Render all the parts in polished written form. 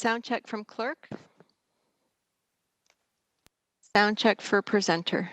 Sound check from clerk. Sound check for presenter.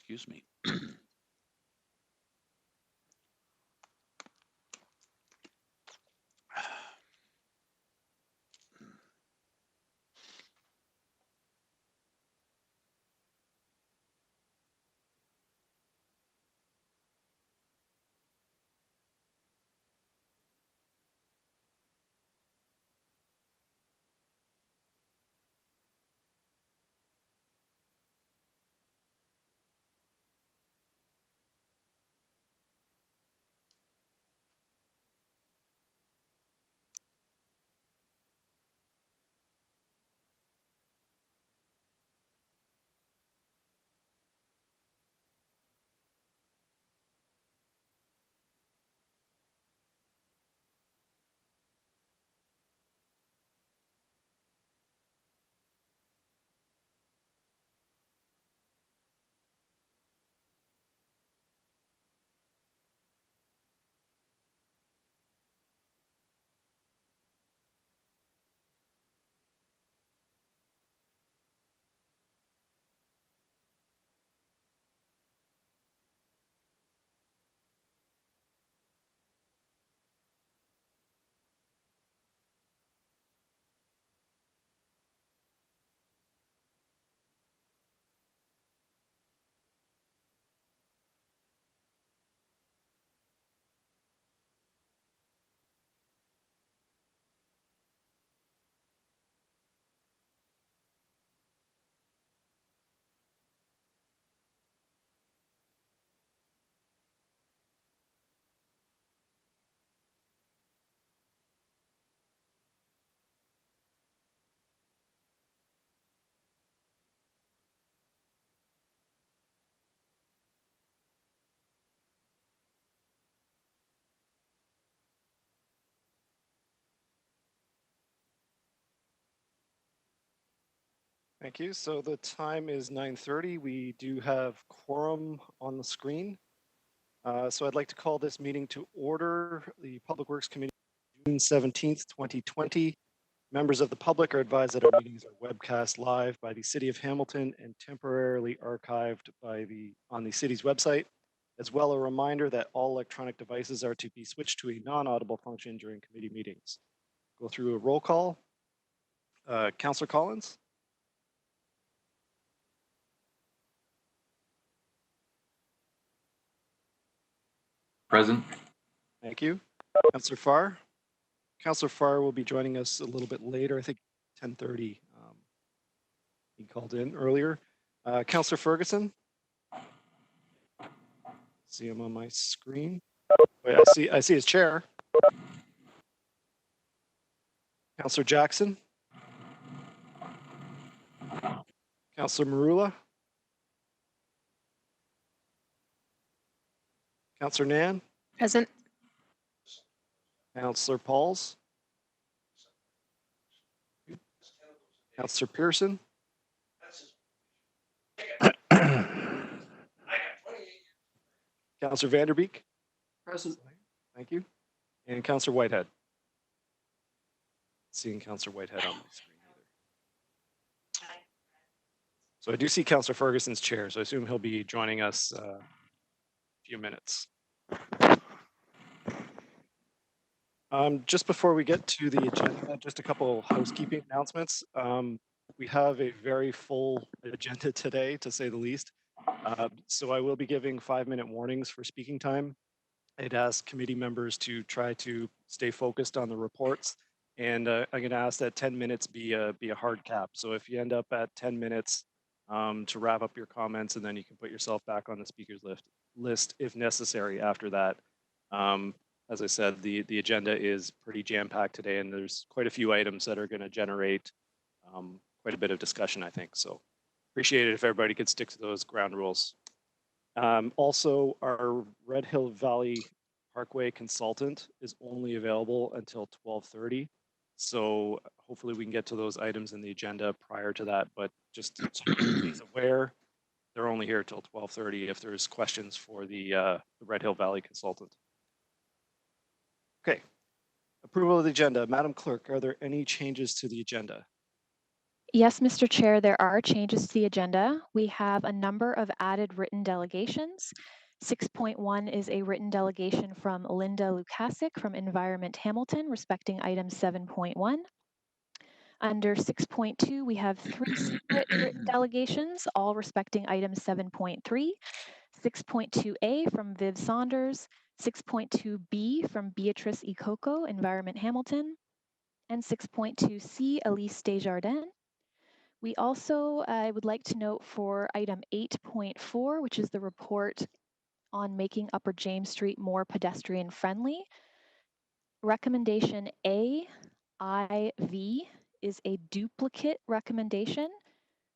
Excuse me. Thank you. So the time is 9:30. We do have quorum on the screen. So I'd like to call this meeting to order. The Public Works Committee, June 17th, 2020. Members of the public are advised that our meetings are webcast live by the City of Hamilton and temporarily archived on the city's website. As well, a reminder that all electronic devices are to be switched to a non-audible function during committee meetings. Go through a roll call. Councillor Collins? Present. Thank you. Councillor Farr? Councillor Farr will be joining us a little bit later, I think 10:30. He called in earlier. Councillor Ferguson? See him on my screen. Wait, I see his chair. Councillor Jackson? Councillor Marula? Councillor Nan? Present. Councillor Pauls? Councillor Pearson? Councillor Vanderbeek? Present. Thank you. And Councillor Whitehead? Seeing Councillor Whitehead on my screen either. So I do see Councillor Ferguson's chair, so I assume he'll be joining us in a few minutes. Just before we get to the agenda, just a couple housekeeping announcements. We have a very full agenda today, to say the least. So I will be giving 5-minute warnings for speaking time. I'd ask committee members to try to stay focused on the reports. And I'm going to ask that 10 minutes be a hard cap. So if you end up at 10 minutes to wrap up your comments, and then you can put yourself back on the speakers list if necessary after that. As I said, the agenda is pretty jam-packed today, and there's quite a few items that are going to generate quite a bit of discussion, I think. So appreciate it if everybody could stick to those ground rules. Also, our Red Hill Valley Parkway consultant is only available until 12:30. So hopefully we can get to those items in the agenda prior to that, but just so everybody's aware, they're only here till 12:30 if there's questions for the Red Hill Valley consultant. Okay, approval of the agenda. Madam Clerk, are there any changes to the agenda? Yes, Mr. Chair, there are changes to the agenda. We have a number of added written delegations. 6.1 is a written delegation from Linda Lukasik from Environment Hamilton respecting item 7.1. Under 6.2, we have 3 separate written delegations, all respecting item 7.3. 6.2A from Viv Saunders, 6.2B from Beatrice Ikoko, Environment Hamilton, and 6.2C, Elise Desjardins. We also, I would like to note for item 8.4, which is the report on making Upper James Street more pedestrian friendly. Recommendation A, IV, is a duplicate recommendation,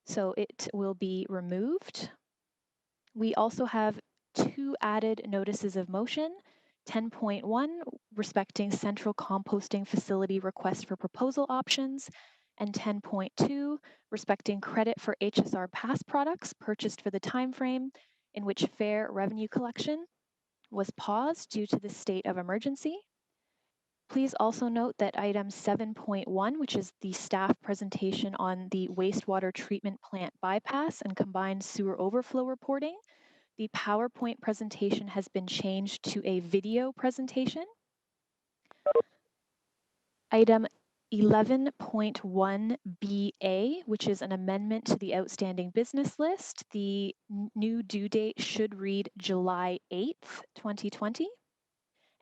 so it will be removed. We also have 2 added notices of motion. 10.1, respecting central composting facility request for proposal options, and 10.2, respecting credit for HSR pass products purchased for the time frame in which fair revenue collection was paused due to the state of emergency. Please also note that item 7.1, which is the staff presentation on the wastewater treatment plant bypass and combined sewer overflow reporting, the PowerPoint presentation has been changed to a video presentation. Item 11.1BA, which is an amendment to the outstanding business list. The new due date should read July 8th, 2020.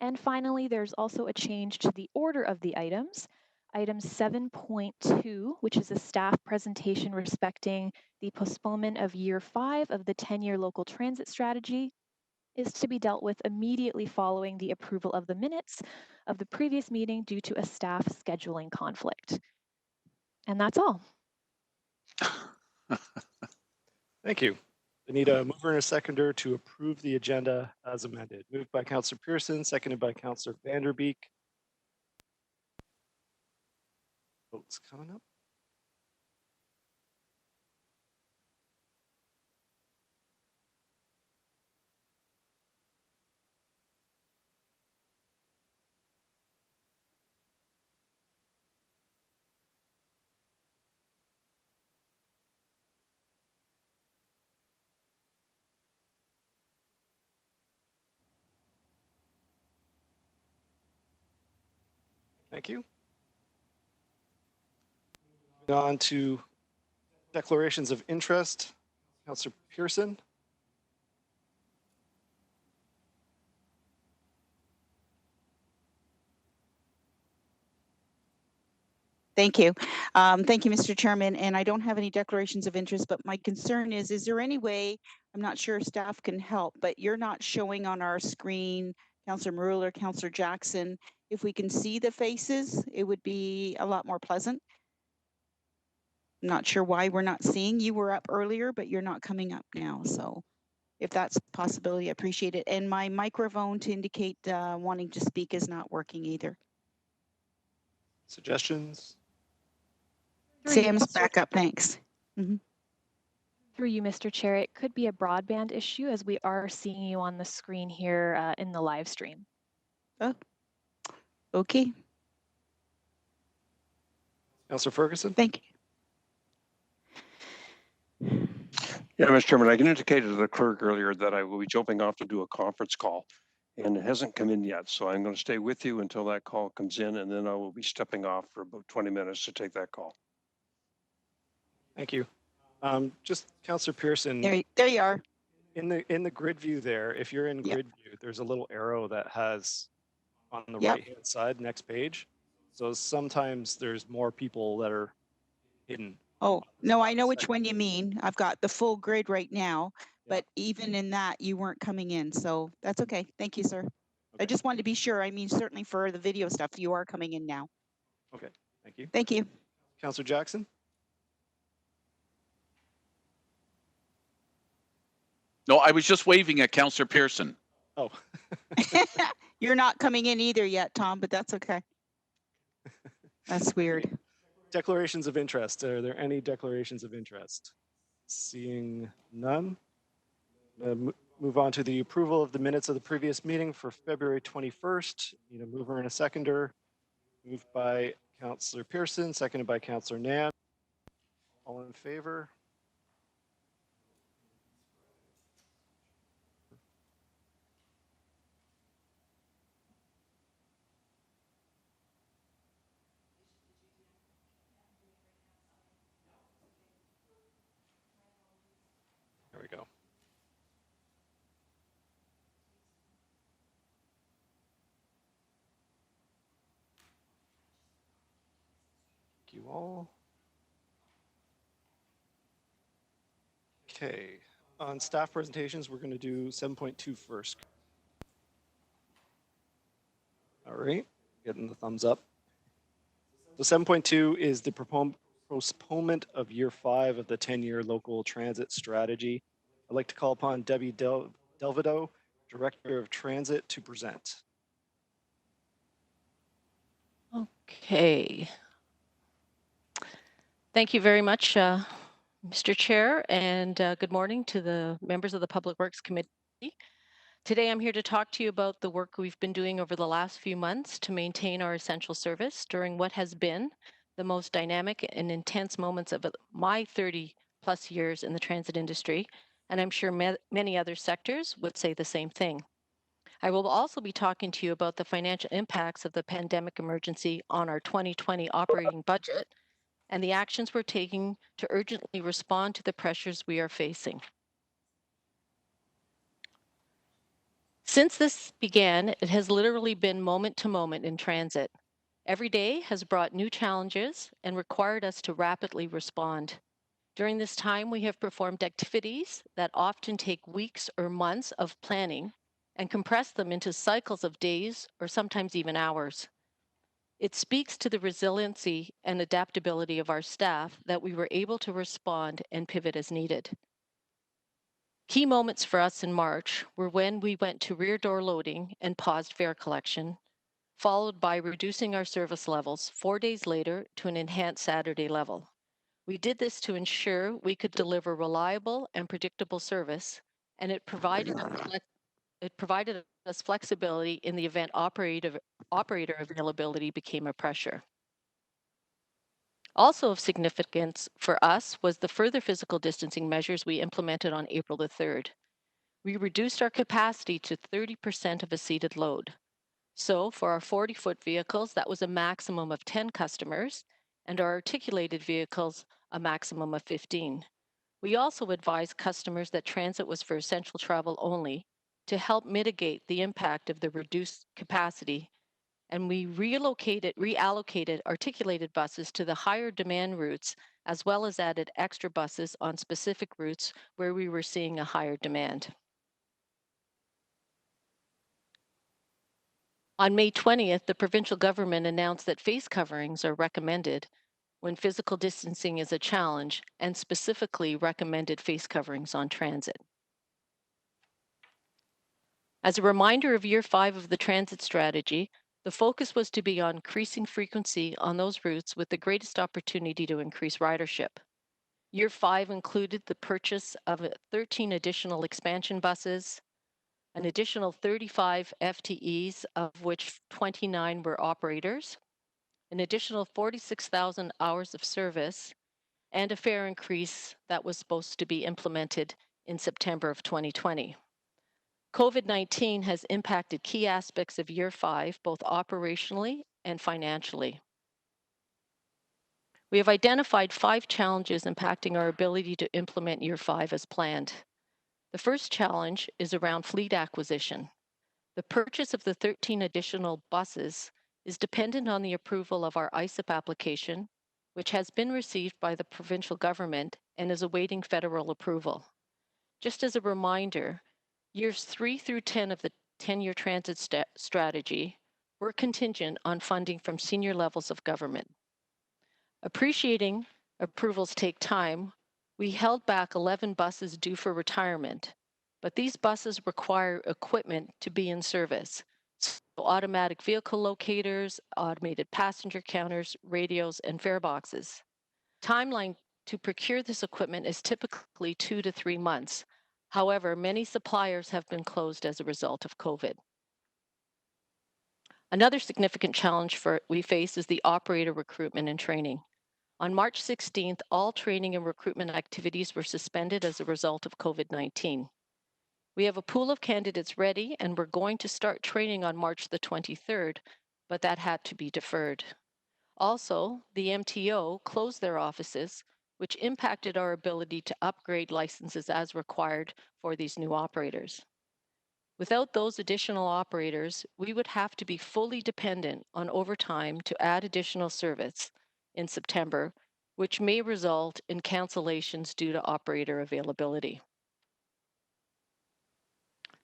And finally, there's also a change to the order of the items. Item 7.2, which is a staff presentation respecting the postponement of year 5 of the 10-year local transit strategy, is to be dealt with immediately following the approval of the minutes of the previous meeting due to a staff scheduling conflict. And that's all. Thank you. I need a mover and a seconder to approve the agenda as amended. Moved by Councillor Pearson, seconded by Councillor Vanderbeek. Votes coming up. Thank you. Moving on to declarations of interest. Councillor Pearson. Thank you. Thank you, Mr. Chairman. And I don't have any declarations of interest, but my concern is there any way, I'm not sure if staff can help, but you're not showing on our screen, Councillor Merle or Councillor Jackson. If we can see the faces, it would be a lot more pleasant. I'm not sure why we're not seeing. You were up earlier, but you're not coming up now. So if that's a possibility, I appreciate it. And my microphone to indicate wanting to speak is not working either. Suggestions? Sam's back up, thanks. Through you, Mr. Chair, it could be a broadband issue as we are seeing you on the screen here in the live stream. Oh, okay. Councillor Ferguson? Thank you. Yeah, Mr. Chairman, I can indicate to the clerk earlier that I will be jumping off to do a conference call, and it hasn't come in yet. So I'm going to stay with you until that call comes in, and then I will be stepping off for about 20 minutes to take that call. Thank you. Just Councillor Pearson. There you are. In the grid view there, if you're in grid view, there's a little arrow that has on the right-hand side, next page. So sometimes there's more people that are hidden. Oh, no, I know which one you mean. I've got the full grid right now, but even in that, you weren't coming in. So that's okay. Thank you, sir. Okay. I just wanted to be sure. I mean, certainly for the video stuff, you are coming in now. Okay, thank you. Thank you. Councillor Jackson? No, I was just waving at Councillor Pearson. Oh. You're not coming in either yet, Tom, but that's okay. That's weird. Declarations of interest. Are there any declarations of interest? Seeing none. Move on to the approval of the minutes of the previous meeting for February 21st. Need a mover and a seconder. Moved by Councillor Pearson, seconded by Councillor Nan. in favor? There we go. Thank you all. Okay, on staff presentations, we're going to do 7.2 first. All right, getting the thumbs up. So 7.2 is the postponement of year 5 of the 10-year local transit strategy. I'd like to call upon Debbie Delvido, Director of Transit, to present. Okay. Thank you very much, Mr. Chair, and good morning to the members of the Public Works Committee. Today, I'm here to talk to you about the work we've been doing over the last few months to maintain our essential service during what has been the most dynamic and intense moments of my 30 plus years in the transit industry, and I'm sure many other sectors would say the same thing. I will also be talking to you about the financial impacts of the pandemic emergency on our 2020 operating budget and the actions we're taking to urgently respond to the pressures we are facing. Since this began, it has literally been moment to moment in transit. Every day has brought new challenges and required us to rapidly respond. During this time, we have performed activities that often take weeks or months of planning and compress them into cycles of days or sometimes even hours. It speaks to the resiliency and adaptability of our staff that we were able to respond and pivot as needed. Key moments for us in March were when we went to rear door loading and paused fare collection, followed by reducing our service levels 4 days later to an enhanced Saturday level. We did this to ensure we could deliver reliable and predictable service, and it provided us flexibility in the event operator availability became a pressure. Also of significance for us was the further physical distancing measures we implemented on April the 3rd. We reduced our capacity to 30% of a seated load. So for our 40-foot vehicles, that was a maximum of 10 customers, and our articulated vehicles, a maximum of 15. We also advised customers that transit was for essential travel only to help mitigate the impact of the reduced capacity, and we reallocated articulated buses to the higher demand routes, as well as added extra buses on specific routes where we were seeing a higher demand. On May 20th, the provincial government announced that face coverings are recommended when physical distancing is a challenge, and specifically recommended face coverings on transit. As a reminder of year 5 of the transit strategy, the focus was to be on increasing frequency on those routes with the greatest opportunity to increase ridership. Year 5 included the purchase of 13 additional expansion buses, an additional 35 FTEs, of which 29 were operators, an additional 46,000 hours of service, and a fare increase that was supposed to be implemented in September of 2020. COVID-19 has impacted key aspects of year 5, both operationally and financially. We have identified 5 challenges impacting our ability to implement year 5 as planned. The first challenge is around fleet acquisition. The purchase of the 13 additional buses is dependent on the approval of our ISIP application, which has been received by the provincial government and is awaiting federal approval. Just as a reminder, years 3 through 10 of the 10-year transit strategy were contingent on funding from senior levels of government. Appreciating approvals take time, we held back 11 buses due for retirement, but these buses require equipment to be in service. So automatic vehicle locators, automated passenger counters, radios, and fare boxes. Timeline to procure this equipment is typically 2 to 3 months. However, many suppliers have been closed as a result of COVID. Another significant challenge we face is the operator recruitment and training. On March 16th, all training and recruitment activities were suspended as a result of COVID-19. We have a pool of candidates ready and we're going to start training on March the 23rd, but that had to be deferred. Also, the MTO closed their offices, which impacted our ability to upgrade licenses as required for these new operators. Without those additional operators, we would have to be fully dependent on overtime to add additional service in September, which may result in cancellations due to operator availability.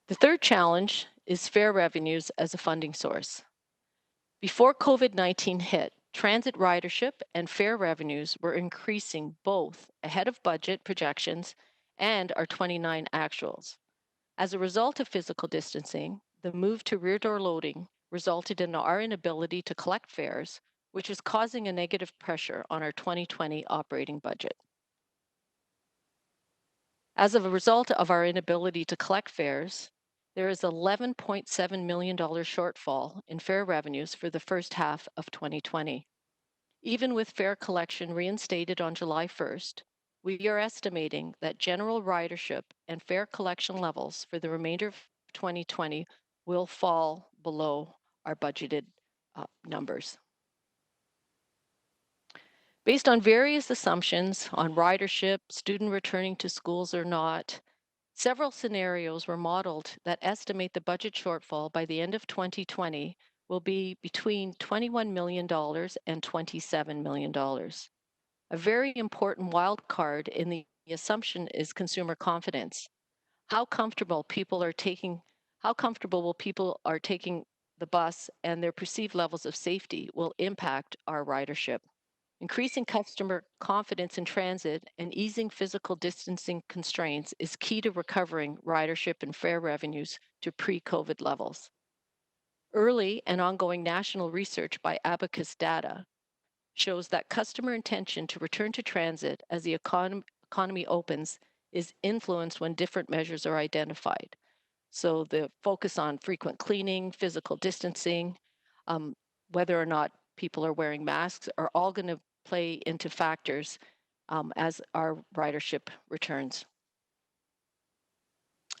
The third challenge is fare revenues as a funding source. Before COVID-19 hit, transit ridership and fare revenues were increasing both ahead of budget projections and our 29 actuals. As a result of physical distancing, the move to rear door loading resulted in our inability to collect fares, which is causing a negative pressure on our 2020 operating budget. As a result of our inability to collect fares, there is $11.7 million shortfall in fare revenues for the first half of 2020. Even with fare collection reinstated on July 1st, we are estimating that general ridership and fare collection levels for the remainder of 2020 will fall below our budgeted numbers. Based on various assumptions on ridership, student returning to schools or not, several scenarios were modeled that estimate the budget shortfall by the end of 2020 will be between $21 million and $27 million. A very important wild card in the assumption is consumer confidence. How comfortable will people are taking the bus and their perceived levels of safety will impact our ridership. Increasing customer confidence in transit and easing physical distancing constraints is key to recovering ridership and fare revenues to pre-COVID levels. Early and ongoing national research by Abacus Data shows that customer intention to return to transit as the economy opens is influenced when different measures are identified. So the focus on frequent cleaning, physical distancing, whether or not people are wearing masks are all going to play into factors as our ridership returns.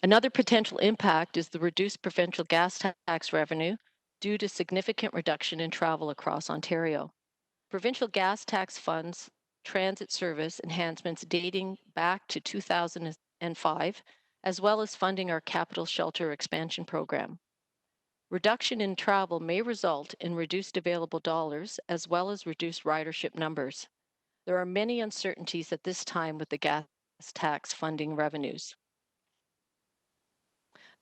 Another potential impact is the reduced provincial gas tax revenue due to significant reduction in travel across Ontario. Provincial gas tax funds transit service enhancements dating back to 2005, as well as funding our capital shelter expansion program. Reduction in travel may result in reduced available dollars as well as reduced ridership numbers. There are many uncertainties at this time with the gas tax funding revenues.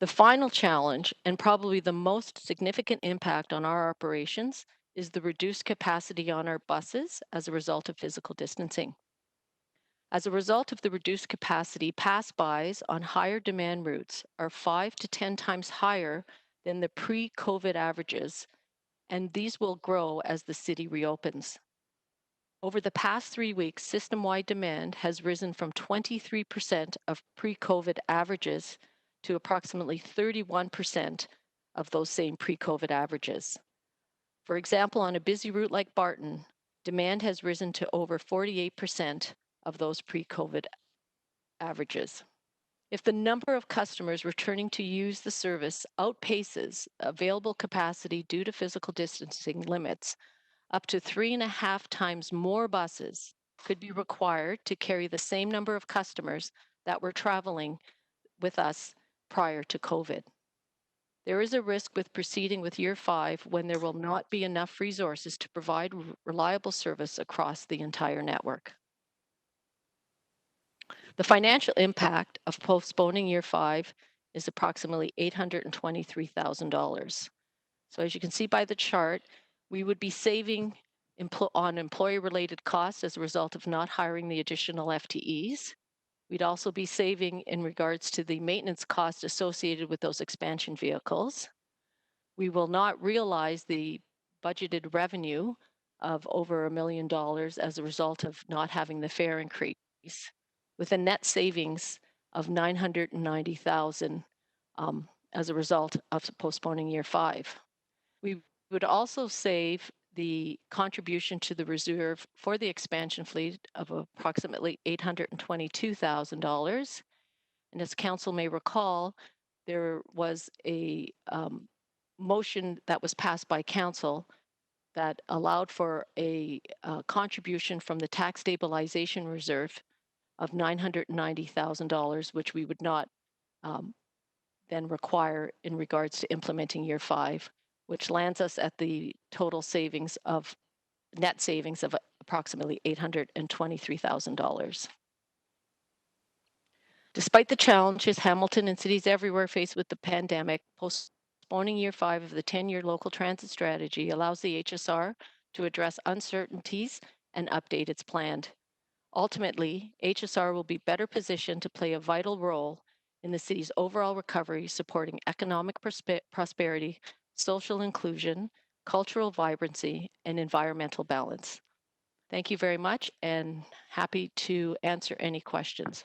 The final challenge, and probably the most significant impact on our operations, is the reduced capacity on our buses as a result of physical distancing. As a result of the reduced capacity, pass-bys on higher demand routes are 5 to 10 times higher than the pre-COVID averages, and these will grow as the city reopens. Over the past 3 weeks, system-wide demand has risen from 23% of pre-COVID averages to approximately 31% of those same pre-COVID averages. For example, on a busy route like Barton, demand has risen to over 48% of those pre-COVID averages. If the number of customers returning to use the service outpaces available capacity due to physical distancing limits, up to 3.5 times more buses could be required to carry the same number of customers that were traveling with us prior to COVID. There is a risk with proceeding with Year 5 when there will not be enough resources to provide reliable service across the entire network. The financial impact of postponing Year 5 is approximately $823,000. So as you can see by the chart, we would be saving on employee-related costs as a result of not hiring the additional FTEs. We'd also be saving in regards to the maintenance costs associated with those expansion vehicles. We will not realize the budgeted revenue of over $1 million as a result of not having the fare increase, with a net savings of $990,000 as a result of postponing Year 5. We would also save the contribution to the reserve for the expansion fleet of approximately $822,000. And as council may recall, there was a motion that was passed by council that allowed for a contribution from the tax stabilization reserve of $990,000, which we would not then require in regards to implementing year 5, which lands us at the total savings of net savings of approximately $823,000. Despite the challenges Hamilton and cities everywhere face with the pandemic, postponing year 5 of the 10-year local transit strategy allows the HSR to address uncertainties and update its plan. Ultimately, HSR will be better positioned to play a vital role in the city's overall recovery, supporting economic prosperity, social inclusion, cultural vibrancy, and environmental balance. Thank you very much, and happy to answer any questions.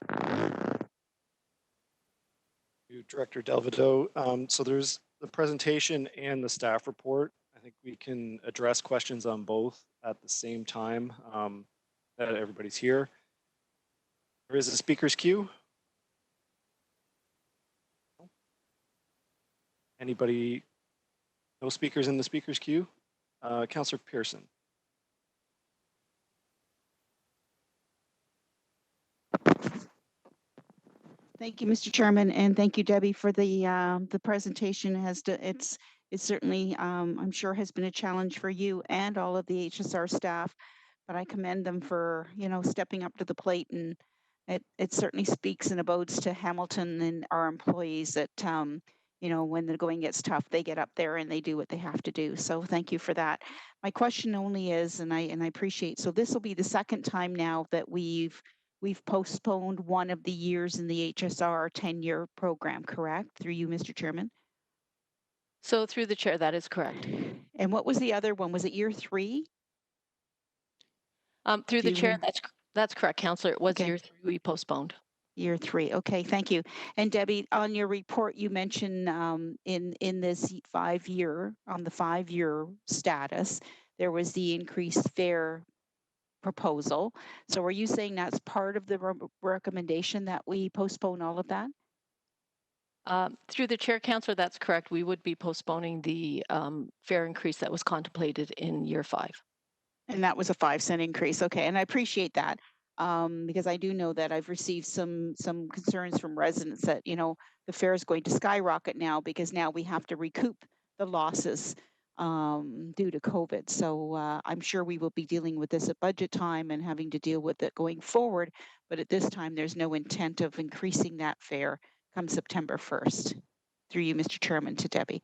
You, Director Delvedo. So there's the presentation and the staff report. I think we can address questions on both at the same time that everybody's here. There is a speaker's queue. Anybody? No speakers in the speaker's queue? Councillor Pearson. Thank you, Mr. Chairman, and thank you, Debbie, for the presentation. It's certainly, I'm sure, has been a challenge for you and all of the HSR staff, but I commend them for stepping up to the plate, and it certainly speaks and abodes to Hamilton and our employees that when the going gets tough, they get up there and they do what they have to do. So thank you for that. My question only is, and I appreciate, so this will be the second time now that we've postponed one of the years in the HSR 10-year program, correct? Through you, Mr. Chairman. So through the chair, that is correct. And what was the other one? Was it year 3? Through the chair, that's correct, Councillor. It was Okay. year 3 we postponed. Year 3. Okay, thank you. And Debbie, on your report, you mentioned in this 5-year, on the 5-year status, there was the increased fare proposal. So are you saying that's part of the recommendation that we postpone all of that? Through the chair, Councillor, that's correct. We would be postponing the fare increase that was contemplated in year 5. And that was a 5-cent increase. Okay, and I appreciate that because I do know that I've received some concerns from residents that the fare is going to skyrocket now because now we have to recoup the losses due to COVID. So I'm sure we will be dealing with this at budget time and having to deal with it going forward. But at this time, there's no intent of increasing that fare come September 1st. Through you, Mr. Chairman, to Debbie.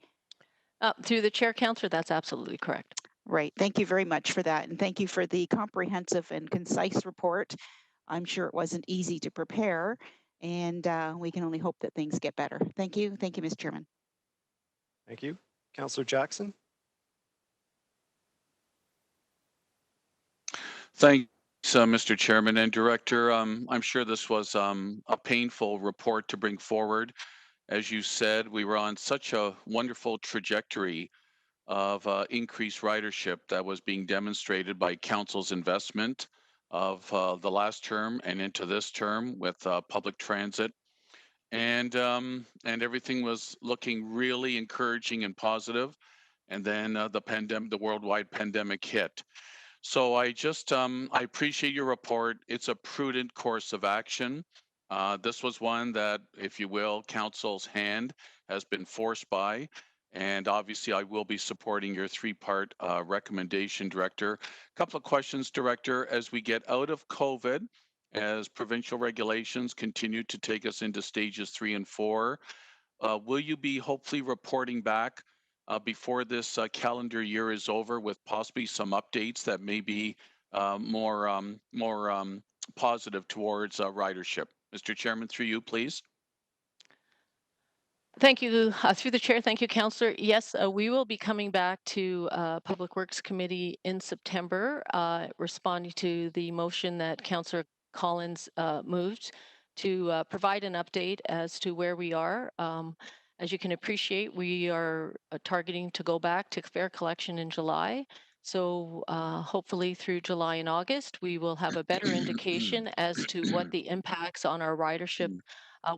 Through the chair, Councillor, that's absolutely correct. Right. Thank you very much for that. And thank you for the comprehensive and concise report. I'm sure it wasn't easy to prepare, and we can only hope that things get better. Thank you. Thank you, Mr. Chairman. Thank you. Councillor Jackson. Thanks, Mr. Chairman and Director. I'm sure this was a painful report to bring forward. As you said, we were on such a wonderful trajectory of increased ridership that was being demonstrated by council's investment of the last term and into this term with public transit. And everything was looking really encouraging and positive. And then the worldwide pandemic hit. So I just, I appreciate your report. It's a prudent course of action. This was one that, if you will, council's hand has been forced by. And obviously I will be supporting your 3-part recommendation, Director. A couple of questions, Director. As we get out of COVID, as provincial regulations continue to take us into stages 3 and 4, will you be hopefully reporting back before this calendar year is over with possibly some updates that may be more positive towards ridership? Mr. Chairman, through you, please. Thank you. Through the chair, thank you, Councillor. Yes, we will be coming back to Public Works Committee in September, responding to the motion that Councillor Collins moved to provide an update as to where we are. As you can appreciate, we are targeting to go back to fare collection in July. So hopefully through July and August, we will have a better indication as to what the impacts on our ridership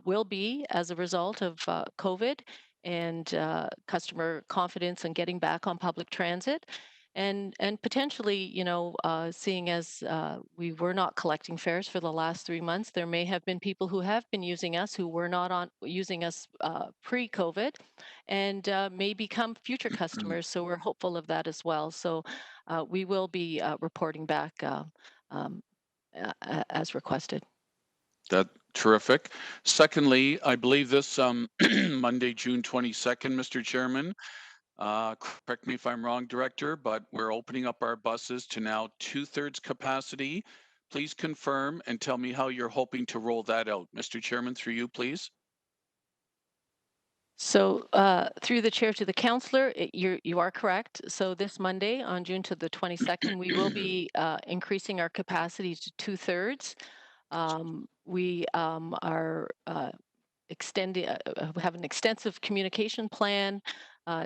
will be as a result of COVID and customer confidence and getting back on public transit. And potentially, seeing as we were not collecting fares for the last 3 months, there may have been people who have been using us who were not on using us pre-COVID, and may become future customers. So we're hopeful of that as well. So we will be reporting back um, as requested. That terrific. Secondly, I believe this Monday, June 22nd, Mr. Chairman, correct me if I'm wrong, Director, but we're opening up our buses to now 2/3 capacity. Please confirm and tell me how you're hoping to roll that out. Mr. Chairman, through you, please. So through the chair to the councillor, you are correct. So this Monday on June to the 22nd, we will be increasing our capacity to 2/3. We are extending, have an extensive communication plan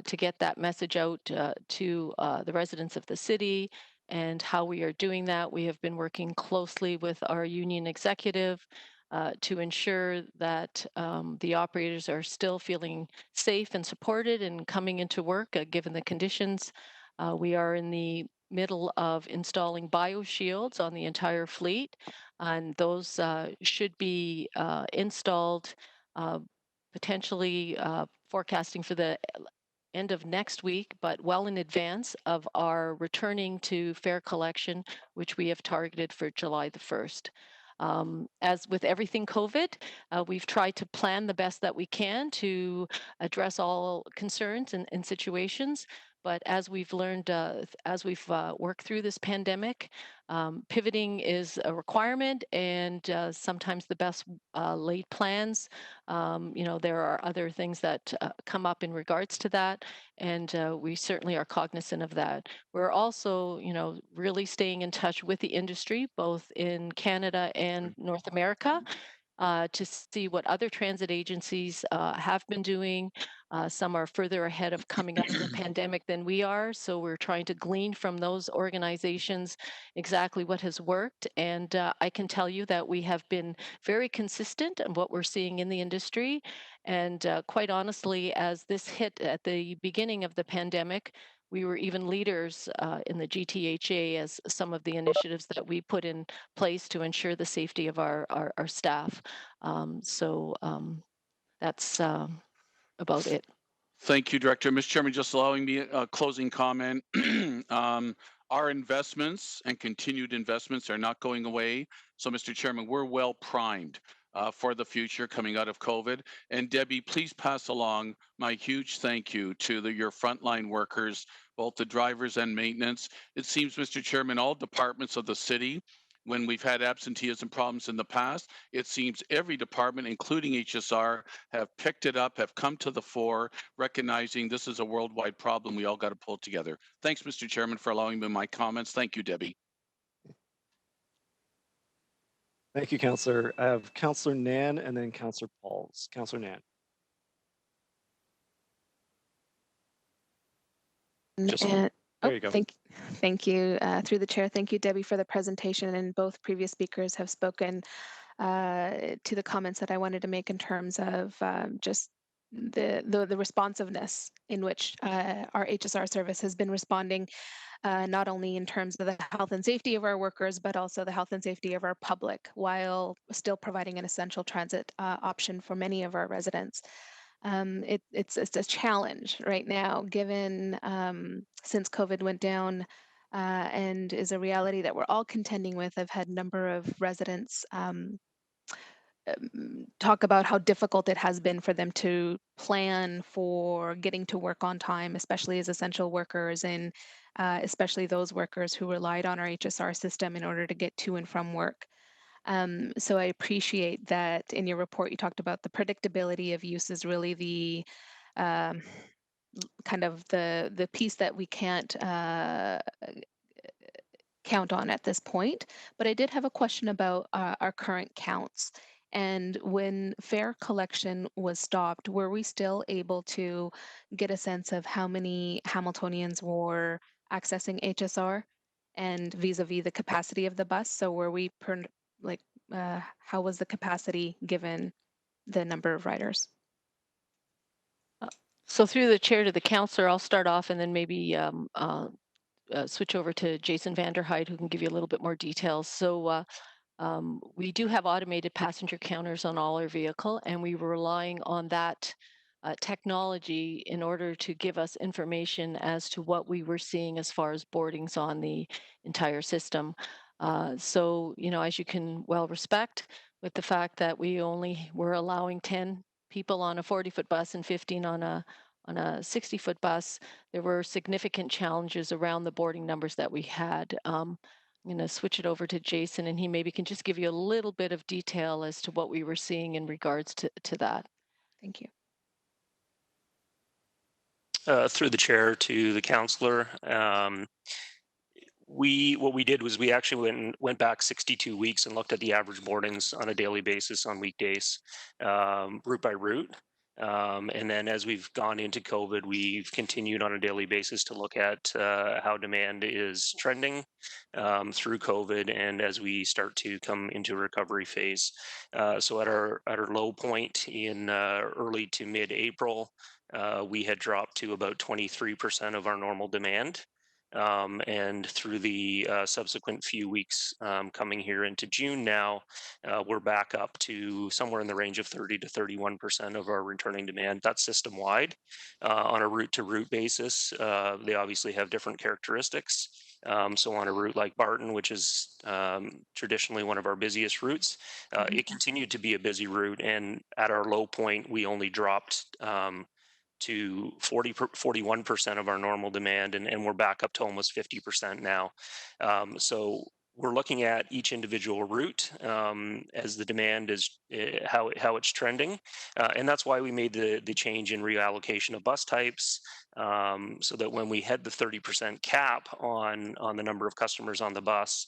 to get that message out to the residents of the city. And how we are doing that, we have been working closely with our union executive to ensure that the operators are still feeling safe and supported and coming into work given the conditions. We are in the middle of installing bioshields on the entire fleet, and those should be installed uh, potentially forecasting for the end of next week, but well in advance of our returning to fare collection, which we have targeted for July the 1st. As with everything COVID, we've tried to plan the best that we can to address all concerns and situations. But as we've learned, as we've worked through this pandemic, pivoting is a requirement, and sometimes the best laid plans. There are other things that come up in regards to that, and we certainly are cognizant of that. We're also, really staying in touch with the industry, both in Canada and North America, to see what other transit agencies have been doing. Some are further ahead of coming out of the pandemic than we are. So we're trying to glean from those organizations exactly what has worked. And I can tell you that we have been very consistent in what we're seeing in the industry. And quite honestly, as this hit at the beginning of the pandemic, we were even leaders in the GTHA as some of the initiatives that we put in place to ensure the safety of our staff. That's about it. Thank you, Director. Mr. Chairman, just allowing me a closing comment. Our investments and continued investments are not going away. So, Mr. Chairman, we're well primed for the future coming out of COVID. And Debbie, please pass along my huge thank you to your frontline workers, both the drivers and maintenance. It seems, Mr. Chairman, all departments of the city, when we've had absenteeism problems in the past, it seems every department, including HSR, have picked it up, have come to the fore, recognizing this is a worldwide problem we all got to pull together. Thanks, Mr. Chairman, for allowing me my comments. Thank you, Debbie. Thank you, Councillor. I have Councillor Nan and then Councillor Pauls. Councillor Nan. Just, there you go. Thank you. Through the chair, thank you, Debbie, for the presentation. And both previous speakers have spoken to the comments that I wanted to make in terms of just the responsiveness in which our HSR service has been responding, not only in terms of the health and safety of our workers, but also the health and safety of our public, while still providing an essential transit option for many of our residents. It's a challenge right now, given since COVID went down and is a reality that we're all contending with. I've had a number of residents talk about how difficult it has been for them to plan for getting to work on time, especially as essential workers, and especially those workers who relied on our HSR system in order to get to and from work. So I appreciate that in your report you talked about the predictability of use is really the kind of the piece that we can't count on at this point. But I did have a question about our current counts And when fare collection was stopped, were we still able to get a sense of how many Hamiltonians were accessing HSR and vis-a-vis the capacity of the bus? So were we how was the capacity given the number of riders? So through the chair to the councillor, I'll start off and then maybe switch over to Jason Vanderhyde, who can give you a little bit more details. So we do have automated passenger counters on all our vehicle, and we were relying on that technology in order to give us information as to what we were seeing as far as boardings on the entire system. So, as you can well respect, with the fact that we only were allowing 10 people on a 40-foot bus and 15 on a 60-foot bus, there were significant challenges around the boarding numbers that we had. I'm going to switch it over to Jason, and he maybe can just give you a little bit of detail as to what we were seeing in regards to that. Thank you. Through the chair to the councillor, what we did was we actually went back 62 weeks and looked at the average boardings on a daily basis on weekdays, route by route. And then as we've gone into COVID, we've continued on a daily basis to look at how demand is trending through COVID, and as we start to come into a recovery phase. So at our low point in early to mid-April, we had dropped to about 23% of our normal demand. And through the subsequent few weeks coming here into June now, we're back up to somewhere in the range of 30 to 31% of our returning demand. That's system-wide. On a route-to-route basis, they obviously have different characteristics. So on a route like Barton, which is traditionally one of our busiest routes, it continued to be a busy route. And at our low point, we only dropped to 41% of our normal demand, and we're back up to almost 50% now. So we're looking at each individual route as the demand is how it's trending, and that's why we made the change in reallocation of bus types, so that when we had the 30% cap on the number of customers on the bus,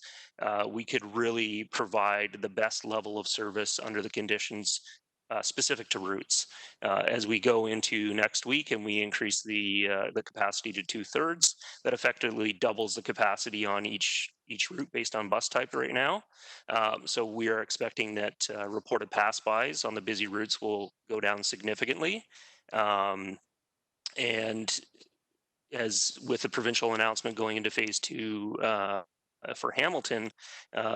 we could really provide the best level of service under the conditions specific to routes. As we go into next week and we increase the capacity to 2/3, that effectively doubles the capacity on each route based on bus type right now. So we are expecting that reported pass-bys on the busy routes will go down significantly. And as with the provincial announcement going into phase 2 for Hamilton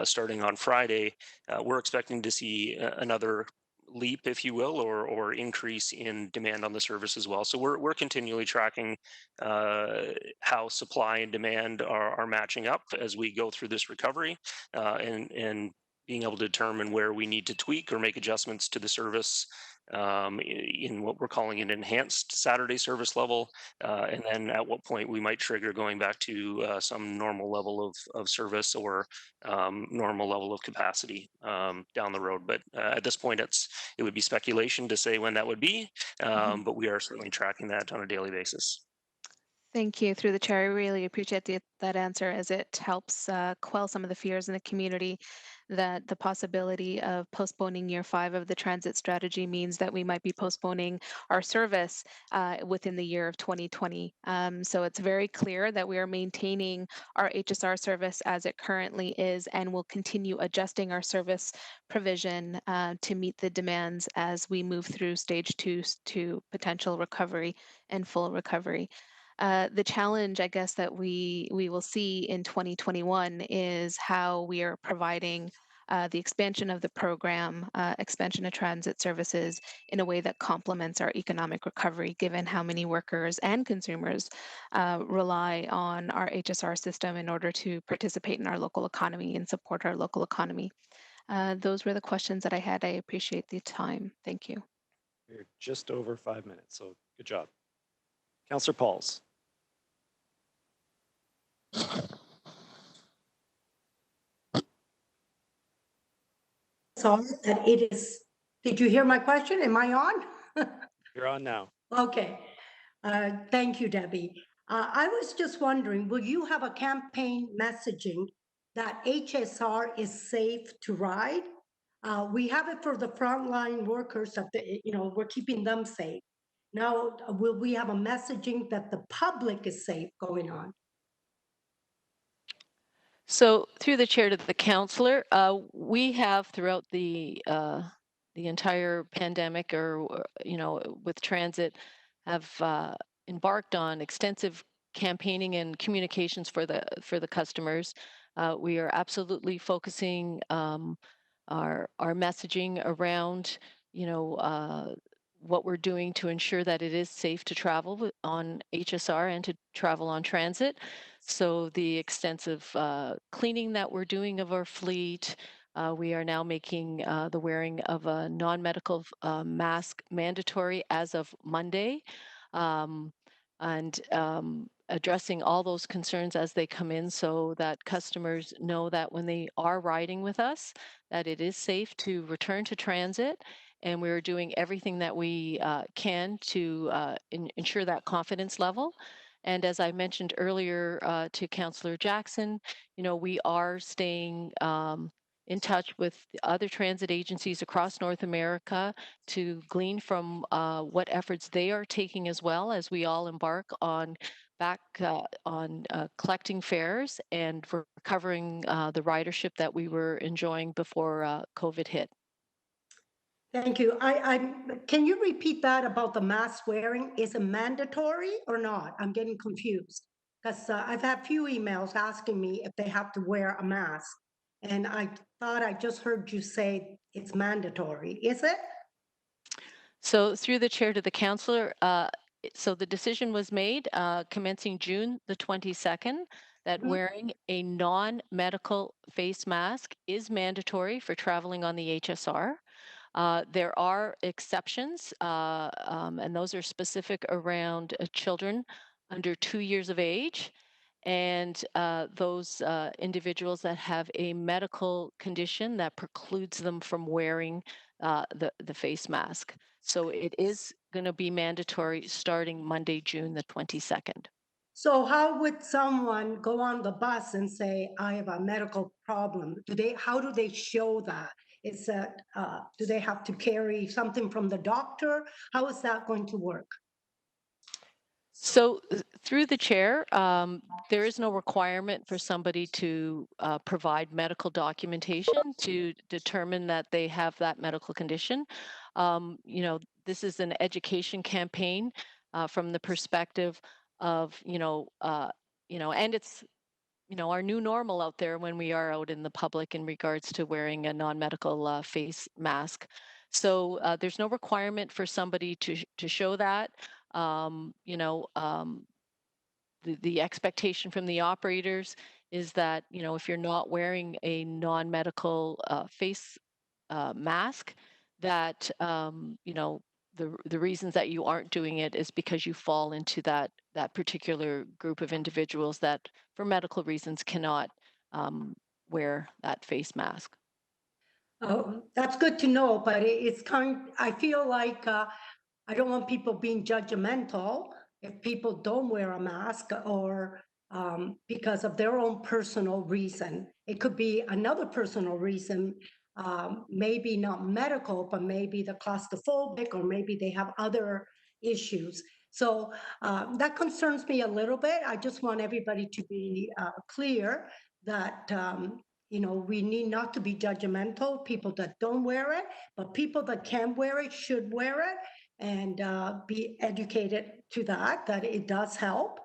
starting on Friday, we're expecting to see another leap, if you will, or increase in demand on the service as well. So we're continually tracking how supply and demand are matching up as we go through this recovery, and being able to determine where we need to tweak or make adjustments to the service in what we're calling an enhanced Saturday service level, and then at what point we might trigger going back to some normal level of service or normal level of capacity down the road. But at this point, it would be speculation to say when that would be, but we are certainly tracking that on a daily basis. Thank you. Through the chair, I really appreciate that answer, as it helps quell some of the fears in the community that the possibility of postponing year 5 of the transit strategy means that we might be postponing our service within the year of 2020. So it's very clear that we are maintaining our HSR service as it currently is, and will continue adjusting our service provision to meet the demands as we move through stage 2 to potential recovery and full recovery. The challenge, I guess, that we will see in 2021 is how we are providing the expansion of the program, expansion of transit services in a way that complements our economic recovery, given how many workers and consumers rely on our HSR system in order to participate in our local economy and support our local economy. Those were the questions that I had. I appreciate the time. Thank you. We're just over 5 minutes, so good job. Councillor Pauls. Sorry that it is. Did you hear my question? Am I on? You're on now. Okay. Thank you, Debbie. I was just wondering, will you have a campaign messaging that HSR is safe to ride? We have it for the frontline workers that, we're keeping them safe. Now, will we have a messaging that the public is safe going on? So through the chair to the councillor, we have throughout the entire pandemic, or with transit, have embarked on extensive campaigning and communications for the customers. We are absolutely focusing our messaging around what we're doing to ensure that it is safe to travel on HSR and to travel on transit. So the extensive cleaning that we're doing of our fleet, we are now making the wearing of a non-medical mask mandatory as of Monday, and addressing all those concerns as they come in, so that customers know that when they are riding with us, that it is safe to return to transit. And we're doing everything that we can to ensure that confidence level. And as I mentioned earlier to Councillor Jackson, we are staying in touch with other transit agencies across North America to glean from what efforts they are taking, as well as we all embark on collecting fares and recovering the ridership that we were enjoying before COVID hit. Thank you. Can you repeat that about the mask wearing? Is it mandatory or not? I'm getting confused because I've had few emails asking me if they have to wear a mask. And I thought I just heard you say it's mandatory. Is it? So through the chair to the councillor, so the decision was made commencing June the 22nd that wearing a non-medical face mask is mandatory for traveling on the HSR. There are exceptions, and those are specific around children under 2 years of age, and those individuals that have a medical condition that precludes them from wearing the face mask. So it is going to be mandatory starting Monday, June the 22nd. So how would someone go on the bus and say, I have a medical problem? How do they show that? Is that, do they have to carry something from the doctor? How is that going to work? So through the chair, there is no requirement for somebody to provide medical documentation to determine that they have that medical condition. This is an education campaign from the perspective of, and it's, our new normal out there when we are out in the public in regards to wearing a non-medical face mask. So there's no requirement for somebody to show that. The expectation from the operators is that, if you're not wearing a non-medical face mask, that, the reasons that you aren't doing it is because you fall into that particular group of individuals that, for medical reasons, cannot wear that face mask. Oh, that's good to know, but I feel like I don't want people being judgmental if people don't wear a mask or because of their own personal reason. It could be another personal reason, maybe not medical, but maybe the claustrophobic, or maybe they have other issues. So that concerns me a little bit. I just want everybody to be clear that we need not to be judgmental, people that don't wear it, but people that can wear it should wear it, and be educated to that it does help.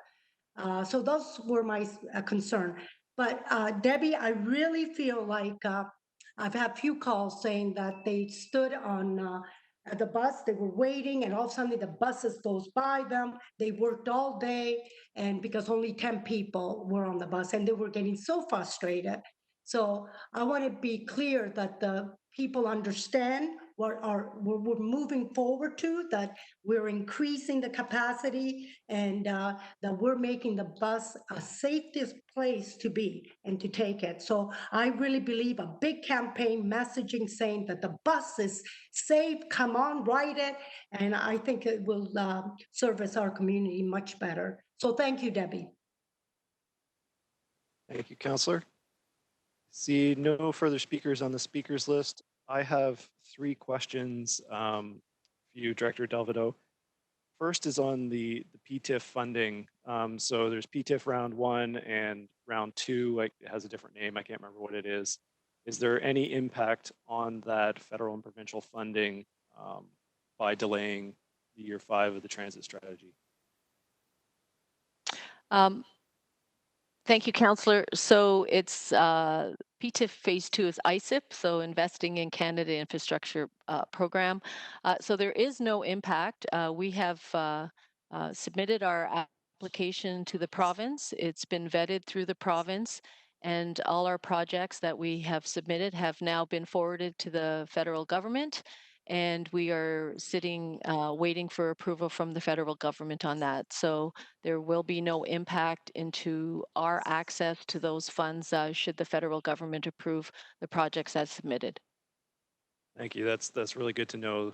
So those were my concern. But Debbie, I really feel like I've had few calls saying that they stood on at the bus, they were waiting, and all of a sudden the buses goes by them. They worked all day, and because only 10 people were on the bus, and they were getting so frustrated. So I want to be clear that the people understand what we're moving forward to, that we're increasing the capacity, and that we're making the bus a safest place to be and to take it. So I really believe a big campaign messaging saying that the bus is safe, come on, ride it. And I think it will service our community much better. So thank you, Debbie. Thank you, Councillor. See no further speakers on the speakers list. I have 3 questions for you, Director Delvado. First is on the PTIF funding. So there's PTIF round 1 and round 2. Like, it has a different name. I can't remember what it is. Is there any impact on that federal and provincial funding by delaying the year 5 of the transit strategy? Thank you, Councillor. So it's PTIF Phase 2 is ISIP, so Investing in Canada Infrastructure Program. So there is no impact. We have submitted our application to the province. It's been vetted through the province, and all our projects that we have submitted have now been forwarded to the federal government. And we are sitting, waiting for approval from the federal government on that. So there will be no impact into our access to those funds should the federal government approve the projects as submitted. Thank you. That's really good to know.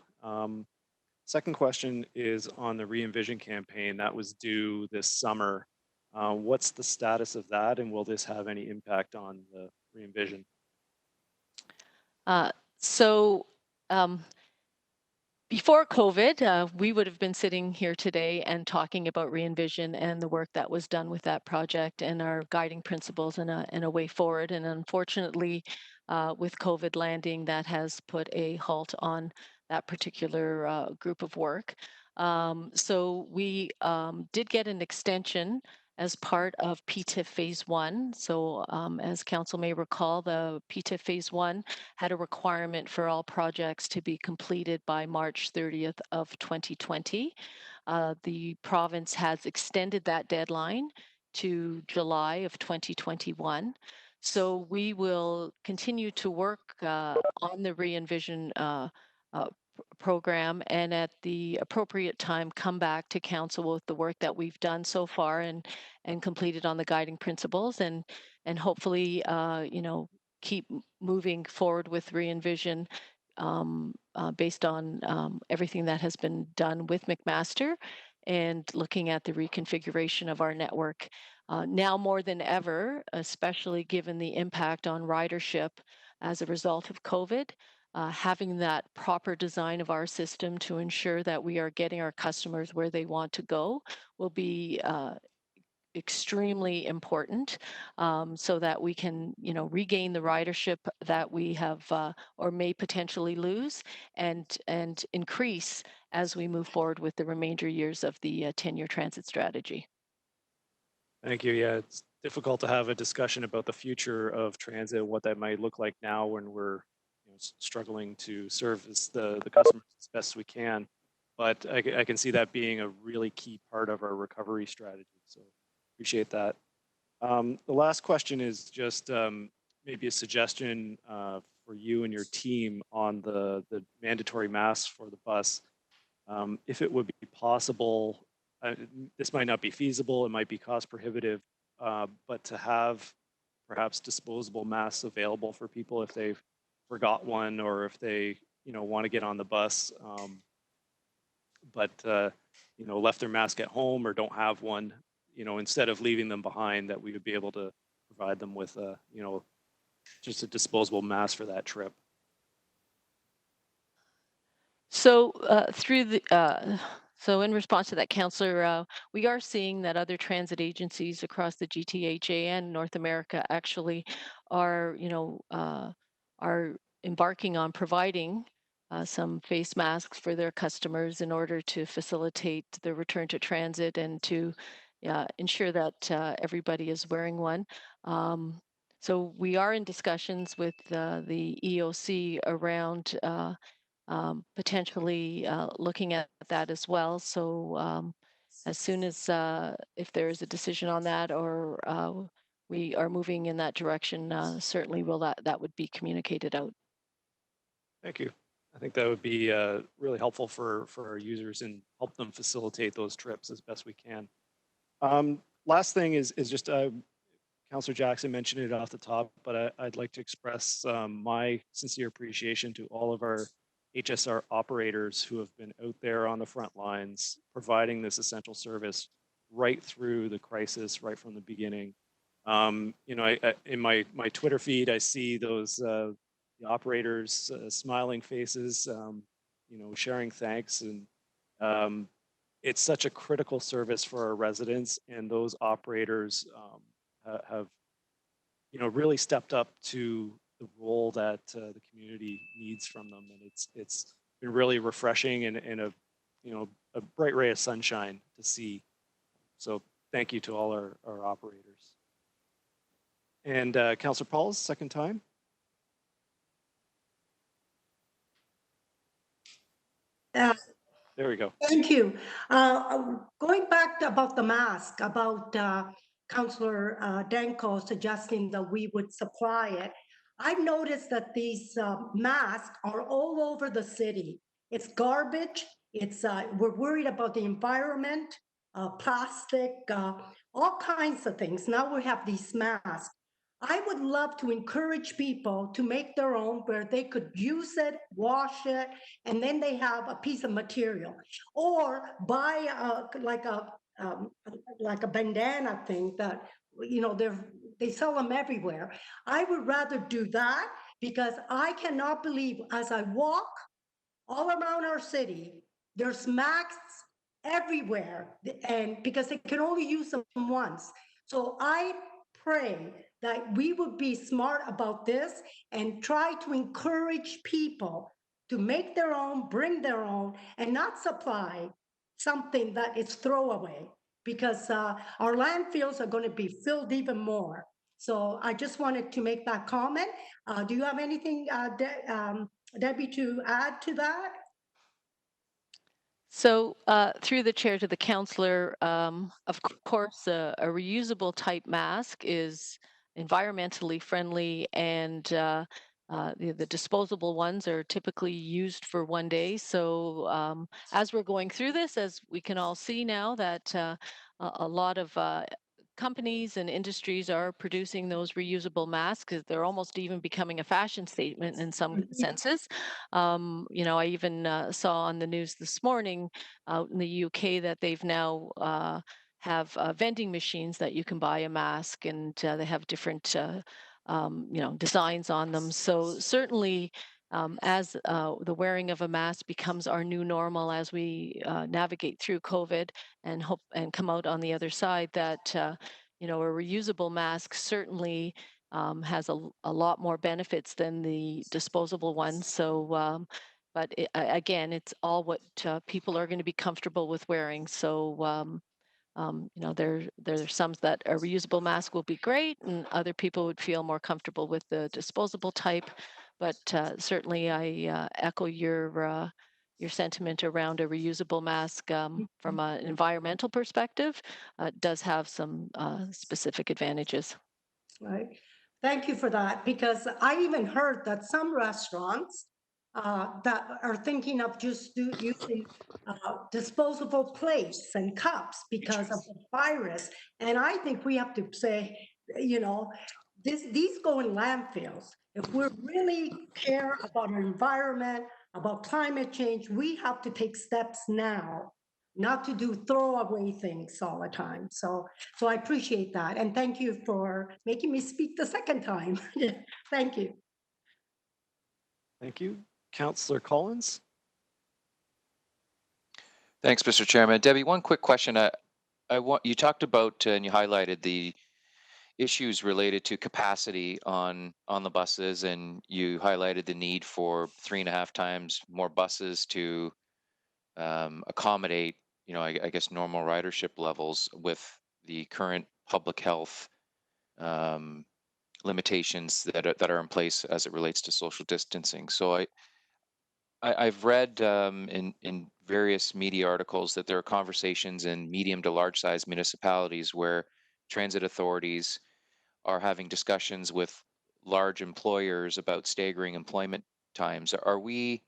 Second question is on the Re-envision campaign that was due this summer. What's the status of that, and will this have any impact on the Re-envision? Before COVID, we would have been sitting here today and talking about Re-envision and the work that was done with that project and our guiding principles and a way forward. And unfortunately, with COVID landing, that has put a halt on that particular group of work. So we did get an extension as part of PTIF Phase 1. So as Council may recall, the PTIF Phase 1 had a requirement for all projects to be completed by March 30th of 2020. The province has extended that deadline to July of 2021. So we will continue to work on the Re-envision program, and at the appropriate time come back to council with the work that we've done so far and completed on the guiding principles, and hopefully keep moving forward with Re-envision based on everything that has been done with McMaster and looking at the reconfiguration of our network. Now more than ever, especially given the impact on ridership as a result of COVID, having that proper design of our system to ensure that we are getting our customers where they want to go will be extremely important, so that we can, regain the ridership that we have or may potentially lose, and increase as we move forward with the remainder years of the 10-year transit strategy. Thank you. Yeah, it's difficult to have a discussion about the future of transit, what that might look like now when we're struggling to service the customers as best we can. But I can see that being a really key part of our recovery strategy. So appreciate that. The last question is just maybe a suggestion for you and your team on the mandatory masks for the bus. If it would be possible, this might not be feasible, it might be cost prohibitive, but to have perhaps disposable masks available for people if they've forgot one or if they want to get on the bus, but left their mask at home or don't have one, instead of leaving them behind, that we would be able to provide them with just a disposable mask for that trip. So so in response to that, Councillor, we are seeing that other transit agencies across the GTHA and North America actually are, are embarking on providing some face masks for their customers in order to facilitate the return to transit and to ensure that everybody is wearing one. So we are in discussions with the EOC around potentially looking at that as well. So as soon as if there is a decision on that, or we are moving in that direction, certainly that would be communicated out. Thank you. I think that would be really helpful for our users and help them facilitate those trips as best we can. Last thing is just Councillor Jackson mentioned it off the top, but I'd like to express my sincere appreciation to all of our HSR operators who have been out there on the front lines providing this essential service right through the crisis, right from the beginning. I in my Twitter feed, I see those the operators, smiling faces, sharing thanks. And it's such a critical service for our residents, and those operators have, really stepped up to the role that the community needs from them. And it's been really refreshing and a bright ray of sunshine to see. So thank you to all our operators. And Councillor Pauls, second time. There we go. Thank you. Going back about the mask, about Councillor Danko suggesting that we would supply it, I've noticed that these masks are all over the city. It's garbage. It's we're worried about the environment, plastic, all kinds of things. Now we have these masks. I would love to encourage people to make their own where they could use it, wash it, and then they have a piece of material, or buy like a bandana thing that they sell them everywhere. I would rather do that because I cannot believe as I walk all around our city, there's masks everywhere, and because they can only use them once. So I pray that we would be smart about this and try to encourage people to make their own, bring their own, and not supply something that is throwaway, because our landfills are going to be filled even more. So I just wanted to make that comment. Do you have anything, Debbie, to add to that? So through the chair to the councillor, of course, a reusable type mask is environmentally friendly, and the disposable ones are typically used for one day. So as we're going through this, as we can all see now, that a lot of companies and industries are producing those reusable masks. They're almost even becoming a fashion statement in some senses. I even saw on the news this morning out in the UK that they've now have vending machines that you can buy a mask, and they have different designs on them. So certainly, as the wearing of a mask becomes our new normal as we navigate through COVID and hope and come out on the other side, that a reusable mask certainly has a lot more benefits than the disposable ones. So, but again, it's all what people are going to be comfortable with wearing. So, there's some that a reusable mask will be great, and other people would feel more comfortable with the disposable type. But certainly, I echo your sentiment around a reusable mask from an environmental perspective. Does have some specific advantages. Right. Thank you for that, because I even heard that some restaurants that are thinking of just using disposable plates and cups because of the virus. And I think we have to say, these go in landfills. If we really care about our environment, about climate change, we have to take steps now, not to do throwaway things all the time. So I appreciate that. And thank you for making me speak the second time. Thank you. Thank you. Councillor Collins. Thanks, Mr. Chairman. Debbie, one quick question. You talked about and you highlighted the issues related to capacity on the buses, and you highlighted the need for 3.5 times more buses to accommodate, I guess, normal ridership levels with the current public health limitations that are in place as it relates to social distancing. So I've read in various media articles that there are conversations in medium to large size municipalities where transit authorities are having discussions with large employers about staggering employment times. Are we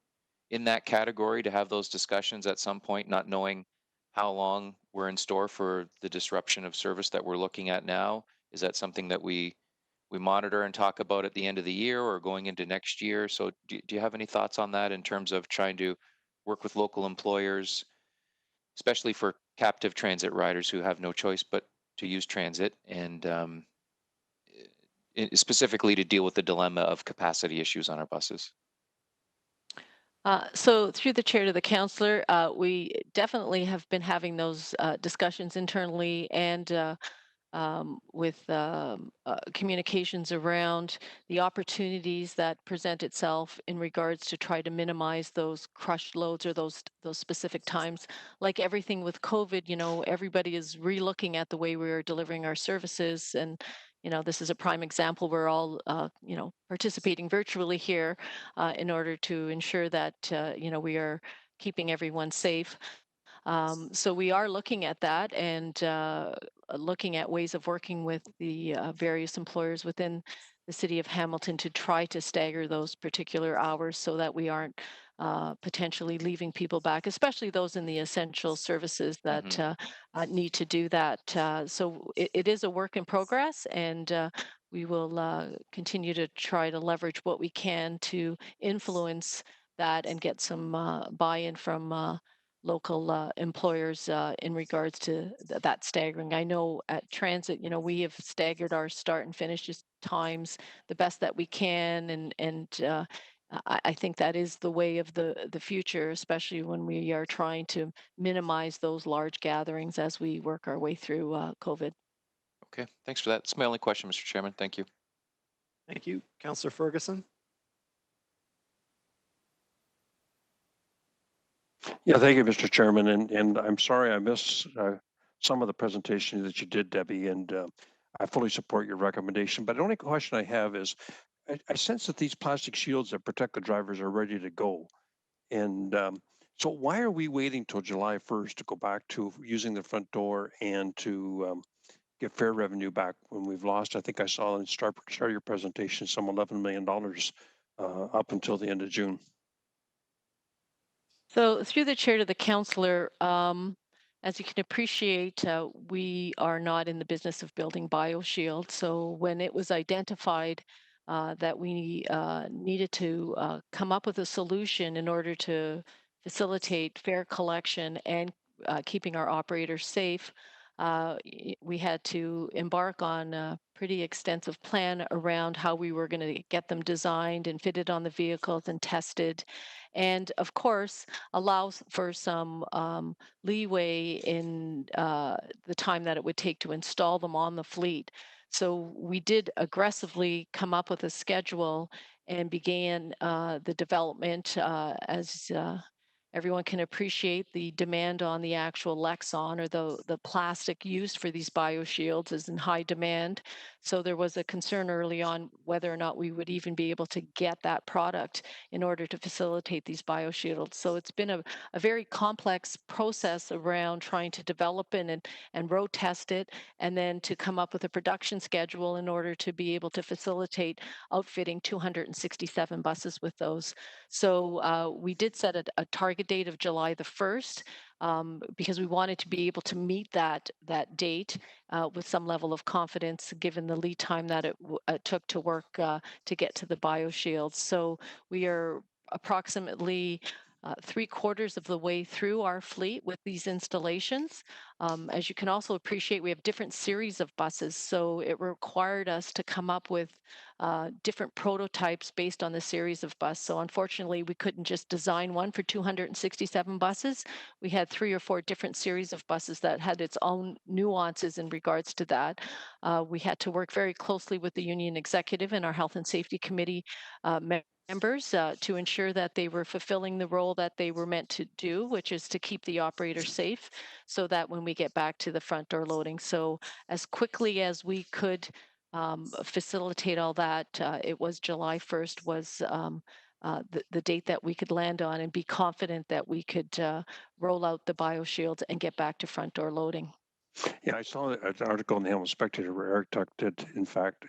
in that category to have those discussions at some point, not knowing how long we're in store for the disruption of service that we're looking at now? Is that something that we monitor and talk about at the end of the year or going into next year? So do you have any thoughts on that in terms of trying to work with local employers, especially for captive transit riders who have no choice but to use transit, and specifically to deal with the dilemma of capacity issues on our buses? So through the chair to the councillor, we definitely have been having those discussions internally and with communications around the opportunities that present itself in regards to try to minimize those crushed loads or those specific times. Like everything with COVID, everybody is relooking at the way we are delivering our services, and this is a prime example. We're all participating virtually here in order to ensure that we are keeping everyone safe. So we are looking at that and looking at ways of working with the various employers within the city of Hamilton to try to stagger those particular hours so that we aren't potentially leaving people back, especially those in the essential services that need to do that. So it is a work in progress, and we will continue to try to leverage what we can to influence that and get some buy-in from local employers in regards to that staggering. I know at transit, we have staggered our start and finish times the best that we can, and I think that is the way of the future, especially when we are trying to minimize those large gatherings as we work our way through COVID. Okay, thanks for that. That's my only question, Mr. Chairman. Thank you. Thank you. Councillor Ferguson. Yeah, thank you, Mr. Chairman. And I'm sorry I missed some of the presentation that you did, Debbie, and I fully support your recommendation. But the only question I have is, I sense that these plastic shields that protect the drivers are ready to go. And so why are we waiting till July 1st to go back to using the front door and to get fare revenue back when we've lost, I think I saw in start your presentation, some $11 million up until the end of June? So through the chair to the councillor, as you can appreciate, we are not in the business of building bioshield. So when it was identified that we needed to come up with a solution in order to facilitate fair collection and keeping our operators safe, we had to embark on a pretty extensive plan around how we were going to get them designed and fitted on the vehicles and tested. And of course, allows for some leeway in the time that it would take to install them on the fleet. So we did aggressively come up with a schedule and began the development as everyone can appreciate. The demand on the actual Lexon or the plastic used for these bioshields is in high demand. So there was a concern early on whether or not we would even be able to get that product in order to facilitate these bioshields. So it's been a very complex process around trying to develop and road test it, and then to come up with a production schedule in order to be able to facilitate outfitting 267 buses with those. So we did set a target date of July the 1st because we wanted to be able to meet that date with some level of confidence, given the lead time that it took to work to get to the bioshields. So we are approximately 3/4 of the way through our fleet with these installations. As you can also appreciate, we have different series of buses, so it required us to come up with different prototypes based on the series of bus. So unfortunately, we couldn't just design one for 267 buses. We had 3 or 4 different series of buses that had its own nuances in regards to that. We had to work very closely with the union executive and our health and safety committee members to ensure that they were fulfilling the role that they were meant to do, which is to keep the operator safe so that when we get back to the front door loading. So as quickly as we could facilitate all that, it was July 1st was the date that we could land on and be confident that we could roll out the bioshields and get back to front door loading. Yeah, I saw an article in the Hamilton Spectator where Eric Tuck did, in fact,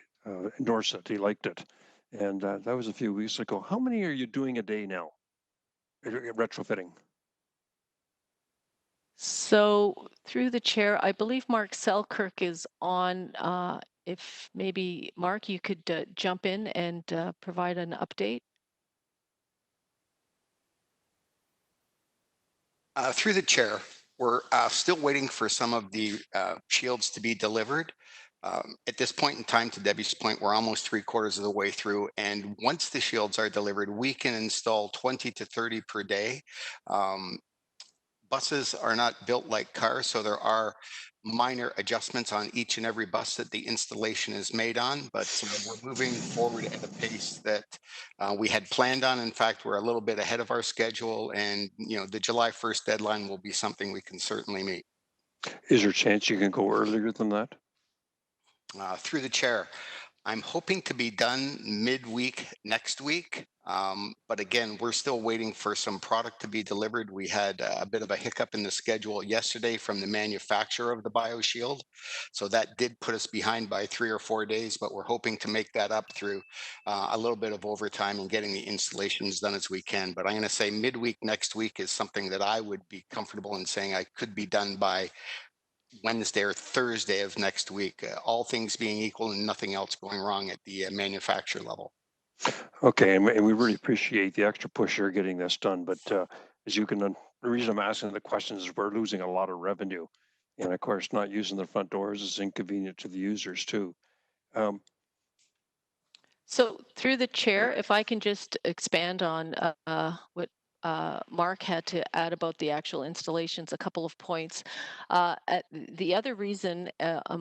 endorse it. He liked it. And that was a few weeks ago. How many are you doing a day now? Retrofitting? So through the chair, I believe Mark Selkirk is on. If maybe, Mark, you could jump in and provide an update. Through the chair, we're still waiting for some of the shields to be delivered, At this point in time, to Debbie's point, we're almost 3/4 of the way through. And once the shields are delivered, we can install 20 to 30 per day. Buses are not built like cars, so there are minor adjustments on each and every bus that the installation is made on, but we're moving forward at a pace that we had planned on. In fact, we're a little bit ahead of our schedule, and the July 1st deadline will be something we can certainly meet. Is there a chance you can go earlier than that? Through the chair, I'm hoping to be done midweek next week. But again, we're still waiting for some product to be delivered. We had a bit of a hiccup in the schedule yesterday from the manufacturer of the BioShield. So that did put us behind by 3 or 4 days, but we're hoping to make that up through a little bit of overtime and getting the installations done as we can. But I'm going to say midweek next week is something that I would be comfortable in saying I could be done by Wednesday or Thursday of next week, all things being equal and nothing else going wrong at the manufacturer level. Okay, and we really appreciate the extra push you're getting this done. But as you can, the reason I'm asking the questions is we're losing a lot of revenue. And of course, not using the front doors is inconvenient to the users too. So through the chair, if I can just expand on what Mark had to add about the actual installations, a couple of points. The other reason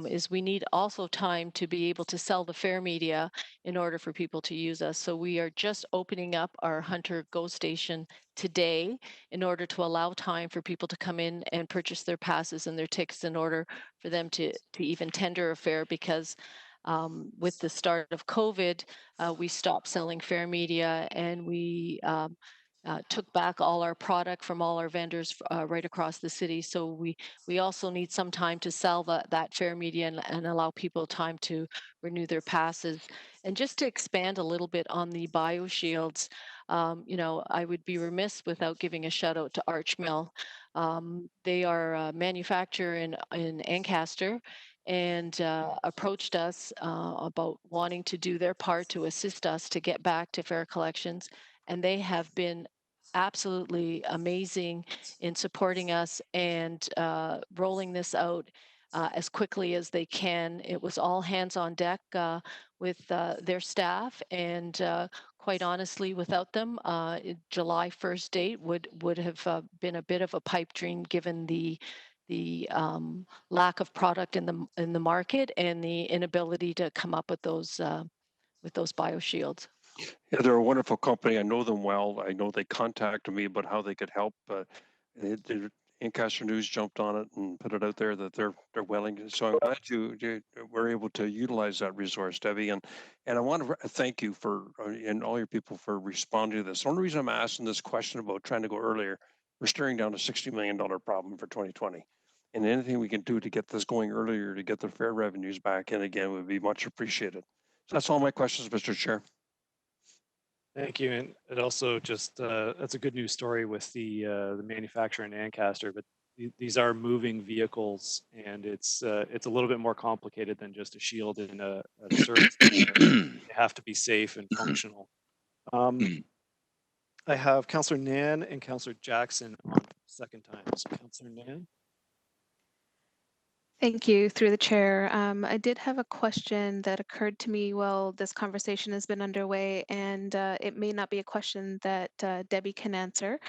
is we need also time to be able to sell the fair media in order for people to use us. So we are just opening up our Hunter Go station today in order to allow time for people to come in and purchase their passes and their tickets in order for them to even tender a fare, because with the start of COVID, we stopped selling fair media, and we took back all our product from all our vendors right across the city. So we also need some time to sell that fair media and allow people time to renew their passes. And just to expand a little bit on the BioShields, I would be remiss without giving a shout out to Archmill. They are a manufacturer in Ancaster, and approached us about wanting to do their part to assist us to get back to fare collections. And they have been absolutely amazing in supporting us and rolling this out as quickly as they can. It was all hands on deck with their staff, and quite honestly, without them, July 1st date would have been a bit of a pipe dream, given the lack of product in the market and the inability to come up with those BioShields. Yeah, they're a wonderful company. I know them well. I know they contacted me about how they could help. Ancaster News jumped on it and put it out there that they're willing. So I'm glad you were able to utilize that resource, Debbie. And I want to thank you for and all your people for responding to this. The only reason I'm asking this question about trying to go earlier, we're staring down a $60 million problem for 2020. And anything we can do to get this going earlier to get the fare revenues back in again would be much appreciated. So that's all my questions, Mr. Chair. Thank you. And it also just, that's a good news story with the manufacturer in Ancaster, but these are moving vehicles, and it's a little bit more complicated than just a shield in a service. They have to be safe and functional. I have Councillor Nan and Councillor Jackson on second time. So Councillor Nan. Thank you, through the chair. I did have a question that occurred to me while this conversation has been underway, and it may not be a question that Debbie can answer,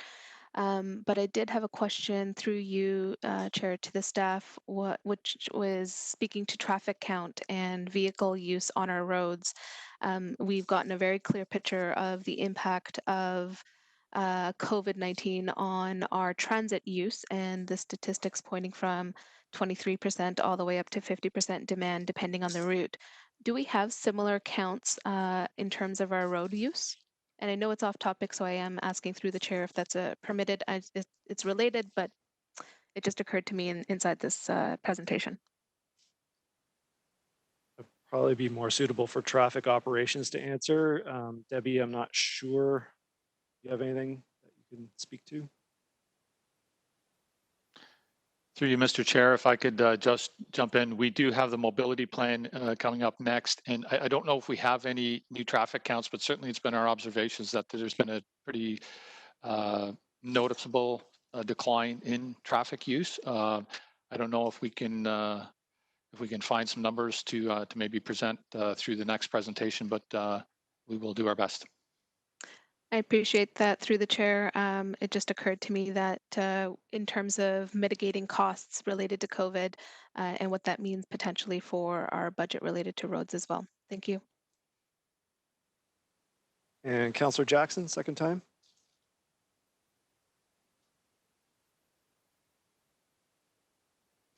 but I did have a question through you, Chair, to the staff, which was speaking to traffic count and vehicle use on our roads. We've gotten a very clear picture of the impact of COVID-19 on our transit use, and the statistics pointing from 23% all the way up to 50% demand, depending on the route. Do we have similar counts in terms of our road use? And I know it's off topic, so I am asking through the chair if that's permitted. It's related, but it just occurred to me inside this presentation. Probably be more suitable for traffic operations to answer. Debbie, I'm not sure if you have anything that you can speak to. Through you, Mr. Chair, if I could just jump in. We do have the mobility plan coming up next, and I don't know if we have any new traffic counts, but certainly it's been our observations that there's been a pretty noticeable decline in traffic use. I don't know if we can if we can find some numbers to maybe present through the next presentation, but we will do our best. I appreciate that through the chair. It just occurred to me that in terms of mitigating costs related to COVID and what that means potentially for our budget related to roads as well. Thank you. And Councillor Jackson, second time.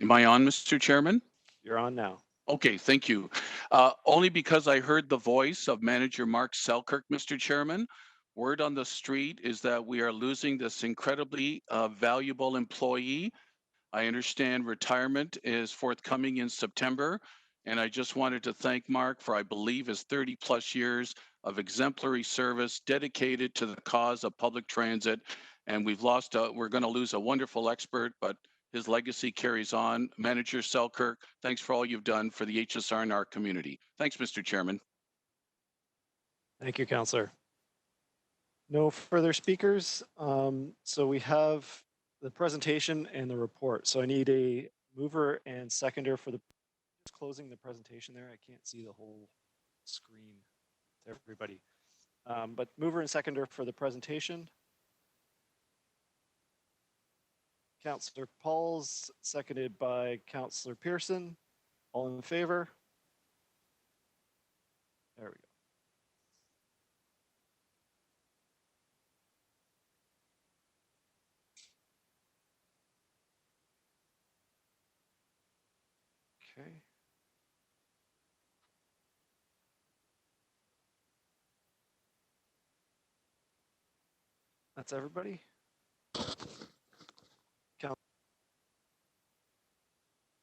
Am I on, Mr. Chairman? You're on now. Okay, thank you. Only because I heard the voice of Manager Mark Selkirk, Mr. Chairman. Word on the street is that we are losing this incredibly valuable employee. I understand retirement is forthcoming in September, and I just wanted to thank Mark for, I believe, his 30+ years of exemplary service dedicated to the cause of public transit. And we're going to lose a wonderful expert, but his legacy carries on. Manager Selkirk, thanks for all you've done for the HSR in our community. Thanks, Mr. Chairman. Thank you, Councillor. No further speakers. So we have the presentation and the report. So I need a mover and seconder for just closing the presentation there. I can't see the whole screen to everybody. But mover and seconder for the presentation. Councillor Pauls, seconded by Councillor Pearson. All in favor? There we go. Okay. That's everybody.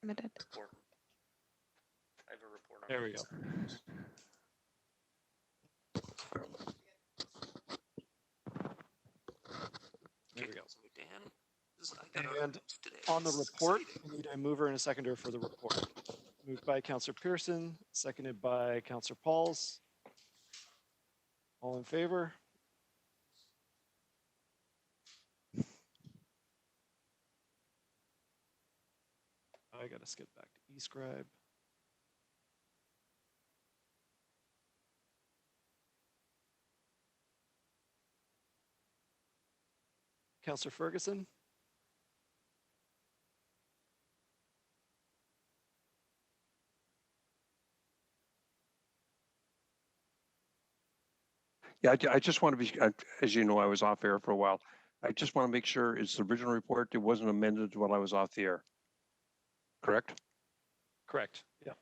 Limited. I have a report on There we go. There we go. And on the report, we need a mover and a seconder for the report. Moved by Councillor Pearson, seconded by Councillor Pauls. All in favor? I got to skip back to eScribe. Councillor Ferguson? Yeah, I just want to be, as you know, I was off air for a while. I just want to make sure it's the original report. It wasn't amended while I was off the air. Correct? Correct. Yeah.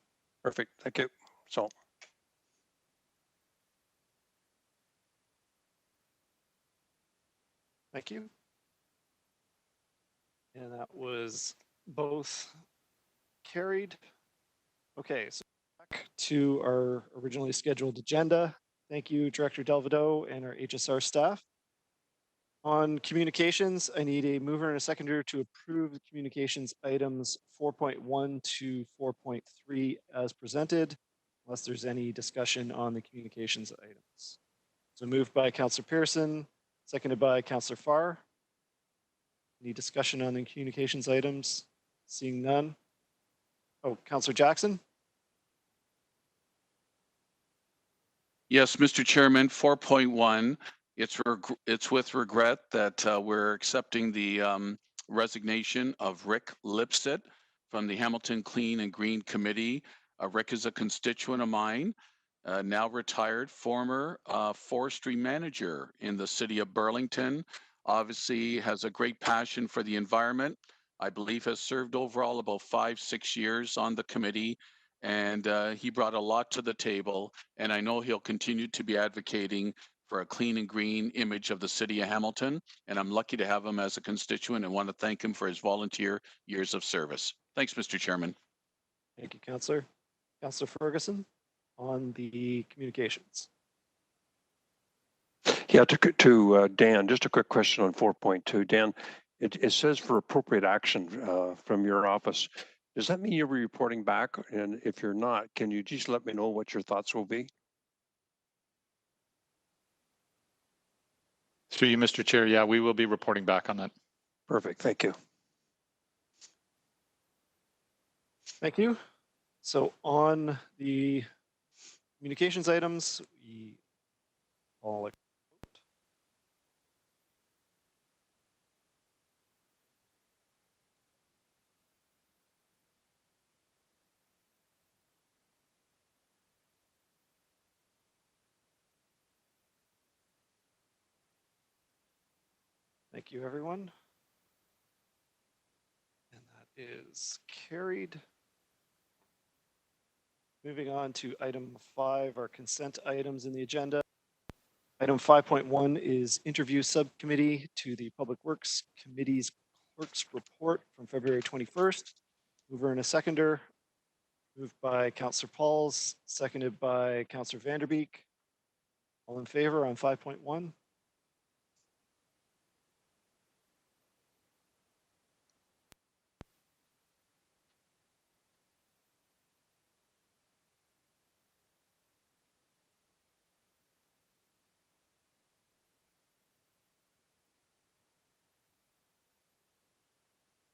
Perfect. Thank you. So. Thank you. And that was both carried. Okay, so back to our originally scheduled agenda. Thank you, Director Delvado and our HSR staff. On communications, I need a mover and a seconder to approve the communications items 4.1 to 4.3 as presented, unless there's any discussion on the communications items. So moved by Councillor Pearson, seconded by Councillor Farr. Any discussion on the communications items? Seeing none. Oh, Councillor Jackson? Yes, Mr. Chairman, 4.1. It's with regret that we're accepting the resignation of Rick Lipset from the Hamilton Clean and Green Committee. Rick is a constituent of mine, now retired, former forestry manager in the city of Burlington. Obviously has a great passion for the environment. I believe has served overall about 5-6 years on the committee. And he brought a lot to the table, and I know he'll continue to be advocating for a clean and green image of the city of Hamilton, and I'm lucky to have him as a constituent and want to thank him for his volunteer years of service. Thanks, Mr. Chairman. Thank you, Councillor. Councillor Ferguson on the communications. Yeah, to Dan, just a quick question on 4.2. Dan, it says for appropriate action from your office. Does that mean you'll be reporting back? And if you're not, can you just let me know what your thoughts will be? Through you, Mr. Chair, yeah, we will be reporting back on that. Perfect, thank you. Thank you. So on the communications items, we all thank you, everyone. And that is carried. Moving on to item 5, our consent items in the agenda. Item 5.1 is interview subcommittee to the Public Works Committee's clerk's report from February 21st. Mover and a seconder. Moved by Councillor Pauls, seconded by Councillor Vanderbeek. All in favor on 5.1?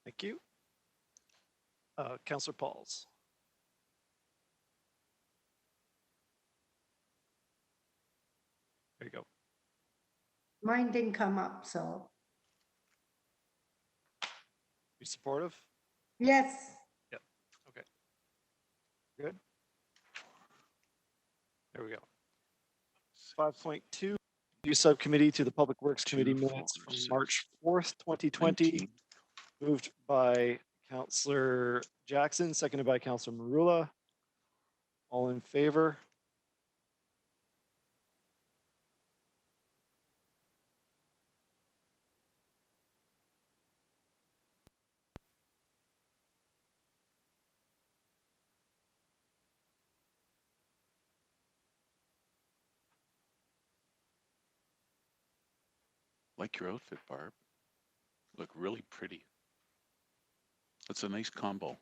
Thank you. Councillor Pauls. There you go. Mine didn't come up, so Be supportive? yes. Yep. Okay. Good. There we go. 5.2, new subcommittee to the Public Works Committee minutes from March 4th, 2020. Moved by Councillor Jackson, seconded by Councillor Marula. All in favor? Like your outfit, Barb. Look really pretty. That's a nice combo.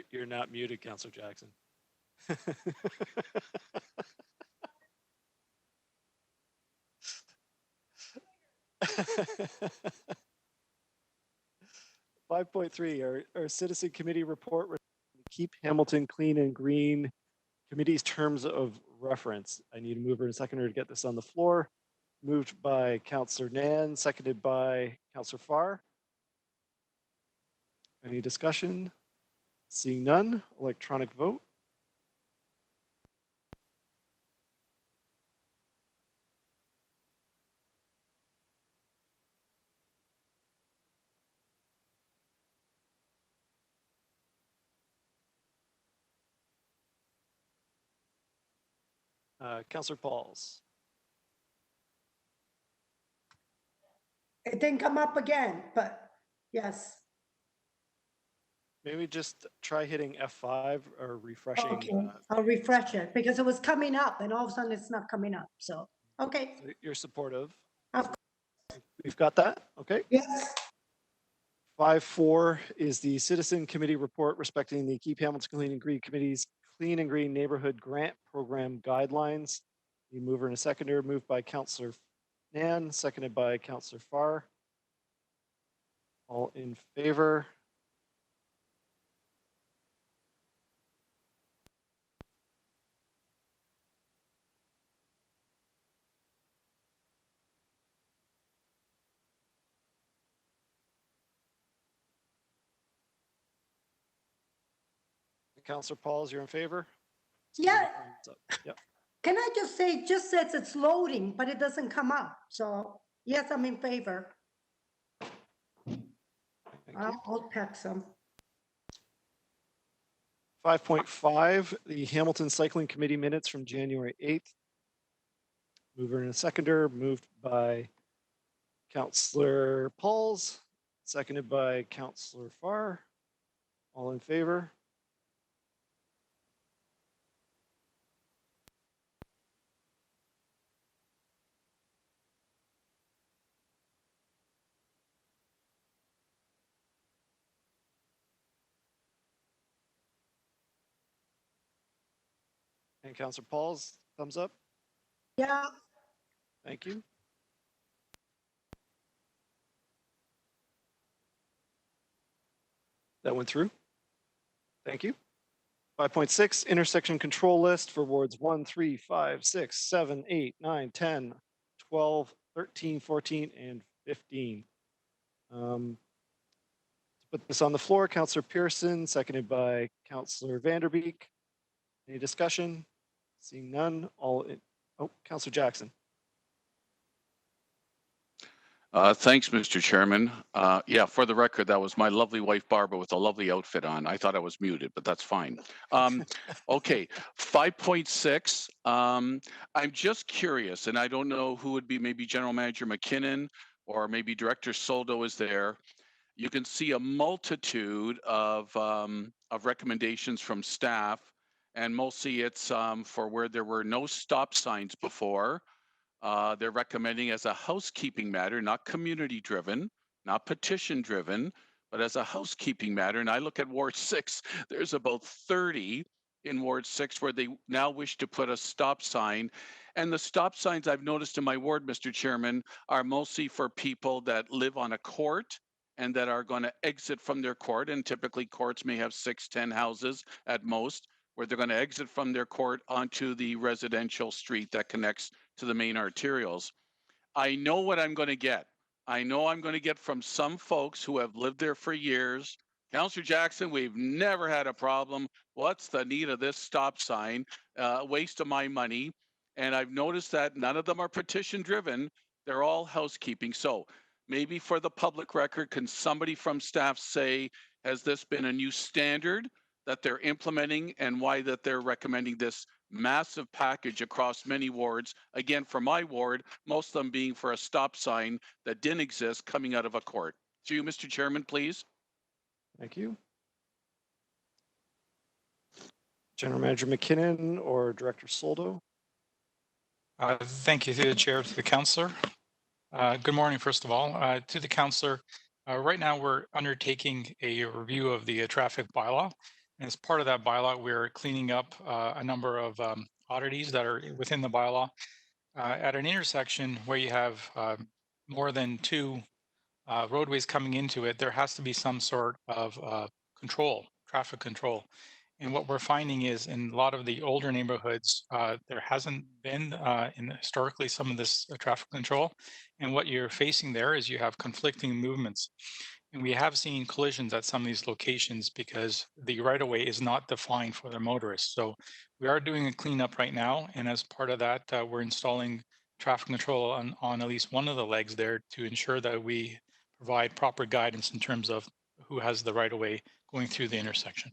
You're not muted, Councillor Jackson. 5.3, our citizen committee report, keep Hamilton clean and green committee's terms of reference. I need a mover and a seconder to get this on the floor. Moved by Councillor Nan, seconded by Councillor Farr. Any discussion? Seeing none, electronic vote. Councillor Pauls. It didn't come up again, but yes. Maybe just try hitting F5 or refreshing. Okay, I'll refresh it because it was coming up and all of a sudden it's not coming up. So, okay. You're supportive. Of We've got that. Okay. Yes. 5.4 is the citizen committee report respecting the Keep Hamilton Clean and Green Committee's Clean and Green Neighborhood Grant Program guidelines. The mover and a seconder, moved by Councillor Nan, seconded by Councillor Farr. All in favor? Councillor Pauls, you're in favor? Yeah. Yep. Can I just say, it just says it's loading, but it doesn't come up. So yes, I'm in favor. I'll pack some. 5.5, the Hamilton Cycling Committee minutes from January 8th. Mover and a seconder, moved by Councillor Pauls, seconded by Councillor Farr. All in favor? And Councillor Pauls, thumbs up. Yeah. Thank you. That went through. Thank you. 5.6 intersection control list for wards 1, 3, 5, 6, 7, 8, 9, 10, 12, 13, 14, and 15. To put this on the floor, Councillor Pearson, seconded by Councillor Vanderbeek. Any discussion? Seeing none, Councillor Jackson. Thanks, Mr. Chairman. Yeah, for the record, that was my lovely wife, Barbara, with a lovely outfit on. I thought I was muted, but that's fine. Okay, 5.6. I'm just curious, and I don't know who would be, maybe General Manager McKinnon or maybe Director Soldo is there. You can see a multitude of recommendations from staff, and mostly it's for where there were no stop signs before. They're recommending as a housekeeping matter, not community driven, not petition driven, but as a housekeeping matter. And I look at Ward 6, there's about 30 in Ward 6 where they now wish to put a stop sign. And the stop signs I've noticed in my ward, Mr. Chairman, are mostly for people that live on a court and that are going to exit from their court. And typically courts may have 6, 10 houses at most, where they're going to exit from their court onto the residential street that connects to the main arterials. I know what I'm going to get. I know I'm going to get from some folks who have lived there for years. Councillor Jackson, we've never had a problem. What's the need of this stop sign? Waste of my money. And I've noticed that none of them are petition driven. They're all housekeeping. So maybe for the public record, can somebody from staff say, has this been a new standard that they're implementing and why that they're recommending this massive package across many wards? Again, for my ward, most of them being for a stop sign that didn't exist coming out of a court. To you, Mr. Chairman, please. Thank you. General Manager McKinnon or Director Soldo? Thank you through the chair to the councillor. Good morning, first of all. To the councillor, right now we're undertaking a review of the traffic bylaw. And as part of that bylaw, we're cleaning up a number of oddities that are within the bylaw. At an intersection where you have more than 2 roadways coming into it, there has to be some sort of control, traffic control. And what we're finding is in a lot of the older neighborhoods, there hasn't been historically some of this traffic control. And what you're facing there is you have conflicting movements. And we have seen collisions at some of these locations because the right-of-way is not defined for the motorists. So we are doing a cleanup right now. And as part of that, we're installing traffic control on at least one of the legs there to ensure that we provide proper guidance in terms of who has the right-of-way going through the intersection.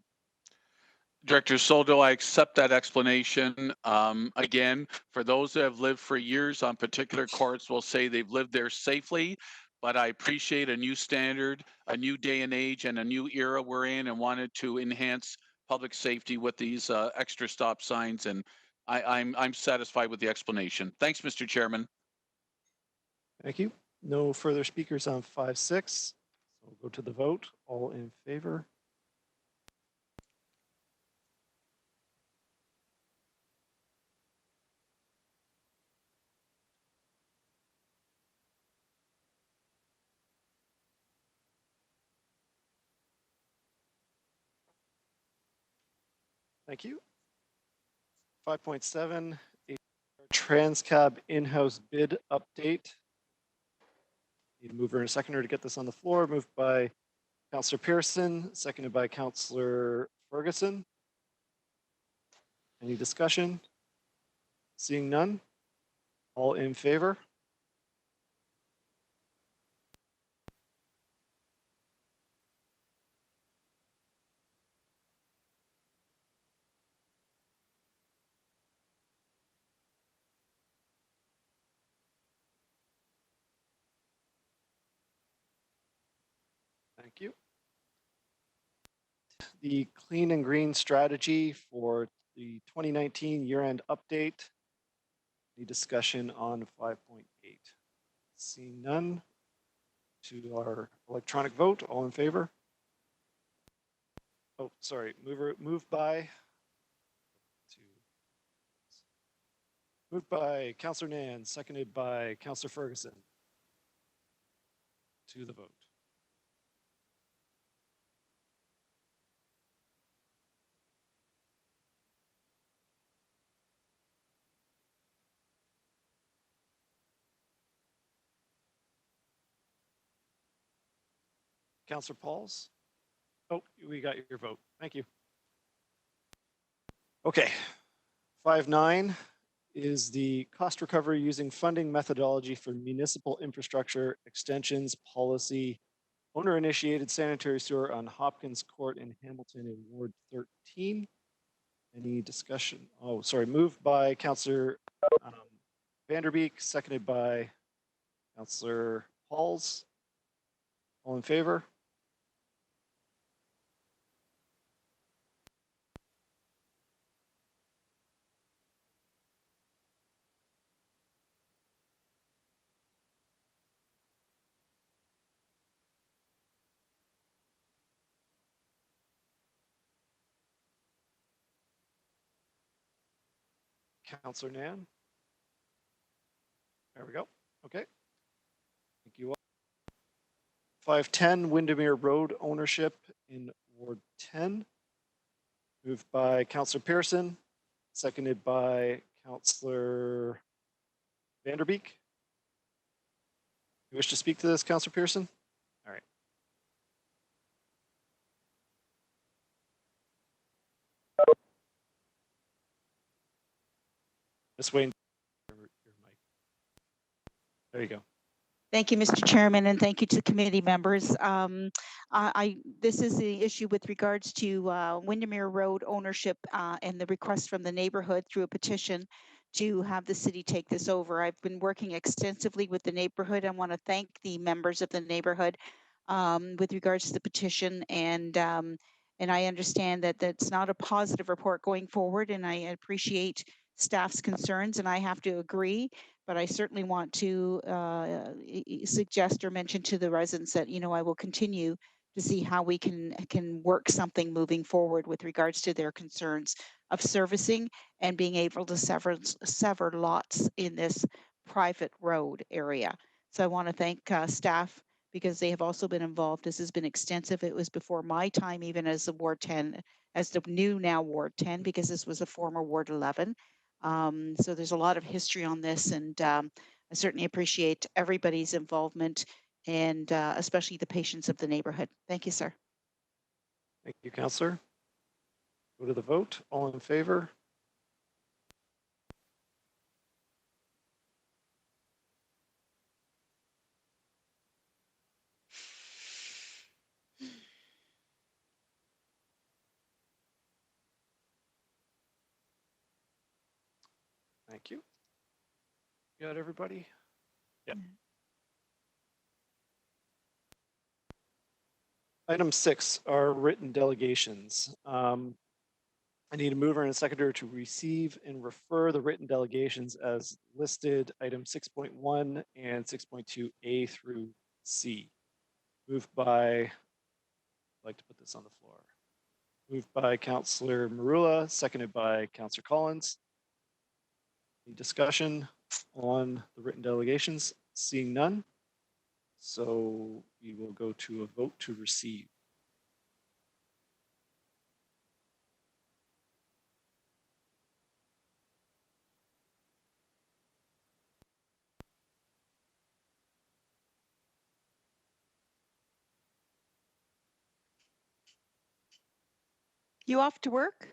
Director Soldo, I accept that explanation. Again, for those that have lived for years on particular courts will say they've lived there safely, but I appreciate a new standard, a new day and age, and a new era we're in, and wanted to enhance public safety with these extra stop signs. And I'm satisfied with the explanation. Thanks, Mr. Chairman. Thank you. No further speakers on 5.6. So we'll go to the vote. All in favor? Thank you. 5.7, a Transcab in-house bid update. Need a mover and a seconder to get this on the floor. Moved by Councillor Pearson, seconded by Councillor Ferguson. Any discussion? Seeing none. All in favor? Thank you. The clean and green strategy for the 2019 year-end update. Any discussion on 5.8? Seeing none. To our electronic vote, all in favor? Oh, sorry, moved by Councillor Nan, seconded by Councillor Ferguson. To the vote. Councillor Pauls. Oh, we got your vote. Thank you. Okay. 5.9 is the cost recovery using funding methodology for municipal infrastructure extensions policy, owner initiated sanitary sewer on Hopkins Court in Hamilton in Ward 13. Any discussion? Oh, sorry, moved by Councillor Vanderbeek, seconded by Councillor Pauls. All in favor? Councillor Nan? There we go. Okay. Thank you all. 510 Windermere Road ownership in Ward 10. Moved by Councillor Pearson, seconded by Councillor Vanderbeek. You wish to speak to this, Councillor Pearson? All right. Ms. Wayne, your mic. There you go. Thank you, Mr. Chairman, and thank you to the committee members. This is the issue with regards to Windermere Road ownership and the request from the neighborhood through a petition to have the city take this over. I've been working extensively with the neighborhood. I want to thank the members of the neighborhood with regards to the petition, and I understand that that's not a positive report going forward, and I appreciate staff's concerns, and I have to agree. But I certainly want to suggest or mention to the residents that, I will continue to see how we can work something moving forward with regards to their concerns of servicing and being able to sever lots in this private road area. So I want to thank staff because they have also been involved. This has been extensive. It was before my time, even as the Ward 10, as the new now Ward 10, because this was a former Ward 11. So there's a lot of history on this, and I certainly appreciate everybody's involvement and especially the patience of the neighborhood. Thank you, sir. Thank you, Councillor. Go to the vote. All in favor? Thank you. Got everybody? Yep. Item 6 are written delegations. I need a mover and a seconder to receive and refer the written delegations as listed, item 6.1 and 6.2A through C. Moved by, I'd like to put this on the floor. Moved by Councillor Marula, seconded by Councillor Collins. Any discussion on the written delegations? Seeing none. So we will go to a vote to receive. You off to work?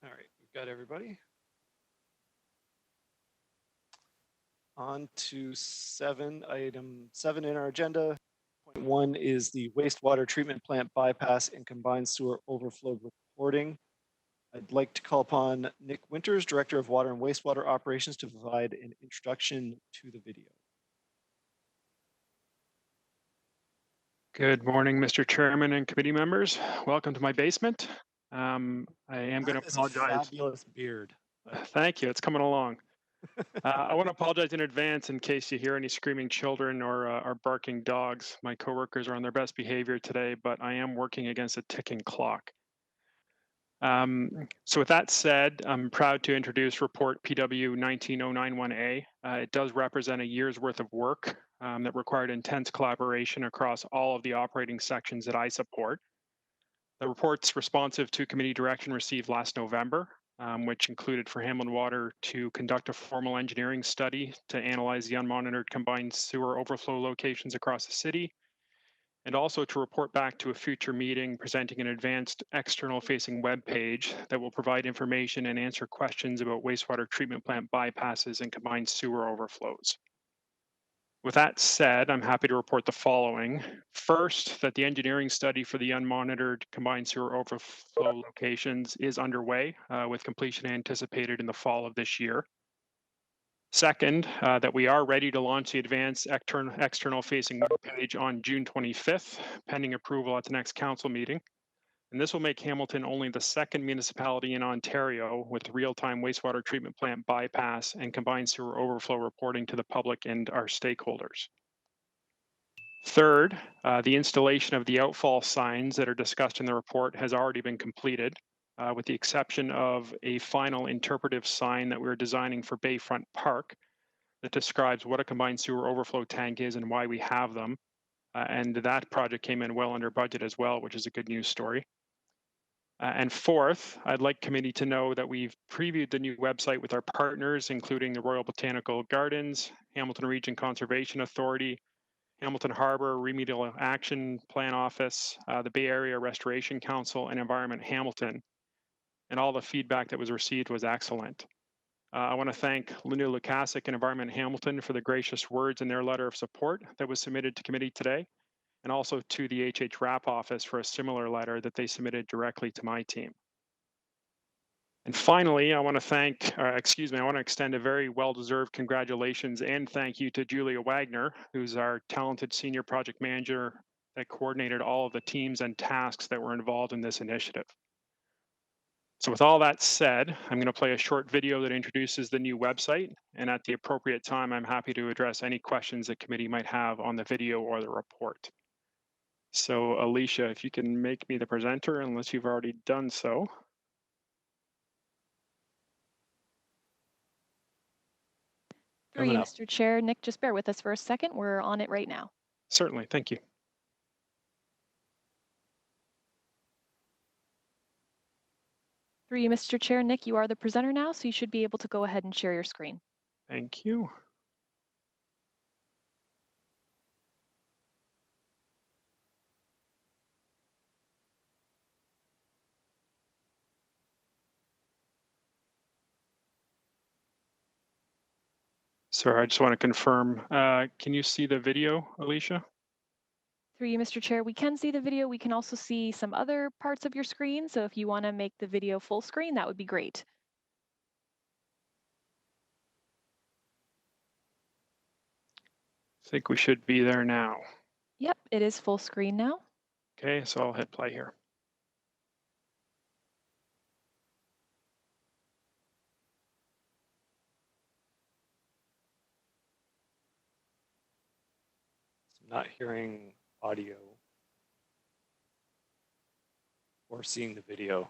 All right, we've got everybody. On to item 7 in our agenda. Point 1 is the wastewater treatment plant bypass and combined sewer overflow reporting. I'd like to call upon Nick Winters, Director of Water and Wastewater Operations, to provide an introduction to the video. Good morning, Mr. Chairman and committee members. Welcome to my basement. I am going to apologize. Fabulous beard. Thank you. It's coming along. I want to apologize in advance in case you hear any screaming children or barking dogs. My coworkers are on their best behavior today, but I am working against a ticking clock. So with that said, I'm proud to introduce report PW 19091A. It does represent a year's worth of work that required intense collaboration across all of the operating sections that I support. The report's responsive to committee direction received last November. which included for Hamilton Water to conduct a formal engineering study to analyze the unmonitored combined sewer overflow locations across the city, and also to report back to a future meeting presenting an advanced external facing web page that will provide information and answer questions about wastewater treatment plant bypasses and combined sewer overflows. With that said, I'm happy to report the following. First, that the engineering study for the unmonitored combined sewer overflow locations is underway, with completion anticipated in the fall of this year. Second, that we are ready to launch the advanced external facing webpage on June 25th, pending approval at the next council meeting. And this will make Hamilton only the second municipality in Ontario with real-time wastewater treatment plant bypass and combined sewer overflow reporting to the public and our stakeholders. Third, the installation of the outfall signs that are discussed in the report has already been completed, with the exception of a final interpretive sign that we're designing for Bayfront Park that describes what a combined sewer overflow tank is and why we have them. And that project came in well under budget as well, which is a good news story. And fourth, I'd like committee to know that we've previewed the new website with our partners, including the Royal Botanical Gardens, Hamilton Region Conservation Authority, Hamilton Harbor Remedial Action Plan Office, the Bay Area Restoration Council, and Environment Hamilton. And all the feedback that was received was excellent. I want to thank Lanu Lukasic and Environment Hamilton for the gracious words in their letter of support that was submitted to committee today, and also to the HHRAP office for a similar letter that they submitted directly to my team. And finally, I want to extend a very well-deserved congratulations and thank you to Julia Wagner, who's our talented senior project manager that coordinated all of the teams and tasks that were involved in this initiative. So with all that said, I'm going to play a short video that introduces the new website, and at the appropriate time, I'm happy to address any questions the committee might have on the video or the report. So Alicia, if you can make me the presenter, unless you've already done so. Through you, Mr. Chair. Nick, just bear with us for a second. We're on it right now. Certainly, thank you. Through you, Mr. Chair. Nick, you are the presenter now, so you should be able to go ahead and share your screen. Thank you. Sorry, I just want to confirm. Can you see the video, Alicia? Through you, Mr. Chair, we can see the video. We can also see some other parts of your screen. So if you want to make the video full screen, that would be great. I think we should be there now. Yep, it is full screen now. Okay, so I'll hit play here. Not hearing audio or seeing the video.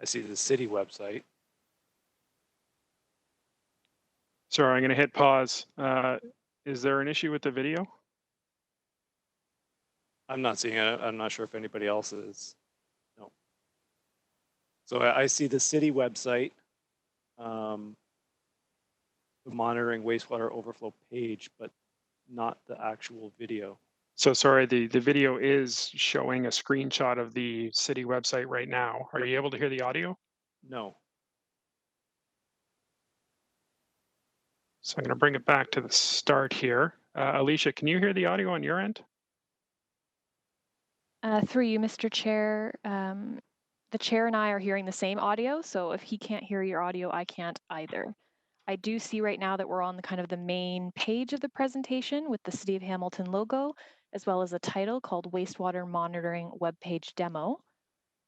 I see the city website. Sorry, I'm going to hit pause. Is there an issue with the video? I'm not seeing it. I'm not sure if anybody else is. No. So I see the city website, the monitoring wastewater overflow page, but not the actual video. So sorry, the video is showing a screenshot of the city website right now. Are you able to hear the audio? No. So I'm going to bring it back to the start here. Alicia, can you hear the audio on your end? Through you, Mr. Chair. The chair and I are hearing the same audio, so if he can't hear your audio, I can't either. I do see right now that we're on the kind of the main page of the presentation with the City of Hamilton logo, as well as a title called Wastewater Monitoring Webpage Demo.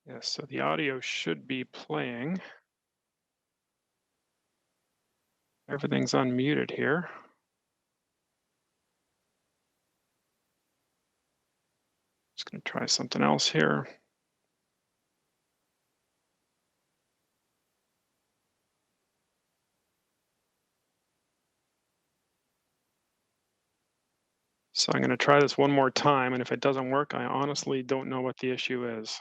Yes, so the audio should be playing. Everything's unmuted here. Just going to try something else here. So I'm going to try this one more time, and if it doesn't work, I honestly don't know what the issue is.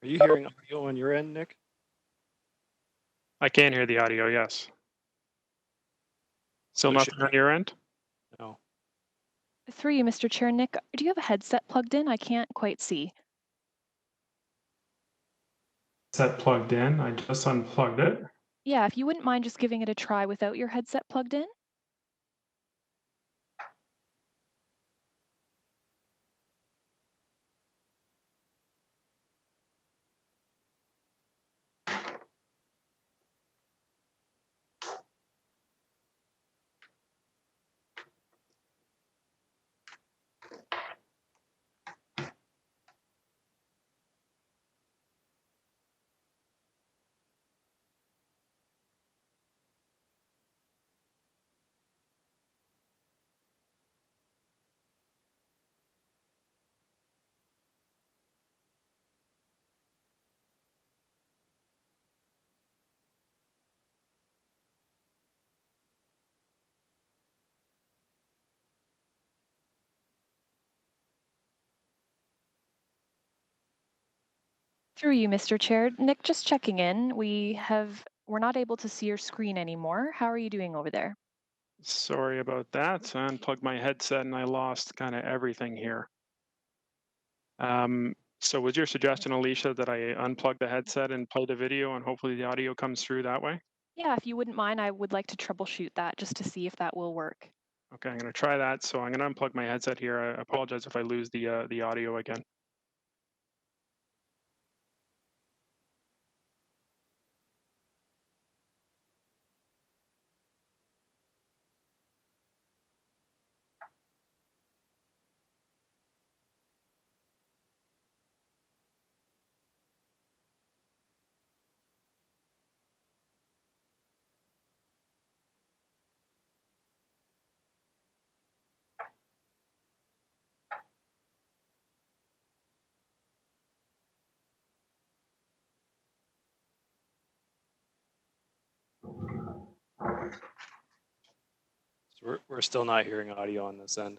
Are you hearing audio on your end, Nick? I can hear the audio, yes. Still So nothing on your end? No. Through you, Mr. Chair. Nick, do you have a headset plugged in? I can't quite see. Set plugged in. I just unplugged it. Yeah, if you wouldn't mind just giving it a try without your headset plugged in. Through you, Mr. Chair. Nick, just checking in. We're not able to see your screen anymore. How are you doing over there? Sorry about that. I unplugged my headset and I lost kind of everything here. So was your suggestion, Alicia, that I unplug the headset and play the video and hopefully the audio comes through that way? Yeah, if you wouldn't mind, I would like to troubleshoot that just to see if that will work. Okay, I'm going to try that. So I'm going to unplug my headset here. I apologize if I lose the audio again. So we're still not hearing audio on this end.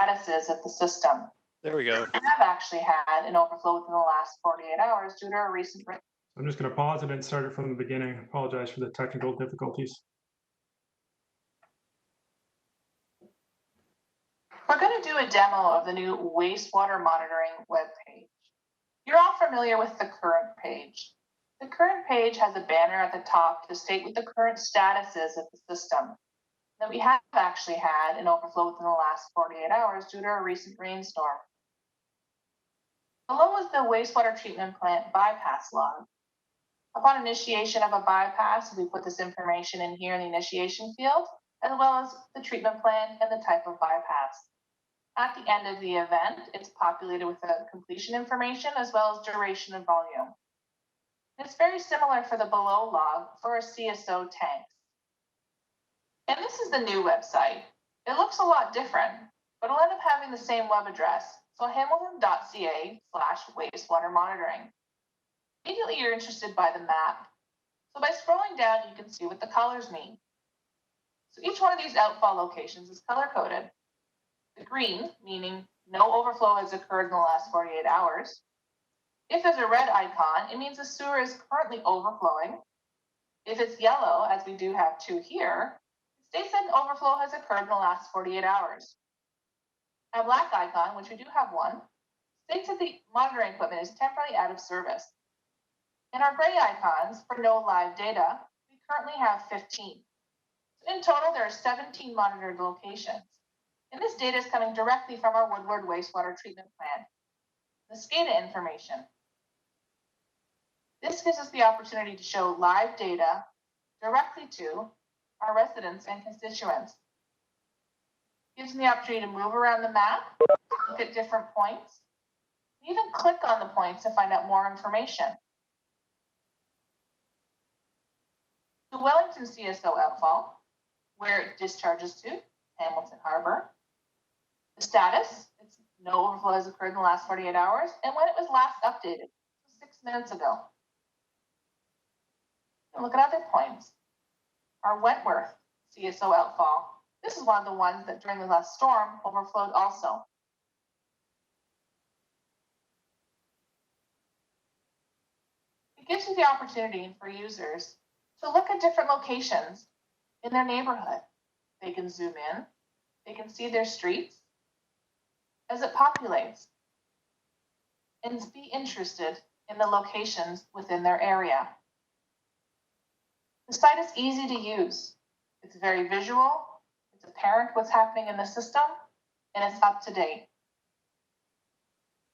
Statuses of the system. There we go. We have actually had an overflow within the last 48 hours due to a recent. I'm just going to pause it and start it from the beginning. I apologize for the technical difficulties. We're going to do a demo of the new wastewater monitoring webpage. You're all familiar with the current page. The current page has a banner at the top to state what the current status is of the system. That we have actually had an overflow within the last 48 hours due to a recent rainstorm. Below is the wastewater treatment plant bypass log. Upon initiation of a bypass, we put this information in here in the initiation field, as well as the treatment plan and the type of bypass. At the end of the event, it's populated with the completion information as well as duration and volume. It's very similar for the below log for our CSO tanks. And this is the new website. It looks a lot different, but it'll end up having the same web address, so hamilton.ca/wastewater monitoring. Immediately you're interested by the map. So by scrolling down, you can see what the colors mean. So each one of these outfall locations is color-coded. The green, meaning no overflow has occurred in the last 48 hours. If there's a red icon, it means the sewer is currently overflowing. If it's yellow, as we do have two here, it states that an overflow has occurred in the last 48 hours. A black icon, which we do have one, states that the monitoring equipment is temporarily out of service. In our gray icons, for no live data, we currently have 15. So in total, there are 17 monitored locations. And this data is coming directly from our Woodward wastewater treatment plant. The SCADA information. This gives us the opportunity to show live data directly to our residents and constituents. It gives them the opportunity to move around the map, look at different points, and even click on the points to find out more information. The Wellington CSO outfall, where it discharges to, Hamilton Harbor. The status, it's no overflow has occurred in the last 48 hours, and when it was last updated, 6 minutes ago. And look at other points. Our Wentworth CSO outfall. This is one of the ones that during the last storm overflowed also. It gives you the opportunity for users to look at different locations in their neighborhood. They can zoom in, they can see their streets as it populates and be interested in the locations within their area. The site is easy to use. It's very visual, it's apparent what's happening in the system, and it's up to date.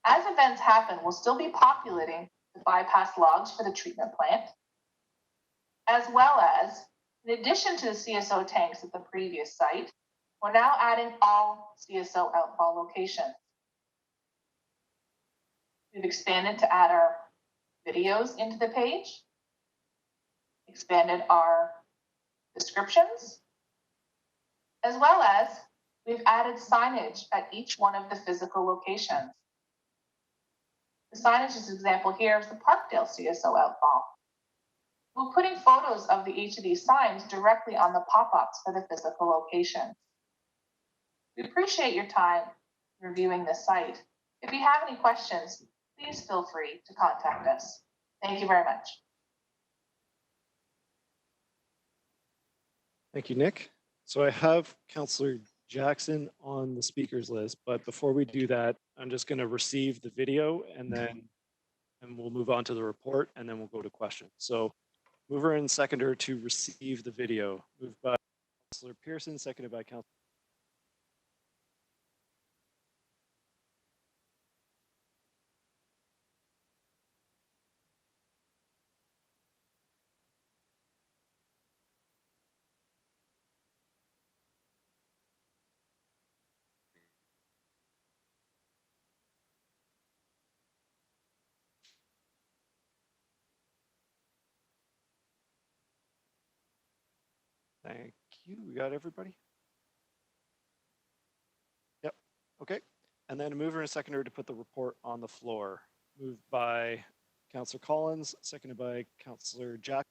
As events happen, we'll still be populating the bypass logs for the treatment plant, as well as, in addition to the CSO tanks at the previous site, we're now adding all CSO outfall locations. We've expanded to add our videos into the page, expanded our descriptions, as well as we've added signage at each one of the physical locations. The signage is an example here is the Parkdale CSO outfall. We're putting photos of each of these signs directly on the pop-ups for the physical locations. We appreciate your time reviewing this site. If you have any questions, please feel free to contact us. Thank you very much. Thank you, Nick. So I have Councillor Jackson on the speakers list, but before we do that, I'm just going to receive the video and we'll move on to the report and then we'll go to questions. So mover and seconder to receive the video. Moved by Councillor Pearson, seconded by Councillor. Thank you. We got everybody? Yep. Okay. And then a mover and a seconder to put the report on the floor. Moved by Councillor Collins, seconded by Councillor Jackson.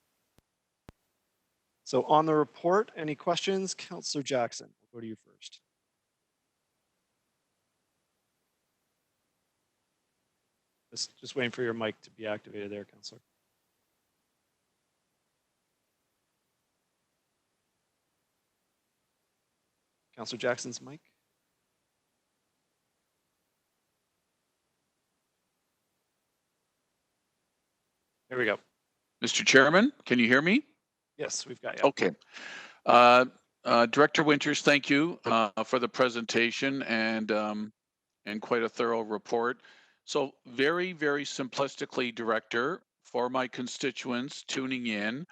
So on the report, any questions? Councillor Jackson, we'll go to you first. Just waiting for your mic to be activated there, Councillor. Councillor Jackson's mic. There we go. Mr. Chairman, can you hear me? Yes, we've got you. Okay. Director Winters, thank you for the presentation and quite a thorough report. So very, very simplistically, Director, for my constituents tuning in,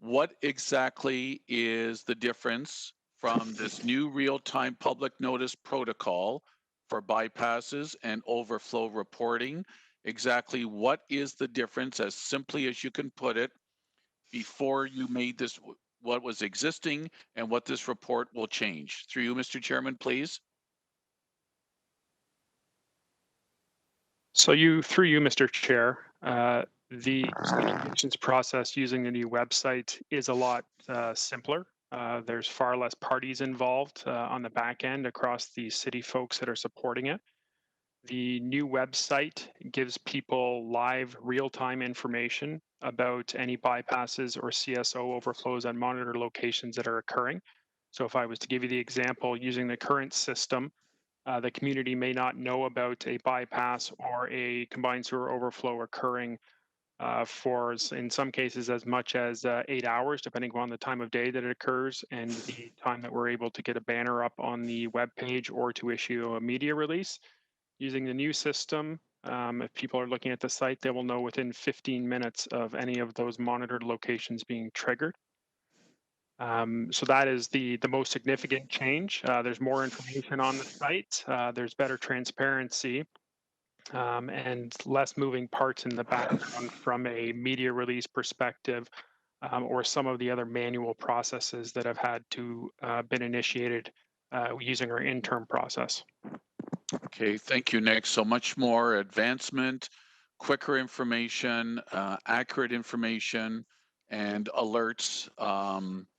what exactly is the difference from this new real-time public notice protocol for bypasses and overflow reporting? Exactly what is the difference, as simply as you can put it, before you made this, what was existing and what this report will change? Through you, Mr. Chairman, please. So through you, Mr. Chair, the communications process using the new website is a lot simpler. There's far less parties involved on the back end across the city folks that are supporting it. The new website gives people live real-time information about any bypasses or CSO overflows on monitor locations that are occurring. So if I was to give you the example using the current system, the community may not know about a bypass or a combined sewer overflow occurring for, in some cases, as much as 8 hours, depending on the time of day that it occurs and the time that we're able to get a banner up on the web page or to issue a media release. Using the new system, if people are looking at the site, they will know within 15 minutes of any of those monitored locations being triggered. So that is the most significant change. There's more information on the site. There's better transparency and less moving parts in the background from a media release perspective or some of the other manual processes that have had to been initiated using our intern process. Okay, thank you, Nick. So much more advancement, quicker information, accurate information, and alerts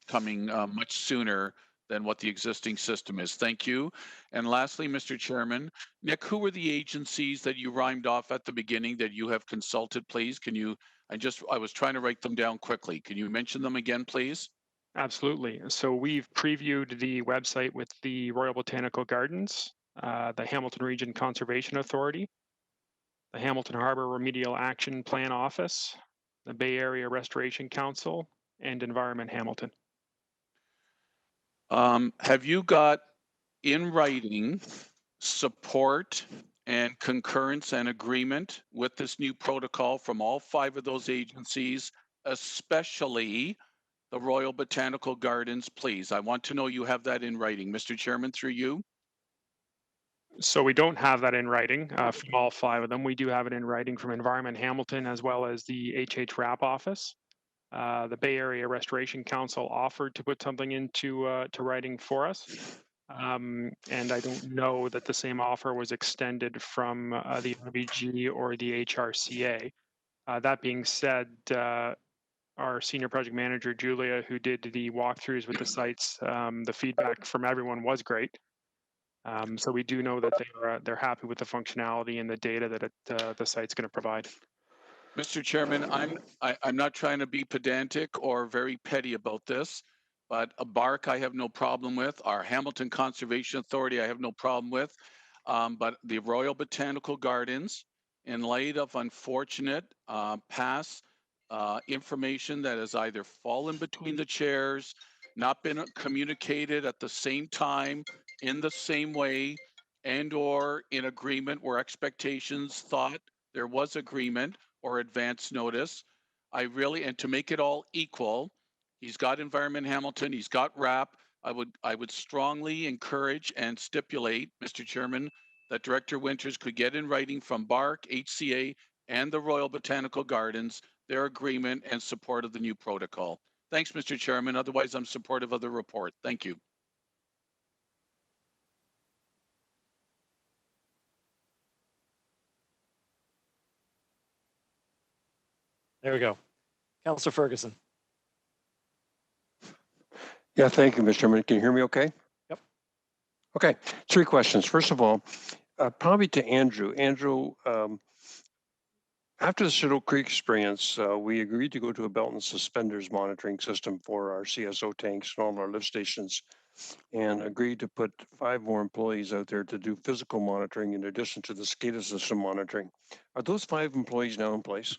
coming much sooner than what the existing system is. Thank you. And lastly, Mr. Chairman, Nick, who were the agencies that you rhymed off at the beginning that you have consulted, please? Can you, I was trying to write them down quickly. Can you mention them again, please? Absolutely. So we've previewed the website with the Royal Botanical Gardens, the Hamilton Region Conservation Authority, the Hamilton Harbor Remedial Action Plan Office, the Bay Area Restoration Council, and Environment Hamilton. Have you got in writing support and concurrence and agreement with this new protocol from all 5 of those agencies, especially the Royal Botanical Gardens, please? I want to know you have that in writing. Mr. Chairman, through you. So we don't have that in writing from all 5 of them. We do have it in writing from Environment Hamilton as well as the HH-RAP office. The Bay Area Restoration Council offered to put something into to writing for us. And I don't know that the same offer was extended from the RBG or the HRCA. That being said, our senior project manager, Julia, who did the walkthroughs with the sites, the feedback from everyone was great. So we do know that they're happy with the functionality and the data that the site's going to provide. Mr. Chairman, I'm not trying to be pedantic or very petty about this, but a BARC I have no problem with. Our Hamilton Conservation Authority I have no problem with. But the Royal Botanical Gardens, in light of unfortunate past information that has either fallen between the chairs, not been communicated at the same time, in the same way, and or in agreement where expectations thought there was agreement or advance notice. And to make it all equal, he's got Environment Hamilton, he's got RAP. I would strongly encourage and stipulate, Mr. Chairman, that Director Winters could get in writing from BARC, HCA, and the Royal Botanical Gardens their agreement and support of the new protocol. Thanks, Mr. Chairman. Otherwise, I'm supportive of the report. Thank you. There we go. Councillor Ferguson. Yeah, thank you, Mr. Chairman. Can you hear me okay? Yep. Okay, 3 questions. First of all, probably to Andrew. Andrew, after the Cedar Creek experience, we agreed to go to a belt and suspenders monitoring system for our CSO tanks and all of our lift stations, and agreed to put 5 more employees out there to do physical monitoring in addition to the SCADA system monitoring. Are those 5 employees now in place?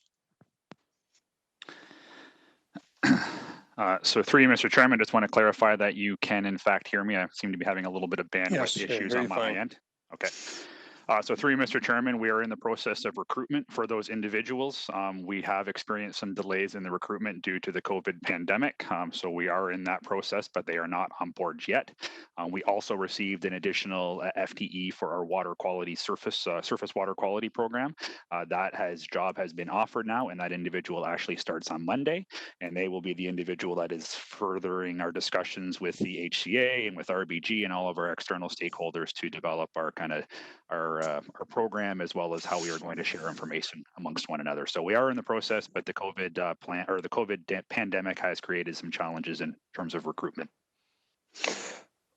So through you, Mr. Chairman, just want to clarify that you can in fact hear me. I seem to be having a little bit of bandwidth issues on my end. Okay. So through you, Mr. Chairman, we are in the process of recruitment for those individuals. We have experienced some delays in the recruitment due to the COVID pandemic. So we are in that process, but they are not on board yet. We also received an additional FTE for our water quality surface water quality program. That job has been offered now, and that individual actually starts on Monday, and they will be the individual that is furthering our discussions with the HCA and with RBG and all of our external stakeholders to develop our our program, as well as how we are going to share information amongst one another. So we are in the process, but the COVID the COVID pandemic has created some challenges in terms of recruitment.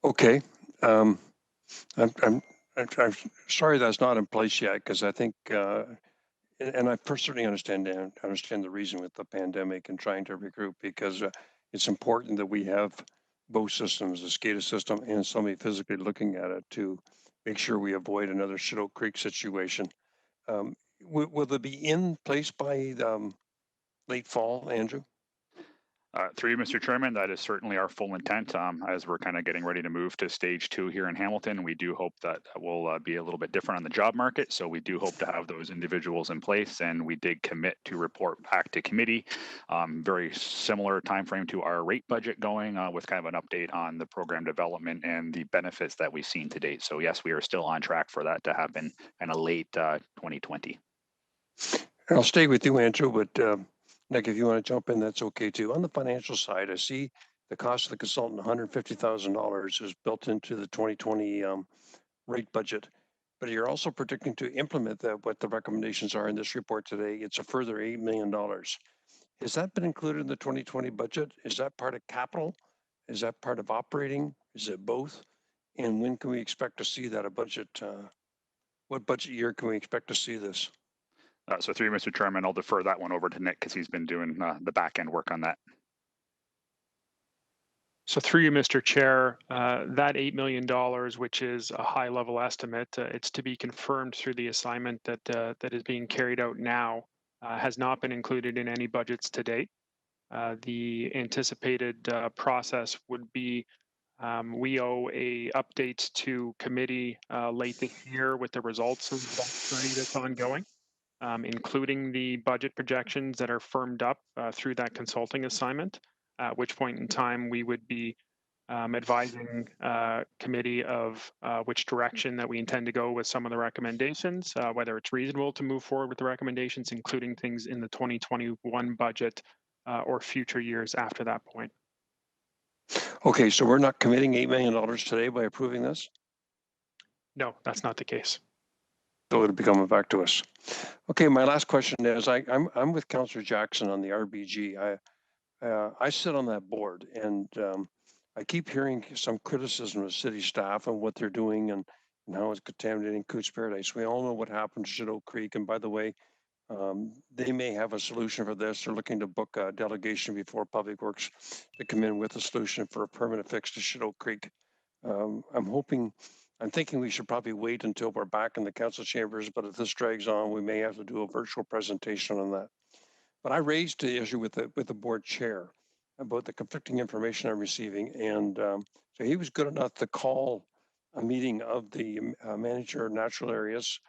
Okay. I'm sorry that's not in place yet, because I think, and I personally understand the reason with the pandemic and trying to recruit, because it's important that we have both systems, the SCADA system and somebody physically looking at it to make sure we avoid another Cedar Creek situation. Will they be in place by late fall, Andrew? Through you, Mr. Chairman, that is certainly our full intent. As we're kind of getting ready to move to stage 2 here in Hamilton, we do hope that will be a little bit different on the job market. So we do hope to have those individuals in place, and we did commit to report back to committee. Very similar timeframe to our rate budget going with kind of an update on the program development and the benefits that we've seen to date. So yes, we are still on track for that to happen in a late 2020. I'll stay with you, Andrew, but Nick, if you want to jump in, that's okay too. On the financial side, I see the cost of the consultant, $150,000, is built into the 2020 rate budget. But you're also predicting to implement what the recommendations are in this report today. It's a further $8 million. Has that been included in the 2020 budget? Is that part of capital? Is that part of operating? Is it both? And when can we expect to see that a budget? What budget year can we expect to see this? So through you, Mr. Chairman, I'll defer that one over to Nick because he's been doing the back end work on that. So through you, Mr. Chair, that $8 million, which is a high level estimate, it's to be confirmed through the assignment that is being carried out now, has not been included in any budgets to date. The anticipated process would be we owe a update to committee late this year with the results of that study that's ongoing, including the budget projections that are firmed up through that consulting assignment, at which point in time we would be advising committee of which direction that we intend to go with some of the recommendations, whether it's reasonable to move forward with the recommendations, including things in the 2021 budget or future years after that point. Okay, so we're not committing $8 million today by approving this? No, that's not the case. So it'll be coming back to us. Okay, my last question is, I'm with Councillor Jackson on the RBG. I sit on that board, and I keep hearing some criticism of city staff and what they're doing and how it's contaminating Coots Paradise. We all know what happened to Shadow Creek, and by the way, they may have a solution for this. They're looking to book a delegation before Public Works to come in with a solution for a permanent fix to Shadow Creek. I'm thinking we should probably wait until we're back in the council chambers, but if this drags on, we may have to do a virtual presentation on that. But I raised the issue with the board chair about the conflicting information I'm receiving, and so he was good enough to call a meeting of the manager of natural areas,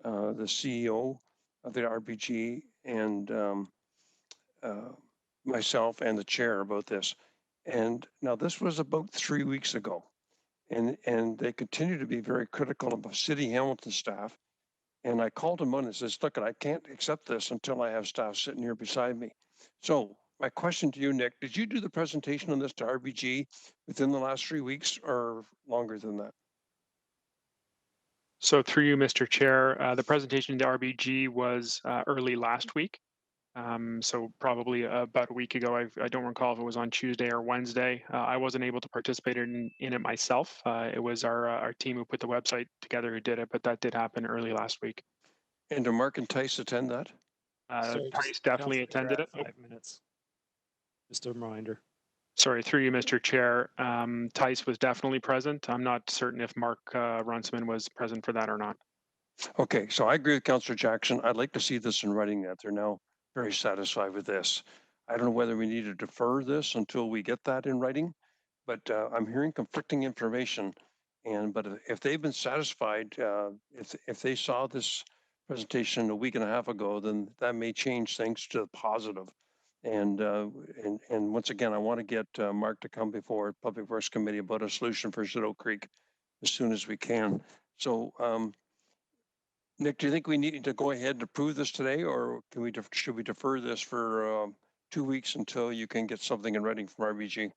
the CEO of the RBG, and myself and the chair about this. And now this was about 3 weeks ago. And they continue to be very critical of City Hamilton staff. And I called him on and says, look, I can't accept this until I have staff sitting here beside me. So my question to you, Nick, did you do the presentation on this to RBG within the last 3 weeks or longer than that? So through you, Mr. Chair, the presentation to RBG was early last week. So probably about a week ago. I don't recall if it was on Tuesday or Wednesday. I wasn't able to participate in it myself. It was our team who put the website together who did it, but that did happen early last week. And do Mark and Tice attend that? Tice definitely attended it. 5 minutes. Just a reminder. Sorry, through you, Mr. Chair. Tice was definitely present. I'm not certain if Mark Runciman was present for that or not. Okay, so I agree with Councillor Jackson. I'd like to see this in writing that they're now very satisfied with this. I don't know whether we need to defer this until we get that in writing, but I'm hearing conflicting information. But if they've been satisfied, if they saw this presentation a week and a half ago, then that may change things to the positive. And once again, I want to get Mark to come before Public Works Committee about a solution for Shadow Creek as soon as we can. So, Nick, do you think we need to go ahead and approve this today, or should we defer this for 2 weeks until you can get something in writing from RBG?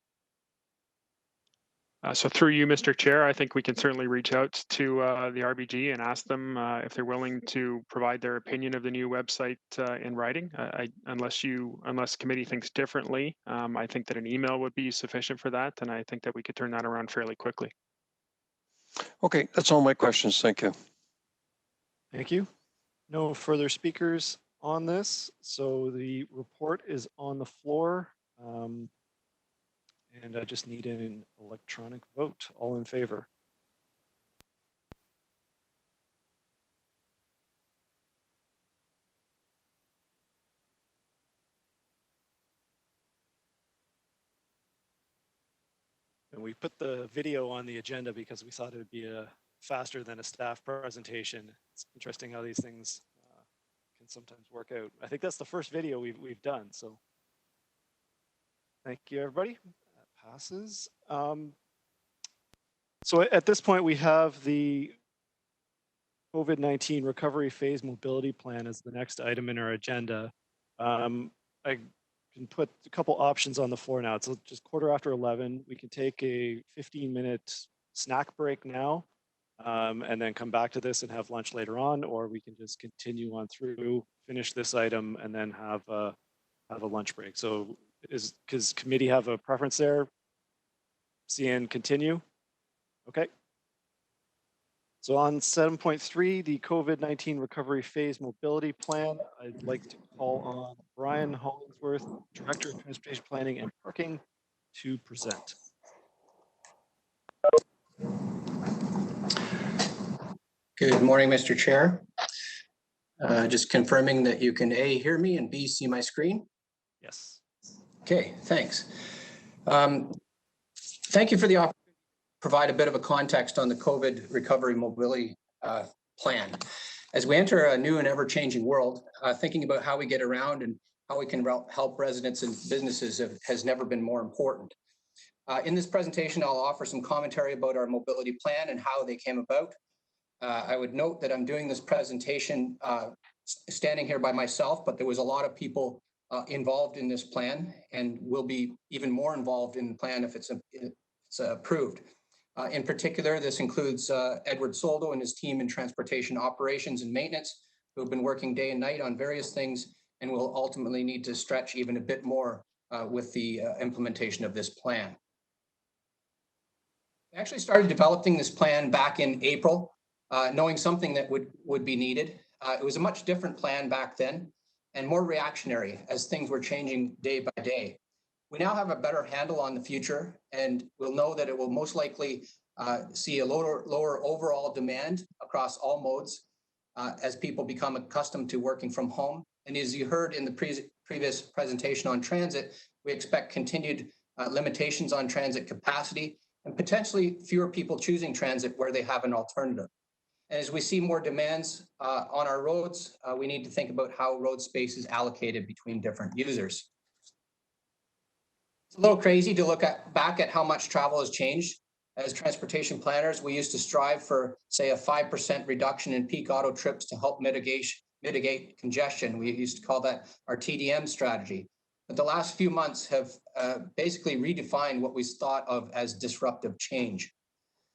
So through you, Mr. Chair, I think we can certainly reach out to the RBG and ask them if they're willing to provide their opinion of the new website in writing. Unless committee thinks differently, I think that an email would be sufficient for that, and I think that we could turn that around fairly quickly. Okay, that's all my questions. Thank you. Thank you. No further speakers on this. So the report is on the floor. And I just need an electronic vote. All in favor? And we put the video on the agenda because we thought it would be faster than a staff presentation. It's interesting how these things can sometimes work out. I think that's the first video we've done. So thank you, everybody. That passes. So at this point, we have the COVID-19 recovery phase mobility plan as the next item in our agenda. I can put a couple options on the floor now. It's just 11:15. We can take a 15-minute snack break now, and then come back to this and have lunch later on, or we can just continue on through, finish this item, and then have a lunch break. So does committee have a preference there? CN continue? Okay. So on 7.3, the COVID-19 recovery phase mobility plan, I'd like to call on Brian Hollingsworth, Director of Transportation Planning and Parking, to present. Good morning, Mr. Chair. Just confirming that you can A, hear me, and B, see my screen. Yes. Okay, thanks. Thank you for the opportunity to provide a bit of a context on the COVID recovery mobility plan. As we enter a new and ever-changing world, thinking about how we get around and how we can help residents and businesses has never been more important. In this presentation, I'll offer some commentary about our mobility plan and how they came about. I would note that I'm doing this presentation standing here by myself, but there was a lot of people involved in this plan and will be even more involved in the plan if it's approved. In particular, this includes Edward Soldo and his team in transportation operations and maintenance, who have been working day and night on various things and will ultimately need to stretch even a bit more with the implementation of this plan. We actually started developing this plan back in April, knowing something that would be needed. It was a much different plan back then and more reactionary as things were changing day by day. We now have a better handle on the future, and we'll know that it will most likely see a lower overall demand across all modes as people become accustomed to working from home. And as you heard in the previous presentation on transit, we expect continued limitations on transit capacity and potentially fewer people choosing transit where they have an alternative. And as we see more demands on our roads, we need to think about how road space is allocated between different users. It's a little crazy to look back at how much travel has changed. As transportation planners, we used to strive for, say, a 5% reduction in peak auto trips to help mitigate congestion. We used to call that our TDM strategy. But the last few months have basically redefined what we thought of as disruptive change.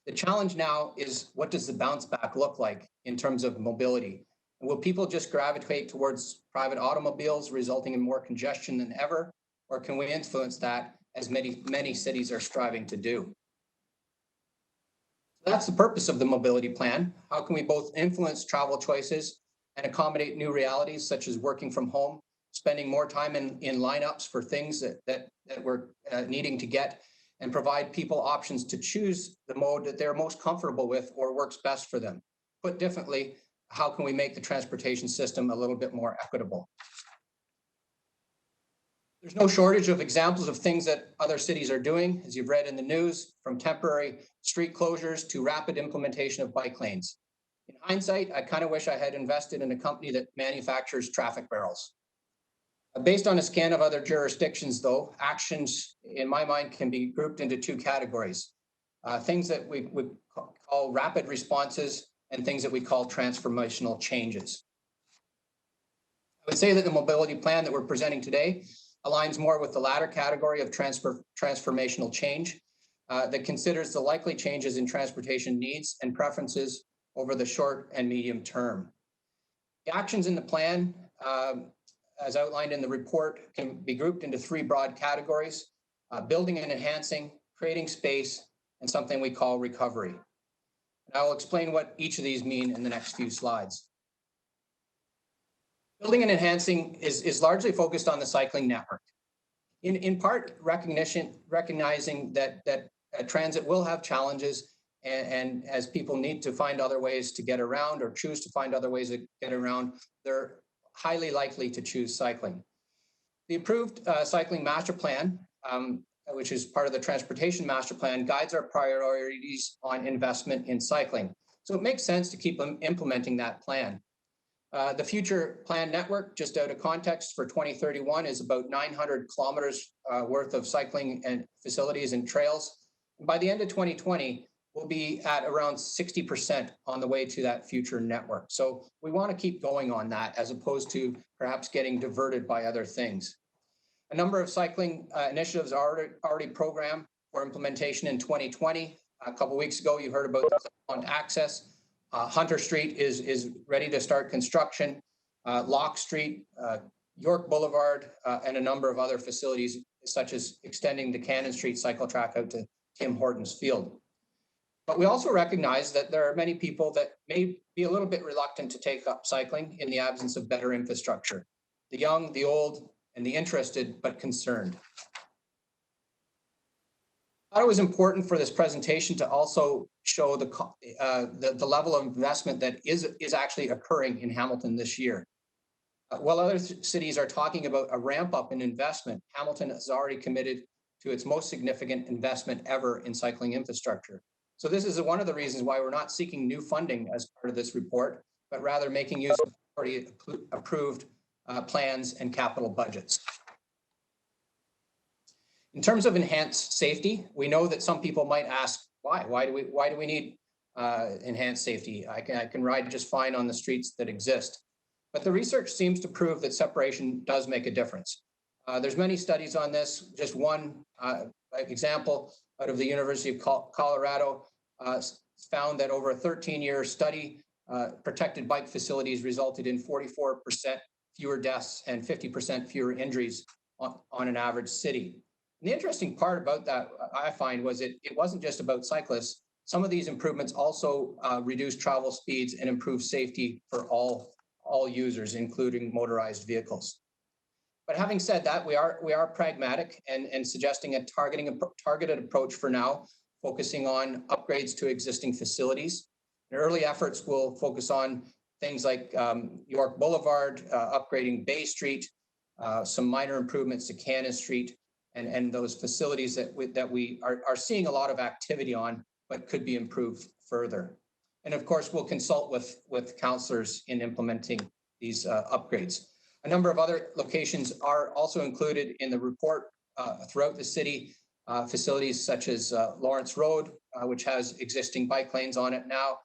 The challenge now is, what does the bounce back look like in terms of mobility? Will people just gravitate towards private automobiles, resulting in more congestion than ever? Or can we influence that, as many cities are striving to do? That's the purpose of the mobility plan. How can we both influence travel choices and accommodate new realities, such as working from home, spending more time in lineups for things that we're needing to get, and provide people options to choose the mode that they're most comfortable with or works best for them? Put differently, how can we make the transportation system a little bit more equitable? There's no shortage of examples of things that other cities are doing, as you've read in the news, from temporary street closures to rapid implementation of bike lanes. In hindsight, I kind of wish I had invested in a company that manufactures traffic barrels. Based on a scan of other jurisdictions, though, actions, in my mind, can be grouped into two categories. Things that we would call rapid responses and things that we call transformational changes. I would say that the mobility plan that we're presenting today aligns more with the latter category of transformational change that considers the likely changes in transportation needs and preferences over the short and medium term. The actions in the plan, as outlined in the report, can be grouped into three broad categories: building and enhancing, creating space, and something we call recovery. And I will explain what each of these mean in the next few slides. Building and enhancing is largely focused on the cycling network. In part, recognizing that transit will have challenges, and as people need to find other ways to get around or choose to find other ways to get around, they're highly likely to choose cycling. The approved cycling master plan, which is part of the transportation master plan, guides our priorities on investment in cycling. So it makes sense to keep implementing that plan. The future plan network, just out of context, for 2031 is about 900 kilometers worth of cycling and facilities and trails. And by the end of 2020, we'll be at around 60% on the way to that future network. So we want to keep going on that, as opposed to perhaps getting diverted by other things. A number of cycling initiatives are already programmed for implementation in 2020. A couple weeks ago, you heard about the CONT'D access. Hunter Street is ready to start construction. Locke Street, York Boulevard, and a number of other facilities, such as extending the Cannon Street cycle track out to Tim Hortons Field. But we also recognize that there are many people that may be a little bit reluctant to take up cycling in the absence of better infrastructure. The young, the old, and the interested, but concerned. I thought it was important for this presentation to also show the level of investment that is actually occurring in Hamilton this year. While other cities are talking about a ramp up in investment, Hamilton has already committed to its most significant investment ever in cycling infrastructure. So this is one of the reasons why we're not seeking new funding as part of this report, but rather making use of already approved plans and capital budgets. In terms of enhanced safety, we know that some people might ask, why? Why do we need enhanced safety? I can ride just fine on the streets that exist. But the research seems to prove that separation does make a difference. There's many studies on this. Just one example out of the University of Colorado found that over a 13-year study, protected bike facilities resulted in 44% fewer deaths and 50% fewer injuries on an average city. And the interesting part about that, I find, was it wasn't just about cyclists. Some of these improvements also reduce travel speeds and improve safety for all users, including motorized vehicles. But having said that, we are pragmatic and suggesting a targeted approach for now, focusing on upgrades to existing facilities. And early efforts will focus on things like York Boulevard, upgrading Bay Street, some minor improvements to Cannon Street, and those facilities that we are seeing a lot of activity on, but could be improved further. And of course, we'll consult with councillors in implementing these upgrades. A number of other locations are also included in the report throughout the city, facilities such as Lawrence Road, which has existing bike lanes on it now,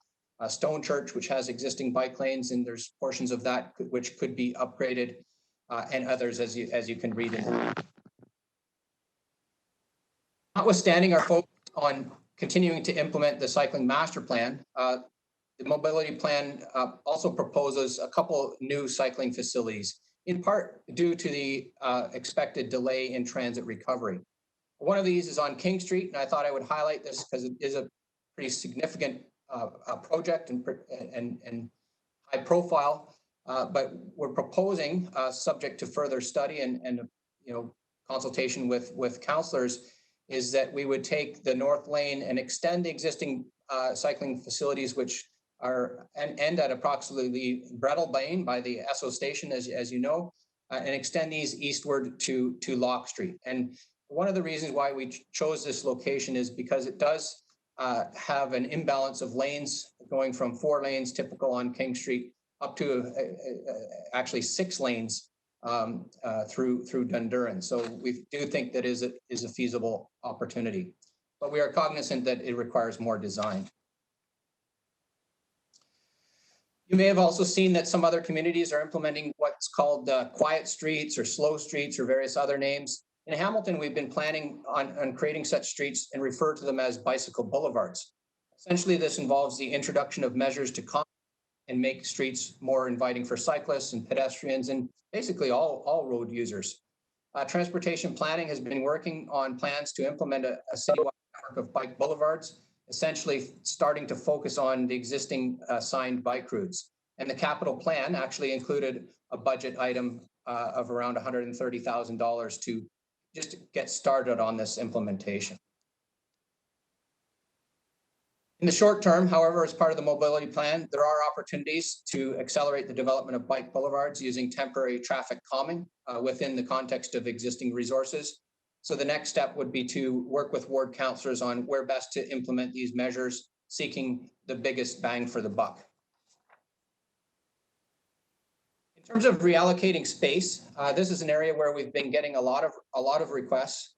Stone Church, which has existing bike lanes, and there's portions of that which could be upgraded, and others as you can read in. Notwithstanding our focus on continuing to implement the cycling master plan, the mobility plan also proposes a couple new cycling facilities, in part due to the expected delay in transit recovery. One of these is on King Street, and I thought I would highlight this because it is a pretty significant project and high profile, but we're proposing, subject to further study and consultation with councillors, is that we would take the north lane and extend the existing cycling facilities, which are end at approximately Brettle Lane by the Esso station, as you know, and extend these eastward to Locke Street. And one of the reasons why we chose this location is because it does have an imbalance of lanes, going from 4 lanes typical on King Street up to actually 6 lanes through Dunduran. So we do think that is a feasible opportunity, but we are cognizant that it requires more design. You may have also seen that some other communities are implementing what's called quiet streets or slow streets or various other names. In Hamilton, we've been planning on creating such streets and refer to them as bicycle boulevards. Essentially, this involves the introduction of measures to and make streets more inviting for cyclists and pedestrians and basically all road users. Transportation planning has been working on plans to implement a citywide network of bike boulevards, essentially starting to focus on the existing signed bike routes. And the capital plan actually included a budget item of around $130,000 to just get started on this implementation. In the short term, however, as part of the mobility plan, there are opportunities to accelerate the development of bike boulevards using temporary traffic calming within the context of existing resources. So the next step would be to work with ward councillors on where best to implement these measures, seeking the biggest bang for the buck. In terms of reallocating space, this is an area where we've been getting a lot of requests,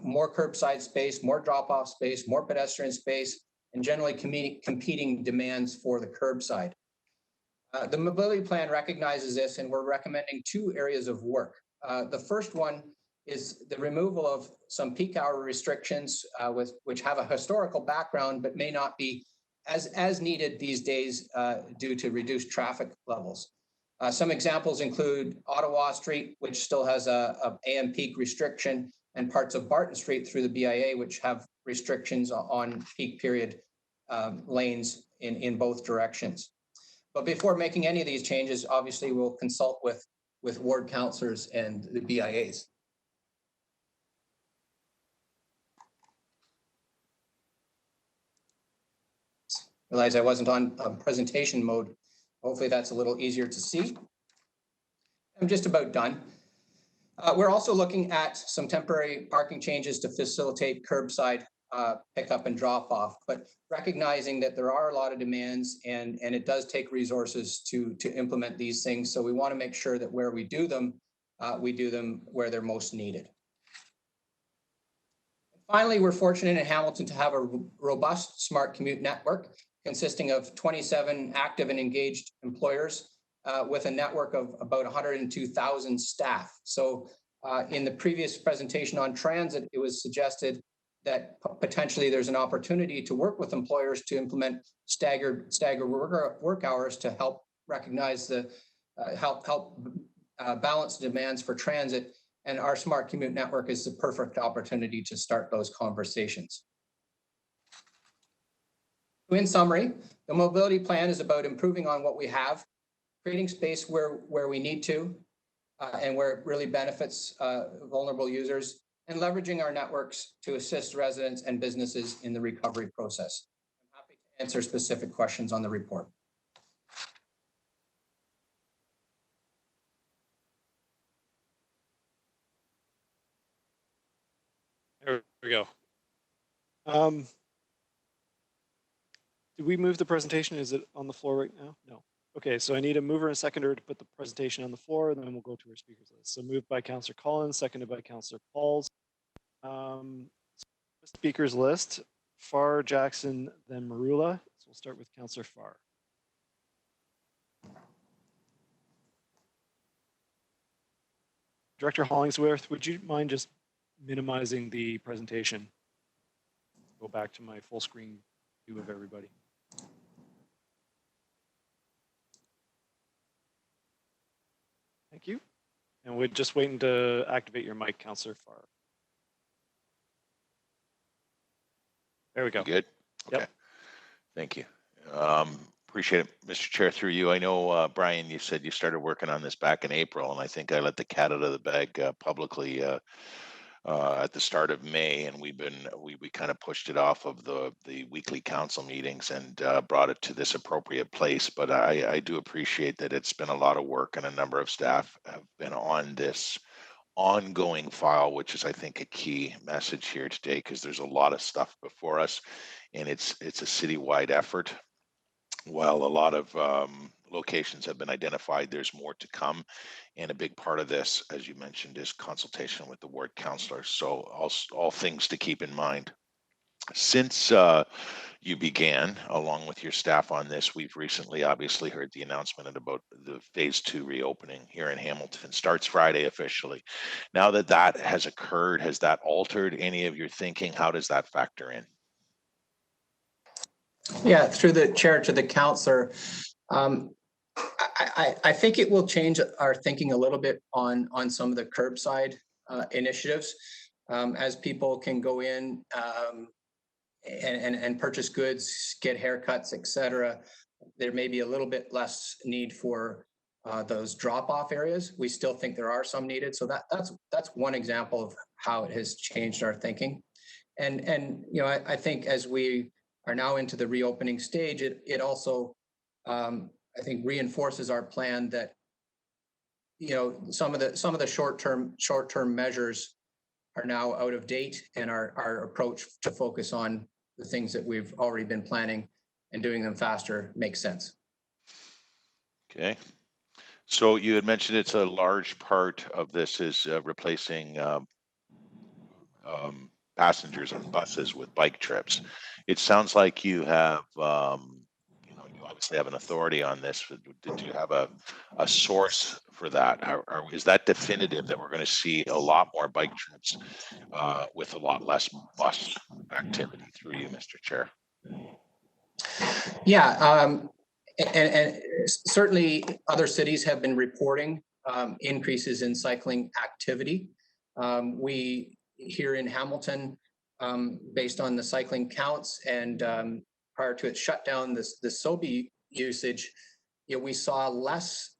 more curbside space, more drop-off space, more pedestrian space, and generally competing demands for the curbside. The mobility plan recognizes this, and we're recommending 2 areas of work. The first one is the removal of some peak hour restrictions which have a historical background but may not be as needed these days due to reduced traffic levels. Some examples include Ottawa Street, which still has a AM peak restriction, and parts of Barton Street through the BIA, which have restrictions on peak period lanes in both directions. But before making any of these changes, obviously we'll consult with ward councillors and the BIAs. Realize I wasn't on presentation mode. Hopefully that's a little easier to see. I'm just about done. We're also looking at some temporary parking changes to facilitate curbside pickup and drop off, but recognizing that there are a lot of demands and it does take resources to implement these things. So we want to make sure that where we do them where they're most needed. Finally, we're fortunate in Hamilton to have a robust smart commute network consisting of 27 active and engaged employers with a network of about 102,000 staff. So in the previous presentation on transit, it was suggested that potentially there's an opportunity to work with employers to implement staggered work hours to help recognize the help balance demands for transit. And our smart commute network is the perfect opportunity to start those conversations. In summary, the mobility plan is about improving on what we have, creating space where we need to, and where it really benefits vulnerable users, and leveraging our networks to assist residents and businesses in the recovery process. I'm happy to answer specific questions on the report. There we go. Did we move the presentation? Is it on the floor right now? No. Okay, so I need a mover and a seconder to put the presentation on the floor, and then we'll go to our speakers list. So moved by Councillor Collins, seconded by Councillor Pauls. Speakers list, Farr, Jackson, then Marula. So we'll start with Councillor Farr. Director Hollingsworth, would you mind just minimizing the presentation? Go back to my full screen view of everybody. Thank you. And we're just waiting to activate your mic, Councillor Farr. There we go. Good. Okay. Yep. Thank you. Appreciate it, Mr. Chair. Through you, I know Brian, you said you started working on this back in April, and I think I let the cat out of the bag publicly at the start of May, and we kind of pushed it off of the weekly council meetings and brought it to this appropriate place. But I do appreciate that it's been a lot of work, and a number of staff have been on this ongoing file, which is, I think, a key message here today, because there's a lot of stuff before us, and it's a citywide effort. While a lot of locations have been identified, there's more to come. And a big part of this, as you mentioned, is consultation with the ward councillors. So all things to keep in mind. Since you began, along with your staff on this, we've recently obviously heard the announcement about the phase 2 reopening here in Hamilton. Starts Friday officially. Now that that has occurred, has that altered any of your thinking? How does that factor in? Yeah, through the chair to the councillor, I think it will change our thinking a little bit on some of the curbside initiatives, as people can go in and purchase goods, get haircuts, etc. There may be a little bit less need for those drop-off areas. We still think there are some needed, so that's one example of how it has changed our thinking. And you know, I think as we are now into the reopening stage, it also I think reinforces our plan that, you know, some of the short-term measures are now out of date, and our approach to focus on the things that we've already been planning and doing them faster makes sense. Okay. So you had mentioned it's a large part of this is replacing passengers on buses with bike trips. It sounds like you have, you obviously have an authority on this. Did you have a source for that? Is that definitive that we're going to see a lot more bike trips with a lot less bus activity through you, Mr. Chair? Yeah, and certainly other cities have been reporting increases in cycling activity. We here in Hamilton, based on the cycling counts and prior to its shutdown, the SOBI usage, we saw less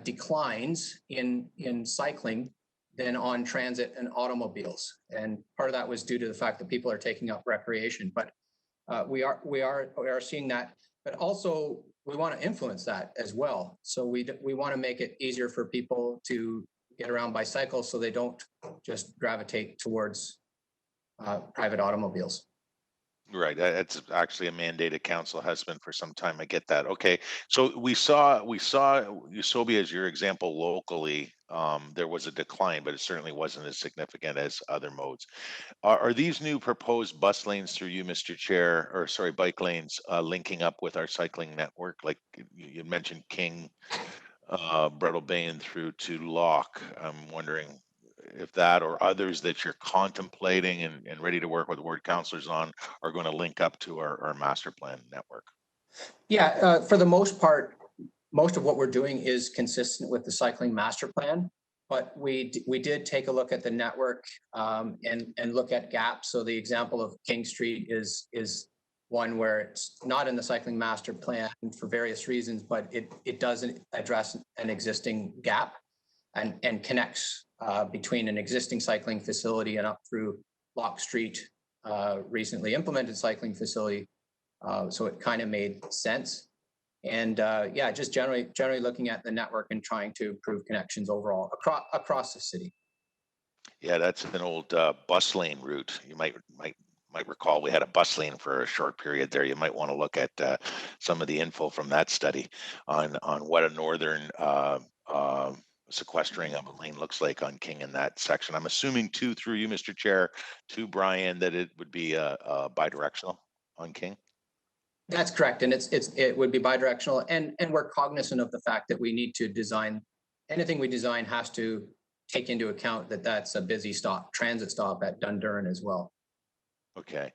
declines in cycling than on transit and automobiles. And part of that was due to the fact that people are taking up recreation. But we are seeing that, but also we want to influence that as well. So we want to make it easier for people to get around by cycle, so they don't just gravitate towards private automobiles. Right, it's actually a mandated council has been for some time. I get that. Okay, so we saw Usobi as your example locally. There was a decline, but it certainly wasn't as significant as other modes. Are these new proposed bus lanes through you, Mr. Chair, or sorry, bike lanes, linking up with our cycling network? Like you mentioned King, Brettlebain through to Lock. I'm wondering if that or others that you're contemplating and ready to work with ward councilors on are going to link up to our master plan network. Yeah, for the most part, most of what we're doing is consistent with the cycling master plan. But we did take a look at the network and look at gaps. So the example of King Street is one where it's not in the cycling master plan for various reasons, but it doesn't address an existing gap and connects between an existing cycling facility and up through Lock Street, recently implemented cycling facility. So it kind of made sense. And yeah, just generally looking at the network and trying to improve connections overall across the city. Yeah, that's an old bus lane route. You might recall we had a bus lane for a short period there. You might want to look at some of the info from that study on what a northern sequestering of a lane looks like on King in that section. I'm assuming too, through you, Mr. Chair, to Brian, that it would be bidirectional on King. That's correct, and it would be bidirectional, and we're cognizant of the fact that we need to design anything we design has to take into account that that's a busy transit stop at Dundurn as well. Okay,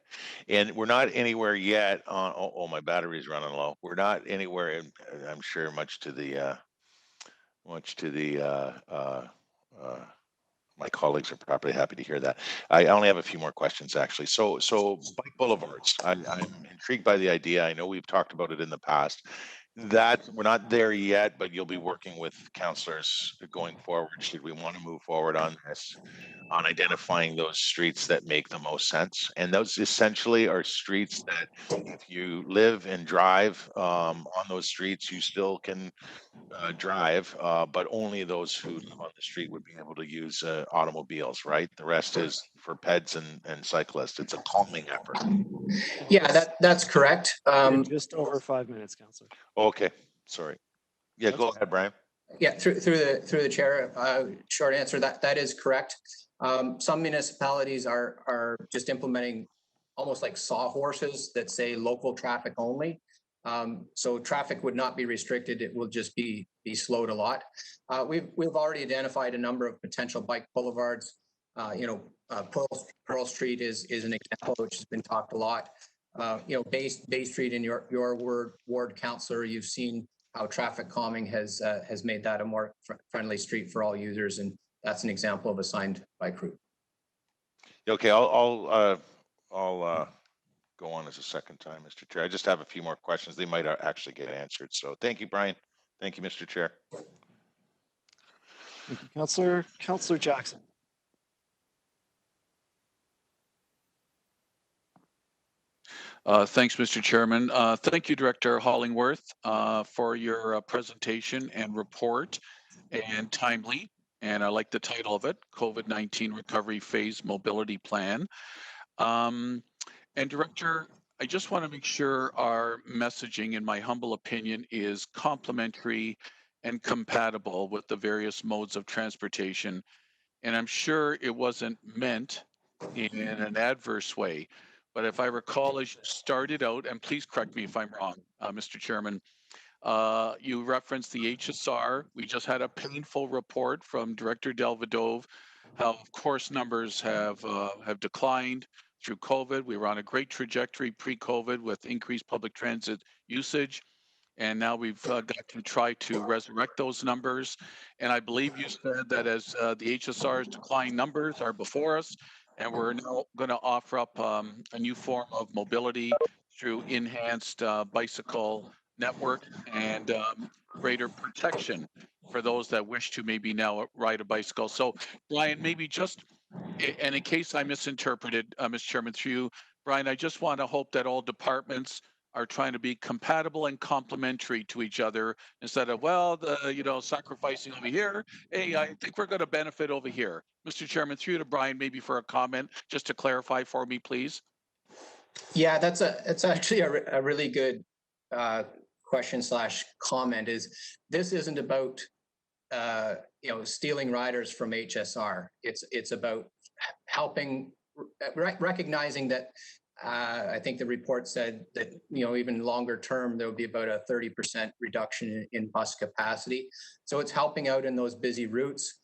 and we're not anywhere yet on. Oh, my battery's running low. We're not anywhere. I'm sure much to the my colleagues are probably happy to hear that. I only have a few more questions actually. So bike boulevards. I'm intrigued by the idea. I know we've talked about it in the past. That we're not there yet, but you'll be working with councillors going forward. Should we want to move forward on this, on identifying those streets that make the most sense? And those essentially are streets that if you live and drive on those streets, you still can drive, but only those who live on the street would be able to use automobiles, right? The rest is for peds and cyclists. It's a calming effort. Yeah, that's correct. Just over 5 minutes, Councillor. Okay, sorry. Yeah, go ahead, Brian. Yeah, through the chair, short answer, that is correct. Some municipalities are just implementing almost like sawhorses that say local traffic only. So traffic would not be restricted. It will just be slowed a lot. We've already identified a number of potential bike boulevards. Pearl Street is an example which has been talked a lot. Bay Street in your ward councillor, you've seen how traffic calming has made that a more friendly street for all users, and that's an example of a signed bike route. Okay, I'll go on as a second time, Mr. Chair. I just have a few more questions. They might actually get answered. So thank you, Brian. Thank you, Mr. Chair. Thank you, Councillor. Councillor Jackson. Thanks, Mr. Chairman. Thank you, Director Hollingworth, for your presentation and report, and timely. And I like the title of it, COVID-19 Recovery Phase Mobility Plan. And Director, I just want to make sure our messaging, in my humble opinion, is complementary and compatible with the various modes of transportation. And I'm sure it wasn't meant in an adverse way. But if I recall, as you started out, and please correct me if I'm wrong, Mr. Chairman, you referenced the HSR. We just had a painful report from Director Delvedove, how of course numbers have declined through COVID. We were on a great trajectory pre-COVID with increased public transit usage. And now we've got to try to resurrect those numbers. And I believe you said that as the HSR's decline numbers are before us, and we're now going to offer up a new form of mobility through enhanced bicycle network and greater protection for those that wish to maybe now ride a bicycle. So, Brian, maybe just, and in case I misinterpreted, Mr. Chairman, through you, Brian, I just want to hope that all departments are trying to be compatible and complementary to each other instead of, well, sacrificing over here. Hey, I think we're going to benefit over here. Mr. Chairman, through you to Brian, maybe for a comment, just to clarify for me, please. Yeah, it's actually a really good question / comment. Is this isn't about stealing riders from HSR. It's about helping, recognizing that I think the report said that even longer term there will be about a 30% reduction in bus capacity. So it's helping out in those busy routes.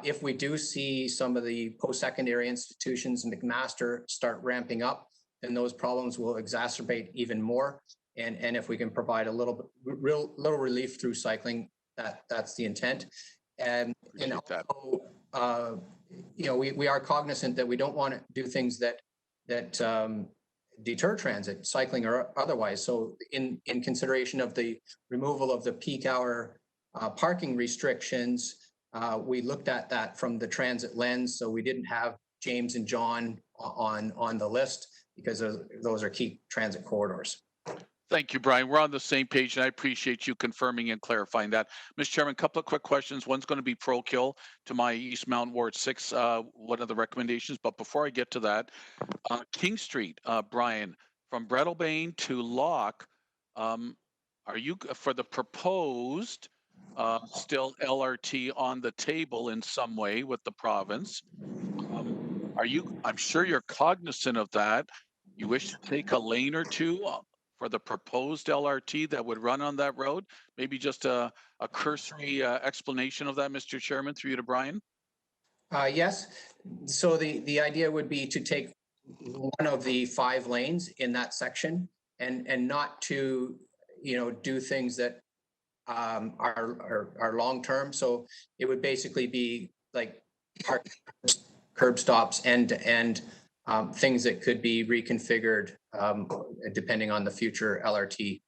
If we do see some of the post-secondary institutions in McMaster start ramping up, then those problems will exacerbate even more. And if we can provide a little relief through cycling, that's the intent. And also, we are cognizant that we don't want to do things that deter transit, cycling or otherwise. So in consideration of the removal of the peak hour parking restrictions, we looked at that from the transit lens. So we didn't have James and John on the list because those are key transit corridors. Thank you, Brian. We're on the same page, and I appreciate you confirming and clarifying that. Mr. Chairman, a couple of quick questions. One's going to be pro-kill to my East Mountain Ward 6, one of the recommendations. But before I get to that, King Street, Brian, from Breadalbane to Locke, are you, for the proposed, still LRT on the table in some way with the province? I'm sure you're cognizant of that. You wish to take a lane or two for the proposed LRT that would run on that road? Maybe just a cursory explanation of that, Mr. Chairman, through you to Brian. Yes. So the idea would be to take one of the 5 lanes in that section and not to do things that are long term. So it would basically be like curb stops and things that could be reconfigured depending on the future LRT.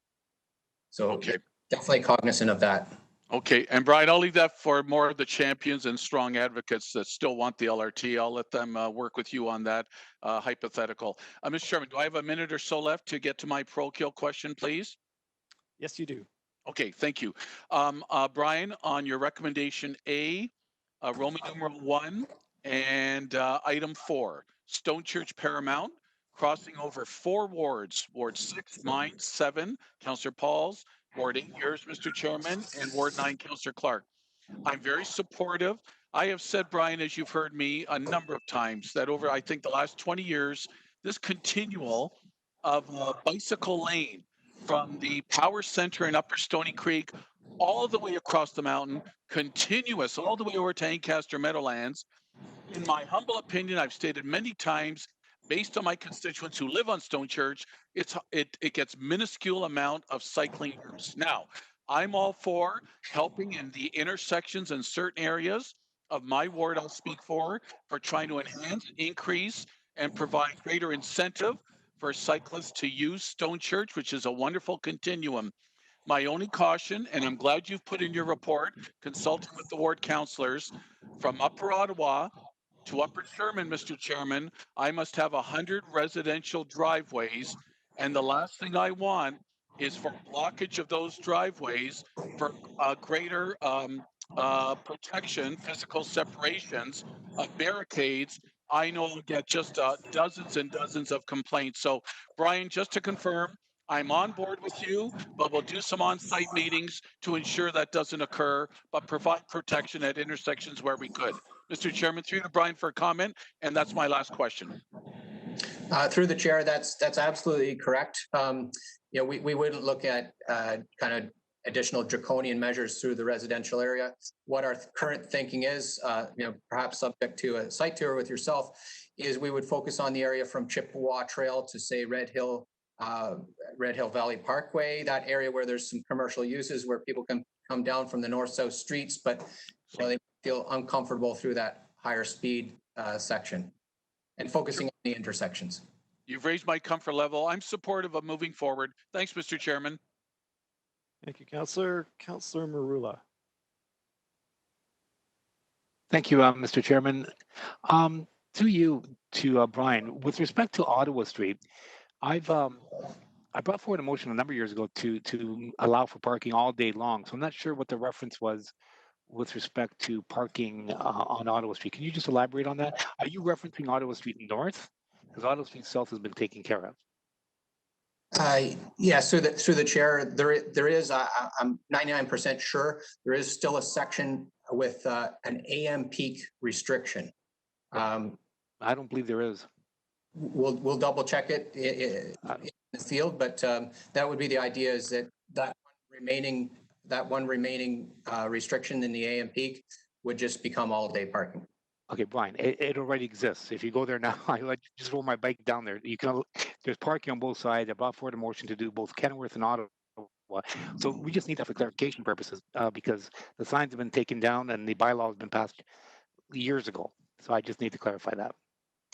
So okay. Definitely cognizant of that. Okay, and Brian, I'll leave that for more of the champions and strong advocates that still want the LRT. I'll let them work with you on that hypothetical. Mr. Chairman, do I have a minute or so left to get to my pro-kill question, please? Yes, you do. Okay, thank you. Brian, on your recommendation A, Roman numeral 1 and item 4, Stone Church Paramount, crossing over 4 wards, Ward 6, mine, 7, Councillor Paul's, Ward 8, yours, Mr. Chairman, and Ward 9, Councillor Clark. I'm very supportive. I have said, Brian, as you've heard me a number of times, that over, I think, the last 20 years, this continual of bicycle lane from the power center in Upper Stony Creek all the way across the mountain, continuous all the way over to Ancaster Meadowlands. In my humble opinion, I've stated many times, based on my constituents who live on Stone Church, it gets minuscule amount of cycling use. Now, I'm all for helping in the intersections in certain areas of my ward I'll speak for trying to enhance, increase, and provide greater incentive for cyclists to use Stone Church, which is a wonderful continuum. My only caution, and I'm glad you've put in your report, consulting with the ward councillors, from Upper Ottawa to Upper Sherman, Mr. Chairman, I must have 100 residential driveways, and the last thing I want is for blockage of those driveways for greater protection, physical separations of barricades. I know I'll get just dozens and dozens of complaints. So, Brian, just to confirm, I'm on board with you, but we'll do some on-site meetings to ensure that doesn't occur, but provide protection at intersections where we could. Mr. Chairman, through to Brian for a comment, and that's my last question. Through the chair, that's absolutely correct. You know, we wouldn't look at kind of additional draconian measures through the residential area. What our current thinking is, you know, perhaps subject to a site tour with yourself, is we would focus on the area from Chippewa Trail to say Red Hill Valley Parkway, that area where there's some commercial uses where people can come down from the north-south streets, but you know, they feel uncomfortable through that higher speed section, and focusing on the intersections. You've raised my comfort level. I'm supportive of moving forward. Thanks, Mr. Chairman. Thank you, Councillor. Councillor Marula. Thank you, Mr. Chairman. Through you to Brian, with respect to Ottawa Street, I brought forward a motion a number of years ago to allow for parking all day long. So I'm not sure what the reference was with respect to parking on Ottawa Street. Can you just elaborate on that? Are you referencing Ottawa Street North? Because Ottawa Street South has been taken care of. Yeah, so through the chair, there is, I'm 99% sure, there is still a section with an AM peak restriction. I don't believe there is. We'll double check it in the field, but that would be the idea, is that one remaining restriction in the AM peak would just become all day parking. Okay, Brian, it already exists. If you go there now, I just roll my bike down there. You can, there's parking on both sides. I brought forward a motion to do both Kenworth and Ottawa. So we just need that for clarification purposes because the signs have been taken down and the bylaw has been passed years ago. So I just need to clarify that.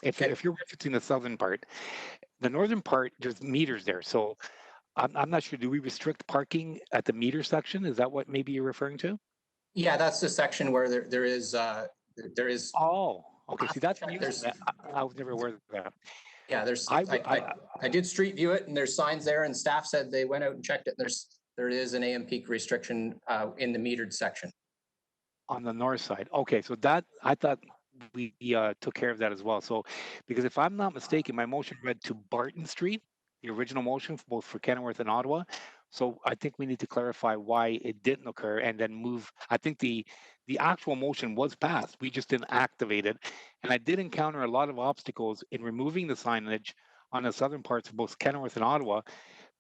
If you're referencing the southern part, the northern part, there's meters there. So I'm not sure. Do we restrict parking at the meter section? Is that what maybe you're referring to? Yeah, that's the section where there is. Oh, okay. See, that's news. I was never aware of that. Yeah, I did street view it, and there's signs there, and staff said they went out and checked it. And there is an AM peak restriction in the metered section. On the north side. Okay, so that I thought we took care of that as well. So, because if I'm not mistaken, my motion read to Barton Street, the original motion for both for Kenworth and Ottawa. So I think we need to clarify why it didn't occur and then move. I think the actual motion was passed. We just didn't activate it. And I did encounter a lot of obstacles in removing the signage on the southern parts of both Kenworth and Ottawa,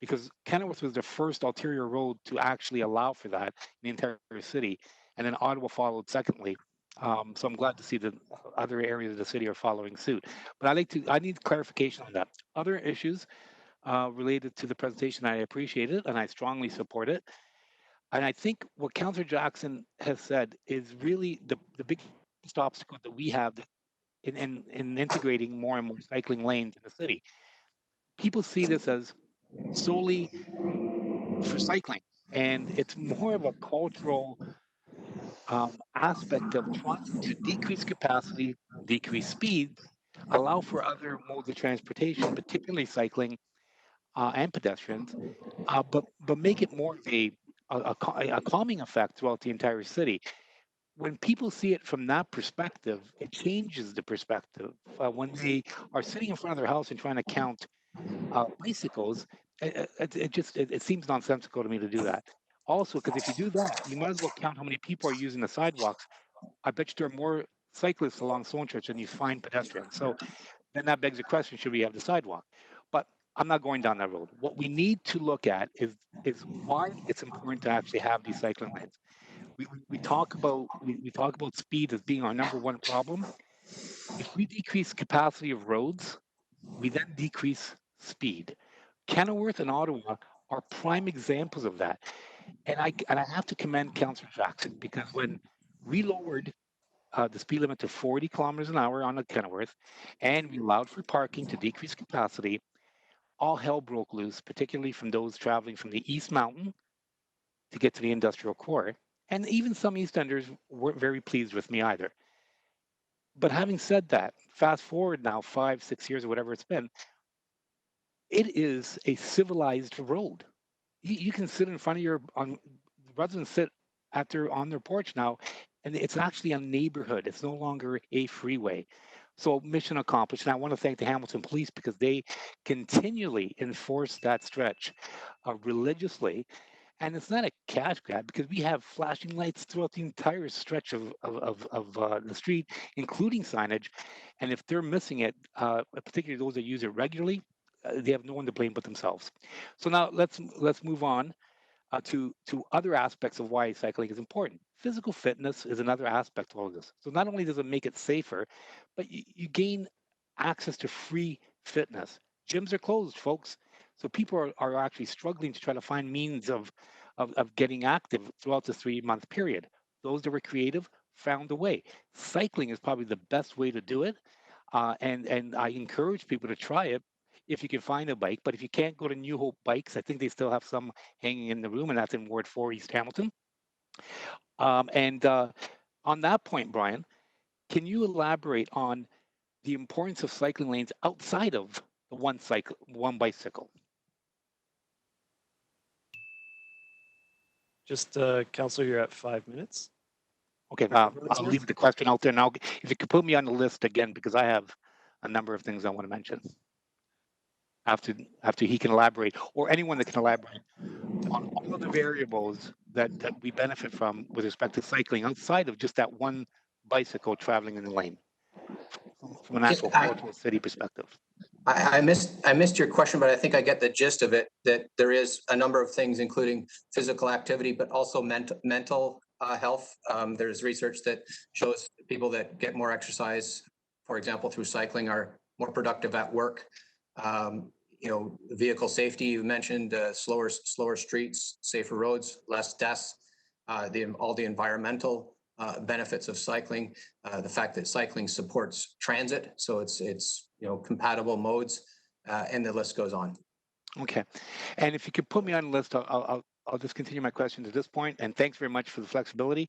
because Kenworth was the first ulterior road to actually allow for that in the entire city. And then Ottawa followed secondly. So I'm glad to see that other areas of the city are following suit. But I need clarification on that. Other issues related to the presentation, I appreciate it and I strongly support it. And I think what Councillor Jackson has said is really the biggest obstacle that we have in integrating more and more cycling lanes in the city. People see this as solely for cycling, and it's more of a cultural aspect of trying to decrease capacity, decrease speed, allow for other modes of transportation, particularly cycling and pedestrians, but make it more of a calming effect throughout the entire city. When people see it from that perspective, it changes the perspective. When they are sitting in front of their house and trying to count bicycles, it seems nonsensical to me to do that. Also, because if you do that, you might as well count how many people are using the sidewalks. I bet you there are more cyclists along Stonechurch than you find pedestrians. So then that begs the question, should we have the sidewalk? But I'm not going down that road. What we need to look at is why it's important to actually have these cycling lanes. We talk about speed as being our number one problem. If we decrease capacity of roads, we then decrease speed. Kenilworth and Ottawa are prime examples of that. And I have to commend Councillor Jackson, because when we lowered the speed limit to 40 kilometers an hour on the Kenilworth, and we allowed for parking to decrease capacity, all hell broke loose, particularly from those traveling from the East Mountain to get to the industrial core. And even some East Enders weren't very pleased with me either. But having said that, fast forward now 5-6 years or whatever it's been, it is a civilized road. You can sit in front of your residents sit on their porch now, and it's actually a neighborhood. It's no longer a freeway. So mission accomplished. And I want to thank the Hamilton Police, because they continually enforce that stretch religiously. And it's not a cash grab because we have flashing lights throughout the entire stretch of the street, including signage. And if they're missing it, particularly those that use it regularly, they have no one to blame but themselves. So now let's move on to other aspects of why cycling is important. Physical fitness is another aspect of all of this. So not only does it make it safer, but you gain access to free fitness. Gyms are closed, folks. So people are actually struggling to try to find means of getting active throughout the 3-month period. Those that were creative found a way. Cycling is probably the best way to do it. And I encourage people to try it if you can find a bike. But if you can't, go to New Hope Bikes. I think they still have some hanging in the room, and that's in Ward 4 East Hamilton. On that point, Brian, can you elaborate on the importance of cycling lanes outside of the one bicycle? Just, Councillor, you're at 5 minutes. Okay, I'll leave the question out there now. If you could put me on the list again, because I have a number of things I want to mention. After he can elaborate, or anyone that can elaborate on all of the variables that we benefit from with respect to cycling outside of just that one bicycle traveling in the lane from an actual portable city perspective. I missed your question, but I think I get the gist of it, that there is a number of things, including physical activity, but also mental health. There's research that shows people that get more exercise, for example, through cycling, are more productive at work. Vehicle safety, you mentioned, slower streets, safer roads, less deaths, all the environmental benefits of cycling, the fact that cycling supports transit, so it's compatible modes, and the list goes on. Okay, and if you could put me on the list, I'll just continue my questions at this point. And thanks very much for the flexibility.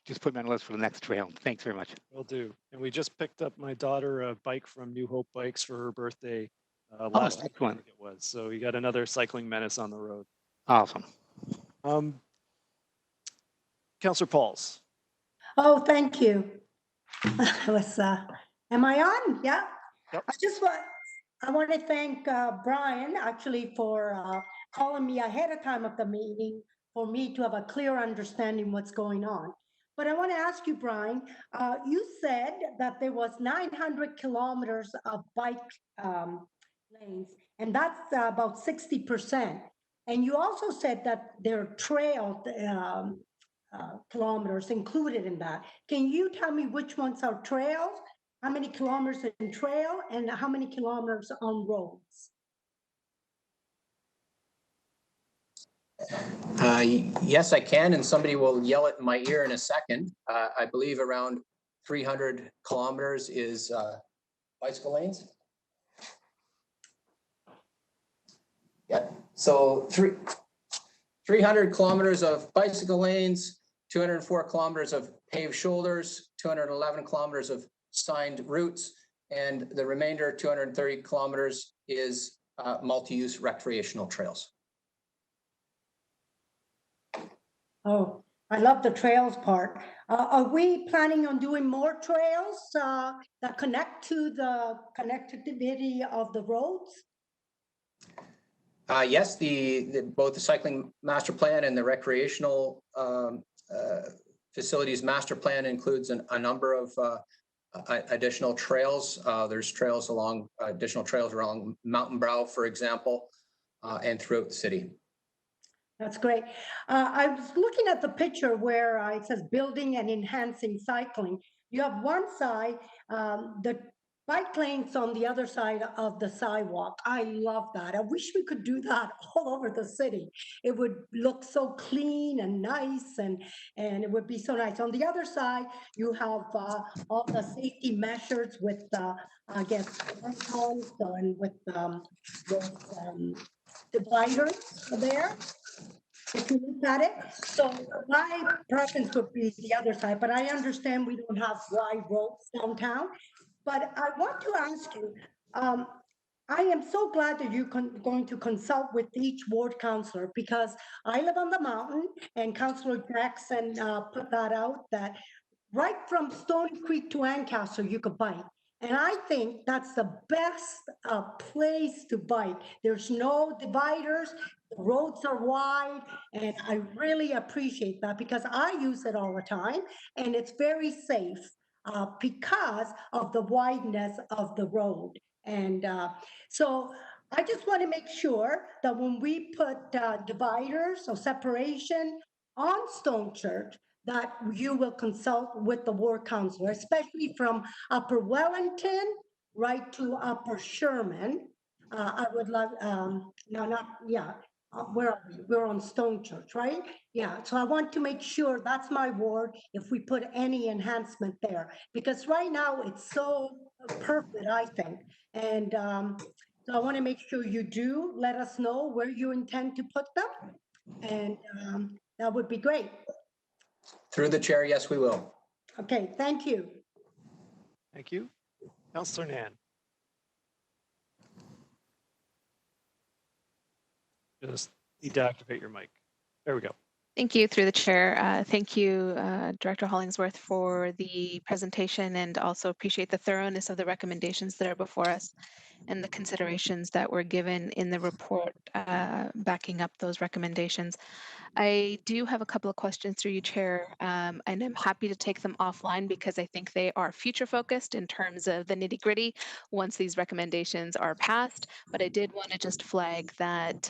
Just put me on the list for the next trail. Thanks very much. Will do. And we just picked up my daughter a bike from New Hope Bikes for her birthday last week, I excellent. think it was. So we got another cycling menace on the road. Awesome. Councillor Pauls. Oh, thank you. Am I on? Yeah. Yep. I want to thank Brian actually for calling me ahead of time of the meeting for me to have a clear understanding what's going on. But I want to ask you, Brian, you said that there was 900 kilometers of bike lanes, and that's about 60%. And you also said that there are trail kilometers included in that. Can you tell me which ones are trails, how many kilometers in trail, and how many kilometers on roads? Yes, I can, and somebody will yell it in my ear in a second. I believe around 300 kilometers is bicycle lanes. Yeah, so 300 kilometers of bicycle lanes, 204 kilometers of paved shoulders, 211 kilometers of signed routes, and the remainder, 230 kilometers, is multi-use recreational trails. Oh, I love the trails part. Are we planning on doing more trails that connect to the connectivity of the roads? Yes, both the cycling master plan and the recreational facilities master plan includes a number of additional trails. There's additional trails along Mountain Brow, for example, and throughout the city. That's great. I was looking at the picture where it says building and enhancing cycling. You have one side, the bike lanes on the other side of the sidewalk. I love that. I wish we could do that all over the city. It would look so clean and nice, and it would be so nice. On the other side, you have all the safety measures with, I guess, and with dividers there. If you look at it, so my preference would be the other side, but I understand we don't have wide roads downtown. But I want to ask you, I am so glad that you're going to consult with each ward councillor, because I live on the mountain, and Councillor Jackson put that out, that right from Stony Creek to Ancaster, you could bike. And I think that's the best place to bike. There's no dividers, the roads are wide, and I really appreciate that because I use it all the time, and it's very safe because of the wideness of the road. And so I just want to make sure that when we put dividers or separation on Stone Church, that you will consult with the ward counselor, especially from Upper Wellington right to Upper Sherman. I would love, no, not, yeah, where are we? We're on Stone Church, right? Yeah, so I want to make sure that's my ward if we put any enhancement there, because right now it's so perfect, I think. And so I want to make sure you do let us know where you intend to put them. And that would be great. Through the chair, yes, we will. Okay, thank you. Thank you. Councillor Nan. Just need to activate your mic. There we go. Thank you, through the chair. Thank you, Director Hollingsworth, for the presentation, and also appreciate the thoroughness of the recommendations that are before us and the considerations that were given in the report backing up those recommendations. I do have a couple of questions through you, Chair, and I'm happy to take them offline because I think they are future focused in terms of the nitty gritty once these recommendations are passed. But I did want to just flag that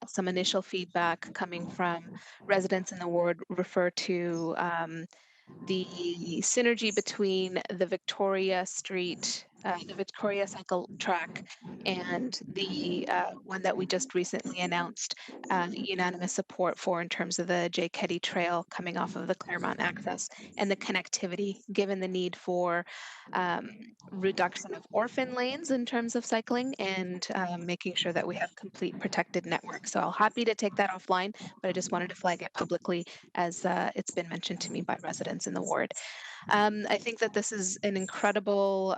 some initial feedback coming from residents in the ward refer to the synergy between the Victoria Street, the Victoria cycle track, and the one that we just recently announced unanimous support for in terms of the J. Keddy Trail coming off of the Claremont access and the connectivity, given the need for reduction of orphan lanes in terms of cycling and making sure that we have complete protected networks. So I'll happy to take that offline, but I just wanted to flag it publicly as it's been mentioned to me by residents in the ward. I think that this is an incredible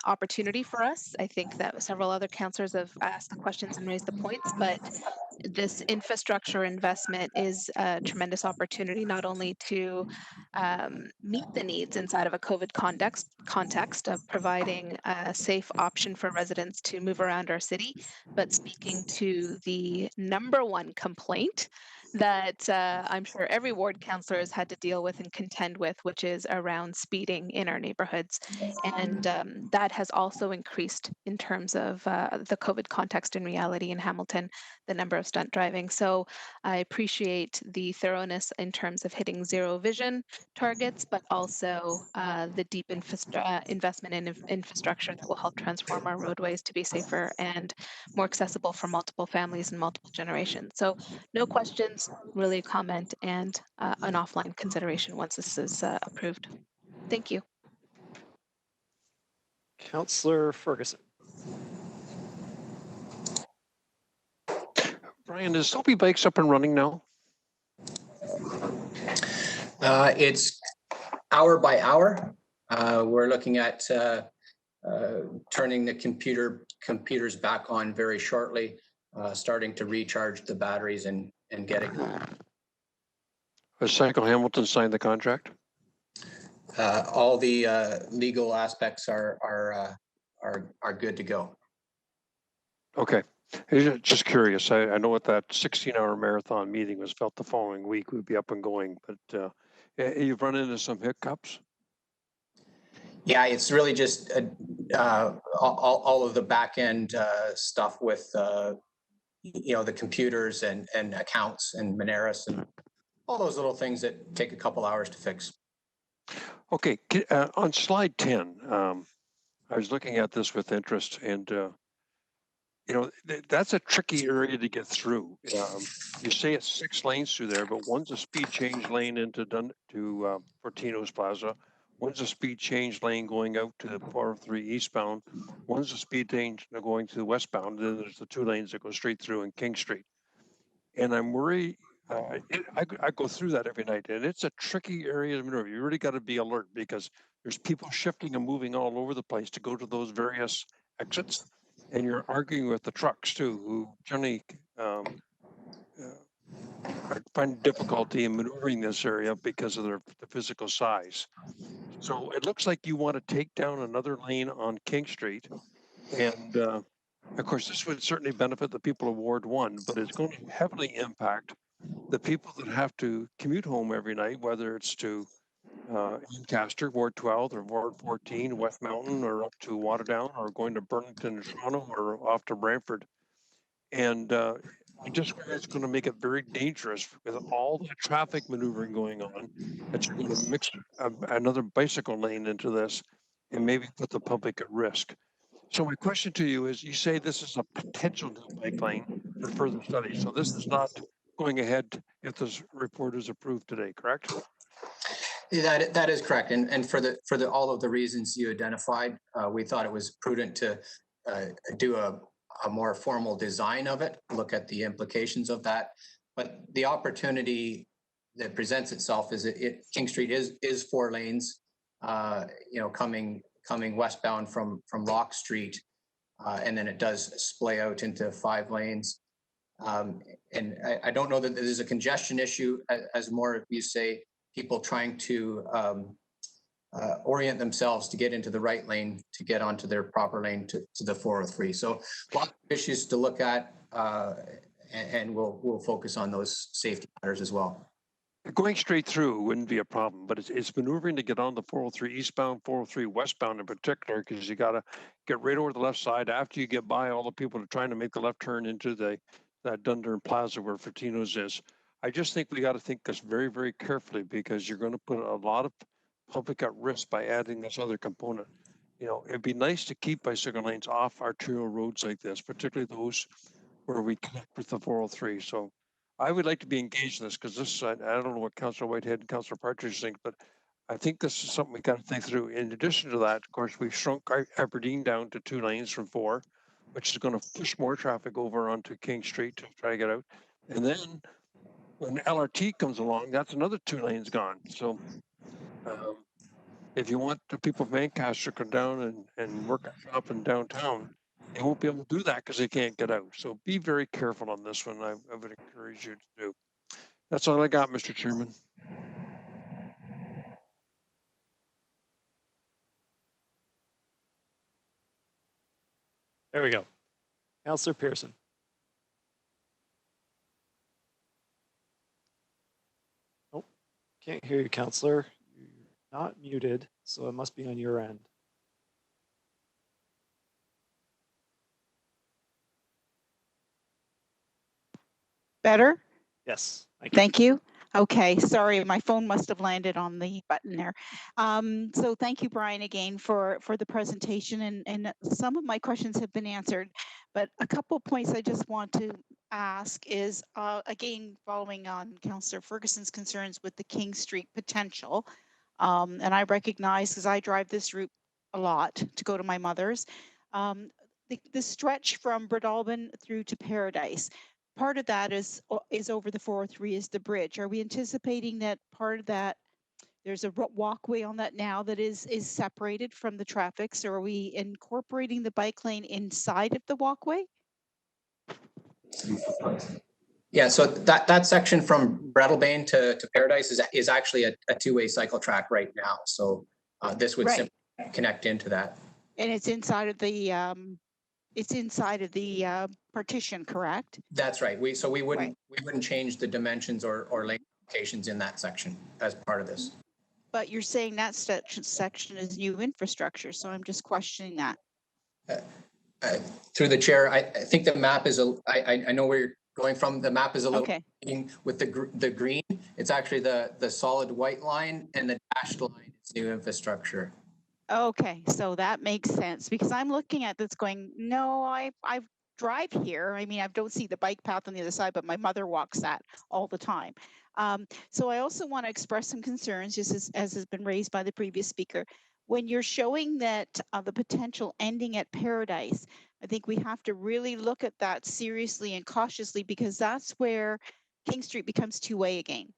opportunity for us. I think that several other councillors have asked the questions and raised the points, but this infrastructure investment is a tremendous opportunity not only to meet the needs inside of a COVID context of providing a safe option for residents to move around our city, but speaking to the number one complaint that I'm sure every ward councillor has had to deal with and contend with, which is around speeding in our neighborhoods. And that has also increased in terms of the COVID context in reality in Hamilton, the number of stunt driving. So I appreciate the thoroughness in terms of hitting zero vision targets, but also the deep investment in infrastructure that will help transform our roadways to be safer and more accessible for multiple families and multiple generations. So no questions, really a comment and an offline consideration once this is approved. Thank you. Councillor Ferguson. Brian, is Soapy Bikes up and running now? It's hour by hour. We're looking at turning the computers back on very shortly, starting to recharge the batteries and getting. Has Cycle Hamilton signed the contract? All the legal aspects are good to go. Okay. Just curious. I know what that 16-hour marathon meeting was felt the following week we'd be up and going, but you've run into some hiccups? Yeah, it's really just all of the back end stuff with the computers and accounts and Moneris and all those little things that take a couple hours to fix. Okay, on slide 10, I was looking at this with interest, and that's a tricky area to get through. You say it's 6 lanes through there, but one's a speed change lane into Fortino's Plaza. One's a speed change lane going out to the 403 eastbound. One's a speed change going to the westbound. Then there's the 2 lanes that go straight through in King Street. And I'm worried. I go through that every night, and it's a tricky area to maneuver. You really got to be alert because there's people shifting and moving all over the place to go to those various exits, and you're arguing with the trucks too, who generally find difficulty in maneuvering this area because of the physical size. So it looks like you want to take down another lane on King Street. And of course, this would certainly benefit the people of Ward 1, but it's going to heavily impact the people that have to commute home every night, whether it's to Ancaster, Ward 12, or Ward 14, West Mountain, or up to Waterdown, or going to Burlington, Toronto, or off to Brantford. And I just worry it's going to make it very dangerous with all the traffic maneuvering going on. It's going to mix another bicycle lane into this and maybe put the public at risk. So my question to you is, you say this is a potential new bike lane for further study. So this is not going ahead if this report is approved today, correct? That is correct, and for all of the reasons you identified, we thought it was prudent to do a more formal design of it, look at the implications of that. But the opportunity that presents itself is King Street is 4 lanes, coming westbound from Locke Street, and then it does splay out into 5 lanes. And I don't know that there's a congestion issue, as more you say, people trying to orient themselves to get into the right lane, to get onto their proper lane to the 403. So lots of issues to look at, and we'll focus on those safety matters as well. Going straight through wouldn't be a problem, but it's maneuvering to get on the 403 eastbound, 403 westbound in particular, because you got to get right over the left side after you get by all the people that are trying to make the left turn into that Dundurn Plaza where Fortino's is. I just think we got to think this very, very carefully, because you're going to put a lot of public at risk by adding this other component. It'd be nice to keep bicycle lanes off arterial roads like this, particularly those where we connect with the 403. So I would like to be engaged in this, because this, I don't know what Councillor Whitehead and Councillor Partridge think, but I think this is something we got to think through. In addition to that, of course, we've shrunk Aberdeen down to 2 lanes from 4, which is going to push more traffic over onto King Street to try to get out. And then when LRT comes along, that's another 2 lanes gone. So if you want the people of Manchester to come down and work a shop in downtown, they won't be able to do that because they can't get out. So be very careful on this one. I would encourage you to do. That's all I got, Mr. Chairman. There we go. Councillor Pearson. Nope, can't hear you, Councillor. You're not muted, so it must be on your end. Better? Yes. Thank you. Okay, sorry, my phone must have landed on the button there. So thank you, Brian, again for the presentation, and some of my questions have been answered, but a couple of points I just want to ask is, again, following on Councillor Ferguson's concerns with the King Street potential, and I recognize, because I drive this route a lot to go to my mother's, the stretch from Breadalbin through to Paradise. Part of that is over the 403 is the bridge. Are we anticipating that part of that, there's a walkway on that now that is separated from the traffic? So are we incorporating the bike lane inside of the walkway? Yeah, so that section from Breadalbane to Paradise is actually a 2-way cycle track right now. So this would simply connect into that. And it's inside of the partition, correct? That's right. We wouldn't change the dimensions or lane locations in that section as part of this. But you're saying that section is new infrastructure, so I'm just questioning that. Through the chair, I think the map is I know where you're going from. The map is a little with the green. It's actually the solid white line, and the dashed line is new infrastructure. Okay, so that makes sense, because I'm looking at this going, no, I drive here. I mean, I don't see the bike path on the other side, but my mother walks that all the time. So I also want to express some concerns, just as has been raised by the previous speaker. When you're showing that the potential ending at Paradise, I think we have to really look at that seriously and cautiously, because that's where King Street becomes 2-way again.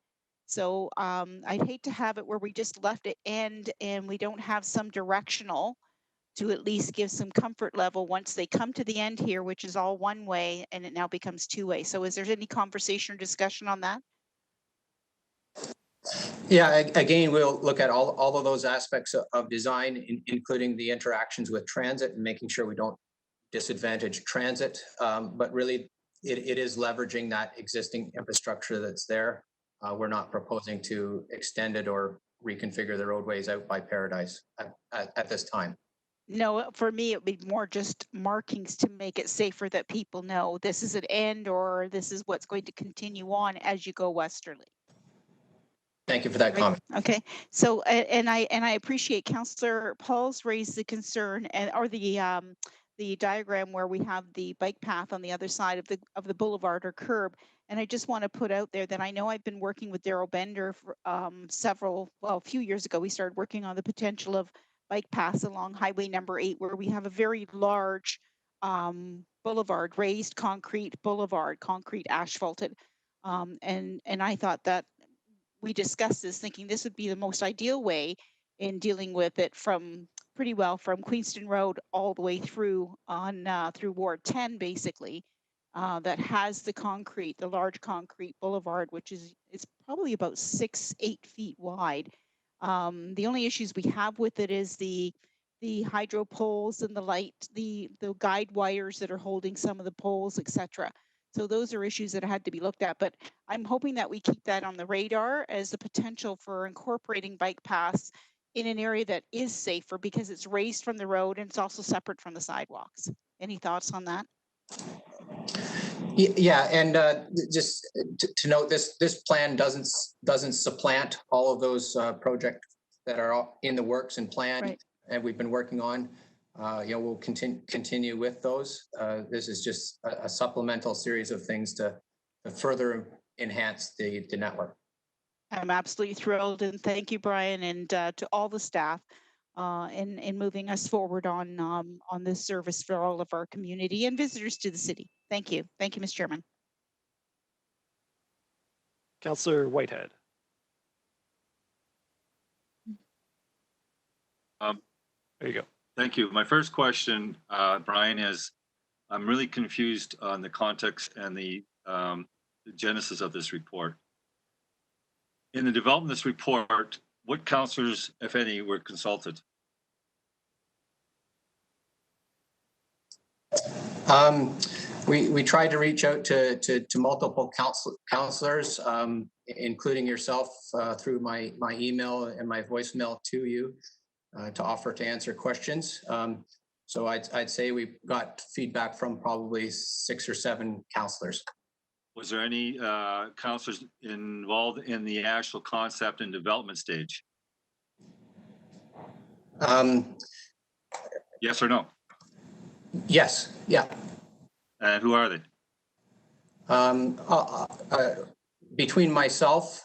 So I'd hate to have it where we just left it end and we don't have some directional to at least give some comfort level once they come to the end here, which is all 1-way, and it now becomes 2-way. So is there any conversation or discussion on that? Yeah, again, we'll look at all of those aspects of design, including the interactions with transit and making sure we don't disadvantage transit. But really, it is leveraging that existing infrastructure that's there. We're not proposing to extend it or reconfigure the roadways out by Paradise at this time. No, for me, it would be more just markings to make it safer that people know this is an end or this is what's going to continue on as you go westerly. Thank you for that comment. Okay, so and I appreciate Councillor Paul's raised the concern and or the diagram where we have the bike path on the other side of the boulevard or curb. And I just want to put out there that I know I've been working with Daryl Bender for a few years ago. We started working on the potential of bike paths along Highway number 8, where we have a very large boulevard, raised concrete boulevard, concrete asphalted. And I thought that we discussed this thinking this would be the most ideal way in dealing with it from Queenston Road all the way through on through Ward 10, basically, that has the large concrete boulevard, which is it's probably about 6-8 feet wide. The only issues we have with it is the hydro poles and the guide wires that are holding some of the poles, etc. So those are issues that had to be looked at, but I'm hoping that we keep that on the radar as the potential for incorporating bike paths in an area that is safer because it's raised from the road and it's also separate from the sidewalks. Any thoughts on that? Yeah, and just to note, this plan doesn't supplant all of those projects that are in the works and planned, and we've been working on. We'll continue with those. This is just a supplemental series of things to further enhance the network. I'm absolutely thrilled, and thank you, Brian, and to all the staff in moving us forward on this service for all of our community and visitors to the city. Thank you, Mr. Chairman. Councillor Whitehead. There you go. Thank you. My first question, Brian, is I'm really confused on the context and the genesis of this report. In the development of this report, what councillors, if any, were consulted? We tried to reach out to multiple councillors, including yourself, through my email and my voicemail to you to offer to answer questions. So I'd say we got feedback from probably 6 or 7 councillors. Was there any councillors involved in the actual concept and development stage? Yes or no? Yes. Yeah. And who are they? Between myself,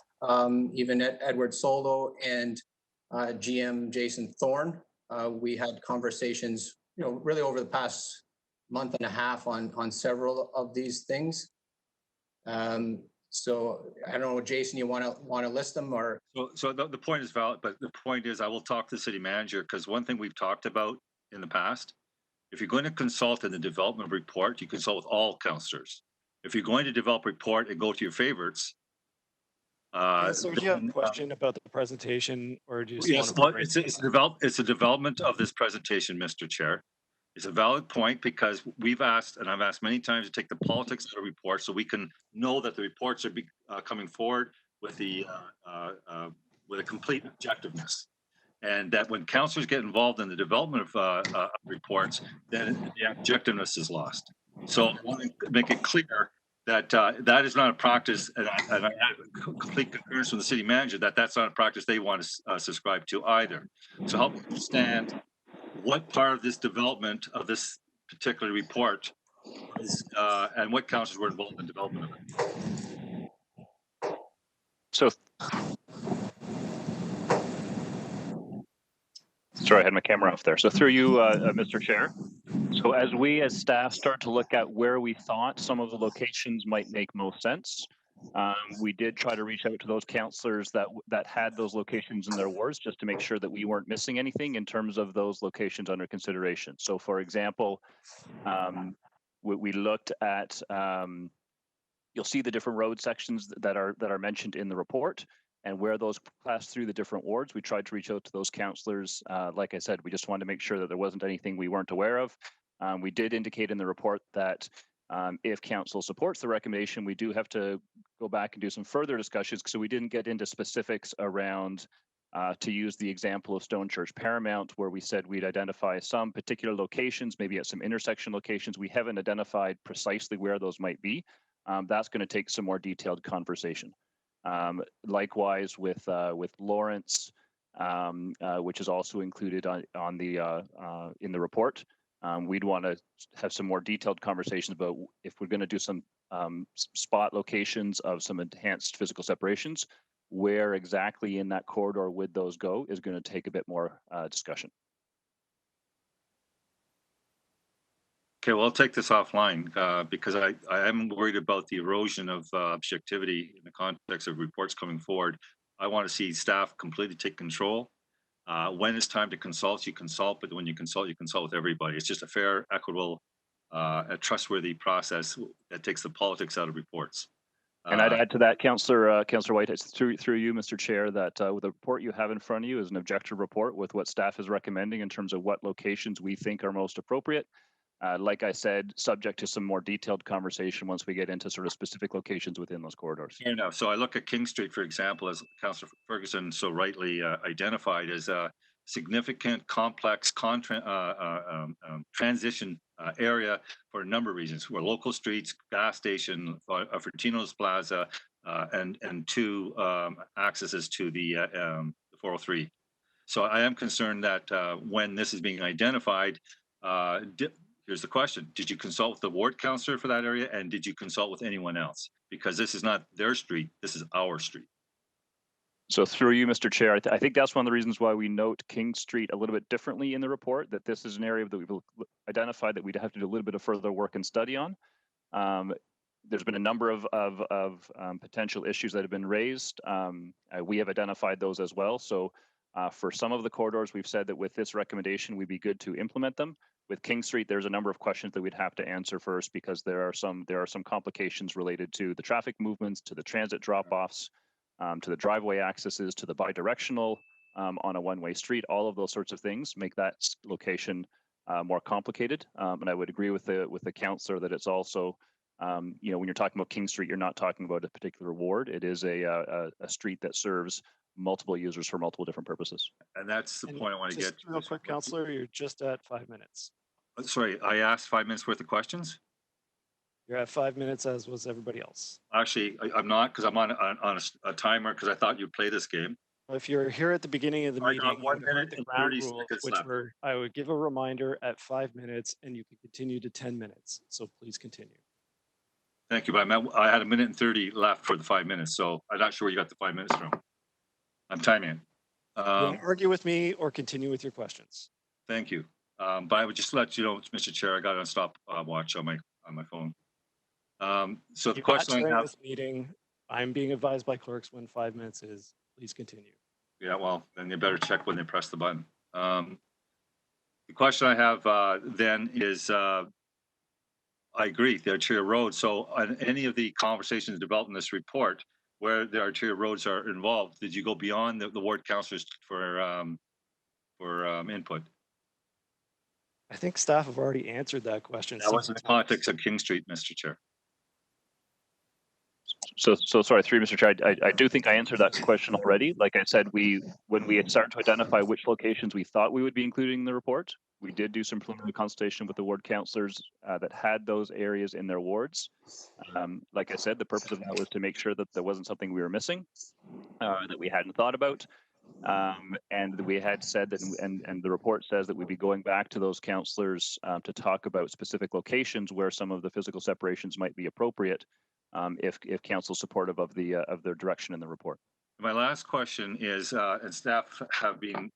even Edward Solo, and GM Jason Thorne, we had conversations, really over the past month and a half on several of these things. So I don't know, Jason, you want to list them or? So the point is valid, but the point is I will talk to the city manager, because one thing we've talked about in the past, if you're going to consult in the development report, you consult with all councillors. If you're going to develop a report and go to your favorites. So do you have a question about the presentation, or do you just yes, want to it's a development of this presentation, Mr. Chair. It's a valid point, because we've asked, and I've asked many times, to take the politics of the report so we can know that the reports are coming forward with with a complete objectiveness. And that when councillors get involved in the development of reports, then the objectiveness is lost. So I want to make it clear that that is not a practice, and I have complete concurrence from the city manager that that's not a practice they want to subscribe to either. So help me understand what part of this development of this particular report is, and what councillors were involved in the development of it. So, sorry, I had my camera off there. So through you, Mr. Chair. So as we as staff start to look at where we thought some of the locations might make most sense, we did try to reach out to those councillors that had those locations in their wards, just to make sure that we weren't missing anything in terms of those locations under consideration. So for example, we looked at, you'll see the different road sections that are mentioned in the report. and where those pass through the different wards, we tried to reach out to those councillors. Like I said, we just wanted to make sure that there wasn't anything we weren't aware of. We did indicate in the report that if council supports the recommendation, we do have to go back and do some further discussions, so we didn't get into specifics around, to use the example of Stone Church Paramount, where we said we'd identify some particular locations, maybe at some intersection locations. We haven't identified precisely where those might be. That's going to take some more detailed conversation. Likewise with Lawrence, which is also included on the in the report. We'd want to have some more detailed conversations about if we're going to do some spot locations of some enhanced physical separations, where exactly in that corridor would those go is going to take a bit more discussion. Okay, well, I'll take this offline because I am worried about the erosion of objectivity in the context of reports coming forward. I want to see staff completely take control. When it's time to consult, you consult, but when you consult with everybody. It's just a fair, equitable, a trustworthy process that takes the politics out of reports. And I'd add to that, Councillor White, it's through you, Mr. Chair, that with the report you have in front of you is an objective report with what staff is recommending in terms of what locations we think are most appropriate. Like I said, subject to some more detailed conversation once we get into sort of specific locations within those corridors. Fair enough. So I look at King Street, for example, as Councillor Ferguson so rightly identified as a significant, complex transition area for a number of reasons. We're local streets, gas station, Fortino's Plaza, and two accesses to the 403. So I am concerned that when this is being identified, here's the question. Did you consult with the ward councillor for that area, and did you consult with anyone else? Because this is not their street, this is our street. So through you, Mr. Chair, I think that's one of the reasons why we note King Street a little bit differently in the report, that this is an area that we've identified that we'd have to do a little bit of further work and study on. There's been a number of potential issues that have been raised. We have identified those as well. So for some of the corridors, we've said that with this recommendation, we'd be good to implement them. With King Street, there's a number of questions that we'd have to answer first, because there are some complications related to the traffic movements, to the transit drop-offs, to the driveway accesses, to the bi-directional on a one-way street. All of those sorts of things make that location more complicated. And I would agree with the councillor that it's also, when you're talking about King Street, you're not talking about a particular ward. It is a street that serves multiple users for multiple different purposes. And that's the point I want to get to. Real quick, councillor, you're just at 5 minutes. Sorry, I asked 5 minutes worth of questions. You're at 5 minutes, as was everybody else. Actually, I'm not, because I'm on a timer, because I thought you'd play this game. If you're here at the beginning of the meeting, got 1 minute the and ground 30 rules, seconds which left. were, I would give a reminder at 5 minutes, and you can continue to 10 minutes. So please continue. Thank you, but I had 1 minute and 30 left for the 5 minutes, so I'm not sure where you got the 5 minutes from. I'm timing it. You want to argue with me or continue with your questions? Thank you. But I would just let you know, Mr. Chair, I got on stopwatch on my phone. So the question I have, this meeting, I'm being advised by clerks when 5 minutes is. Please continue. Yeah, well, then they better check when they press the button. The question I have then is, I agree, the arterial roads. So on any of the conversations developed in this report where the arterial roads are involved, did you go beyond the ward councillors for input? I think staff have already answered that question. That was in the context of King Street, Mr. Chair. So sorry, through Mr. Chair, I do think I answered that question already. Like I said, when we had started to identify which locations we thought we would be including in the report, we did do some preliminary consultation with the ward councillors that had those areas in their wards. Like I said, the purpose of that was to make sure that there wasn't something we were missing that we hadn't thought about. And we had said that, and the report says that we'd be going back to those councillors to talk about specific locations where some of the physical separations might be appropriate if council's supportive of their direction in the report. My last question is, and staff have been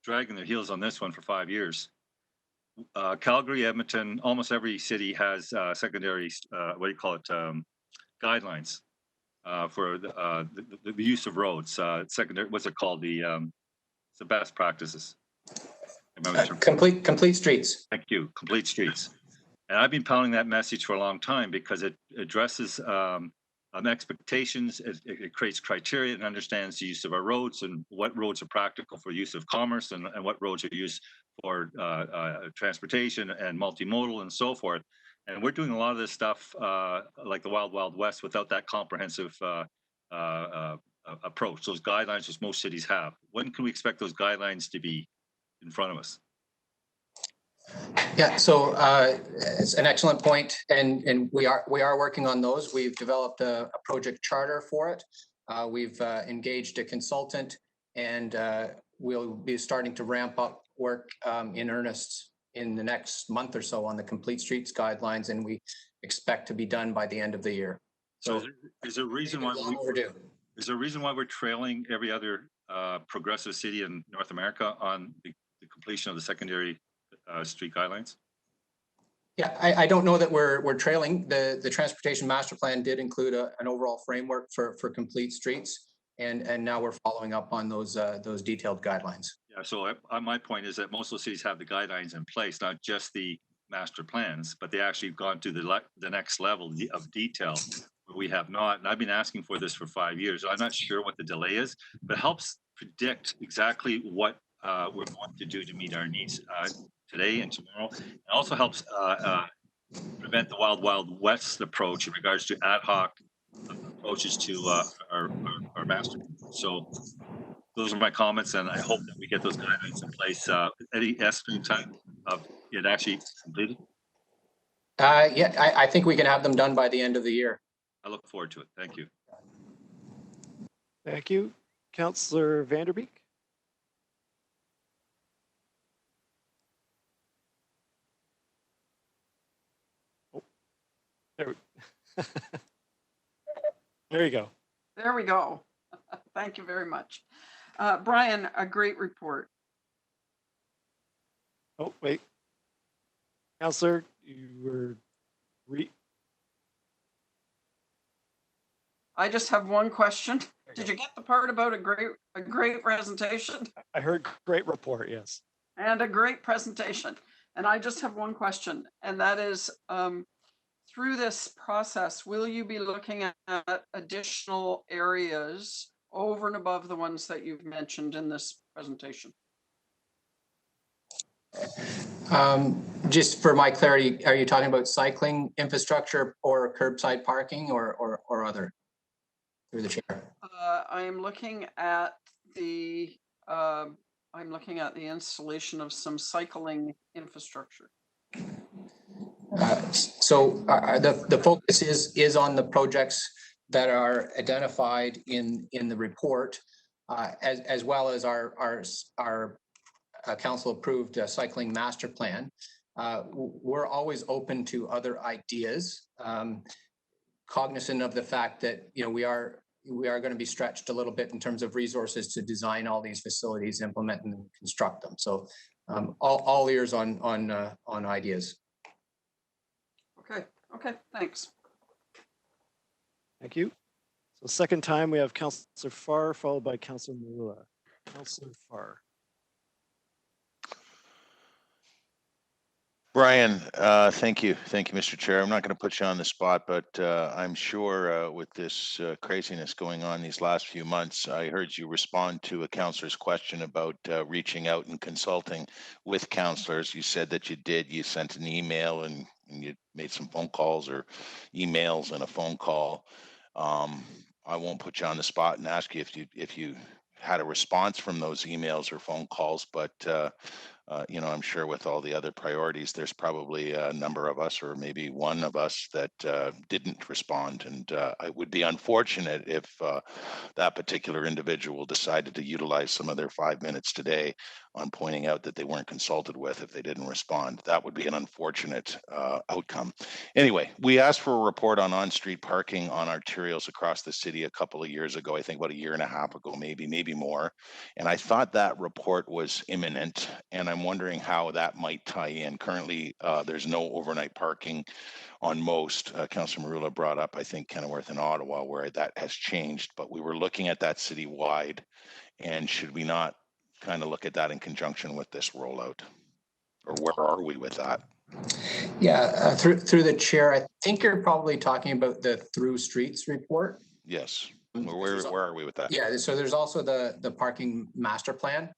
dragging their heels on this one for 5 years. Calgary, Edmonton, almost every city has secondary, what do you call it, guidelines for the use of roads. Secondary, what's it called? The best practices. Complete streets. Thank you. Complete streets. And I've been pounding that message for a long time because it addresses expectations. It creates criteria and understands the use of our roads and what roads are practical for use of commerce and what roads are used for transportation and multimodal and so forth. And we're doing a lot of this stuff like the Wild Wild West without that comprehensive approach, those guidelines which most cities have. When can we expect those guidelines to be in front of us? Yeah, so it's an excellent point, and we are working on those. We've developed a project charter for it. We've engaged a consultant, and we'll be starting to ramp up work in earnest in the next month or so on the Complete Streets guidelines, and we expect to be done by the end of the year. So is there a reason why we're trailing every other progressive city in North America on the completion of the secondary street guidelines? Yeah, I don't know that we're trailing. The transportation master plan did include an overall framework for complete streets, and now we're following up on those detailed guidelines. Yeah, so my point is that most of the cities have the guidelines in place, not just the master plans, but they actually have gone to the next level of detail where we have not. And I've been asking for this for 5 years. I'm not sure what the delay is, but it helps predict exactly what we're going to do to meet our needs today and tomorrow. It also helps prevent the Wild Wild West approach in regards to ad hoc approaches to our master. So those are my comments, and I hope that we get those guidelines in place. Any estimate time of it actually completed? Yeah, I think we can have them done by the end of the year. I look forward to it. Thank you. Thank you. Councillor Vanderbeek. Oh, there you go. There we go. Thank you very much. Brian, a great report. Oh, wait. Councillor, you were I just have one question. Did you get the part about a great presentation? I heard great report, yes. And a great presentation. And I just have one question, and that is, through this process, will you be looking at additional areas over and above the ones that you've mentioned in this presentation? Just for my clarity, are you talking about cycling infrastructure or curbside parking or other? Through the chair. I'm looking at the installation of some cycling infrastructure. So the focus is on the projects that are identified in the report, as well as our council approved cycling master plan. We're always open to other ideas, cognizant of the fact that we are going to be stretched a little bit in terms of resources to design all these facilities, implement and construct them. So all ears on ideas. Okay, thanks. Thank you. So second time we have Councillor Farr followed by Councillor Marula. Councillor Farr. Brian, thank you. Thank you, Mr. Chair. I'm not going to put you on the spot, but I'm sure with this craziness going on these last few months, I heard you respond to a councillor's question about reaching out and consulting with councillors. You said that you did. You sent an email and you made some phone calls or emails and a phone call. I won't put you on the spot and ask you if you had a response from those emails or phone calls, but I'm sure with all the other priorities, there's probably a number of us or maybe one of us that didn't respond. And it would be unfortunate if that particular individual decided to utilize some of their 5 minutes today on pointing out that they weren't consulted with if they didn't respond. That would be an unfortunate outcome. Anyway, we asked for a report on on-street parking on arterials across the city a couple of years ago, I think about a year and a half ago, maybe more. And I thought that report was imminent, and I'm wondering how that might tie in. Currently, there's no overnight parking on most. Councillor Marula brought up, I think, Kenilworth and Ottawa, where that has changed, but we were looking at that citywide, and should we not kind of look at that in conjunction with this rollout? Or where are we with that? Yeah, through the chair, I think you're probably talking about the Through Streets report. Yes. Where are we with that? Yeah, so there's also the parking master plan,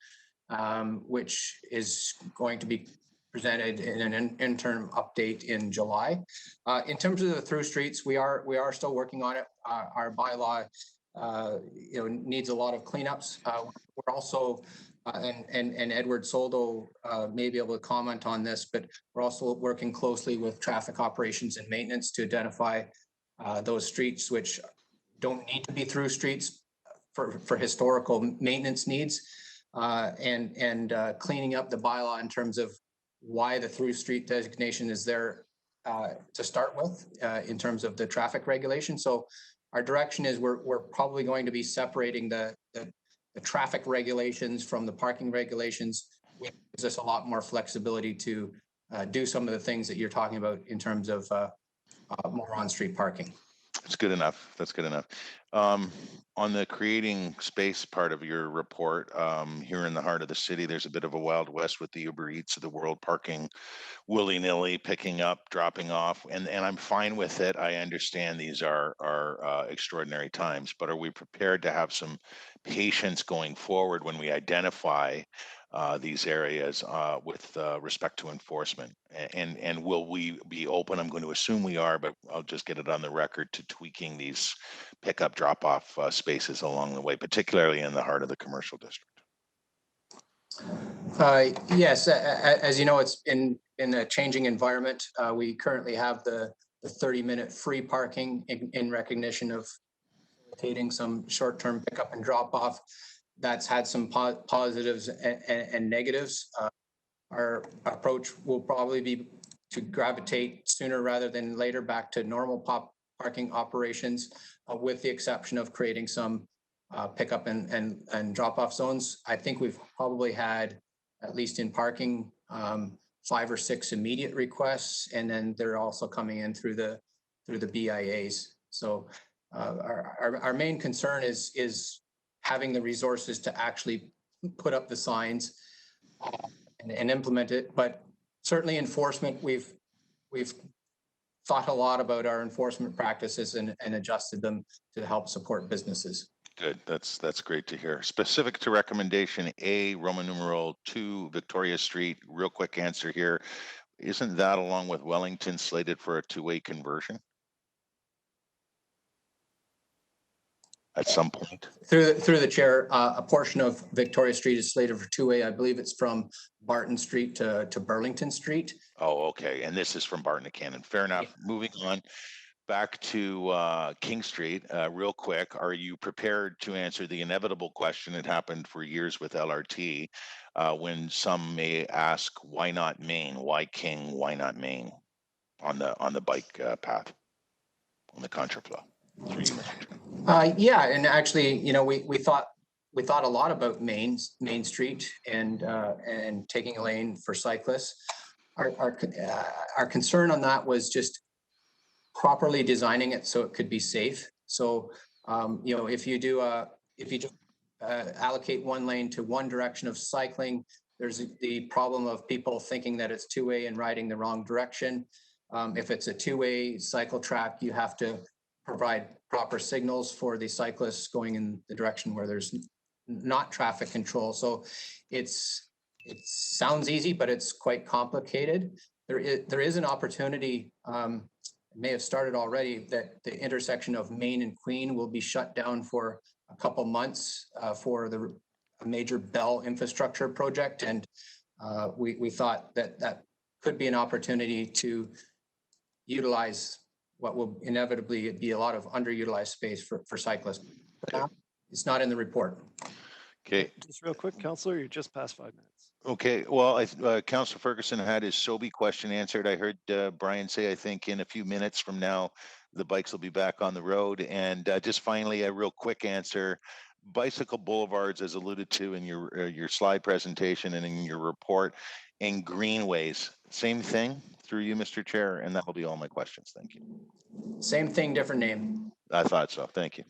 which is going to be presented in an interim update in July. In terms of the Through Streets, we are still working on it. Our bylaw, needs a lot of cleanups. We're also and Edward Soldo may be able to comment on this, but we're also working closely with traffic operations and maintenance to identify those streets which don't need to be through streets for historical maintenance needs, and cleaning up the bylaw in terms of why the through street designation is there to start with in terms of the traffic regulation. So our direction is we're probably going to be separating the traffic regulations from the parking regulations, which gives us a lot more flexibility to do some of the things that you're talking about in terms of more on-street parking. That's good enough. That's good enough. On the creating space part of your report, here in the heart of the city, there's a bit of a Wild West with the Uber Eats of the world parking willy-nilly, picking up, dropping off, and I'm fine with it. I understand these are extraordinary times, but are we prepared to have some patience going forward when we identify these areas with respect to enforcement? And will we be open? I'm going to assume we are, but I'll just get it on the record to tweaking these pickup drop-off spaces along the way, particularly in the heart of the commercial district. Yes, as you know, it's in a changing environment. We currently have the 30-minute free parking in recognition of facilitating some short-term pickup and drop-off. That's had some positives and negatives. Our approach will probably be to gravitate sooner rather than later back to normal parking operations, with the exception of creating some pickup and drop-off zones. I think we've probably had, at least in parking, 5 or 6 immediate requests, and then they're also coming in through the BIAs. So our main concern is having the resources to actually put up the signs and implement it. But certainly enforcement, we've thought a lot about our enforcement practices and adjusted them to help support businesses. Good. That's great to hear. Specific to recommendation A, Roman numeral 2, Victoria Street. Real quick answer here. Isn't that along with Wellington slated for a two-way conversion at some point? Through the chair, a portion of Victoria Street is slated for two-way. I believe it's from Barton Street to Burlington Street. Oh, okay. And this is from Barton to Cannon. Fair enough. Yeah. Moving on. Back to King Street, real quick. Are you prepared to answer the inevitable question that happened for years with LRT, when some may ask, why not Main? Why King? Why not Main? On the bike path, on the contraflow. Yeah, and actually, we thought a lot about Main Street and taking a lane for cyclists. Our concern on that was just properly designing it so it could be safe. So, if you just allocate one lane to one direction of cycling, there's the problem of people thinking that it's two-way and riding the wrong direction. If it's a two-way cycle track, you have to provide proper signals for the cyclists going in the direction where there's not traffic control. So it sounds easy, but it's quite complicated. There is an opportunity, may have started already, that the intersection of Main and Queen will be shut down for a couple months for a major Bell infrastructure project. And we thought that could be an opportunity to utilize what will inevitably be a lot of underutilized space for cyclists. But it's not in the report. Okay. Just real quick, Councillor, you're just past 5 minutes. Okay, well, Councillor Ferguson had his SOBI question answered. I heard Brian say, I think in a few minutes from now, the bikes will be back on the road. And just finally, a real quick answer. Bicycle boulevards, as alluded to in your slide presentation and in your report, and greenways, same thing through you, Mr. Chair, and that will be all my questions. Thank you. Same thing, different name. I thought so. Thank you.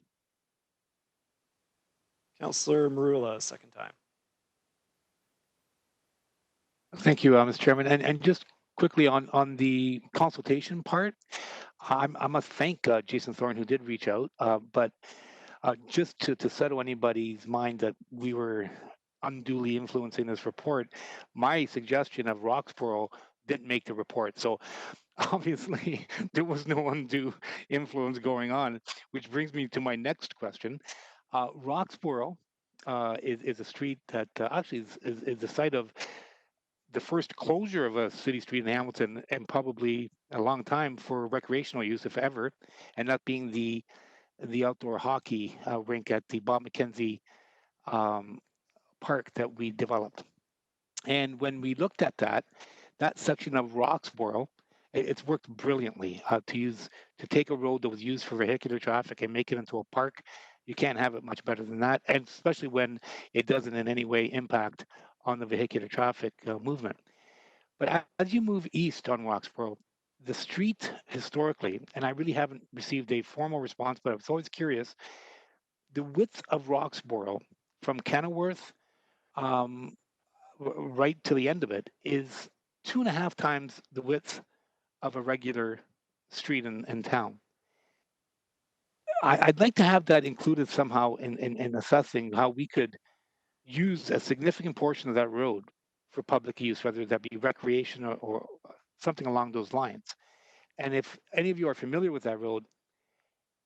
Councillor Marula, second time. Thank you, Mr. Chairman. And just quickly on the consultation part, I must thank Jason Thorne who did reach out, but just to settle anybody's mind that we were unduly influencing this report, my suggestion of Roxborough didn't make the report. So obviously there was no undue influence going on, which brings me to my next question. Roxborough is a street that actually is the site of the first closure of a city street in Hamilton, and probably a long time for recreational use, if ever, and that being the outdoor hockey rink at the Bob McKenzie park that we developed. And when we looked at that section of Roxborough, it's worked brilliantly to take a road that was used for vehicular traffic and make it into a park. You can't have it much better than that, and especially when it doesn't in any way impact on the vehicular traffic movement. But as you move east on Roxborough, the street historically, and I really haven't received a formal response, but I was always curious, the width of Roxborough from Kenilworth right to the end of it is 2.5 times the width of a regular street in town. I'd like to have that included somehow in assessing how we could use a significant portion of that road for public use, whether that be recreation or something along those lines. And if any of you are familiar with that road,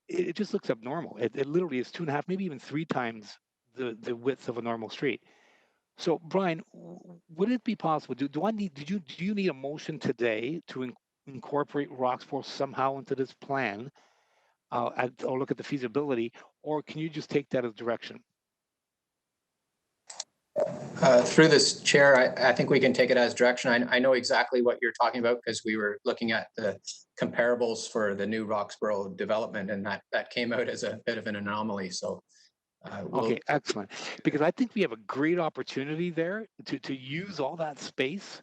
it just looks abnormal. It literally is 2.5, maybe even 3 times the width of a normal street. So, Brian, would it be possible? Do you need a motion today to incorporate Roxborough somehow into this plan, or look at the feasibility, or can you just take that as direction? Through this chair, I think we can take it as direction. I know exactly what you're talking about because we were looking at the comparables for the new Roxborough development, and that came out as a bit of an anomaly. So, okay, excellent. Because I think we have a great opportunity there to use all that space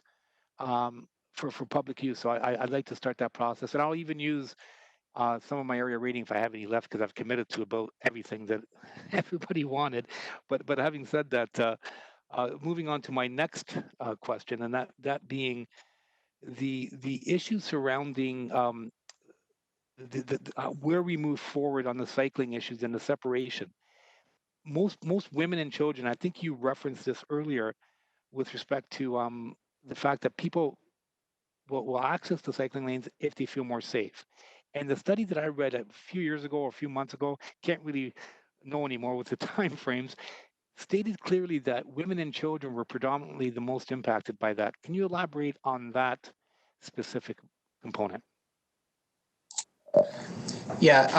for public use. So I'd like to start that process, and I'll even use some of my area rating if I have any left, because I've committed to about everything that everybody wanted. But having said that, moving on to my next question, and that being the issue surrounding where we move forward on the cycling issues and the separation. Most women and children, I think you referenced this earlier with respect to the fact that people will access the cycling lanes if they feel more safe. And the study that I read a few years ago or a few months ago, can't really know anymore with the time frames, stated clearly that women and children were predominantly the most impacted by that. Can you elaborate on that specific component? yeah,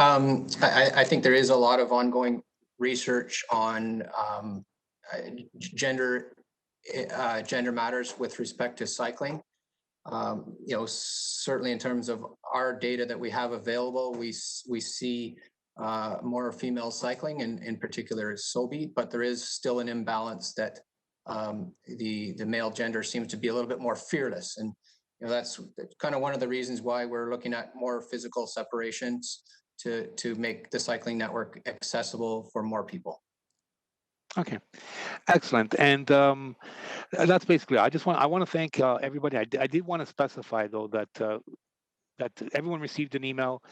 I think there is a lot of ongoing research on gender matters with respect to cycling. Certainly in terms of our data that we have available, we see more female cycling, and in particular SOBI, but there is still an imbalance that the male gender seems to be a little bit more fearless. And that's kind of one of the reasons why we're looking at more physical separations to make the cycling network accessible for more people. Okay, excellent. And that's basically, I want to thank everybody. I did want to specify though that that everyone received an email.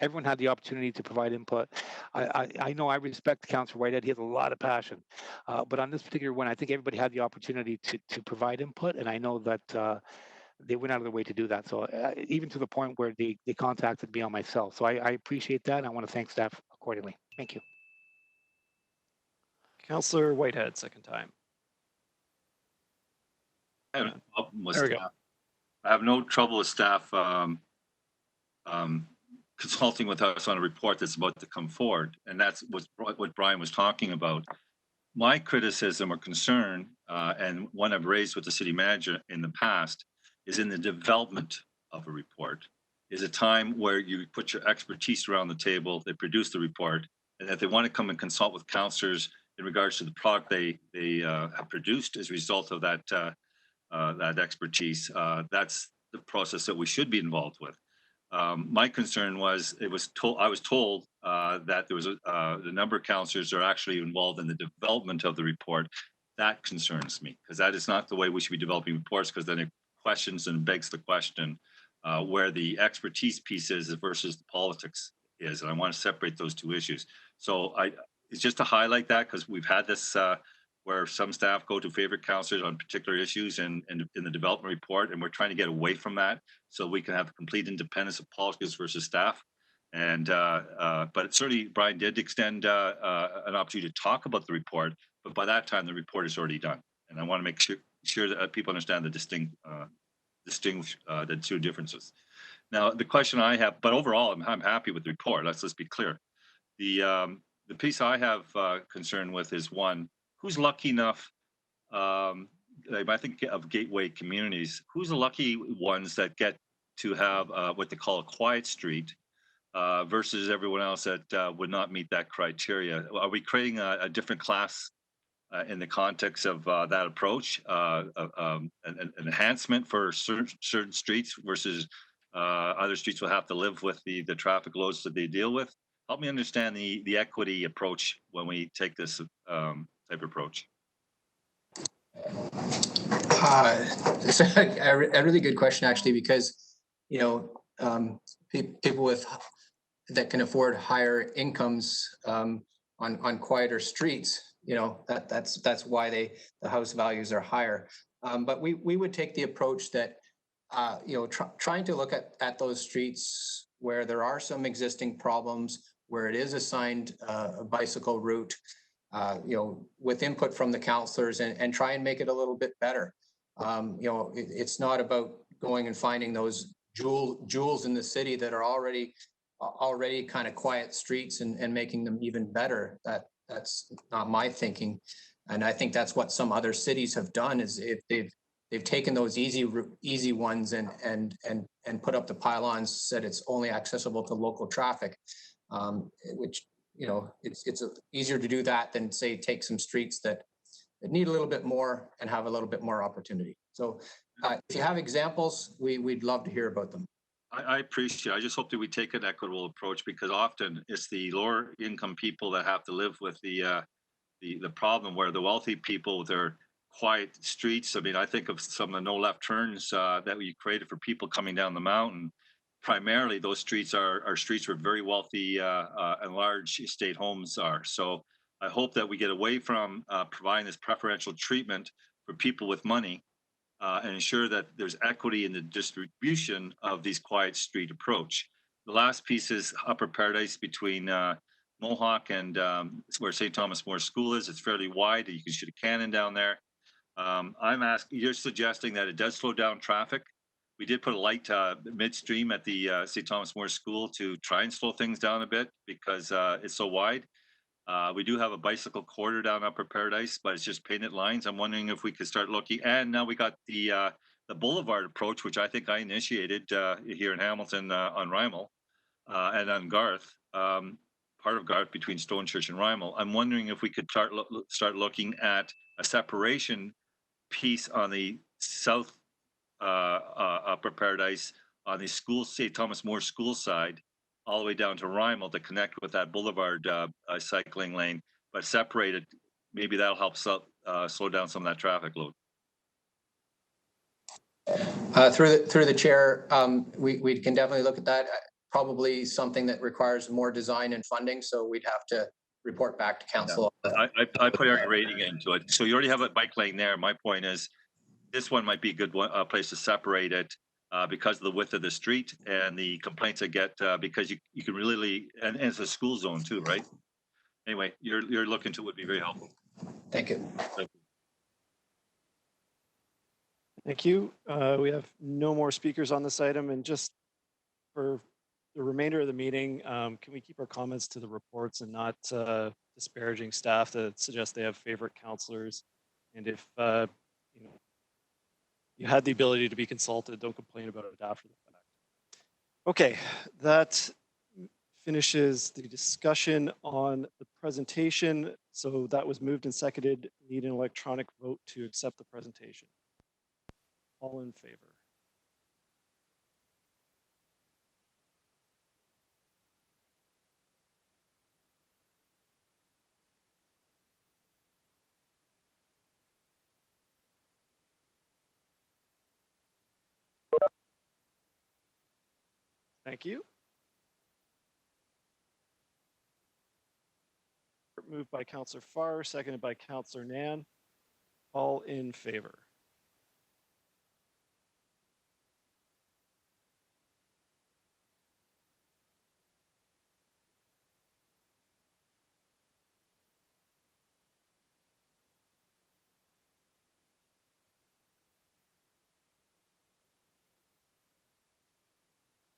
Everyone had the opportunity to provide input. I know I respect Councillor Whitehead. He has a lot of passion. But on this particular one, I think everybody had the opportunity to provide input. And I know that they went out of their way to do that. So even to the point where they contacted me on my cell. So I appreciate that. And I want to thank staff accordingly. Thank you. Councillor Whitehead, second time. I have no trouble with staff consulting with us on a report that's about to come forward, and that's what Brian was talking about. My criticism or concern, and one I've raised with the city manager in the past, is in the development of a report. Is a time where you put your expertise around the table, they produce the report, and if they want to come and consult with councillors in regards to the product they have produced as a result of that that expertise, that's the process that we should be involved with. My concern was I was told that there was the number of councillors are actually involved in the development of the report. That concerns me, because that is not the way we should be developing reports, because then it questions and begs the question where the expertise piece is versus the politics is. And I want to separate those two issues. So it's just to highlight that, because we've had this where some staff go to favorite counselors on particular issues in the development report, and we're trying to get away from that so we can have complete independence of politics versus staff. And but certainly Brian did extend an opportunity to talk about the report, but by that time the report is already done. And I want to make sure that people understand the distinguish the two differences. Now, the question I have, but overall, I'm happy with the report. Let's be clear. The piece I have concern with is one, who's lucky enough, I think of gateway communities, who's the lucky ones that get to have what they call a quiet street versus everyone else that would not meet that criteria? Are we creating a different class in the context of that approach, an enhancement for certain streets versus other streets will have to live with the traffic loads that they deal with? Help me understand the equity approach when we take this type of approach. It's a really good question, actually, because, you know, people that can afford higher incomes on quieter streets, you know, that's why the house values are higher. But we would take the approach that, you know, trying to look at those streets where there are some existing problems, where it is assigned a bicycle route, you know, with input from the councillors, and try and make it a little bit better. You know, it's not about going and finding those jewels in the city that are already kind of quiet streets and making them even better. That's not my thinking. And I think that's what some other cities have done, is if they've taken those easy ones and put up the pylons, said it's only accessible to local traffic, which, you know, it's easier to do that than, say, take some streets that need a little bit more and have a little bit more opportunity. So if you have examples, we'd love to hear about them. I appreciate it. I just hope that we take an equitable approach, because often it's the lower income people that have to live with the problem, where the wealthy people with their quiet streets. I mean, I think of some of the no left turns that we created for people coming down the mountain. Primarily, those streets are streets where very wealthy and large estate homes are. So I hope that we get away from providing this preferential treatment for people with money and ensure that there's equity in the distribution of these quiet street approach. The last piece is Upper Paradise between Mohawk and where St. Thomas More School is. It's fairly wide. You can shoot a cannon down there. You're suggesting that it does slow down traffic. We did put a light midstream at the St. Thomas More School to try and slow things down a bit, because it's so wide. We do have a bicycle corridor down Upper Paradise, but it's just painted lines. I'm wondering if we could start looking. And now we got the boulevard approach, which I think I initiated here in Hamilton on Rymel and on Garth, part of Garth between Stonechurch and Rymel. I'm wondering if we could start looking at a separation piece on the south Upper Paradise on the school, St. Thomas More School side, all the way down to Rymel to connect with that boulevard cycling lane, but separated. Maybe that'll help slow down some of that traffic load. Through the chair, we can definitely look at that. Probably something that requires more design and funding, so we'd have to report back to council. Yeah. I put our rating into it. So you already have a bike lane there. My point is, this one might be a good place to separate it because of the width of the street and the complaints I get because you can really, and it's a school zone too, right? Anyway, you're looking to would be very helpful. Thank you. Thank you. We have no more speakers on this item, and just for the remainder of the meeting, can we keep our comments to the reports and not disparaging staff that suggest they have favorite counselors? And if you know, you had the ability to be consulted, don't complain about it after the fact. Okay, that finishes the discussion on the presentation. So that was moved and seconded. Need an electronic vote to accept the presentation. All in favor? Thank you. Moved by Councillor Farr, seconded by Councillor Nan. All in favor?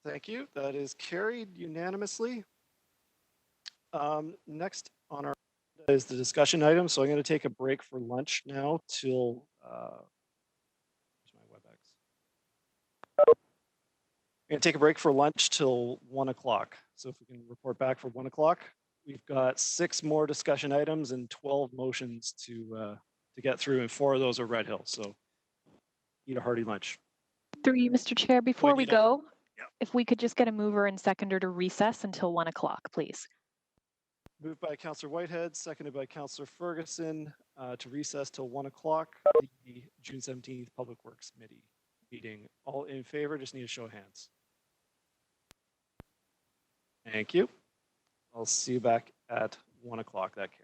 Thank you. That is carried unanimously. Next on our agenda is the discussion item. So I'm going to take a break for lunch now till where's my WebEx? I'm going to take a break for lunch till 1 o'clock. So if we can report back for 1 o'clock, we've got 6 more discussion items and 12 motions to get through, and 4 of those are Red Hill. So eat a hearty lunch. Through you, Mr. Chair, before we go, if we could just get a mover and seconder to recess until 1 o'clock, please. Moved by Councillor Whitehead, seconded by Councillor Ferguson to recess till 1 o'clock, the June 17th Public Works Committee meeting. All in favor, just need a show of hands. Thank you. I'll see you back at 1 o'clock. That carries.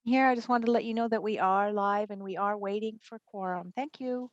Here, I just wanted to let you know that we are live and we are waiting for quorum. Thank you.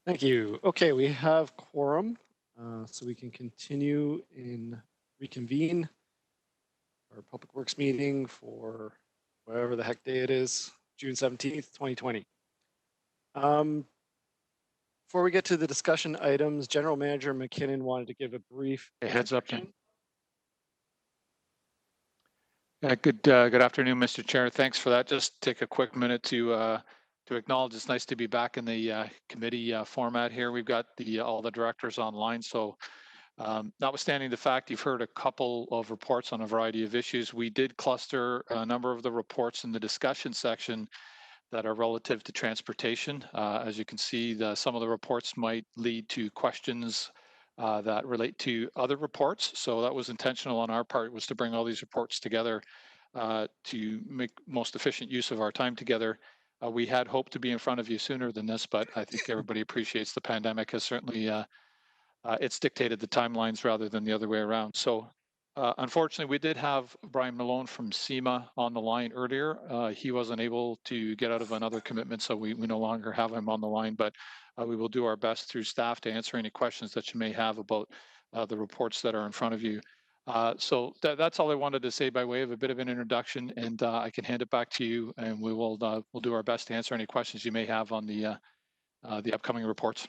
Thank you. Okay, we have quorum, so we can continue in reconvene our Public Works meeting for whatever the heck day it is, June 17th, 2020. Before we get to the discussion items, General Manager McKinnon wanted to give a brief Heads up. introduction. Good afternoon, Mr. Chair. Thanks for that. Just take a quick minute to acknowledge it's nice to be back in the committee format here. We've got all the directors online, so notwithstanding the fact you've heard a couple of reports on a variety of issues, we did cluster a number of the reports in the discussion section that are relative to transportation. As you can see, some of the reports might lead to questions that relate to other reports. So that was intentional on our part, was to bring all these reports together to make most efficient use of our time together. We had hoped to be in front of you sooner than this, but I think everybody appreciates the pandemic has certainly it's dictated the timelines rather than the other way around. So unfortunately, we did have Brian Malone from SEMA on the line earlier. He wasn't able to get out of another commitment, so we no longer have him on the line, but we will do our best through staff to answer any questions that you may have about the reports that are in front of you. So that's all I wanted to say by way of a bit of an introduction, and I can hand it back to you, and we'll do our best to answer any questions you may have on the upcoming reports.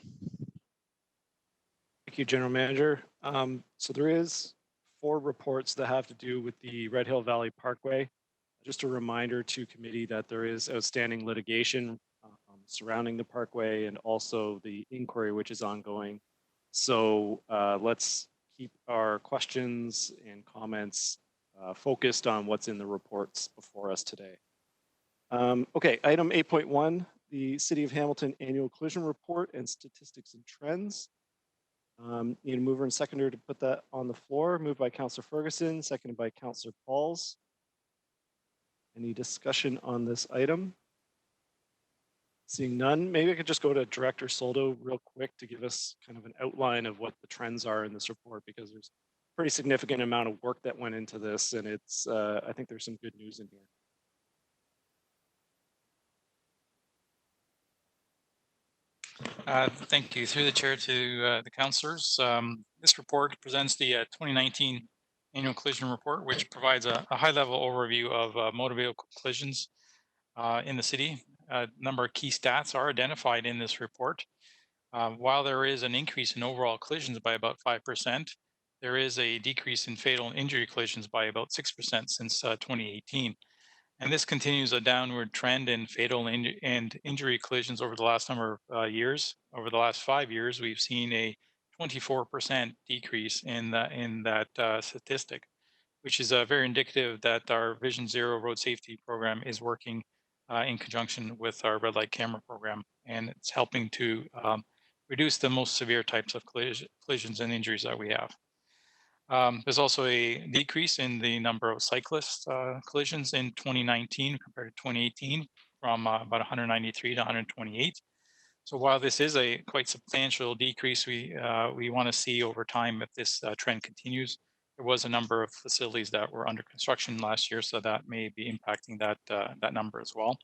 Thank you, General Manager. So there is 4 reports that have to do with the Red Hill Valley Parkway. Just a reminder to committee that there is outstanding litigation surrounding the parkway and also the inquiry which is ongoing. So let's keep our questions and comments focused on what's in the reports before us today. Okay, item 8.1, the City of Hamilton Annual Collision Report and Statistics and Trends. Need a mover and seconder to put that on the floor. Moved by Councillor Ferguson, seconded by Councillor Pauls. Any discussion on this item? Seeing none, maybe I could just go to Director Soldo real quick to give us kind of an outline of what the trends are in this report, because there's a pretty significant amount of work that went into this, and it's I think there's some good news in here. Thank you. Through the chair to the councillors. This report presents the 2019 annual collision report, which provides a high-level overview of motor vehicle collisions in the city. A number of key stats are identified in this report. While there is an increase in overall collisions by about 5%, there is a decrease in fatal and injury collisions by about 6% since 2018. And this continues a downward trend in fatal and injury collisions over the last number of years. Over the last 5 years, we've seen a 24% decrease in that statistic, which is very indicative that our Vision Zero road safety program is working in conjunction with our red light camera program, and it's helping to reduce the most severe types of collisions and injuries that we have. There's also a decrease in the number of cyclist collisions in 2019 compared to 2018, from about 193 to 128. So while this is a quite substantial decrease, we want to see over time if this trend continues. There was a number of facilities that were under construction last year, so that may be impacting that number as well.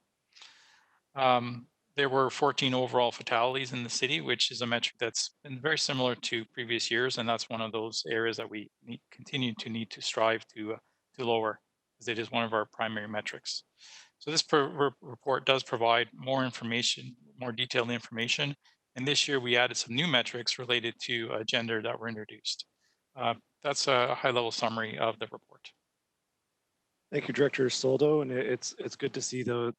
There were 14 overall fatalities in the city, which is a metric that's been very similar to previous years, and that's one of those areas that we continue to need to strive to lower, because it is one of our primary metrics. So this report does provide more information, more detailed information, and this year we added some new metrics related to gender that were introduced. That's a high-level summary of the report. Thank you, Director Soldo, and it's good to see the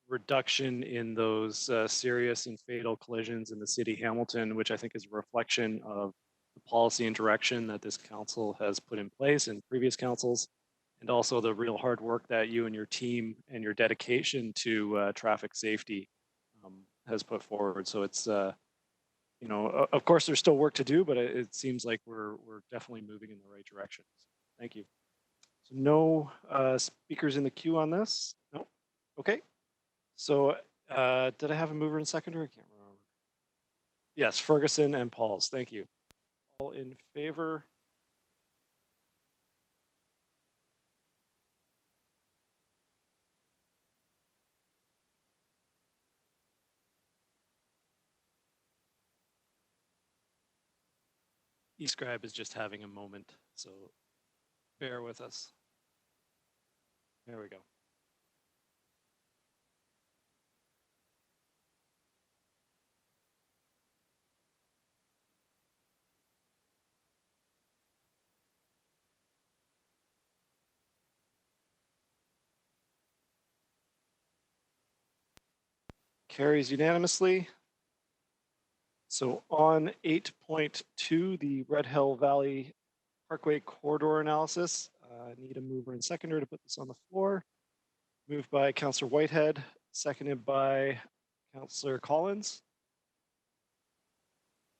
reduction in those serious and fatal collisions in the city of Hamilton, which I think is a reflection of the policy and direction that this council has put in place and previous councils, and also the real hard work that you and your team and your dedication to traffic safety has put forward. So it's, you know, of course there's still work to do, but it seems like we're definitely moving in the right direction. Thank you. So no speakers in the queue on this? No? Okay. So did I have a mover and seconder? I can't remember. Yes, Ferguson and Pauls. Thank you. All in favor? eScribe is just having a moment, so bear with us. There we go. Carries unanimously. So on 8.2, the Red Hill Valley Parkway corridor analysis, I need a mover and seconder to put this on the floor. Moved by Councillor Whitehead, seconded by Councillor Collins.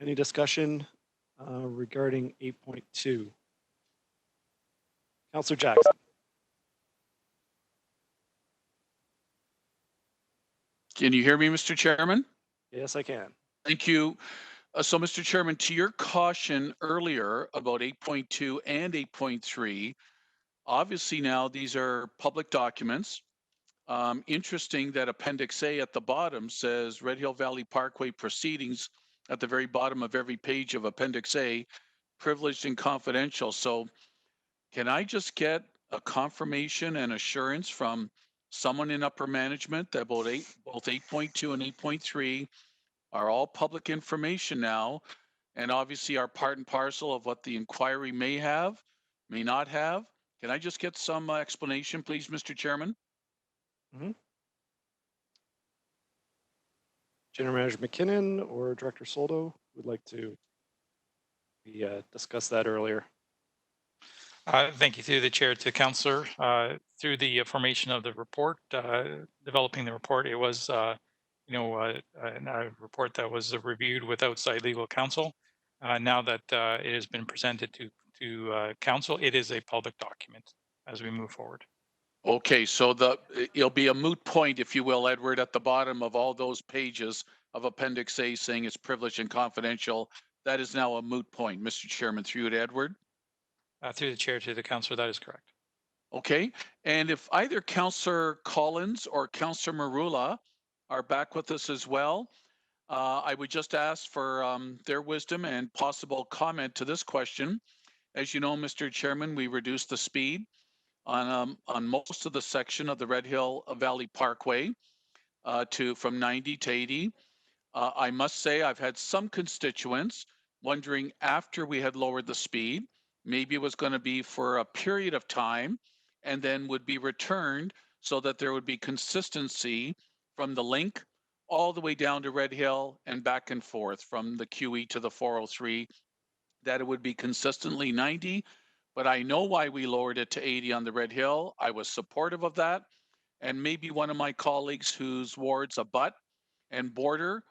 Any discussion regarding 8.2? Councillor Jackson. Can you hear me, Mr. Chairman? Yes, I can. Thank you. So, Mr. Chairman, to your caution earlier about 8.2 and 8.3, obviously now these are public documents. Interesting that Appendix A at the bottom says Red Hill Valley Parkway proceedings at the very bottom of every page of Appendix A, privileged and confidential. So can I just get a confirmation and assurance from someone in upper management that both 8.2 and 8.3 are all public information now, and obviously are part and parcel of what the inquiry may have, may not have? Can I just get some explanation, please, Mr. Chairman? Mm-hmm. General Manager McKinnon or Director Soldo would like to discuss that earlier. Thank you, through the chair to councillor. Through the formation of the report, developing the report, it was a report that was reviewed with outside legal counsel. Now that it has been presented to council, it is a public document as we move forward. Okay, so it'll be a moot point, if you will, Edward, at the bottom of all those pages of Appendix A saying it's privileged and confidential. That is now a moot point. Mr. Chairman, through you to Edward. Through the chair to the councillor, that is correct. Okay, and if either Councillor Collins or Councillor Marula are back with us as well, I would just ask for their wisdom and possible comment to this question. As you know, Mr. Chairman, we reduced the speed on most of the section of the Red Hill Valley Parkway from 90 to 80. I must say I've had some constituents wondering after we had lowered the speed, maybe it was going to be for a period of time and then would be returned so that there would be consistency from the link all the way down to Red Hill and back and forth from the QE to the 403, that it would be consistently 90. But I know why we lowered it to 80 on the Red Hill. I was supportive of that. And maybe one of my colleagues whose wards abut and border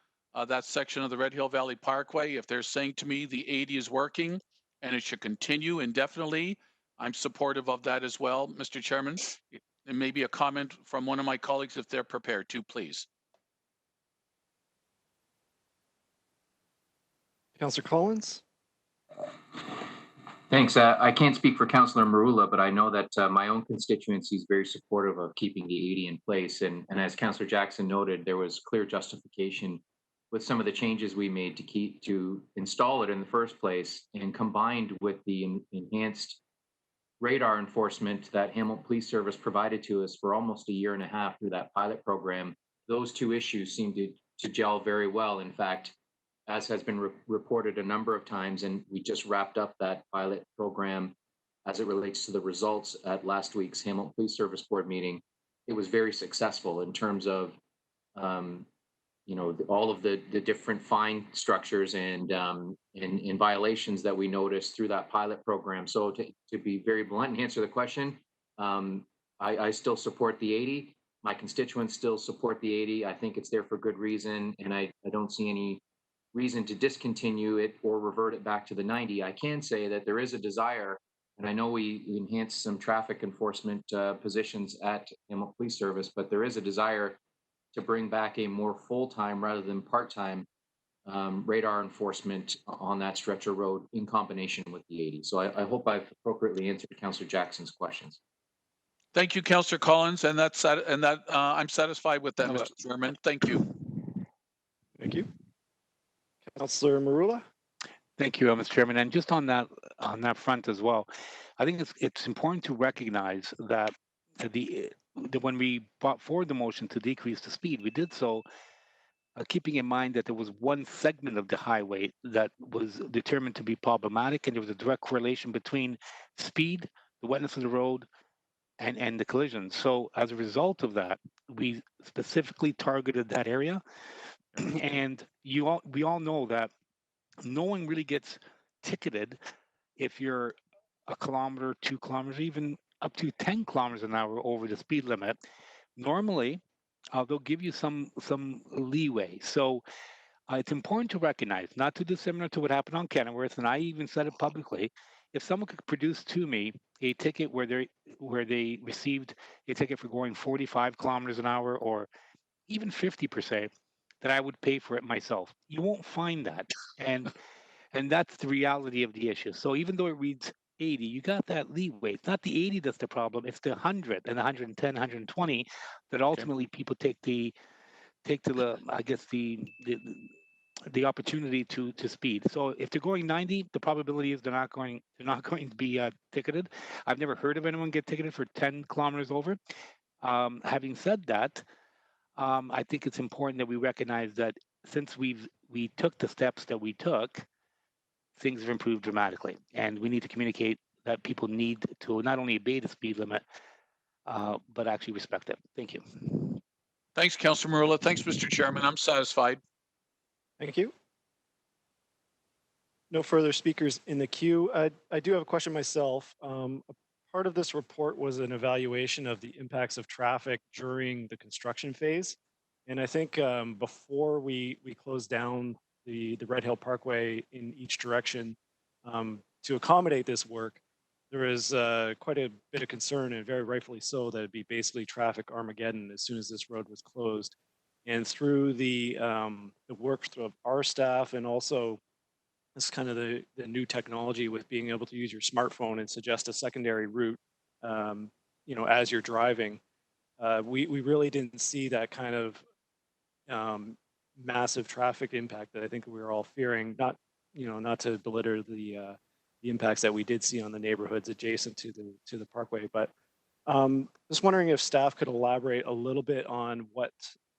that section of the Red Hill Valley Parkway, if they're saying to me the 80 is working and it should continue indefinitely, I'm supportive of that as well, Mr. Chairman. And maybe a comment from one of my colleagues if they're prepared to, please. Councillor Collins? Thanks. I can't speak for Councillor Marula, but I know that my own constituency is very supportive of keeping the 80 in place. And as Councillor Jackson noted, there was clear justification with some of the changes we made to install it in the first place, and combined with the enhanced radar enforcement that Hamilton Police Service provided to us for almost a year and a half through that pilot program. Those two issues seem to gel very well. In fact, as has been reported a number of times, and we just wrapped up that pilot program as it relates to the results at last week's Hamilton Police Service Board meeting. It was very successful in terms of, all of the different fine structures and violations that we noticed through that pilot program. So to be very blunt and answer the question, I still support the 80. My constituents still support the 80. I think it's there for good reason, and I don't see any reason to discontinue it or revert it back to the 90. I can say that there is a desire, and I know we enhanced some traffic enforcement positions at Hamilton Police Service, but there is a desire to bring back a more full-time rather than part-time radar enforcement on that stretch of road in combination with the 80. So I hope I've appropriately answered Councillor Jackson's questions. Thank you, Councillor Collins, and I'm satisfied with that, Mr. Chairman. Thank you. Thank you. Councillor Marula. Thank you, Mr. Chairman. And just on that front as well, I think it's important to recognize that when we brought forward the motion to decrease the speed, we did so keeping in mind that there was one segment of the highway that was determined to be problematic, and there was a direct correlation between speed, the wetness of the road, and the collision. So as a result of that, we specifically targeted that area. And we all know that no one really gets ticketed if you're a kilometer, 2 kilometers, even up to 10 kilometers an hour over the speed limit. Normally, they'll give you some leeway. So it's important to recognize, not to dissimilar to what happened on Kenilworth, and I even said it publicly, if someone could produce to me a ticket where they received a ticket for going 45 kilometers an hour or even 50%, that I would pay for it myself. You won't find that. And that's the reality of the issue. So even though it reads 80, you got that leeway. It's not the 80 that's the problem, it's the 100 and 110, 120 that ultimately people take the I guess the opportunity to speed. So if they're going 90, the probability is they're not going to be ticketed. I've never heard of anyone get ticketed for 10 kilometers over. Having said that, I think it's important that we recognize that since we took the steps that we took, things have improved dramatically, and we need to communicate that people need to not only obey the speed limit, but actually respect it. Thank you. Thanks, Councillor Marula. Thanks, Mr. Chairman. I'm satisfied. Thank you. No further speakers in the queue. I do have a question myself. Part of this report was an evaluation of the impacts of traffic during the construction phase. And I think before we closed down the Red Hill Parkway in each direction to accommodate this work, there is quite a bit of concern, and very rightfully so, that it'd be basically traffic Armageddon as soon as this road was closed. And through the work of our staff, and also this kind of the new technology with being able to use your smartphone and suggest a secondary route, as you're driving, we really didn't see that kind of massive traffic impact that I think we were all fearing. Not to belittle the impacts that we did see on the neighborhoods adjacent to the parkway, but just wondering if staff could elaborate a little bit on what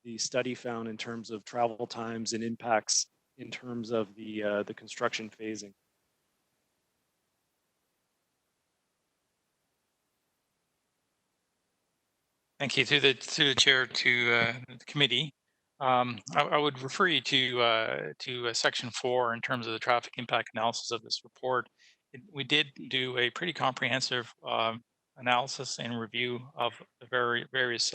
the study found in terms of travel times and impacts in terms of the construction phasing. Thank you. Through the chair to the committee. I would refer you to section 4 in terms of the traffic impact analysis of this report. We did do a pretty comprehensive analysis and review of the various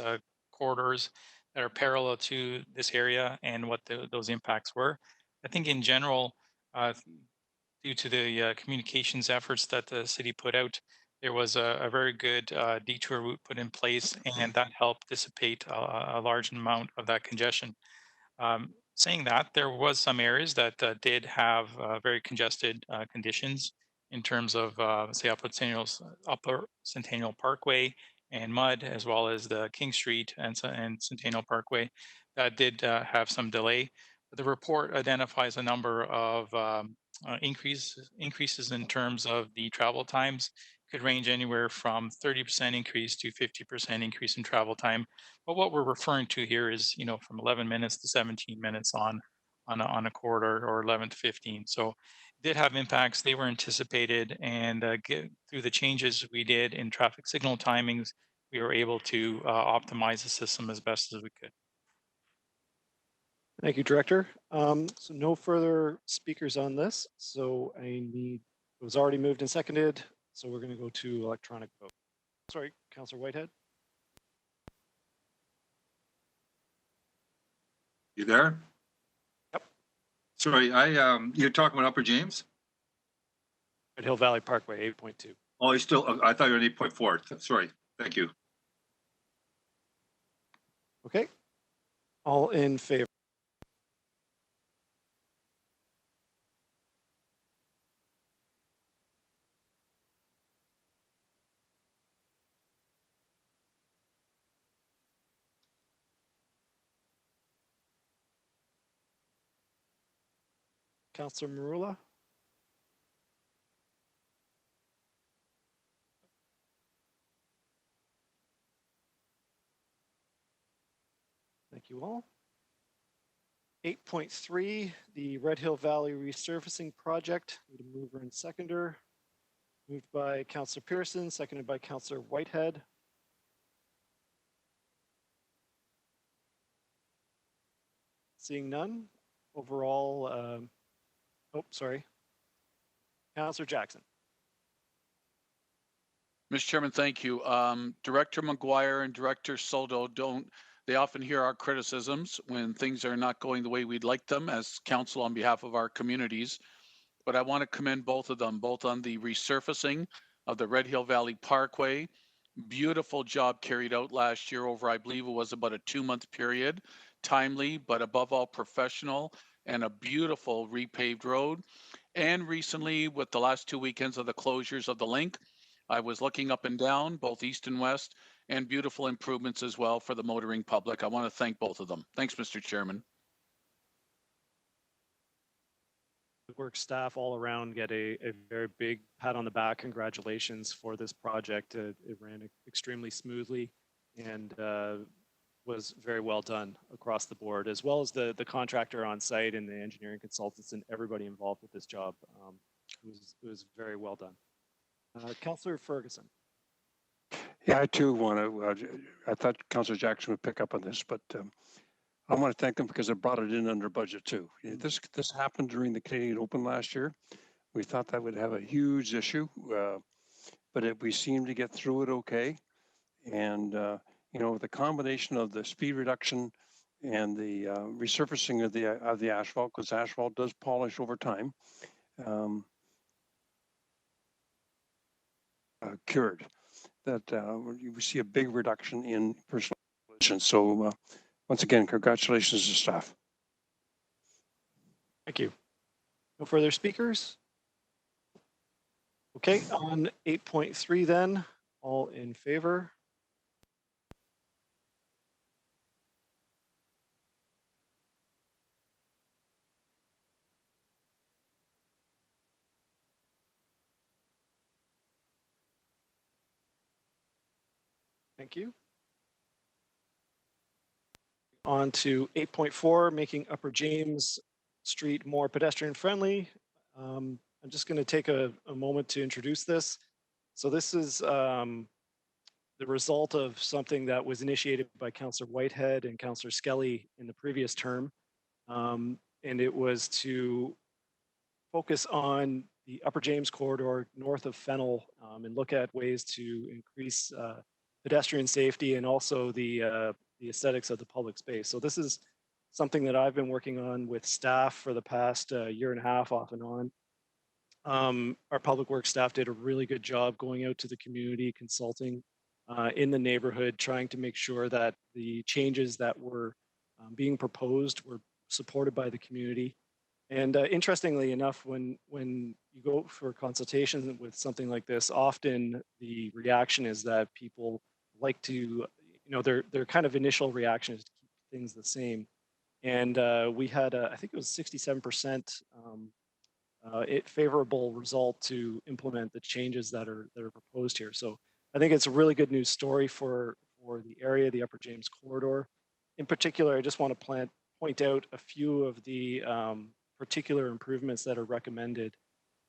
corridors that are parallel to this area and what those impacts were. I think in general, due to the communications efforts that the city put out, there was a very good detour route put in place, and that helped dissipate a large amount of that congestion. Saying that, there was some areas that did have very congested conditions in terms of, say, Upper Centennial Parkway and Mud, as well as the King Street and Centennial Parkway, that did have some delay. But the report identifies a number of increases in terms of the travel times. Could range anywhere from 30% increase to 50% increase in travel time. But what we're referring to here is, from 11 minutes to 17 minutes on a corridor, or 11 to 15. So it did have impacts. They were anticipated, and through the changes we did in traffic signal timings, we were able to optimize the system as best as we could. Thank you, Director. So no further speakers on this. So it was already moved and seconded. So we're going to go to electronic vote. Sorry, Councillor Whitehead. You there? Yep. Sorry, you're talking about Upper James? Red Hill Valley Parkway, 8.2. Oh, you still, I thought you were at 8.4. Sorry, thank you. Okay. All in favor? Councillor Marula? Thank you all. 8.3, the Red Hill Valley Resurfacing Project. Need a mover and seconder. Moved by Councillor Pearson, seconded by Councillor Whitehead. Seeing none. Overall, sorry. Councillor Jackson. Mr. Chairman, thank you. Director McGuire and Director Soldo they often hear our criticisms when things are not going the way we'd like them as council on behalf of our communities. But I want to commend both of them, both on the resurfacing of the Red Hill Valley Parkway. Beautiful job carried out last year over, I believe it was about a 2-month period. Timely, but above all professional, and a beautiful repaved road. And recently, with the last 2 weekends of the closures of the link, I was looking up and down, both east and west, and beautiful improvements as well for the motoring public. I want to thank both of them. Thanks, Mr. Chairman. Work staff all around get a very big pat on the back. Congratulations for this project. It ran extremely smoothly and was very well done across the board, as well as the contractor on site and the engineering consultants and everybody involved with this job. It was very well done. Councillor Ferguson. Yeah, I too want to, I thought Councillor Jackson would pick up on this, but I want to thank them because they brought it in under budget too. This happened during the Canadian Open last year. We thought that would have a huge issue, but we seemed to get through it okay. And the combination of the speed reduction and the resurfacing of the asphalt, because asphalt does polish over time. cured, that we see a big reduction in personal collisions. So once again, congratulations to staff. Thank you. No further speakers? Okay, on 8.3 then, all in favor? Thank you. On to 8.4, making Upper James Street more pedestrian friendly. I'm just going to take a moment to introduce this. So this is the result of something that was initiated by Councillor Whitehead and Councillor Skelly in the previous term. And it was to focus on the Upper James corridor north of Fennel and look at ways to increase pedestrian safety and also the aesthetics of the public space. So this is something that I've been working on with staff for the past year and a half off and on. Our public works staff did a really good job going out to the community, consulting in the neighborhood, trying to make sure that the changes that were being proposed were supported by the community. And interestingly enough, when you go for consultation with something like this, often the reaction is that people like to, their kind of initial reaction is to keep things the same. And we had, I think it was 67% favorable result to implement the changes that are proposed here. So I think it's a really good news story for the area, the Upper James corridor. In particular, I just want to point out a few of the particular improvements that are recommended.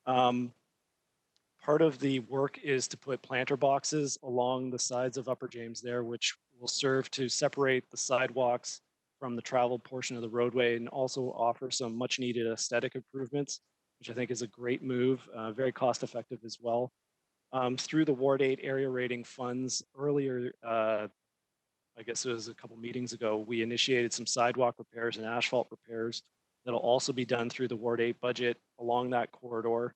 Part of the work is to put planter boxes along the sides of Upper James there, which will serve to separate the sidewalks from the traveled portion of the roadway and also offer some much needed aesthetic improvements, which I think is a great move, very cost effective as well. Through the Ward 8 area rating funds earlier, I guess it was a couple meetings ago, we initiated some sidewalk repairs and asphalt repairs that'll also be done through the Ward 8 budget along that corridor.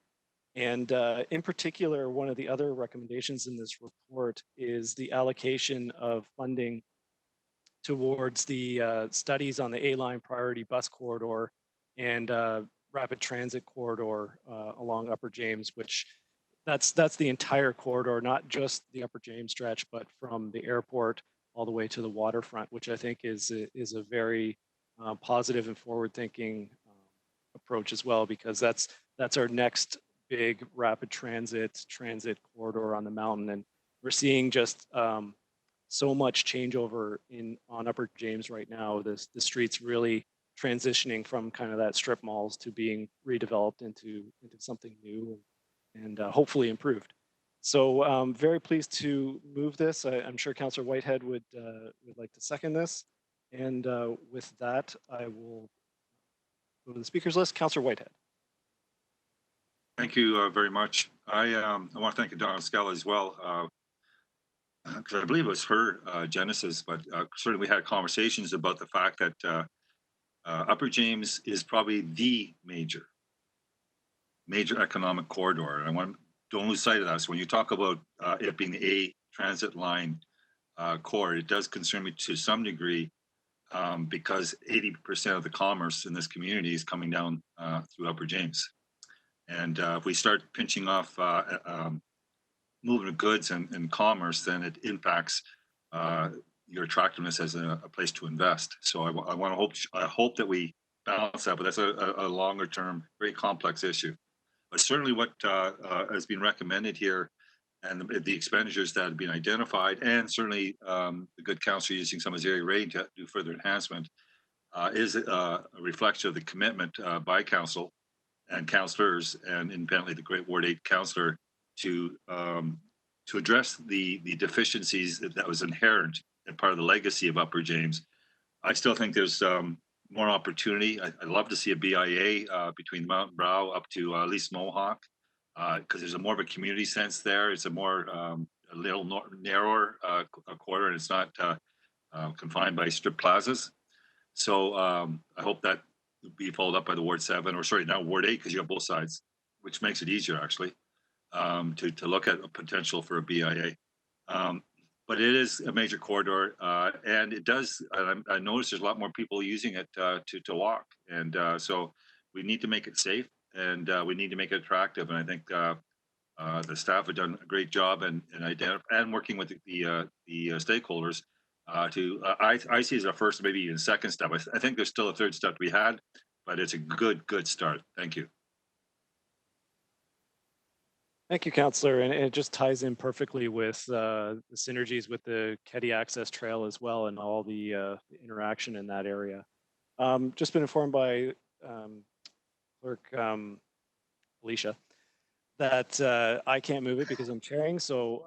And in particular, one of the other recommendations in this report is the allocation of funding towards the studies on the A-line priority bus corridor and rapid transit corridor along Upper James, which that's the entire corridor, not just the Upper James stretch, but from the airport all the way to the waterfront, which I think is a very positive and forward-thinking approach as well, because that's our next big rapid transit corridor on the mountain, and we're seeing just so much changeover on Upper James right now. The streets really transitioning from kind of that strip malls to being redeveloped into something new and hopefully improved. So I'm very pleased to move this. I'm sure Councillor Whitehead would like to second this. And with that, I will go to the speakers list. Councillor Whitehead. Thank you very much. I want to thank Donna Scala as well, because I believe it was her genesis, but certainly we had conversations about the fact that Upper James is probably the major economic corridor. And don't lose sight of that. So when you talk about it being the A transit line core, it does concern me to some degree because 80% of the commerce in this community is coming down through Upper James. And if we start pinching off movement of goods and commerce, then it impacts your attractiveness as a place to invest. So I hope that we balance that, but that's a longer term, very complex issue. But certainly what has been recommended here and the expenditures that have been identified, and certainly the good council using some of his area rating to do further enhancement is a reflection of the commitment by council and councillors, and independently the Great Ward 8 councillor, to address the deficiencies that was inherent and part of the legacy of Upper James. I still think there's more opportunity. I'd love to see a BIA between Mountain Brow up to at least Mohawk, because there's more of a community sense there. It's a more a little narrower corridor, and it's not confined by strip plazas. So I hope that will be followed up by the Ward 7, or sorry, now Ward 8, because you have both sides, which makes it easier actually. to look at a potential for a BIA. But it is a major corridor, and it does. I noticed there's a lot more people using it to walk, and so we need to make it safe, and we need to make it attractive. And I think the staff have done a great job and working with the stakeholders I see as a first, maybe even second step. I think there's still a third step to be had, but it's a good start. Thank you. Thank you, Councillor. And it just ties in perfectly with the synergies with the Keddy Access Trail as well, and all the interaction in that area. Just been informed by Clerk Alicia that I can't move it because I'm chairing. So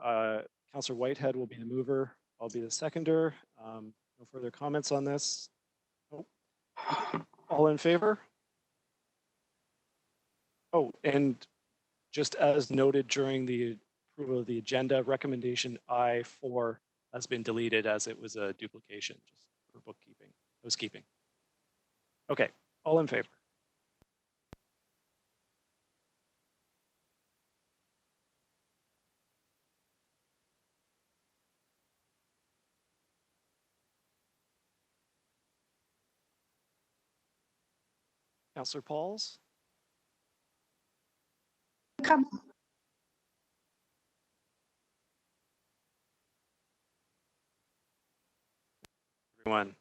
Councillor Whitehead will be the mover. I'll be the seconder. No further comments on this. Nope. All in favor? Oh, and just as noted during the approval of the agenda, recommendation I4 has been deleted as it was a duplication, just for bookkeeping, housekeeping. Okay, all in favor? Councillor Pauls? Come. Everyone.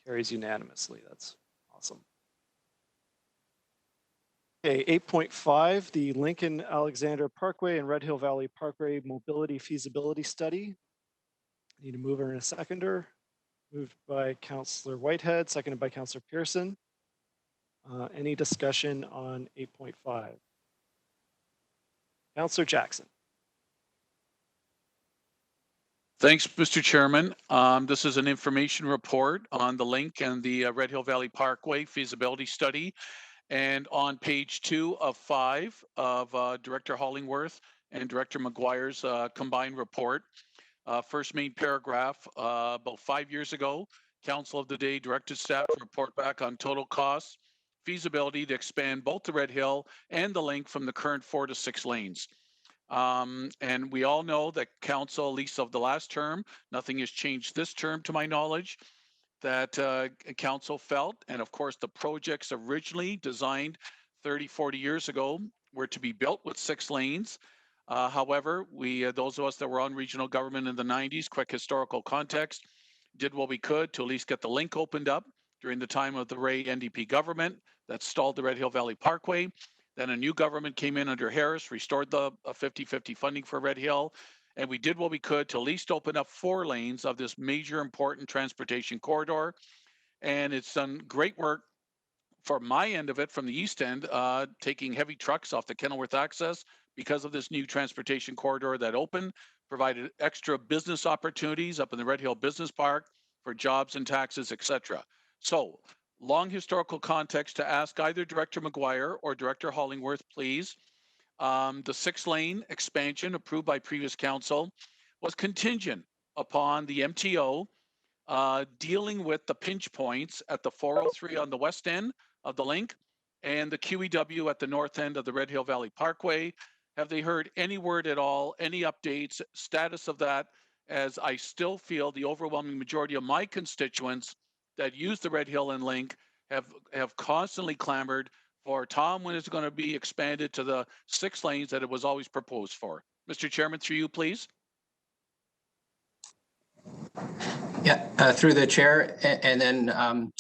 Carries unanimously. That's awesome. Okay, 8.5, the Lincoln Alexander Parkway and Red Hill Valley Parkway Mobility Feasibility Study. Need a mover and a seconder. Moved by Councillor Whitehead, seconded by Councillor Pearson. Any discussion on 8.5? Councillor Jackson. Thanks, Mr. Chairman. This is an information report on the link and the Red Hill Valley Parkway feasibility study. And on page 2 of 5 of Director Hollingworth and Director McGuire's combined report, first main paragraph, about 5 years ago, Council of the Day directed staff to report back on total costs, feasibility to expand both the Red Hill and the link from the current 4 to 6 lanes. And we all know that council, at least of the last term, nothing has changed this term to my knowledge, that council felt, and of course the projects originally designed 30, 40 years ago were to be built with 6 lanes. However, we, those of us that were on regional government in the 90s, quick historical context, did what we could to at least get the link opened up during the time of the Ray NDP government that stalled the Red Hill Valley Parkway. Then a new government came in under Harris, restored the 50-50 funding for Red Hill, and we did what we could to at least open up 4 lanes of this major important transportation corridor. And it's done great work for my end of it from the east end, taking heavy trucks off the Kenilworth access because of this new transportation corridor that opened, provided extra business opportunities up in the Red Hill Business Park for jobs and taxes, etc. So long historical context to ask either Director McGuire or Director Hollingworth, please. The 6-lane expansion approved by previous council was contingent upon the MTO dealing with the pinch points at the 403 on the west end of the link and the QEW at the north end of the Red Hill Valley Parkway. Have they heard any word at all, any updates, status of that, as I still feel the overwhelming majority of my constituents that use the Red Hill and link have constantly clamored for, Tom, when is it going to be expanded to the 6 lanes that it was always proposed for? Mr. Chairman, through you, please. Yeah, through the chair, and then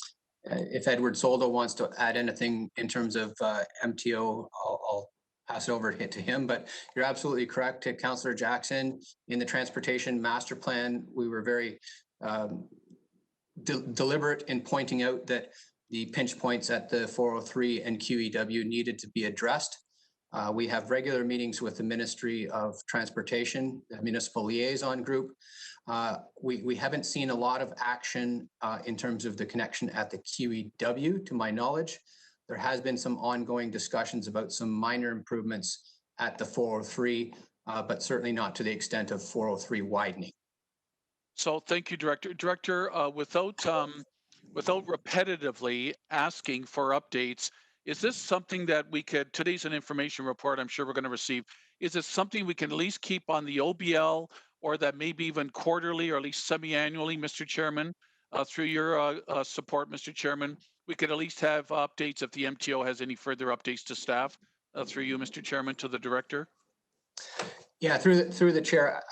if Edward Soldo wants to add anything in terms of MTO, I'll pass it over to him. But you're absolutely correct, Councillor Jackson. In the transportation master plan, we were very deliberate in pointing out that the pinch points at the 403 and QEW needed to be addressed. We have regular meetings with the Ministry of Transportation, the Municipal Liaison Group. We haven't seen a lot of action in terms of the connection at the QEW, to my knowledge. There has been some ongoing discussions about some minor improvements at the 403, but certainly not to the extent of 403 widening. So thank you, Director. Director, without repetitively asking for updates, Is this something that we could, today's an information report I'm sure we're going to receive. Is it something we can at least keep on the OBL, or that maybe even quarterly or at least semi-annually, Mr. Chairman, through your support, Mr. Chairman, we could at least have updates if the MTO has any further updates to staff through you, Mr. Chairman, to the director? Yeah, through the chair,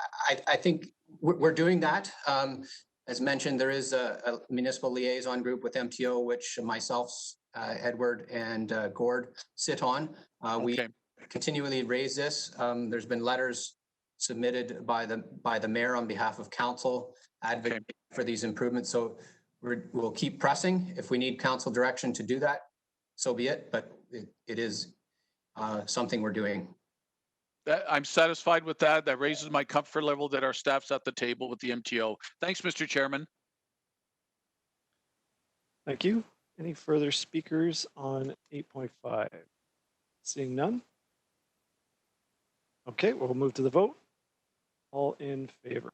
I think we're doing that. As mentioned, there is a municipal liaison group with MTO, which myself, Edward, and Gord sit on. We continually raise this. There's been letters submitted by the mayor on behalf of council advocating for these improvements. So we'll keep pressing. If we need council direction to do that, so be it. But it is something we're doing. I'm satisfied with that. That raises my comfort level that our staff's at the table with the MTO. Thanks, Mr. Chairman. Thank you. Any further speakers on 8.5? Seeing none. Okay, we'll move to the vote. All in favor?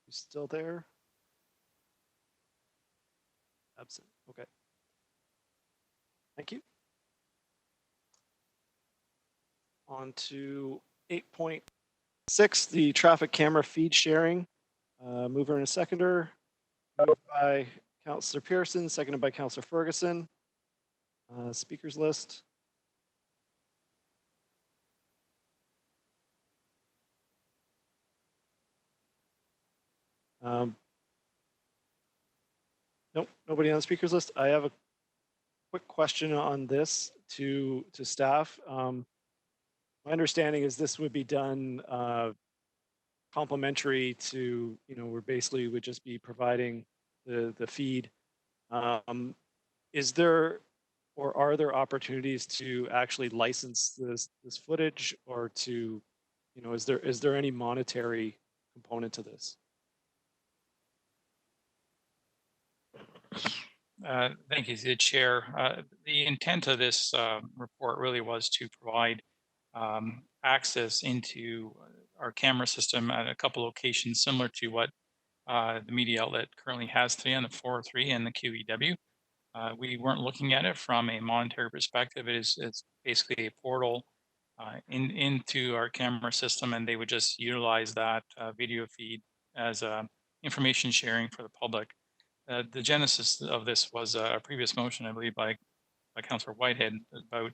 You still there? Absent. Okay. Thank you. On to 8.6, the traffic camera feed sharing. Mover and a seconder. Moved by Councillor Pearson, seconded by Councillor Ferguson. Speakers list. Nope, nobody on the speakers list. I have a quick question on this to staff. My understanding is this would be done complementary to, we're basically would just be providing the feed. Is there or are there opportunities to actually license this footage, or to, is there any monetary component to this? Thank you, the Chair. The intent of this report really was to provide access into our camera system at a couple locations similar to what the media outlet currently has today on the 403 and the QEW. We weren't looking at it from a monetary perspective. It's basically a portal into our camera system, and they would just utilize that video feed as information sharing for the public. The genesis of this was a previous motion, I believe, by Councillor Whitehead, about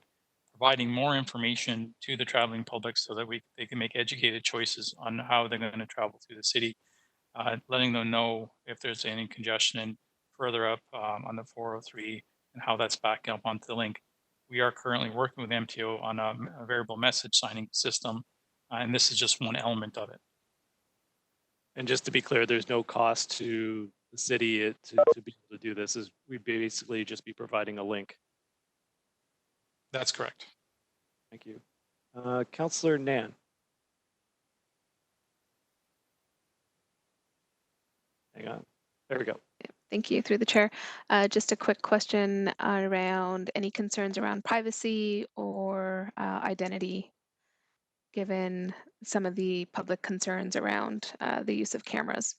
providing more information to the traveling public so that they can make educated choices on how they're going to travel through the city, letting them know if there's any congestion further up on the 403 and how that's backing up onto the link. We are currently working with MTO on a variable message signing system, and this is just one element of it. And just to be clear, there's no cost to the city to be able to do this. We'd basically just be providing a link. That's correct. Thank you. Councillor Nan. Hang on. There we go. Thank you, through the chair. Just a quick question around any concerns around privacy or identity, given some of the public concerns around the use of cameras.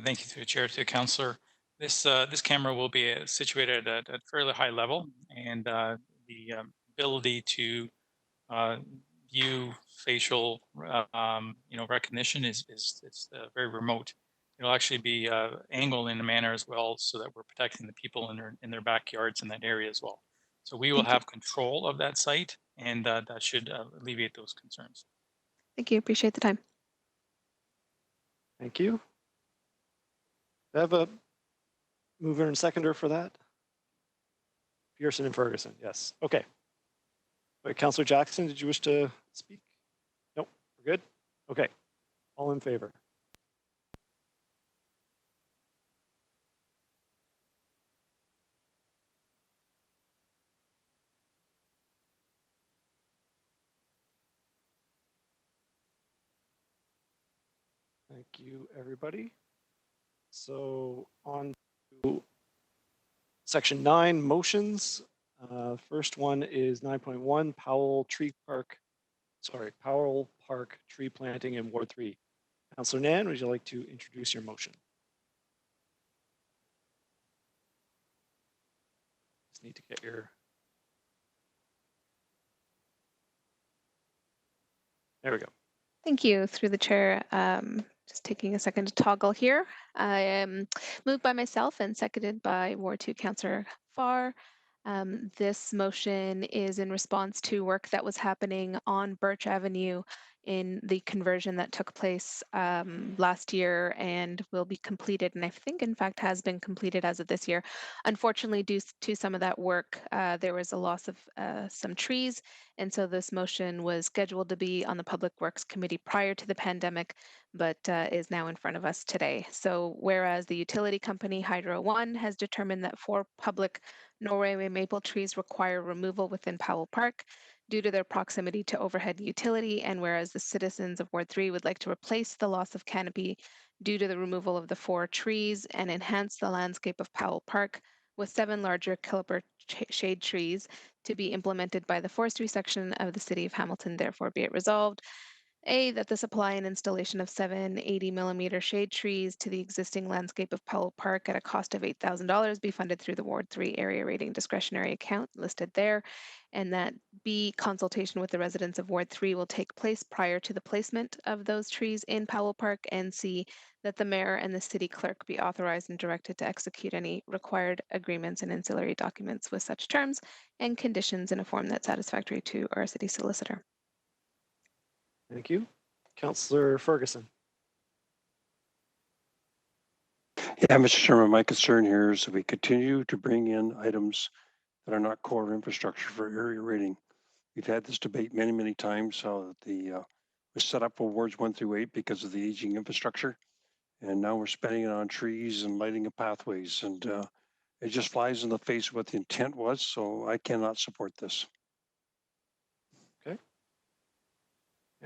Thank you, through the chair, to the councillor. This camera will be situated at a fairly high level, and the ability to view facial recognition is very remote. It'll actually be angled in a manner as well, so that we're protecting the people in their backyards in that area as well. So we will have control of that site, and that should alleviate those concerns. Thank you. Appreciate the time. Thank you. Do I have a mover and seconder for that? Pearson and Ferguson, yes. Okay. Wait, Councillor Jackson, did you wish to speak? Nope, we're good? Okay. All in favor? Thank you, everybody. So on to section 9, motions. First one is 9.1, Powell Park tree planting in Ward 3. Councillor Nan, would you like to introduce your motion? Just need to get your... There we go. Thank you. Through the chair, just taking a second to toggle here. I am moved by myself and seconded by Ward 2 Councillor Farr. This motion is in response to work that was happening on Birch Avenue in the conversion that took place last year and will be completed, and I think in fact has been completed as of this year. Unfortunately, due to some of that work, there was a loss of some trees, and so this motion was scheduled to be on the Public Works Committee prior to the pandemic, but is now in front of us today. So whereas the utility company Hydro One has determined that 4 public Norway maple trees require removal within Powell Park due to their proximity to overhead utility, and whereas the citizens of Ward 3 would like to replace the loss of canopy due to the removal of the 4 trees and enhance the landscape of Powell Park with 7 larger caliber shade trees to be implemented by the forestry section of the City of Hamilton, therefore be it resolved. A, that the supply and installation of 7 80mm shade trees to the existing landscape of Powell Park at a cost of $8,000 be funded through the Ward 3 area rating discretionary account listed there, and that B, consultation with the residents of Ward 3 will take place prior to the placement of those trees in Powell Park, and C, that the mayor and the city clerk be authorized and directed to execute any required agreements and ancillary documents with such terms and conditions in a form that's satisfactory to our city solicitor. Thank you. Councillor Ferguson. Yeah, Mr. Chairman, my concern here is that we continue to bring in items that are not core infrastructure for area rating. We've had this debate many, many times, how the was set up for wards 1 through 8 because of the aging infrastructure. And now we're spending it on trees and lighting of pathways. And it just flies in the face of what the intent was. So I cannot support this. Okay.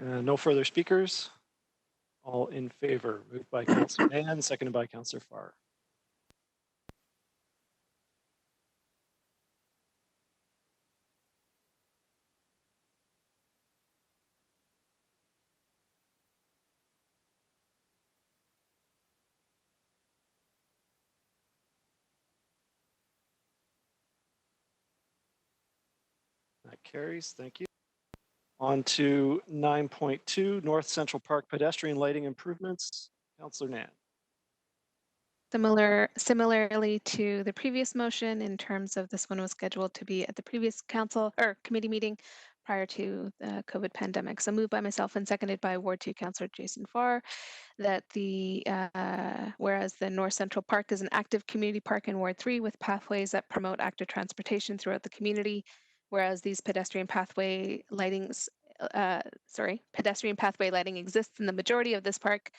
No further speakers. All in favor. Moved by Councillor Mann, seconded by Councillor Farr. That carries. Thank you. On to 9.2, North Central Park pedestrian lighting improvements. Councillor Nan. Similarly to the previous motion, in terms of this one was scheduled to be at the previous council or committee meeting prior to the COVID pandemic. So moved by myself and seconded by Ward 2 Councillor Jason Farr, that whereas the North Central Park is an active community park in Ward 3 with pathways that promote active transportation throughout the community, whereas these pedestrian pathway lighting exists in the majority of this park,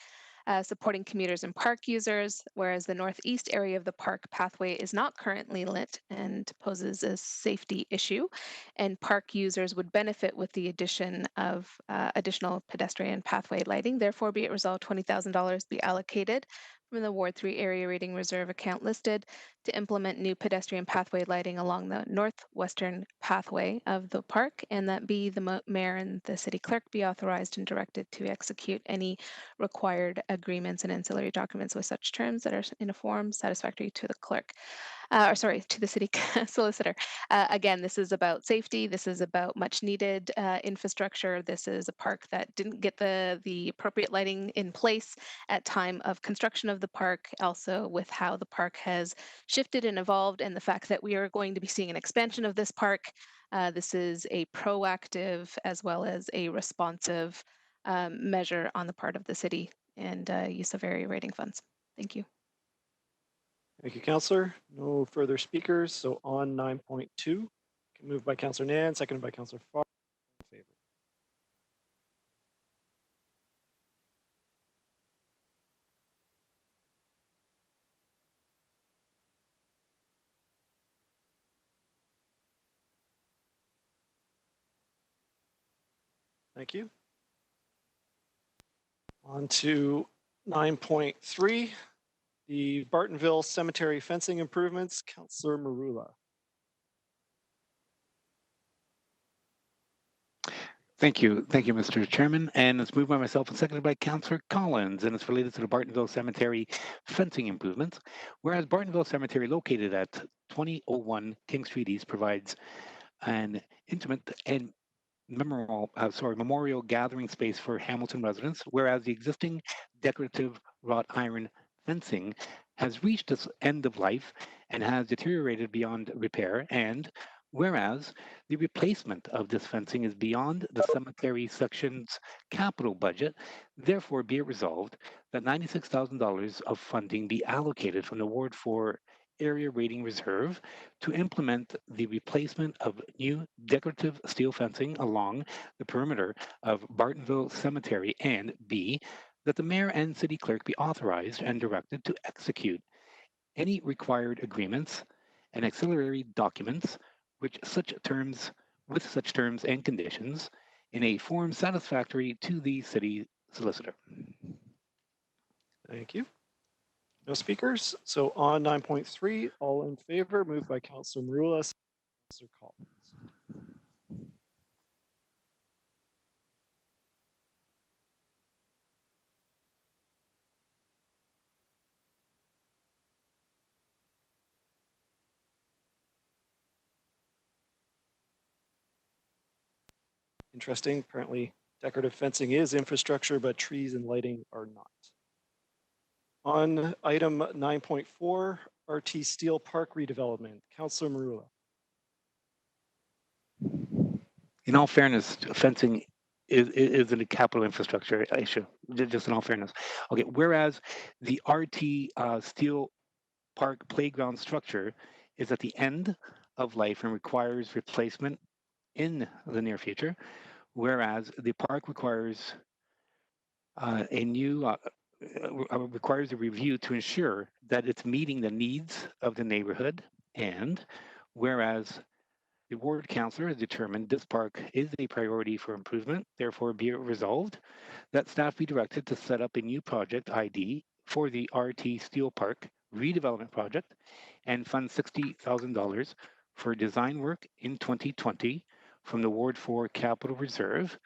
supporting commuters and park users, whereas the northeast area of the park pathway is not currently lit and poses a safety issue, and park users would benefit with the addition of additional pedestrian pathway lighting. Therefore, be it resolved, $20,000 be allocated from the Ward 3 Area Rating Reserve account listed to implement new pedestrian pathway lighting along the northwestern pathway of the park, and that B, the mayor and the city clerk be authorized and directed to execute any required agreements and ancillary documents with such terms that are in a form satisfactory to the clerk. To the city solicitor. Again, this is about safety. This is about much needed infrastructure. This is a park that didn't get the appropriate lighting in place at time of construction of the park. Also with how the park has shifted and evolved, and the fact that we are going to be seeing an expansion of this park. This is a proactive as well as a responsive measure on the part of the city and use of area rating funds. Thank you. Thank you, Councillor. No further speakers. So on 9.2, moved by Councillor Nan, seconded by Councillor Farr. In favor. Thank you. On to 9.3, The Bartonville Cemetery fencing improvements, Councillor Marula. Thank you, Mr. Chairman. And it's moved by myself and seconded by Councillor Collins, and it's related to the Bartonville Cemetery fencing improvements. Whereas Bartonville Cemetery, located at 2001 King Street East, provides an intimate and memorial gathering space for Hamilton residents, whereas the existing decorative wrought iron fencing has reached its end of life and has deteriorated beyond repair, and whereas the replacement of this fencing is beyond the cemetery section's capital budget, therefore be it resolved that $96,000 of funding be allocated from the Ward 4 Area Rating Reserve to implement the replacement of new decorative steel fencing along the perimeter of Bartonville Cemetery, and B, that the mayor and city clerk be authorized and directed to execute any required agreements and auxiliary documents with such terms and conditions in a form satisfactory to the city solicitor. Thank you. No speakers. So on 9.3, all in favor, moved by Councillor Marula, Councillor Collins. Interesting. Apparently, decorative fencing is infrastructure, but trees and lighting are not. On item 9.4, RT Steel Park redevelopment, Councillor Marula. In all fairness, fencing is a capital infrastructure issue, just in all fairness. Okay, whereas the RT Steel Park playground structure is at the end of life and requires replacement in the near future, whereas the park requires requires a review to ensure that it's meeting the needs of the neighborhood, and whereas the ward councillor has determined this park is a priority for improvement, therefore be it resolved that staff be directed to set up a new project ID for the RT Steel Park redevelopment project and fund $60,000 for design work in 2020 from the Ward 4 Capital Reserve.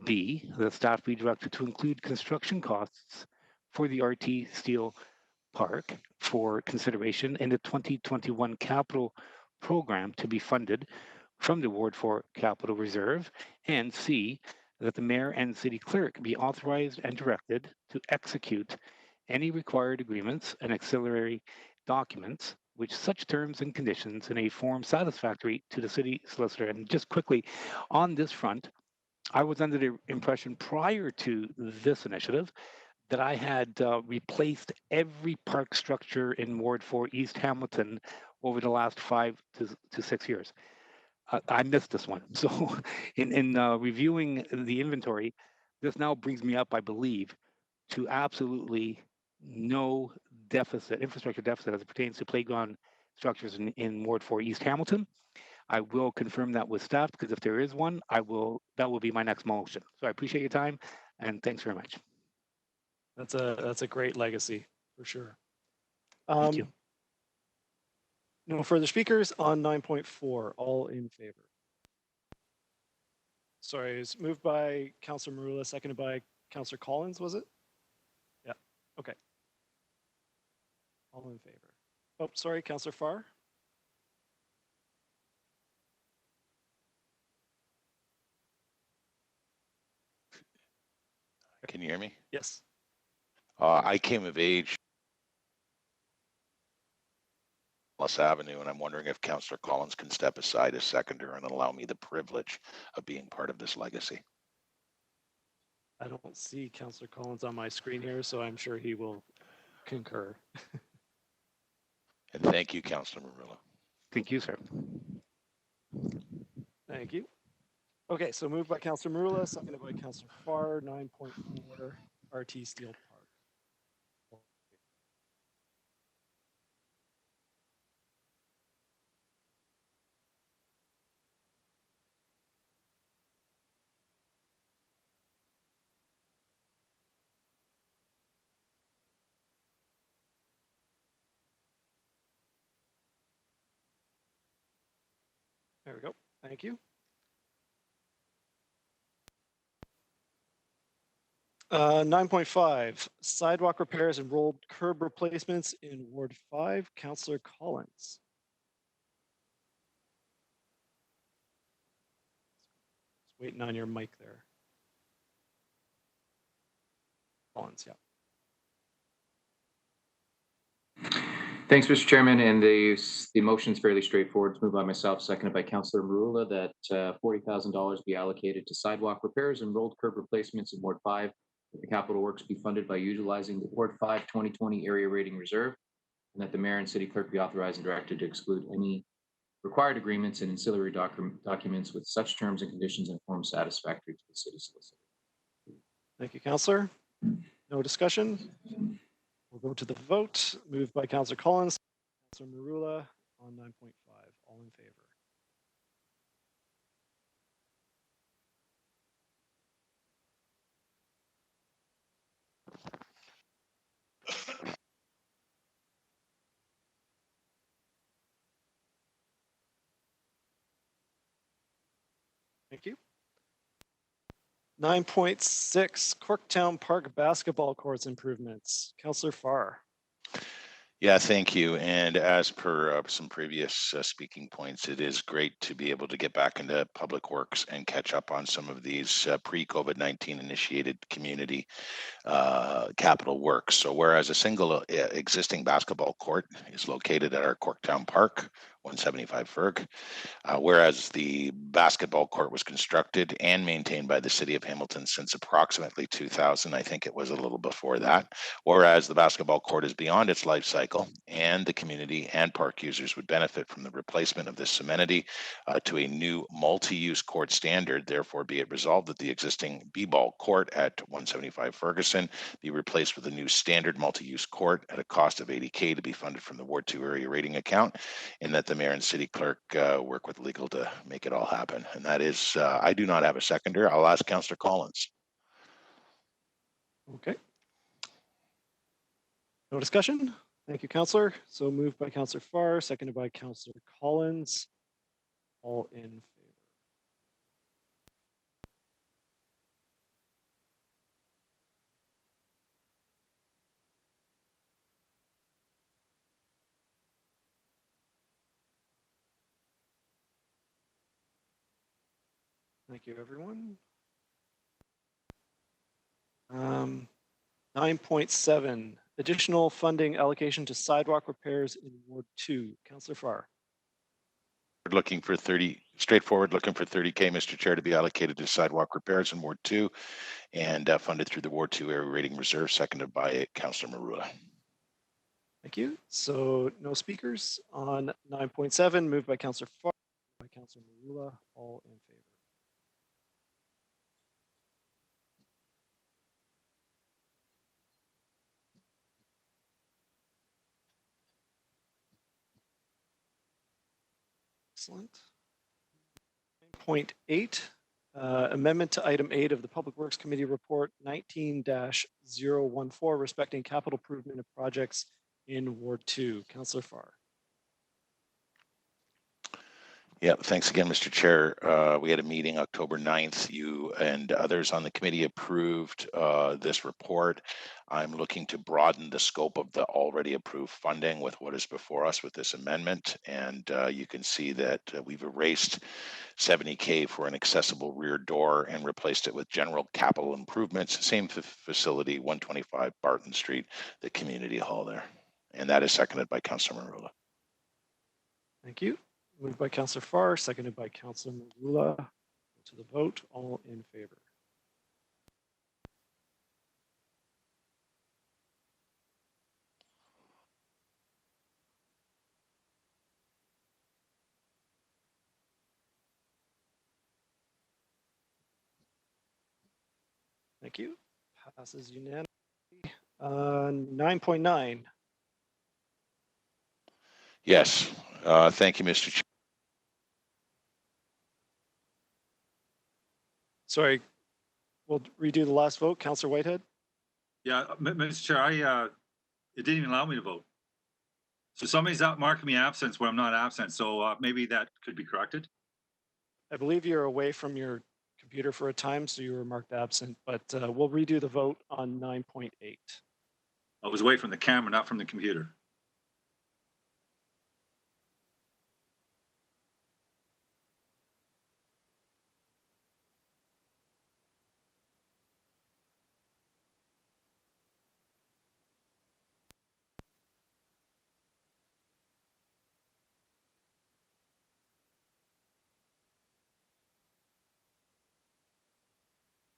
B, the staff be directed to include construction costs for the RT Steel Park for consideration in the 2021 capital program to be funded from the Ward 4 Capital Reserve, and C, that the mayor and city clerk be authorized and directed to execute any required agreements and auxiliary documents which such terms and conditions in a form satisfactory to the city solicitor. And just quickly on this front, I was under the impression prior to this initiative that I had replaced every park structure in Ward 4 East Hamilton over the last 5 to 6 years. I missed this one. So in reviewing the inventory, this now brings me up, I believe, to absolutely no deficit, infrastructure deficit as it pertains to playground structures in Ward 4 East Hamilton. I will confirm that with staff, because if there is one, that will be my next motion. So I appreciate your time and thanks very much. That's a great legacy for sure. Thank you. No further speakers on 9.4. All in favor. Sorry, it's moved by Councillor Marula, seconded by Councillor Collins, was it? Yeah. Okay. All in favor. Oh, sorry, Councillor Farr. Can you hear me? Yes. I came of age Avenue, and I'm wondering if Councillor Collins can step aside as seconder and allow me the privilege of being part of this legacy. I don't see Councillor Collins on my screen here, so I'm sure he will concur. And thank you, Councillor Marula. Thank you, sir. Thank you. Okay, so moved by Councillor Marula, seconded by Councillor Farr, 9.4 RT Steel Park. There we go. Thank you. 9.5, sidewalk repairs and rolled curb replacements in Ward 5. Councillor Collins. Just waiting on your mic there. Collins, yeah. Thanks, Mr. Chairman. And the motion is fairly straightforward. It's moved by myself, seconded by Councillor Marula, that $40,000 be allocated to sidewalk repairs and rolled curb replacements in Ward 5. That the capital works be funded by utilizing the Ward 5 2020 area rating reserve, and that the mayor and city clerk be authorized and directed to exclude any required agreements and ancillary documents with such terms and conditions and forms satisfactory to the city solicitor. Thank you, Councillor. No discussion. We'll go to the vote. Moved by Councillor Collins, Councillor Marula on 9.5. All in favor. Thank you. 9.6, Corktown Park basketball courts improvements. Councillor Farr. Yeah, thank you. And as per some previous speaking points, it is great to be able to get back into public works and catch up on some of these pre-COVID-19 initiated community capital works. So whereas a single existing basketball court is located at our Corktown Park, 175 Ferg, whereas the basketball court was constructed and maintained by the city of Hamilton since approximately 2000, I think it was a little before that, whereas the basketball court is beyond its life cycle and the community and park users would benefit from the replacement of this amenity to a new multi-use court standard. Therefore, be it resolved that the existing b-ball court at 175 Ferguson be replaced with a new standard multi-use court at a cost of $80,000 to be funded from the Ward 2 area rating account, and that the mayor and city clerk work with legal to make it all happen. And that is, I do not have a seconder. I'll ask Councillor Collins. Okay. No discussion? Thank you, Councillor. So moved by Councillor Farr, seconded by Councillor Collins. All in favor. Thank you, everyone. 9.7, additional funding allocation to sidewalk repairs in Ward 2. Councillor Farr. Looking for 30, straightforward, looking for $30,000, Mr. Chair, to be allocated to sidewalk repairs in Ward 2 and funded through the Ward 2 area rating reserve, seconded by Councillor Marula. Thank you. So no speakers on 9.7, moved by Councillor Farr, by Councillor Marula, all in favor. Excellent. 9.8, amendment to item 8 of the Public Works Committee report 19-014, respecting capital improvement of projects in Ward 2. Councillor Farr. Yeah, thanks again, Mr. Chair. We had a meeting October 9th. You and others on the committee approved this report. I'm looking to broaden the scope of the already approved funding with what is before us with this amendment. And you can see that we've erased $70,000 for an accessible rear door and replaced it with general capital improvements. Same facility, 125 Barton Street, the community hall there. And that is seconded by Councillor Marula. Thank you. Moved by Councillor Farr, seconded by Councillor Marula. To the vote, all in favor. Thank you. Passes unanimously. 9.9. Yes, thank you, Mr. Chair. Sorry, we'll redo the last vote. Councillor Whitehead? Yeah, Mr. Chair, it didn't even allow me to vote. So somebody's out marking me absent when I'm not absent. So maybe that could be corrected. I believe you're away from your computer for a time, so you were marked absent, but we'll redo the vote on 9.8. I was away from the camera, not from the computer.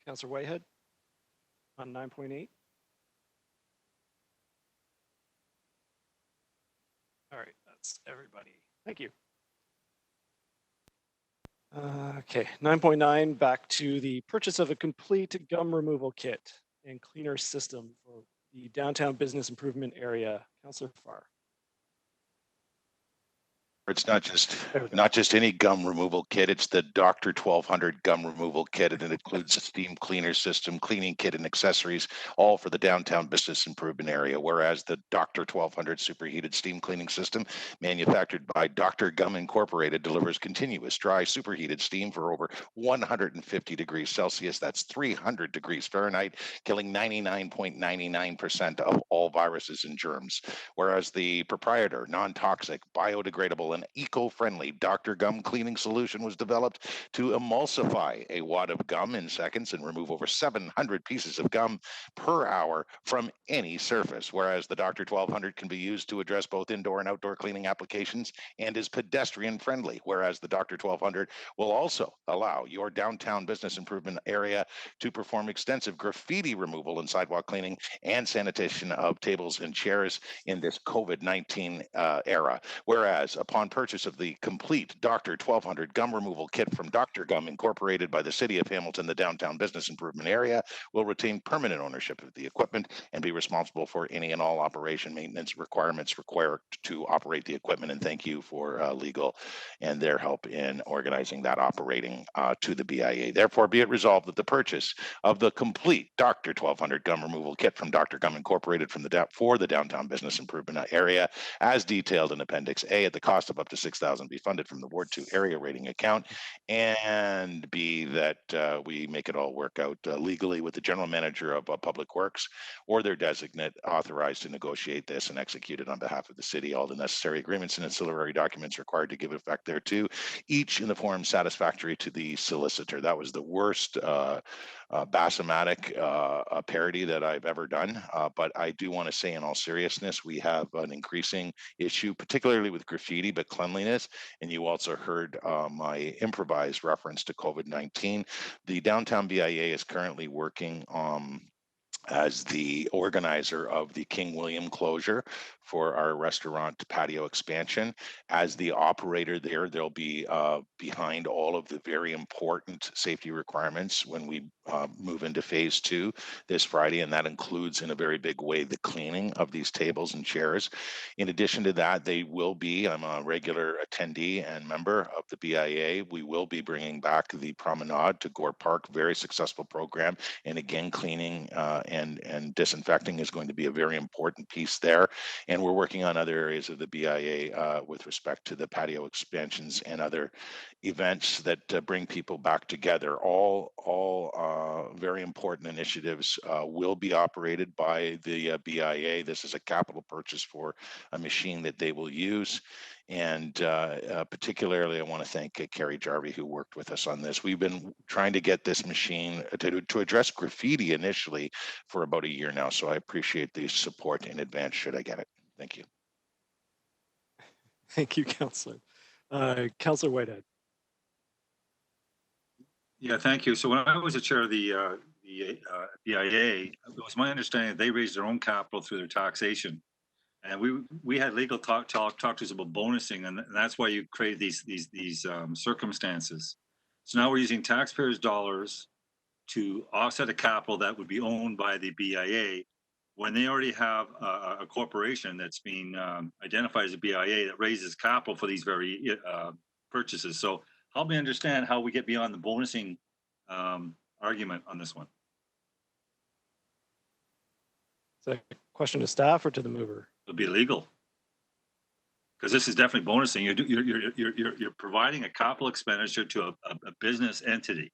Councillor Whitehead on 9.8. All right, that's everybody. Thank you. Okay, 9.9, back to the purchase of a complete gum removal kit and cleaner system for the downtown business improvement area. Councillor Farr. It's not just any gum removal kit. It's the Dr. 1200 gum removal kit, and it includes a steam cleaner system, cleaning kit, and accessories, all for the downtown business improvement area. Whereas the Dr. 1200 superheated steam cleaning system, manufactured by Dr. Gum Incorporated, delivers continuous dry superheated steam for over 150 degrees Celsius. That's 300 degrees Fahrenheit, killing 99.99% of all viruses and germs. Whereas the proprietor, non-toxic, biodegradable, and eco-friendly Dr. Gum cleaning solution was developed to emulsify a wad of gum in seconds and remove over 700 pieces of gum per hour from any surface. Whereas the Dr. 1200 can be used to address both indoor and outdoor cleaning applications and is pedestrian friendly. Whereas the Dr. 1200 will also allow your downtown business improvement area to perform extensive graffiti removal and sidewalk cleaning and sanitation of tables and chairs in this COVID-19 era. Whereas upon purchase of the complete Dr. 1200 gum removal kit from Dr. Gum Incorporated by the City of Hamilton, the downtown business improvement area will retain permanent ownership of the equipment and be responsible for any and all operation maintenance requirements required to operate the equipment. And thank you for legal and their help in organizing that operating to the BIA. Therefore, be it resolved that the purchase of the complete Dr. 1200 gum removal kit from Dr. Gum Incorporated from for the downtown business improvement area, as detailed in Appendix A, at the cost of up to $6,000, be funded from the Ward 2 area rating account, and B, that we make it all work out legally with the general manager of Public Works or their designate authorized to negotiate this and execute it on behalf of the city. All the necessary agreements and ancillary documents required to give effect thereto, each in the form satisfactory to the solicitor. That was the worst bassomatic parody that I've ever done. But I do want to say, in all seriousness, we have an increasing issue, particularly with graffiti, but cleanliness. And you also heard my improvised reference to COVID-19. The downtown BIA is currently working as the organizer of the King William closure for our restaurant patio expansion. As the operator there, they'll be behind all of the very important safety requirements when we move into phase 2 this Friday, and that includes in a very big way the cleaning of these tables and chairs. In addition to that, they will be, I'm a regular attendee and member of the BIA, we will be bringing back the promenade to Gore Park, very successful program, and again, cleaning and disinfecting is going to be a very important piece there. And we're working on other areas of the BIA with respect to the patio expansions and other events that bring people back together. All very important initiatives will be operated by the BIA. This is a capital purchase for a machine that they will use. And particularly, I want to thank Carrie Jarvie, who worked with us on this. We've been trying to get this machine to address graffiti initially for about a year now. So I appreciate the support in advance should I get it. Thank you. Thank you, Councillor. Councillor Whitehead. Yeah, thank you. So when I was the chair of the BIA, it was my understanding that they raised their own capital through their taxation. And we had legal talk to us about bonusing, and that's why you create these circumstances. So now we're using taxpayers' dollars to offset a capital that would be owned by the BIA when they already have a corporation that's being identified as a BIA that raises capital for these very purchases. So help me understand how we get beyond the bonusing argument on this one. Is that a question to staff or to the mover? It'll be illegal. because this is definitely bonusing. You're providing a capital expenditure to a business entity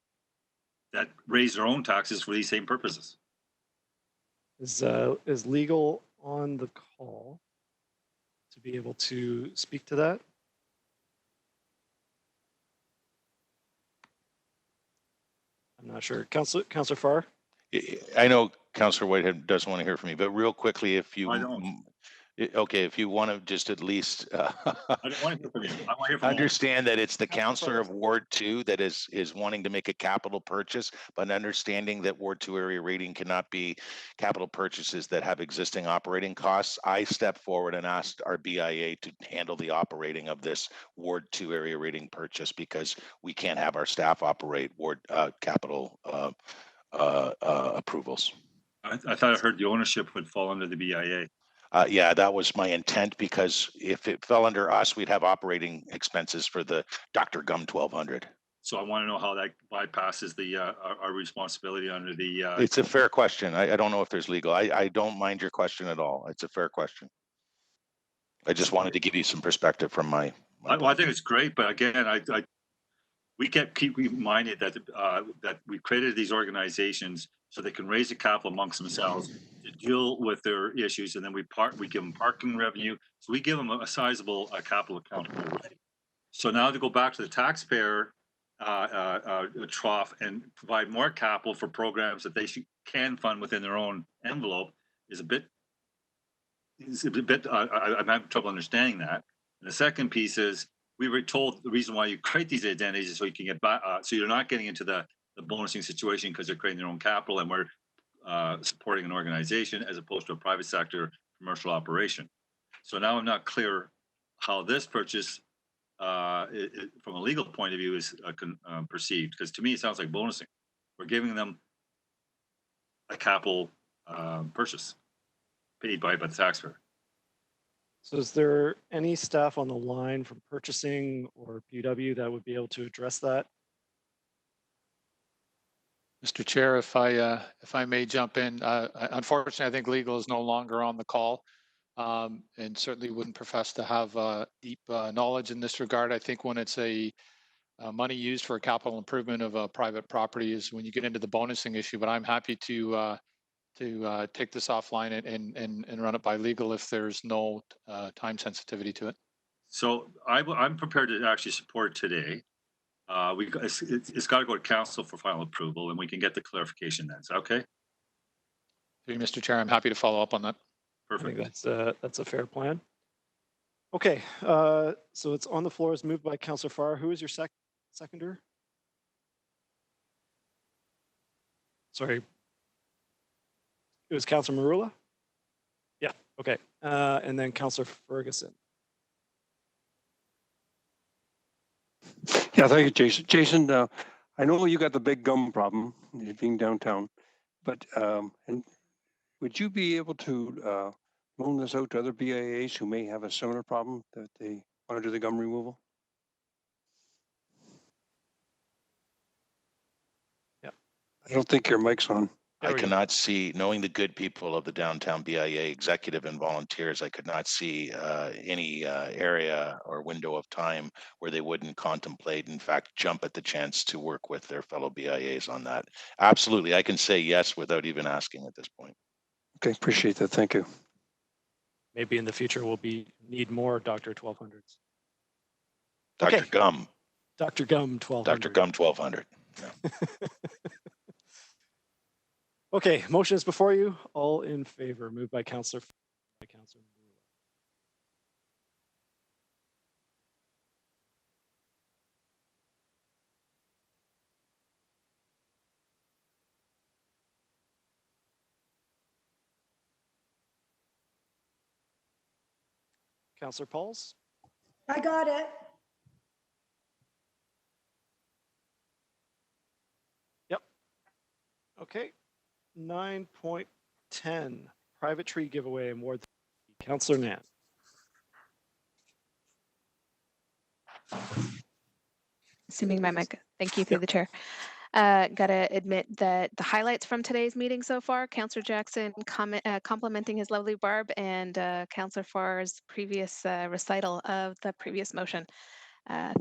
that raise their own taxes for these same purposes. Is legal on the call to be able to speak to that? I'm not sure. Councillor Farr? I know Councillor Whitehead doesn't want to hear from me, but real quickly, if you, I don't. okay, if you want to just at least I don't want to hear from you. I want to hear from understand that it's the councillor of Ward 2 that is wanting to make a capital purchase, but understanding that Ward 2 area rating cannot be capital purchases that have existing operating costs. I stepped forward and asked our BIA to handle the operating of this Ward 2 area rating purchase because we can't have our staff operate Ward capital approvals. I thought I heard the ownership would fall under the BIA. Yeah, that was my intent because if it fell under us, we'd have operating expenses for the Dr. Gum 1200. So I want to know how that bypasses the our responsibility under the. It's a fair question. I don't know if there's legal. I don't mind your question at all. It's a fair question. I just wanted to give you some perspective from my. Well, I think it's great, but again, we keep reminded that that we created these organizations so they can raise the capital amongst themselves to deal with their issues, and then we give them parking revenue, so we give them a sizable capital accountability. So now to go back to the taxpayer trough and provide more capital for programs that they can fund within their own envelope is a bit. I'm having trouble understanding that. And the second piece is we were told the reason why you create these identities is so you can get back, so you're not getting into the bonusing situation because they're creating their own capital and we're supporting an organization as opposed to a private sector commercial operation. So now I'm not clear how this purchase from a legal point of view is perceived, because to me it sounds like bonusing. We're giving them a capital purchase paid by the taxpayer. So is there any staff on the line from purchasing or PW that would be able to address that? Mr. Chair, if I may jump in, unfortunately, I think legal is no longer on the call, and certainly wouldn't profess to have deep knowledge in this regard. I think when it's a money used for a capital improvement of a private property is when you get into the bonusing issue. But I'm happy to take this offline and run it by legal if there's no time sensitivity to it. So I'm prepared to actually support today. It's got to go to council for final approval, and we can get the clarification then. Is that okay? Mr. Chair, I'm happy to follow up on that. Perfect. I think that's a fair plan. Okay, so it's on the floor. It's moved by Councillor Farr. Who is your seconder? Sorry. It was Councillor Marula? Yeah, okay. And then Councillor Ferguson. Yeah, thank you, Jason. Jason, I know you got the big gum problem being downtown, but and would you be able to loan this out to other BIAs who may have a similar problem that they want to do the gum removal? Yeah. I don't think your mic's on. I cannot see, knowing the good people of the downtown BIA executive and volunteers, I could not see any area or window of time where they wouldn't contemplate, in fact, jump at the chance to work with their fellow BIAs on that. Absolutely, I can say yes without even asking at this point. Okay, appreciate that. Thank you. Maybe in the future we'll need more Dr. 1200s. Dr. Okay. Gum. Dr. Gum 1200. Dr. Gum 1200. Yeah. Okay, motion is before you. All in favor. Moved by Councillor. Councillor Pauls. I got it. Yep. Okay. 9.10, private tree giveaway in Ward 3. Councillor Mann. Assuming my mic. Thank you through the chair. Gotta admit that the highlights from today's meeting so far, Councillor Jackson complimenting his lovely Barb, and Councillor Farr's previous recital of the previous motion.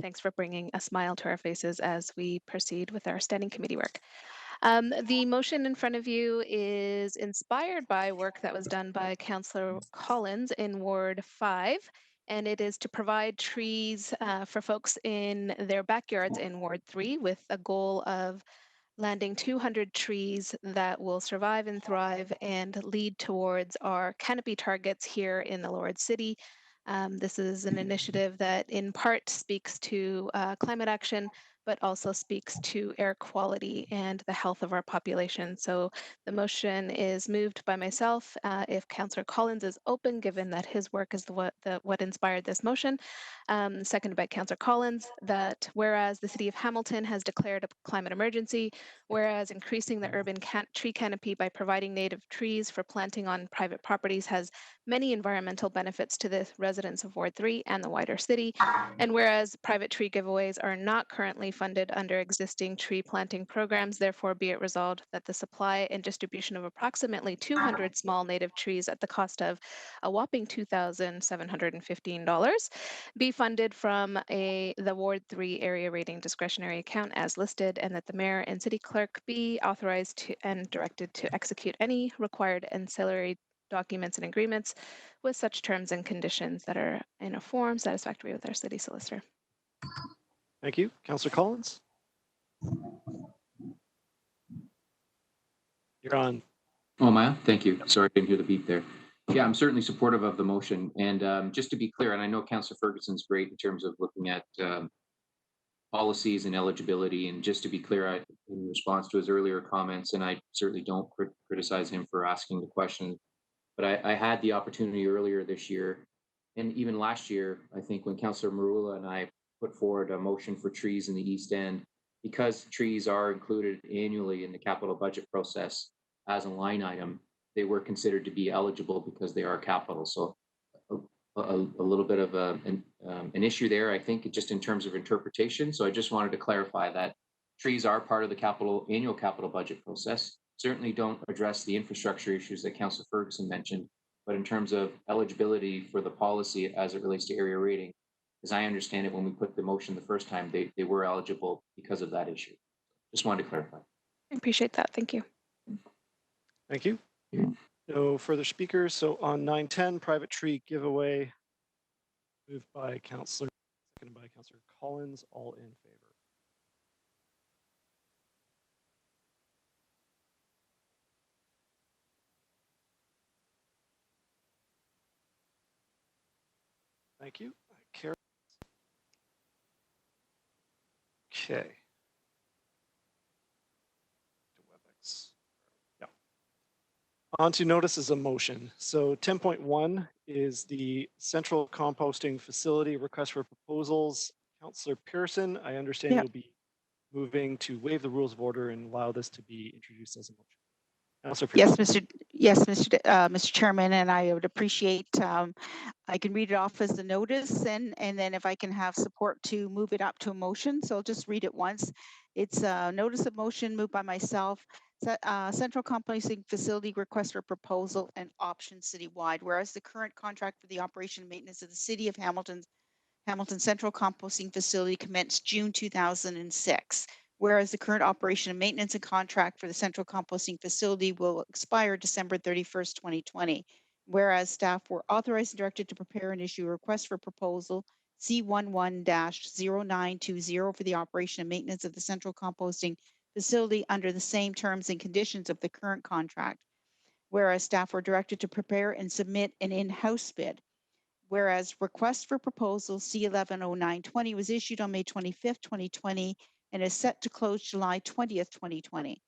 Thanks for bringing a smile to our faces as we proceed with our standing committee work. The motion in front of you is inspired by work that was done by Councillor Collins in Ward 5, and it is to provide trees for folks in their backyards in Ward 3 with a goal of landing 200 trees that will survive and thrive and lead towards our canopy targets here in the Lord City. This is an initiative that in part speaks to climate action, but also speaks to air quality and the health of our population. So the motion is moved by myself. If Councillor Collins is open, given that his work is what inspired this motion, seconded by Councillor Collins, that whereas the City of Hamilton has declared a climate emergency, whereas increasing the urban tree canopy by providing native trees for planting on private properties has many environmental benefits to the residents of Ward 3 and the wider city, and whereas private tree giveaways are not currently funded under existing tree planting programs, therefore be it resolved that the supply and distribution of approximately 200 small native trees at the cost of a whopping $2,715 be funded from the Ward 3 area rating discretionary account as listed, and that the mayor and city clerk be authorized to and directed to execute any required ancillary documents and agreements with such terms and conditions that are in a form satisfactory with our city solicitor. Thank you. Councillor Collins? You're on. Oh, am I on? Thank you. Sorry, I didn't hear the beep there. Yeah, I'm certainly supportive of the motion. And just to be clear, and I know Councillor Ferguson's great in terms of looking at policies and eligibility. And just to be clear, in response to his earlier comments, and I certainly don't criticize him for asking the question, but I had the opportunity earlier this year, and even last year, I think when Councillor Marula and I put forward a motion for trees in the East End, because trees are included annually in the capital budget process as a line item, they were considered to be eligible because they are capital. So a little bit of an issue there, I think, just in terms of interpretation. So I just wanted to clarify that trees are part of the annual capital budget process. Certainly don't address the infrastructure issues that Councillor Ferguson mentioned, but in terms of eligibility for the policy as it relates to area rating, as I understand it, when we put the motion the first time, they were eligible because of that issue. Just wanted to clarify. I appreciate that. Thank you. Thank you. No further speakers. So on 910, private tree giveaway, moved by Councillor, seconded by Councillor Collins, all in favor. Thank you. Okay. WebEx. Yeah. On to notices of motion. So 10.1 is the central composting facility request for proposals. Councillor Pearson, I understand you'll be moving to waive the rules of order and allow this to be introduced as a motion. Yes, Mr. Chairman, and I would appreciate, I can read it off as the notice, and then if I can have support to move it up to a motion. So I'll just read it once. It's a notice of motion moved by myself, central composting facility request for proposal and option citywide, whereas the current contract for the operation and maintenance of the City of Hamilton Central Composting Facility commenced June 2006. Whereas the current operation and maintenance and contract for the central composting facility will expire December 31st, 2020. Whereas staff were authorized and directed to prepare and issue a request for proposal C11-0920 for the operation and maintenance of the central composting facility under the same terms and conditions of the current contract. Whereas staff were directed to prepare and submit an in-house bid. Whereas request for proposal C11-0920 was issued on May 25th, 2020, and is set to close July 20th, 2020.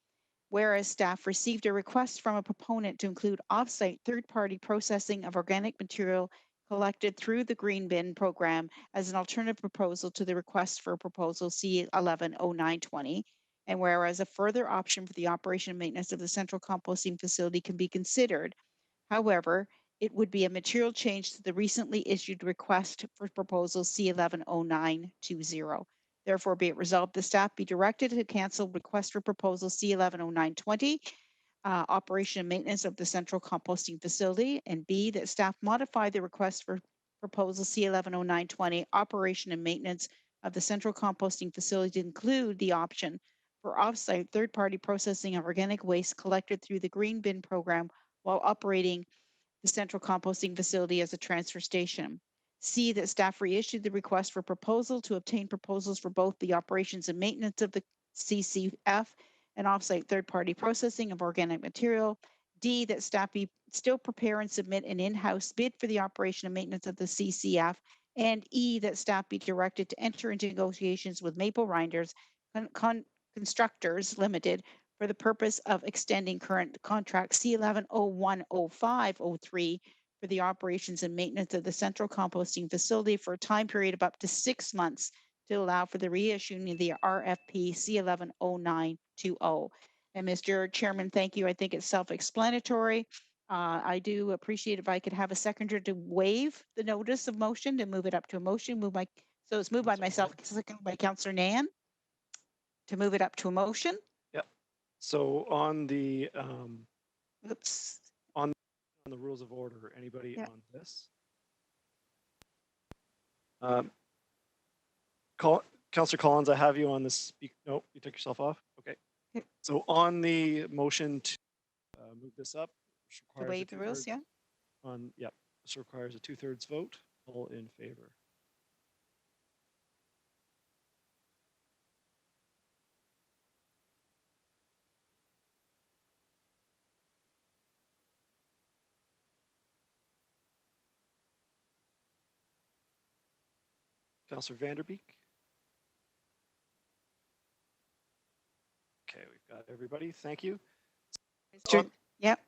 Whereas staff received a request from a proponent to include off-site third-party processing of organic material collected through the Green Bin program as an alternative proposal to the request for proposal C11-0920. And whereas a further option for the operation and maintenance of the central composting facility can be considered. However, it would be a material change to the recently issued request for proposal C11-0920. Therefore, be it resolved, the staff be directed to cancel request for proposal C110920, operation and maintenance of the central composting facility, and B, that staff modify the request for proposal C110920, operation and maintenance of the central composting facility to include the option for offsite third-party processing of organic waste collected through the green bin program while operating the central composting facility as a transfer station. C, that staff reissued the request for proposal to obtain proposals for both the operations and maintenance of the CCF and offsite third-party processing of organic material. D, that staff be still prepare and submit an in-house bid for the operation and maintenance of the CCF. And E, that staff be directed to enter into negotiations with Maple Rinders Constructors Limited for the purpose of extending current contract C11010503 for the operations and maintenance of the central composting facility for a time period of up to 6 months to allow for the reissuing of the RFP C110920. And Mr. Chairman, thank you. I think it's self-explanatory. I do appreciate if I could have a seconder to waive the notice of motion, to move it up to a motion. So it's moved by myself, seconded by Councillor Nan, to move it up to a motion. Yep. So on the Oops. on the rules of order, anybody on this? Councillor Collins, I have you on the speak. No, you took yourself off. Okay. So on the motion to move this up, To waive the rules, yeah. This requires a 2/3 vote. All in favor. Councillor Vanderbeek. Okay, we've got everybody. Thank you. Yep.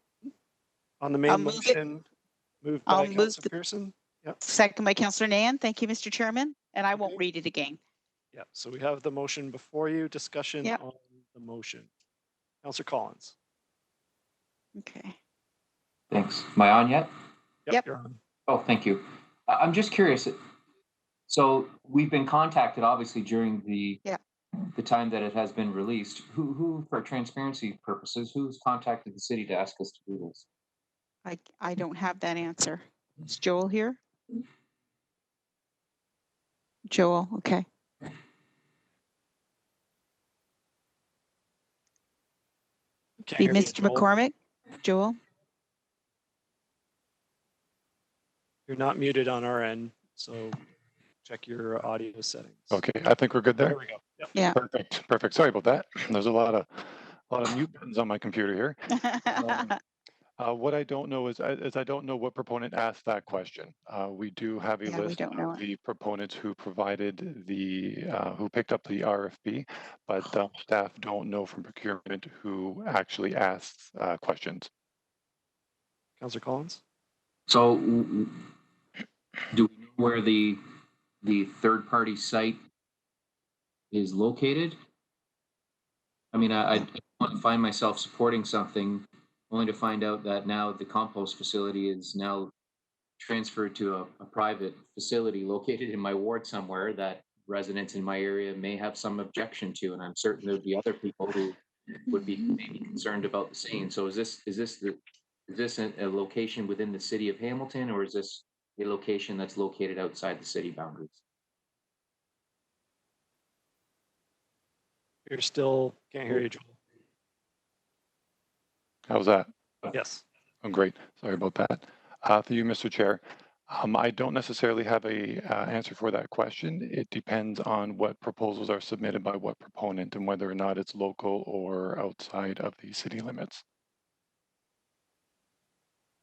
On the main motion, moved by Councillor Pearson. Yep. Second by Councillor Nan. Thank you, Mr. Chairman. And I won't read it again. Yeah, so we have the motion before you. Discussion on the motion. Councillor Collins. Okay. Thanks. Am I on yet? Yep. You're on. Oh, thank you. I'm just curious. So we've been contacted, obviously, during the time that it has been released. Who, for transparency purposes, who's contacted the city to ask us to do this? I don't have that answer. Is Joel here? Joel, okay. Be Mr. McCormick. Joel? You're not muted on our end, so check your audio settings. Okay, I think we're good there. There we go. Yep. Yeah. Perfect. Perfect. Sorry about that. There's a lot of mute buttons on my computer here. What I don't know is I don't know what proponent asked that question. We do have a list of the proponents who provided who picked up the RFP, but staff don't know from procurement who actually asked questions. Councillor Collins? So do we know where the third-party site is located? I mean, I want to find myself supporting something only to find out that now the compost facility is now transferred to a private facility located in my ward somewhere that residents in my area may have some objection to, and I'm certain there'd be other people who would be maybe concerned about the same. So is this a location within the city of Hamilton, or is this a location that's located outside the city boundaries? You're still, can't hear you, Joel. How's that? Yes. Oh, great. Sorry about that. Through you, Mr. Chair. I don't necessarily have a answer for that question. It depends on what proposals are submitted by what proponent and whether or not it's local or outside of the city limits.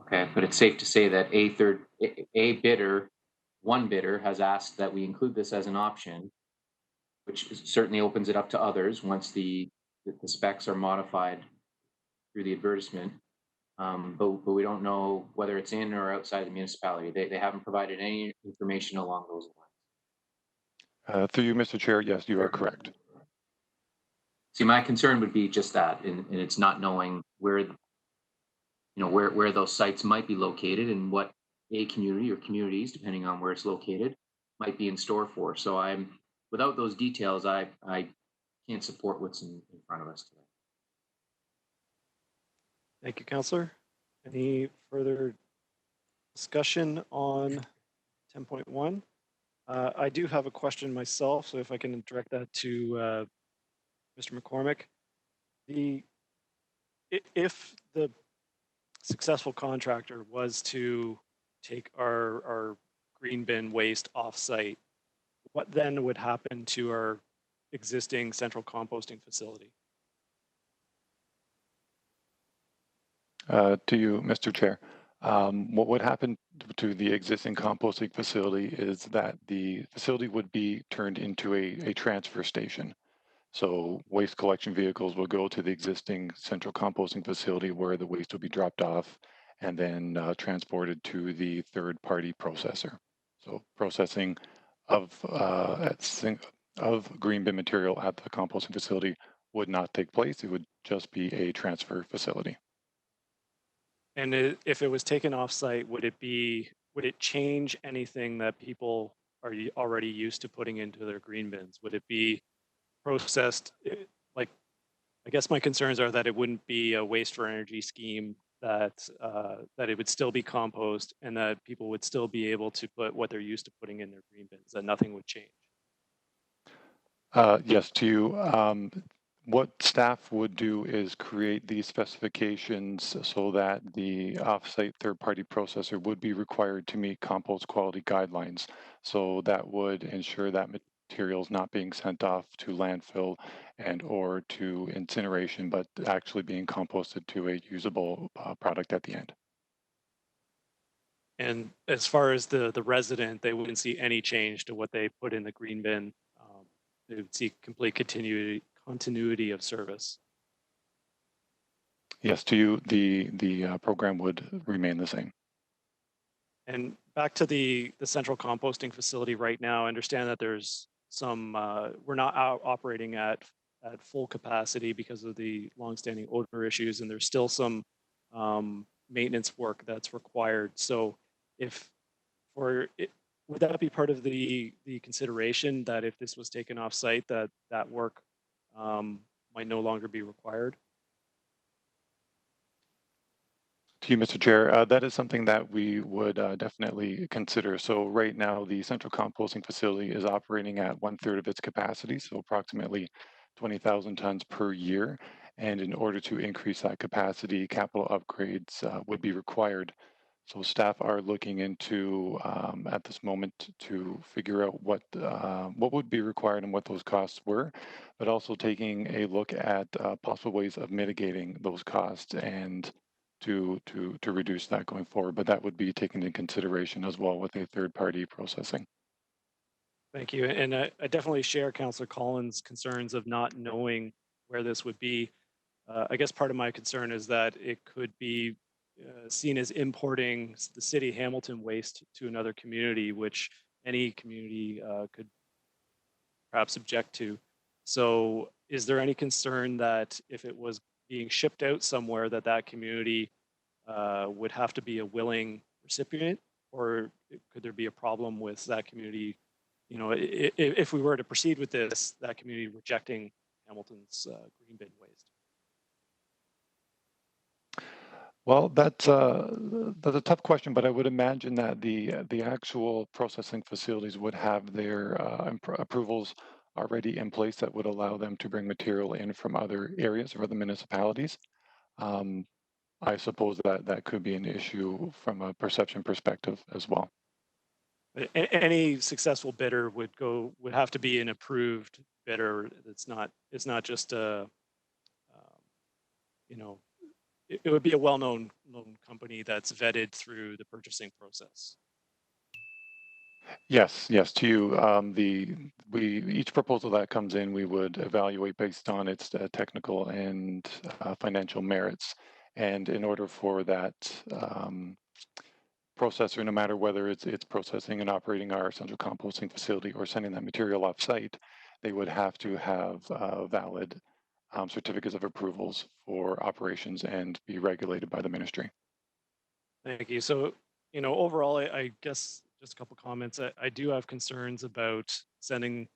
Okay, but it's safe to say that one bidder has asked that we include this as an option, which certainly opens it up to others once the specs are modified through the advertisement. But we don't know whether it's in or outside the municipality. They haven't provided any information along those lines. Through you, Mr. Chair, yes, you are correct. See, my concern would be just that, and it's not knowing where those sites might be located and what a community or communities, depending on where it's located, might be in store for. So I'm without those details, I can't support what's in front of us today. Thank you, Councillor. Any further discussion on 10.1? I do have a question myself, so if I can direct that to Mr. McCormick. If the successful contractor was to take our green bin waste off-site, what then would happen to our existing central composting facility? To you, Mr. Chair. What would happen to the existing composting facility is that the facility would be turned into a transfer station. So waste collection vehicles will go to the existing central composting facility where the waste will be dropped off and then transported to the third-party processor. So processing of green bin material at the composting facility would not take place. It would just be a transfer facility. And if it was taken off-site, would it change anything that people are already used to putting into their green bins? Would it be processed? Like, I guess my concerns are that it wouldn't be a waste for energy scheme, that it would still be compost, and that people would still be able to put what they're used to putting in their green bins, that nothing would change. Yes, to you. What staff would do is create these specifications so that the offsite third-party processor would be required to meet compost quality guidelines. So that would ensure that materials not being sent off to landfill and or to incineration, but actually being composted to a usable product at the end. And as far as the resident, they wouldn't see any change to what they put in the green bin. They would see complete continuity of service. Yes, to you, the program would remain the same. And back to the central composting facility right now, I understand that there's some, we're not operating at full capacity because of the longstanding odor issues, and there's still some maintenance work that's required. So would that be part of the consideration that if this was taken off site, that work might no longer be required? To you, Mr. Chair, that is something that we would definitely consider. So right now, the central composting facility is operating at 1/3 of its capacity, so approximately 20,000 tons per year. And in order to increase that capacity, capital upgrades would be required. So staff are looking into at this moment to figure out what would be required and what those costs were, but also taking a look at possible ways of mitigating those costs and to reduce that going forward. But that would be taken into consideration as well with a third-party processing. Thank you. And I definitely share Councillor Collins' concerns of not knowing where this would be. I guess part of my concern is that it could be seen as importing the city of Hamilton waste to another community, which any community could perhaps object to. So is there any concern that if it was being shipped out somewhere, that community would have to be a willing recipient, or could there be a problem with that community? You know, if we were to proceed with this, that community rejecting Hamilton's green bin waste? Well, that's a tough question, but I would imagine that the actual processing facilities would have their approvals already in place that would allow them to bring material in from other areas or other municipalities. I suppose that could be an issue from a perception perspective as well. Any successful bidder would have to be an approved bidder. It's not just a you know, it would be a well-known company that's vetted through the purchasing process. Yes, to you. Each proposal that comes in, we would evaluate based on its technical and financial merits. And in order for that processor, no matter whether it's processing and operating our central composting facility or sending that material off-site, they would have to have valid certificates of approvals for operations and be regulated by the ministry. Thank you. So, you know, overall, I guess just a couple comments. I do have concerns about sending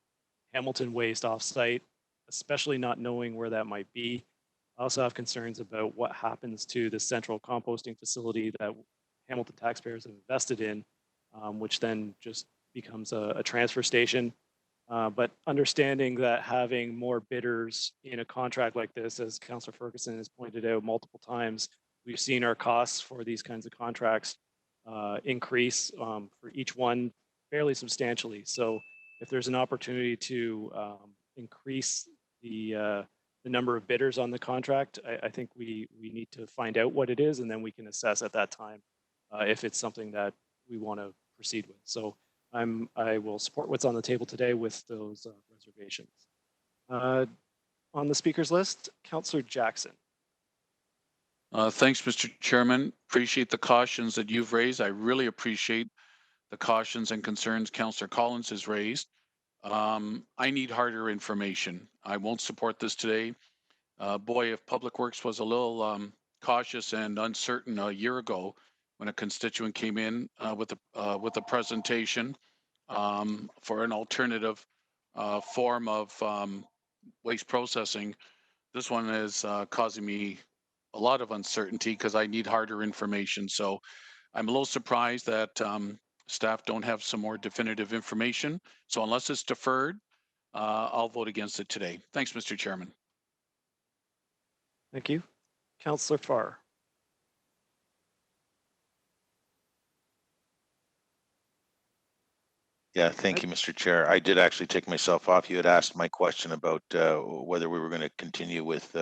Hamilton waste off-site, especially not knowing where that might be. I also have concerns about what happens to the central composting facility that Hamilton taxpayers have invested in, which then just becomes a transfer station. But understanding that having more bidders in a contract like this, as Councillor Ferguson has pointed out multiple times, we've seen our costs for these kinds of contracts increase for each one fairly substantially. So if there's an opportunity to increase the number of bidders on the contract, I think we need to find out what it is, and then we can assess at that time if it's something that we want to proceed with. So I will support what's on the table today with those reservations. On the speakers list, Councillor Jackson. Thanks, Mr. Chairman. Appreciate the cautions that you've raised. I really appreciate the cautions and concerns Councillor Collins has raised. I need harder information. I won't support this today. Boy, if Public Works was a little cautious and uncertain a year ago when a constituent came in with a presentation for an alternative form of waste processing, this one is causing me a lot of uncertainty because I need harder information. So I'm a little surprised that staff don't have some more definitive information. So unless it's deferred, I'll vote against it today. Thanks, Mr. Chairman. Thank you. Councillor Farr. Yeah, thank you, Mr. Chair. I did actually take myself off. You had asked my question about whether we were going to continue with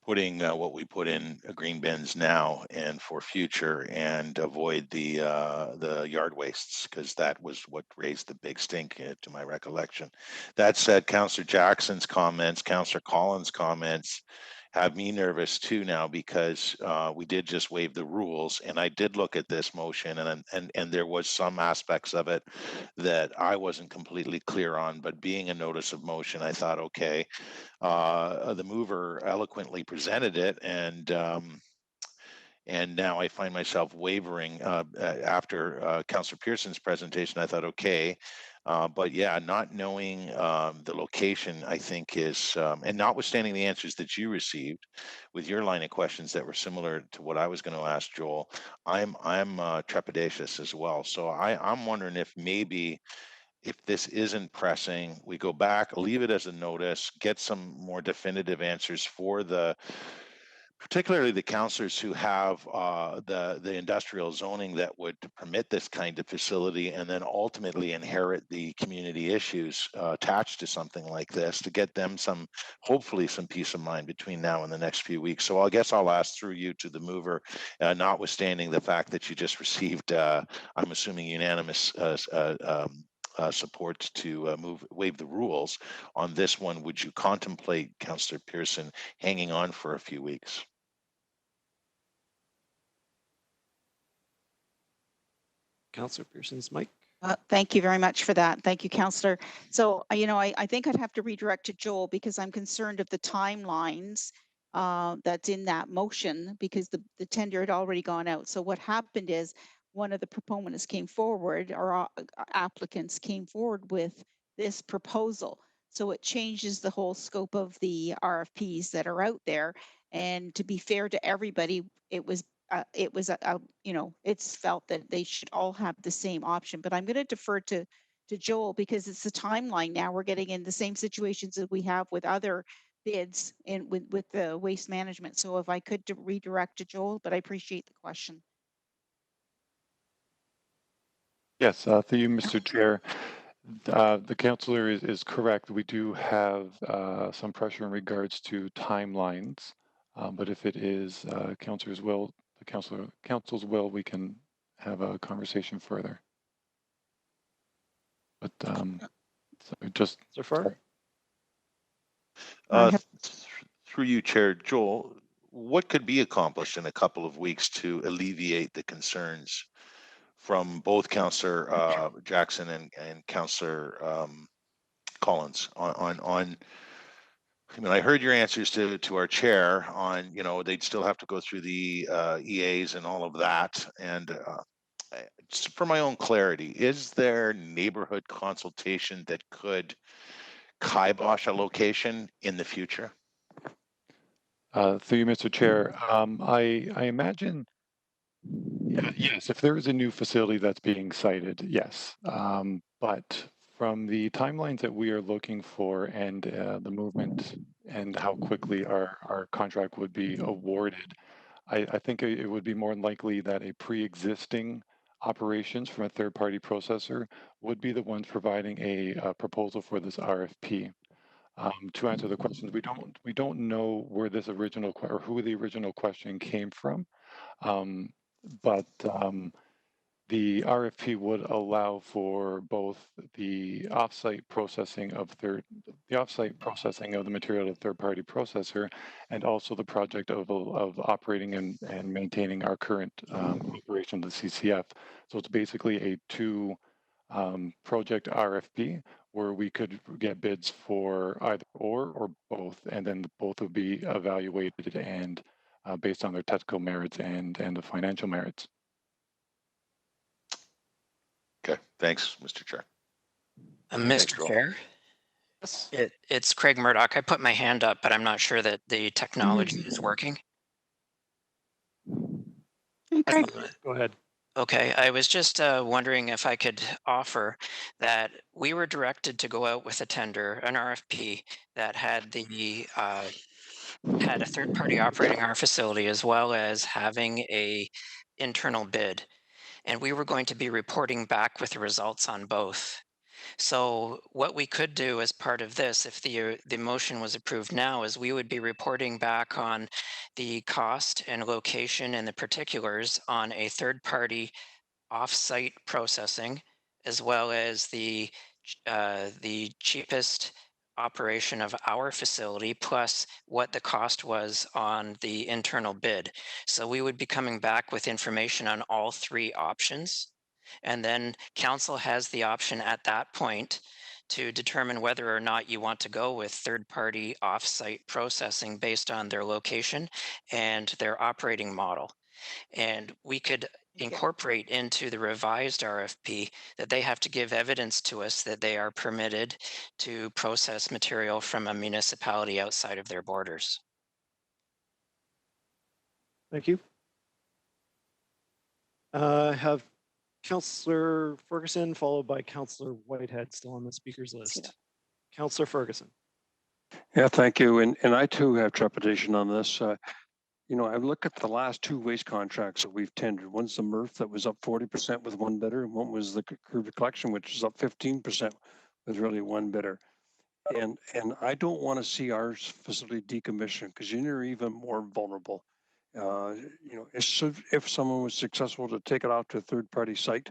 putting what we put in green bins now and for future, and avoid the yard wastes, because that was what raised the big stink to my recollection. That said, Councillor Jackson's comments, Councillor Collins' comments have me nervous too now, because we did just waive the rules, and I did look at this motion, and there was some aspects of it that I wasn't completely clear on, but being a notice of motion, I thought, okay, the mover eloquently presented it, and now I find myself wavering after Councillor Pearson's presentation. I thought, okay, but yeah, not knowing the location, I think is, and notwithstanding the answers that you received with your line of questions that were similar to what I was going to ask Joel, I'm trepidatious as well. So I'm wondering if maybe, if this isn't pressing, we go back, leave it as a notice, get some more definitive answers for particularly the councillors who have the industrial zoning that would permit this kind of facility, and then ultimately inherit the community issues attached to something like this, to get them hopefully some peace of mind between now and the next few weeks. So I guess I'll ask through you to the mover, notwithstanding the fact that you just received, I'm assuming, unanimous support to waive the rules on this one. Would you contemplate, Councillor Pearson, hanging on for a few weeks? Councillor Pearson's mic. Thank you very much for that. Thank you, Councillor. So, I think I'd have to redirect to Joel, because I'm concerned of the timelines that's in that motion, because the tender had already gone out. So what happened is, one of the proponents came forward, or applicants came forward with this proposal. So it changes the whole scope of the RFPs that are out there. And to be fair to everybody, it's felt that they should all have the same option. But I'm going to defer to Joel, because it's the timeline now. We're getting in the same situations that we have with other bids and with the waste management. So if I could redirect to Joel, but I appreciate the question. Yes, through you, Mr. Chair. The councillor is correct. We do have some pressure in regards to timelines, but if it is councillor's will, the council's will, we can have a conversation further. But so just so far. Through you, Chair, Joel, what could be accomplished in a couple of weeks to alleviate the concerns from both Councillor Jackson and Councillor Collins on I heard your answers to our chair on, they'd still have to go through the EAs and all of that. And just for my own clarity, is there neighborhood consultation that could kibosh a location in the future? Through you, Mr. Chair, I imagine, yes, if there is a new facility that's being cited, yes. But from the timelines that we are looking for and the movement and how quickly our contract would be awarded, I think it would be more likely that a pre-existing operations from a third-party processor would be the ones providing a proposal for this RFP. To answer the questions, we don't know where this original or who the original question came from, but the RFP would allow for both the offsite processing of the material to third-party processor, and also the project of operating and maintaining our current operation of the CCF. So it's basically a two project RFP where we could get bids for either or both, and then both would be evaluated and based on their technical merits and the financial merits. Okay, thanks, Mr. Chair. Mr. Chair, it's Craig Murdoch. I put my hand up, but I'm not sure that the technology is working. Okay. Go ahead. Okay, I was just wondering if I could offer that we were directed to go out with a tender, an RFP that had the had a third party operating our facility as well as having a internal bid, and we were going to be reporting back with the results on both. So what we could do as part of this, if the motion was approved now, is we would be reporting back on the cost and location and the particulars on a third party off-site processing, as well as the cheapest operation of our facility, plus what the cost was on the internal bid. So we would be coming back with information on all three options. And then council has the option at that point to determine whether or not you want to go with third-party off-site processing based on their location and their operating model. And we could incorporate into the revised RFP that they have to give evidence to us that they are permitted to process material from a municipality outside of their borders. Thank you. Have Councillor Ferguson followed by Councillor Whitehead still on the speakers list. Councillor Ferguson. Yeah, thank you. And I too have trepidation on this. You know, I look at the last two waste contracts that we've tendered. One's the MRF that was up 40% with one bidder, and one was the curb collection, which is up 15% with really one bidder. And I don't want to see our facility decommissioned because you're even more vulnerable. You know, if someone was successful to take it off to a third-party site,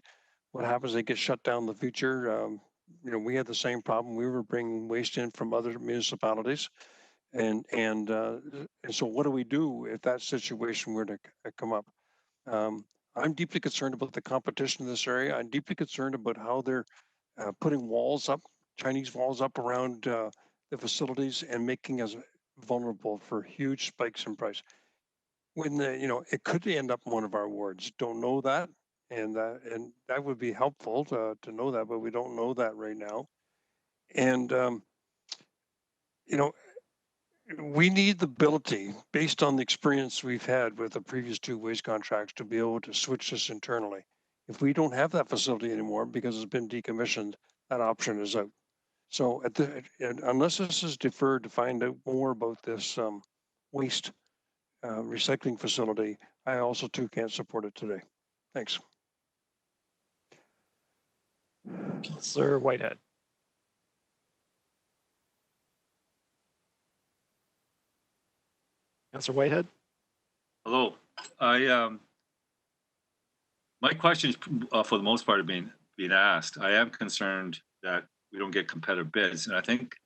what happens? They get shut down in the future. You know, we had the same problem. We were bringing waste in from other municipalities. And so what do we do if that situation were to come up? I'm deeply concerned about the competition in this area. I'm deeply concerned about how they're putting walls up, Chinese walls up around the facilities and making us vulnerable for huge spikes in price. When you know, it could end up in one of our wards. Don't know that, and that would be helpful to know that, but we don't know that right now. And you know, we need the ability, based on the experience we've had with the previous two waste contracts, to be able to switch this internally. If we don't have that facility anymore because it's been decommissioned, that option is out. So unless this is deferred to find out more about this waste recycling facility, I also too can't support it today. Thanks. Councillor Whitehead. Councillor Whitehead. Hello. My questions for the most part are being asked. I am concerned that we don't get competitive bids, and I think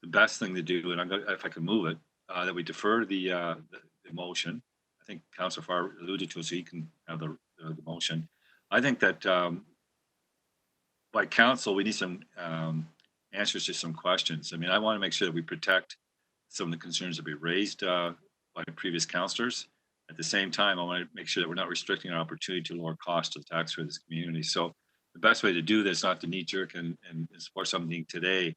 the best thing to do, and if I can move it, that we defer the motion. I think Councillor Farr alluded to it, so he can have the motion. I think that by council, we need some answers to some questions. I mean, I want to make sure that we protect some of the concerns that we raised by previous councillors. At the same time, I want to make sure that we're not restricting our opportunity to lower costs to the taxpayer of this community. So the best way to do this, not to knee jerk and support something today,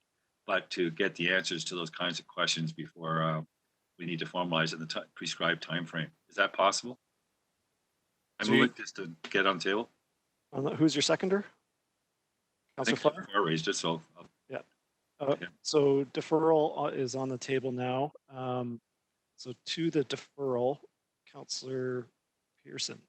but to get the answers to those kinds of questions before we need to formalize in the prescribed time frame. Is that possible? I move it just to get on the table. Who's your seconder? Councillor Farr? Farr raised it, so. Yeah. So deferral is on the table now. So to the deferral, Councillor Pearson.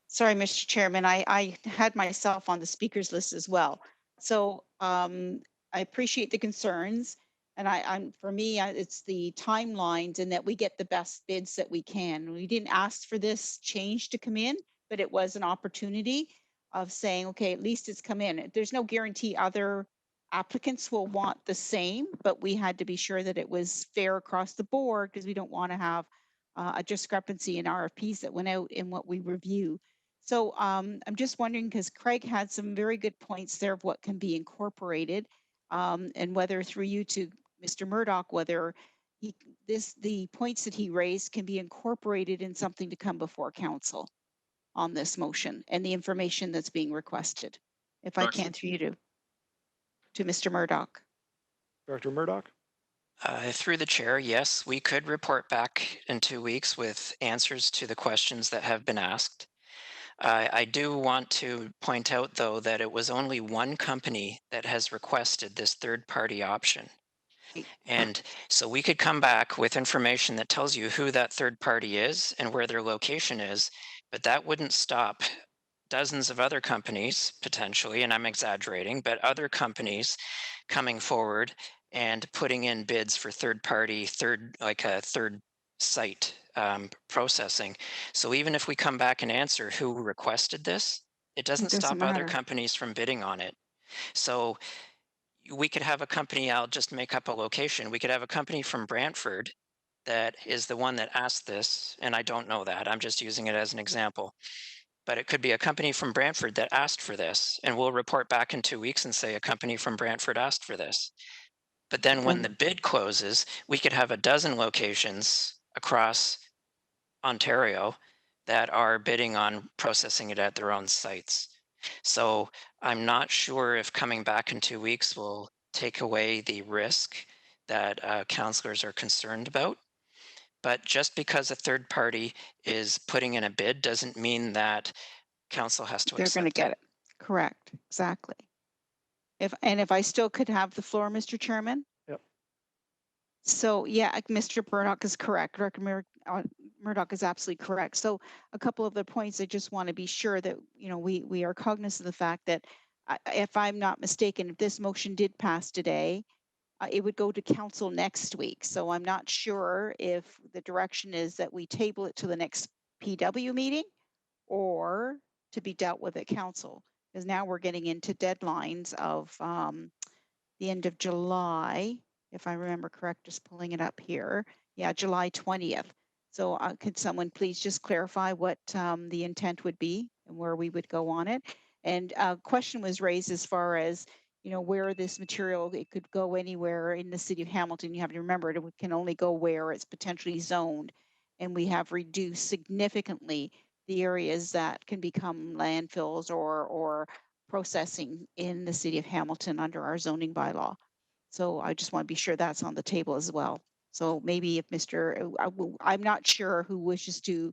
Sorry, Mr. Chairman, I had myself on the speakers list as well. So I appreciate the concerns. And for me, it's the timelines and that we get the best bids that we can. We didn't ask for this change to come in, but it was an opportunity of saying, okay, at least it's come in. There's no guarantee other applicants will want the same, but we had to be sure that it was fair across the board because we don't want to have a discrepancy in RFPs that went out in what we review. So I'm just wondering, because Craig had some very good points there of what can be incorporated, and whether through you to Mr. Murdoch, whether the points that he raised can be incorporated in something to come before council on this motion and the information that's being requested. If I can, through you to Mr. Murdoch. Director Murdoch. Through the chair, yes, we could report back in 2 weeks with answers to the questions that have been asked. I do want to point out, though, that it was only one company that has requested this third-party option. And so we could come back with information that tells you who that third party is and where their location is, but that wouldn't stop dozens of other companies, potentially, and I'm exaggerating, but other companies coming forward and putting in bids for third site processing. So even if we come back and answer who requested this, it doesn't stop other companies from bidding on it. So we could have a company, I'll just make up a location. We could have a company from Brantford that is the one that asked this, and I don't know that. I'm just using it as an example. But it could be a company from Brantford that asked for this, and we'll report back in 2 weeks and say a company from Brantford asked for this. But then when the bid closes, we could have a dozen locations across Ontario that are bidding on processing it at their own sites. So I'm not sure if coming back in 2 weeks will take away the risk that councillors are concerned about. But just because a third party is putting in a bid doesn't mean that council has to accept it. They're going to get it. Correct. Exactly. If I still could have the floor, Mr. Chairman. Yep. So yeah, Mr. Murdoch is correct. Director Murdoch is absolutely correct. So a couple of the points, I just want to be sure that we are cognizant of the fact that if I'm not mistaken, if this motion did pass today, it would go to council next week. So I'm not sure if the direction is that we table it to the next PW meeting or to be dealt with at council, because now we're getting into deadlines of the end of July, if I remember correct, just pulling it up here. Yeah, July 20th. So could someone please just clarify what the intent would be and where we would go on it? And a question was raised as far as, where this material, it could go anywhere in the city of Hamilton. You have to remember it can only go where it's potentially zoned. And we have reduced significantly the areas that can become landfills or processing in the city of Hamilton under our zoning bylaw. So I just want to be sure that's on the table as well. So maybe if I'm not sure who wishes to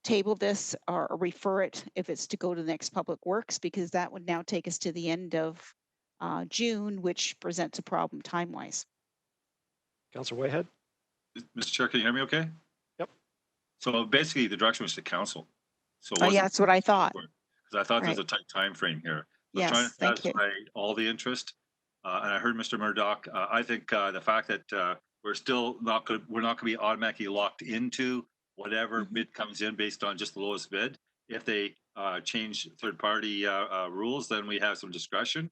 table this or refer it, if it's to go to the next Public Works, because that would now take us to the end of June, which presents a problem time-wise. Councillor Whitehead. Mr. Chair, can you hear me okay? Yep. So basically the direction was to council. So yeah, that's what I thought. Because I thought there's a tight time frame here. Yes, trying to thank you. satisfy all the interest. And I heard Mr. Murdoch. I think the fact that we're not going to be automatically locked into whatever bid comes in based on just the lowest bid. If they change third-party rules, then we have some discretion.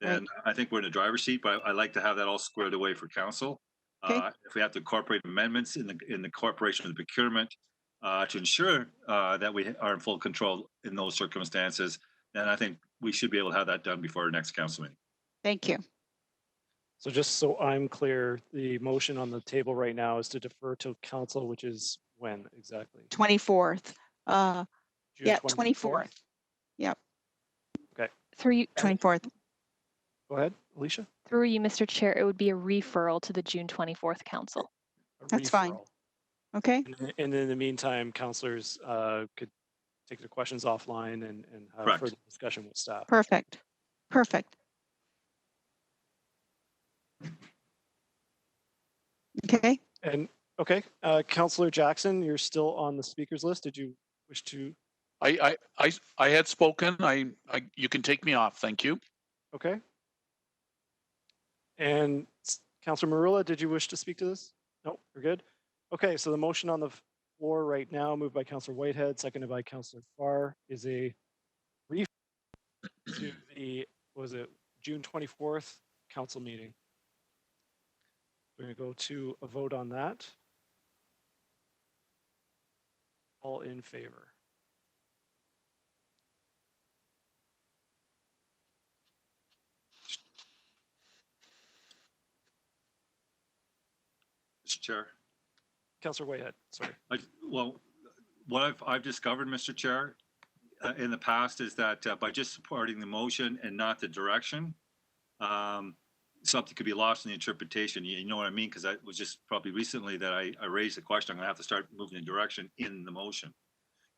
And I think we're in the driver's seat, but I like to have that all squared away for council. If we have to incorporate amendments in the corporation of the procurement to ensure that we are in full control in those circumstances, then I think we should be able to have that done before our next council meeting. Thank you. So just so I'm clear, the motion on the table right now is to defer to council, which is when exactly? 24th. June Yeah, 24th. 24th. Yep. Okay. 24th. Go ahead, Alicia. Through you, Mr. Chair, it would be a referral to the June 24th council. That's fine. Okay. And in the meantime, councilors could take their questions offline and have Correct. further discussion with staff. Perfect. Perfect. Okay. And okay, Councillor Jackson, you're still on the speakers list. Did you wish to? I had spoken. You can take me off. Thank you. Okay. And Councillor Marula, did you wish to speak to this? No, you're good. Okay, so the motion on the floor right now, moved by Councillor Whitehead, seconded by Councillor Farr, is a refer to the, was it June 24th council meeting. We're going to go to a vote on that. All in favor? Mr. Chair. Councillor Whitehead, sorry. Well, what I've discovered, Mr. Chair, in the past is that by just supporting the motion and not the direction, something could be lost in the interpretation. You know what I mean? Because that was just probably recently that I raised the question. I'm going to have to start moving in direction in the motion.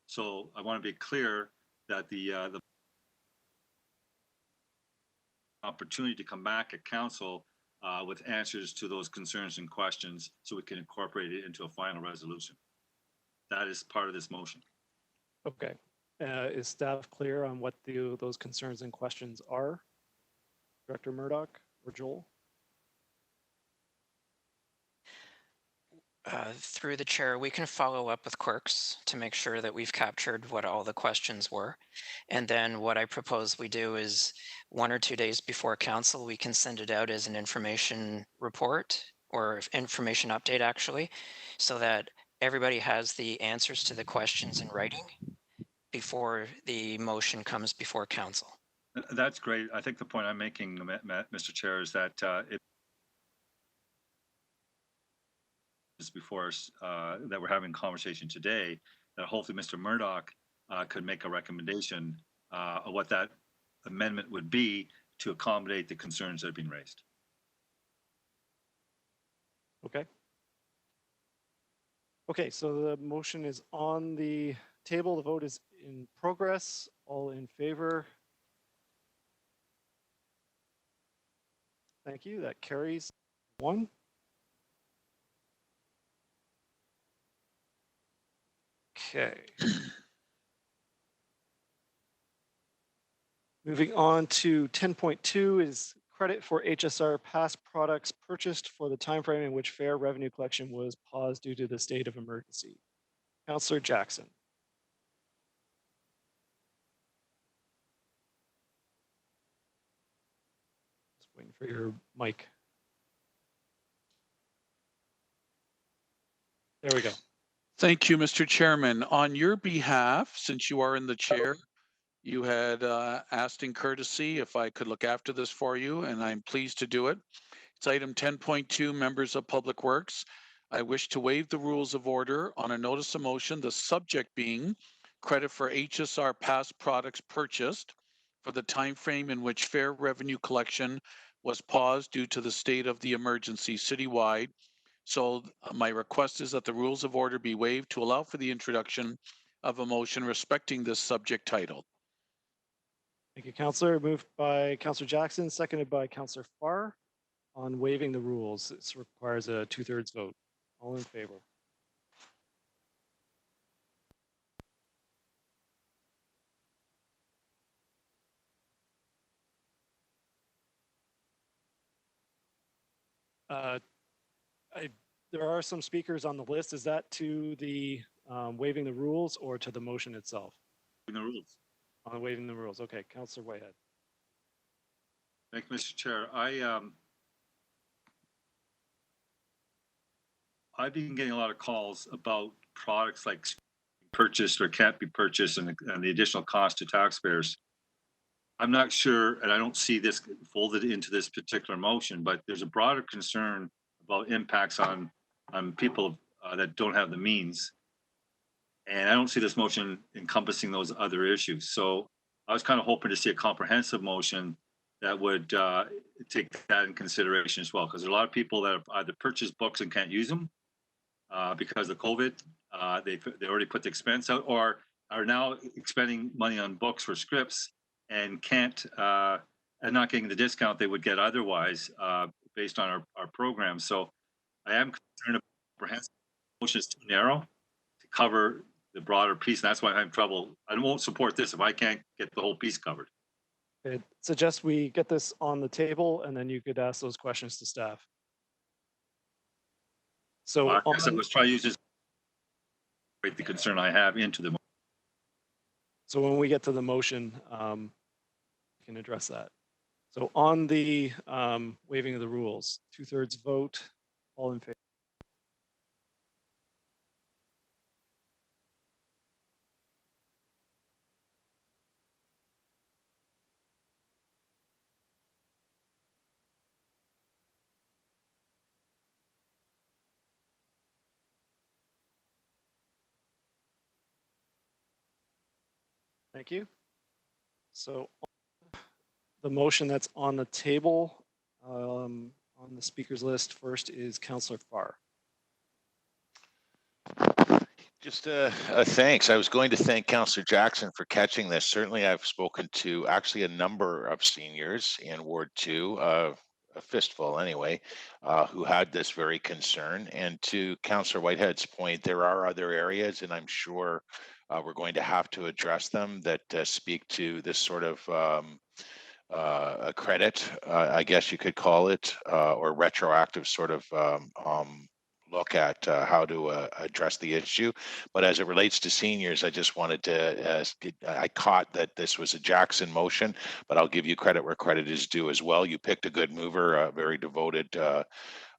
So I want to be clear that the opportunity to come back at council with answers to those concerns and questions so we can incorporate it into a final resolution. That is part of this motion. Okay. Is staff clear on what those concerns and questions are? Director Murdoch or Joel? Through the chair, we can follow up with clerks to make sure that we've captured what all the questions were. And then what I propose we do is 1 or 2 days before council, we can send it out as an information report or information update actually, so that everybody has the answers to the questions in writing before the motion comes before council. That's great. I think the point I'm making, Mr. Chair, is that before us that we're having a conversation today, that hopefully Mr. Murdoch could make a recommendation of what that amendment would be to accommodate the concerns that have been raised. Okay. Okay, so the motion is on the table. The vote is in progress. All in favor? Thank you. That carries 1. Okay. Moving on to 10.2 is credit for HSR past products purchased for the timeframe in which fair revenue collection was paused due to the state of emergency. Councillor Jackson. Just waiting for your mic. There we go. Thank you, Mr. Chairman. On your behalf, since you are in the chair, you had asked in courtesy if I could look after this for you, and I'm pleased to do it. It's item 10.2, members of Public Works. I wish to waive the rules of order on a notice of motion, the subject being credit for HSR past products purchased for the time frame in which fair revenue collection was paused due to the state of the emergency citywide. So my request is that the rules of order be waived to allow for the introduction of a motion respecting this subject title. Thank you, Councillor. Moved by Councillor Jackson, seconded by Councillor Farr on waiving the rules. This requires a 2/3 vote. All in favor? There are some speakers on the list. Is that to the waiving the rules or to the motion itself? The rules. On waiving the rules. Okay, Councillor Whitehead. Thank you, Mr. Chair. I've been getting a lot of calls about products like purchased or can't be purchased and the additional cost to taxpayers. I'm not sure, and I don't see this folded into this particular motion, but there's a broader concern about impacts on people that don't have the means. And I don't see this motion encompassing those other issues. So I was kind of hoping to see a comprehensive motion that would take that in consideration as well. Because there are a lot of people that have either purchased books and can't use them because of COVID. They already put the expense out, or are now expending money on books for scripts and can't and not getting the discount they would get otherwise based on our program. So I am concerned about perhaps the motion is too narrow to cover the broader piece. And that's why I'm having trouble. I won't support this if I can't get the whole piece covered. I suggest we get this on the table and then you could ask those questions to staff. So I guess I was trying to use this the concern I have into the. So when we get to the motion, we can address that. So on the waiving of the rules, 2/3 vote, all in favor. Thank you. So the motion that's on the table on the speakers list first is Councillor Farr. Just thanks. I was going to thank Councillor Jackson for catching this. Certainly, I've spoken to actually a number of seniors in Ward 2, a fistful anyway, who had this very concern. And to Councillor Whitehead's point, there are other areas, and I'm sure we're going to have to address them that speak to this sort of a credit, I guess you could call it, or retroactive sort of look at how to address the issue. But as it relates to seniors, I just wanted to, I caught that this was a Jackson motion, but I'll give you credit where credit is due as well. You picked a good mover, a very devoted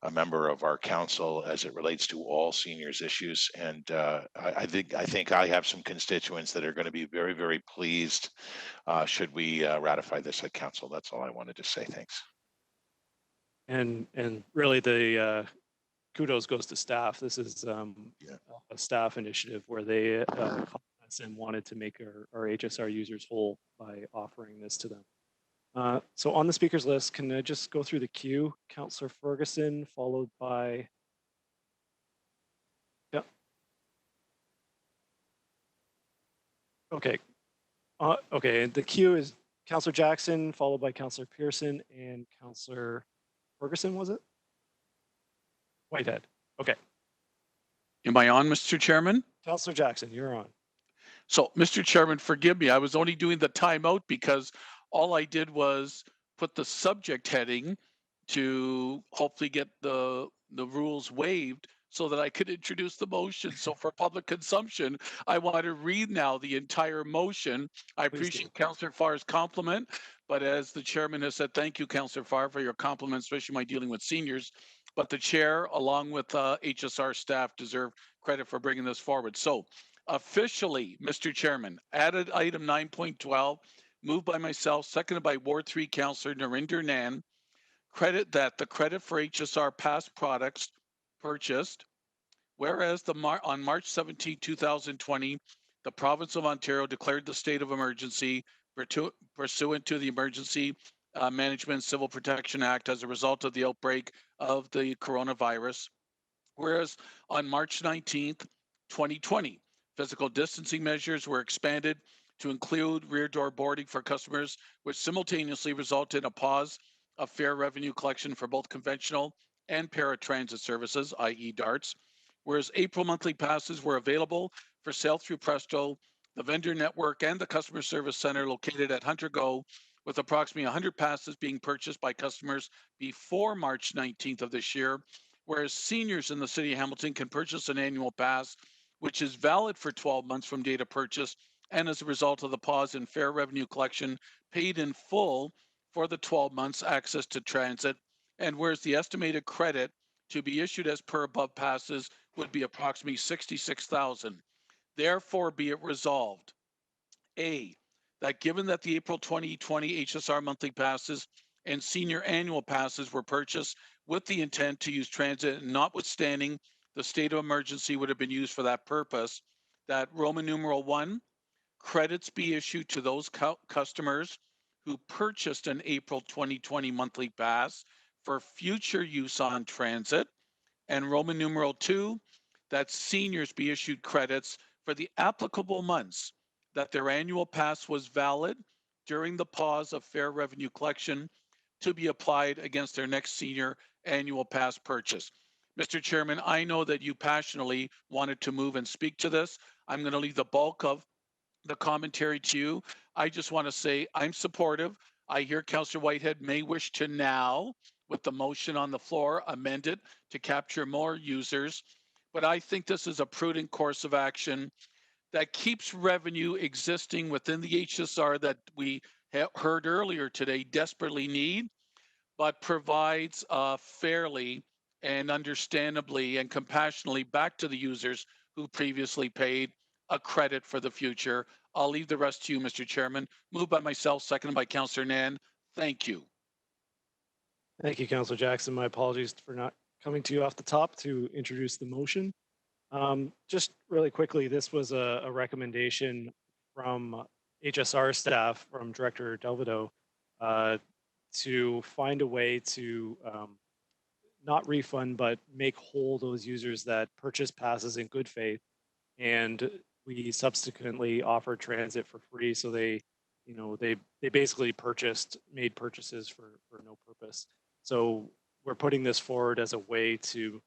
a member of our council as it relates to all seniors issues. And I think I have some constituents that are going to be very, very pleased should we ratify this at council. That's all I wanted to say. Thanks. And really the kudos goes to staff. This is a staff initiative where they called us and wanted to make our HSR users whole by offering this to them. So on the speakers list, can I just go through the queue? Councillor Ferguson, followed by, yeah. Okay. Okay, the queue is Councillor Jackson, followed by Councillor Pearson and Councillor Ferguson, was it? Whitehead. Okay. Am I on, Mr. Chairman? Councillor Jackson, you're on. So, Mr. Chairman, forgive me. I was only doing the timeout because all I did was put the subject heading to hopefully get the rules waived so that I could introduce the motion. So for public consumption, I want to read now the entire motion. I appreciate Councillor Farr's compliment, but as the chairman has said, thank you, Councillor Farr, for your compliment, especially my dealing with seniors. But the chair, along with HSR staff, deserve credit for bringing this forward. So officially, Mr. Chairman, added item 9.12, moved by myself, seconded by Ward 3 Councillor Narinder Nan, credit that the credit for HSR past products purchased, whereas on March 17, 2020, the province of Ontario declared the state of emergency pursuant to the Emergency Management Civil Protection Act as a result of the outbreak of the coronavirus, whereas on March 19th, 2020, physical distancing measures were expanded to include rear door boarding for customers, which simultaneously resulted in a pause of fare revenue collection for both conventional and paratransit services, i.e. DARTs, whereas April monthly passes were available for sale through Presto, the vendor network, and the customer service center located at Hunter Go, with approximately 100 passes being purchased by customers before March 19th of this year, whereas seniors in the city of Hamilton can purchase an annual pass, which is valid for 12 months from date of purchase, and as a result of the pause in fare revenue collection, paid in full for the 12 months access to transit, and whereas the estimated credit to be issued as per above passes would be approximately $66,000. Therefore, be it resolved, A, that given that the April 2020 HSR monthly passes and senior annual passes were purchased with the intent to use transit, notwithstanding the state of emergency would have been used for that purpose, that Roman numeral 1, credits be issued to those customers who purchased an April 2020 monthly pass for future use on transit. And Roman numeral 2, that seniors be issued credits for the applicable months that their annual pass was valid during the pause of fare revenue collection to be applied against their next senior annual pass purchase. Mr. Chairman, I know that you passionately wanted to move and speak to this. I'm going to leave the bulk of the commentary to you. I just want to say I'm supportive. I hear Councillor Whitehead may wish to now, with the motion on the floor, amend it to capture more users. But I think this is a prudent course of action that keeps revenue existing within the HSR that we heard earlier today desperately need, but provides fairly and understandably and compassionately back to the users who previously paid a credit for the future. I'll leave the rest to you, Mr. Chairman. Moved by myself, seconded by Councillor Nan. Thank you. Thank you, Councillor Jackson. My apologies for not coming to you off the top to introduce the motion. Just really quickly, this was a recommendation from HSR staff, from Director Delvedo, to find a way to not refund, but make whole those users that purchase passes in good faith. And we subsequently offered transit for free. So they basically made purchases for no purpose. So we're putting this forward as a way to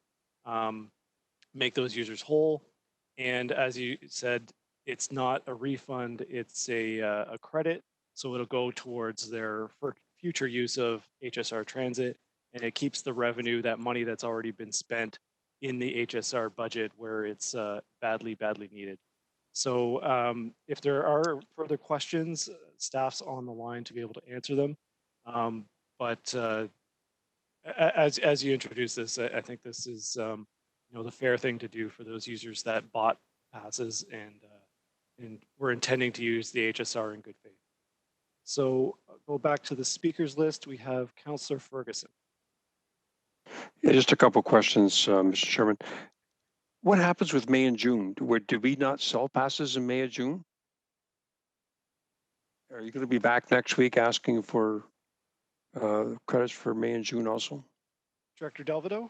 make those users whole. And as you said, it's not a refund, it's a credit. So it'll go towards their future use of HSR transit, and it keeps the revenue, that money that's already been spent, in the HSR budget where it's badly needed. So if there are further questions, staff's on the line to be able to answer them. But as you introduce this, I think this is the fair thing to do for those users that bought passes and were intending to use the HSR in good faith. So go back to the speakers list. We have Councillor Ferguson. Yeah, just a couple of questions, Mr. Chairman. What happens with May and June? Do we not sell passes in May and June? Are you going to be back next week asking for credits for May and June also? Director Delvedo?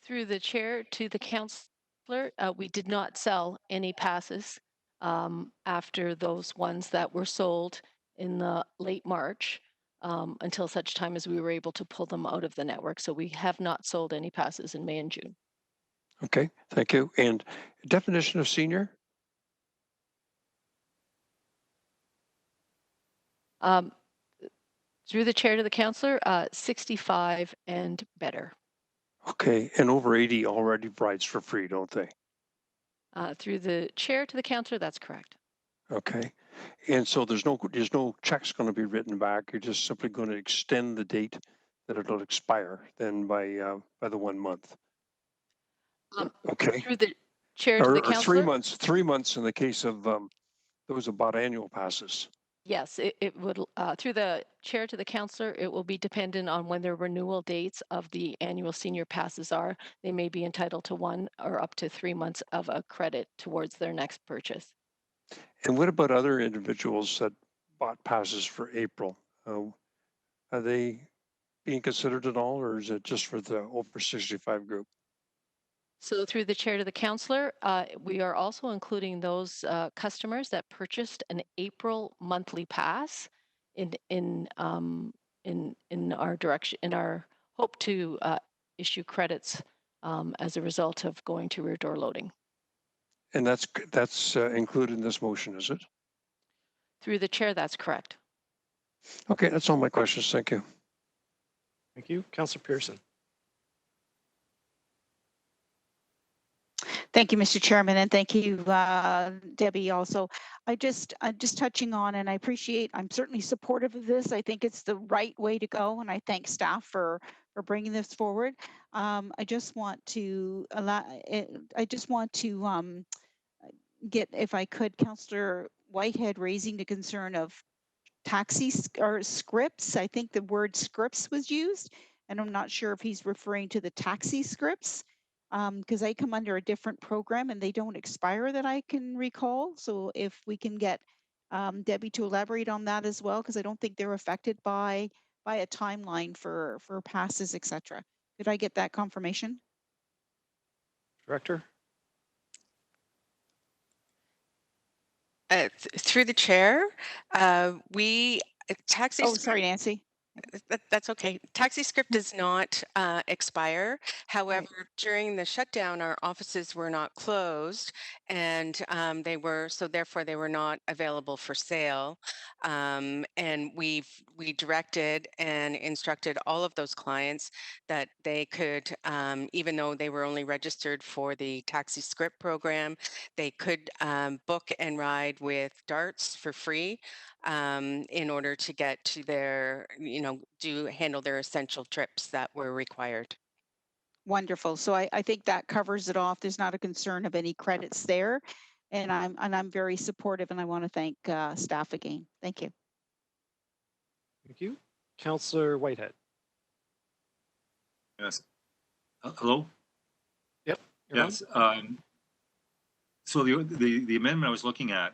Through the chair to the councillor, we did not sell any passes after those ones that were sold in the late March until such time as we were able to pull them out of the network. So we have not sold any passes in May and June. Okay, thank you. And definition of senior? Through the chair to the councillor, 65 and better. Okay, and over 80 already rides for free, don't they? Through the chair to the councillor, that's correct. Okay, and so there's no checks going to be written back. You're just simply going to extend the date that it'll expire then by the 1 month. Okay. Through the chair to the councillor. Or 3 months in the case of those about annual passes. Yes, it would, through the chair to the councillor, it will be dependent on when their renewal dates of the annual senior passes are. They may be entitled to 1 or up to 3 months of a credit towards their next purchase. And what about other individuals that bought passes for April? Are they being considered at all, or is it just for the over 65 group? So through the chair to the councillor, we are also including those customers that purchased an April monthly pass in our direction, in our hope to issue credits as a result of going to rear door loading. And that's included in this motion, is it? Through the chair, that's correct. Okay, that's all my questions. Thank you. Thank you. Councillor Pearson. Thank you, Mr. Chairman, and thank you, Debbie. Also, I'm just touching on, and I'm certainly supportive of this. I think it's the right way to go, and I thank staff for bringing this forward. I just want to get, if I could, Councillor Whitehead raising the concern of taxi or scripts. I think the word scripts was used, and I'm not sure if he's referring to the taxi scripts. Because I come under a different program and they don't expire that I can recall. So if we can get Debbie, to elaborate on that as well, because I don't think they're affected by a timeline for passes, etc. Could I get that confirmation? Director? Through the chair, we taxi. Oh, sorry, Nancy. That's okay. Taxi script does not expire. However, during the shutdown, our offices were not closed, and therefore they were not available for sale. And we directed and instructed all of those clients that they could, even though they were only registered for the taxi script program, they could book and ride with darts for free. In order to get to their, handle their essential trips that were required. Wonderful. So I think that covers it off. There's not a concern of any credits there. And I'm very supportive, and I want to thank staff again. Thank you. Thank you. Councillor Whitehead. Yes. Hello? Yep. Yes. So the amendment I was looking at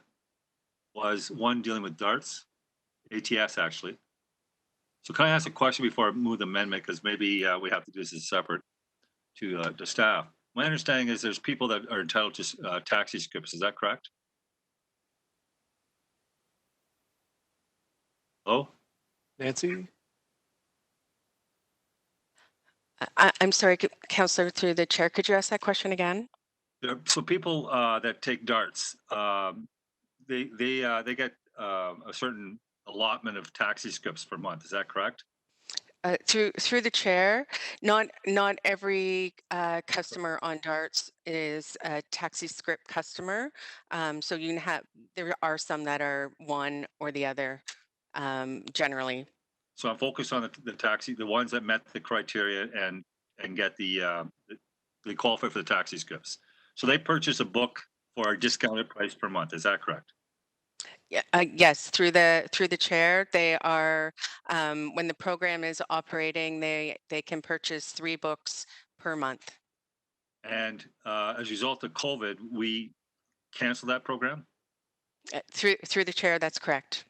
was one dealing with darts, ATS actually. So can I ask a question before I move the amendment, because maybe we have to do this as separate to staff. My understanding is there's people that are entitled to taxi scripts. Is that correct? Hello? Nancy? I'm sorry, Councillor, through the chair, could you ask that question again? So people that take darts, they get a certain allotment of taxi scripts per month. Is that correct? Through the chair, not every customer on darts is a taxi script customer. So there are some that are one or the other, generally. So I'm focused on the ones that met the criteria and get they qualify for the taxi scripts. So they purchase a book for a discounted price per month. Is that correct? Yeah, yes, through the chair, they are, when the program is operating, they can purchase 3 books per month. And as a result of COVID, we canceled that program? Through the chair, that's correct.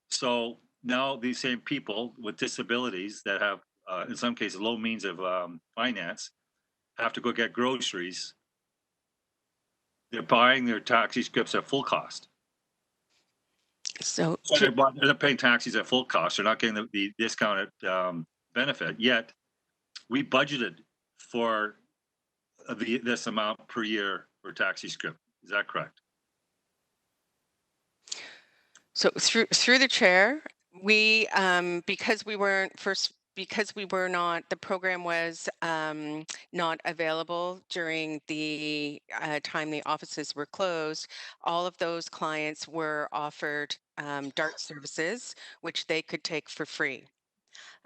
So now these same people with disabilities that have, in some cases, low means of finance, have to go get groceries. They're buying their taxi scripts at full cost. So they're paying taxis at full cost. They're not getting the discounted benefit. Yet we budgeted for this amount per year for taxi script. Is that correct? So through the chair, we because we were not, the program was not available during the time the offices were closed. All of those clients were offered DART services, which they could take for free.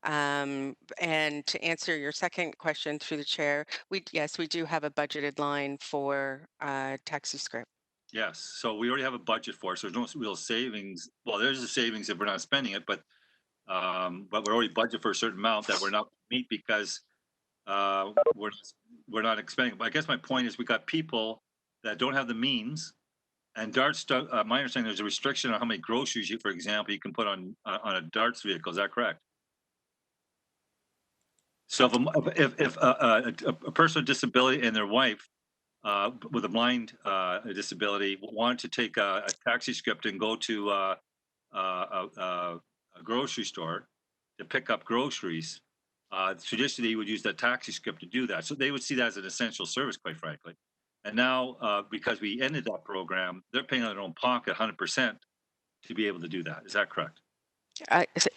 And to answer your second question through the chair, yes, we do have a budgeted line for taxi script. Yes. So we already have a budget for it. So there's no real savings. Well, there's a savings if we're not spending it, but we're already budgeted for a certain amount that we're not meet because we're not expending. But I guess my point is we got people that don't have the means, and darts. My understanding, there's a restriction on how many groceries you, for example, you can put on a darts vehicle. Is that correct? So if a person with disability and their wife with a blind disability wanted to take a taxi script and go to a grocery store to pick up groceries, traditionally you would use that taxi script to do that. So they would see that as an essential service, quite frankly. And now, because we ended that program, they're paying out of their own pocket 100% to be able to do that. Is that correct?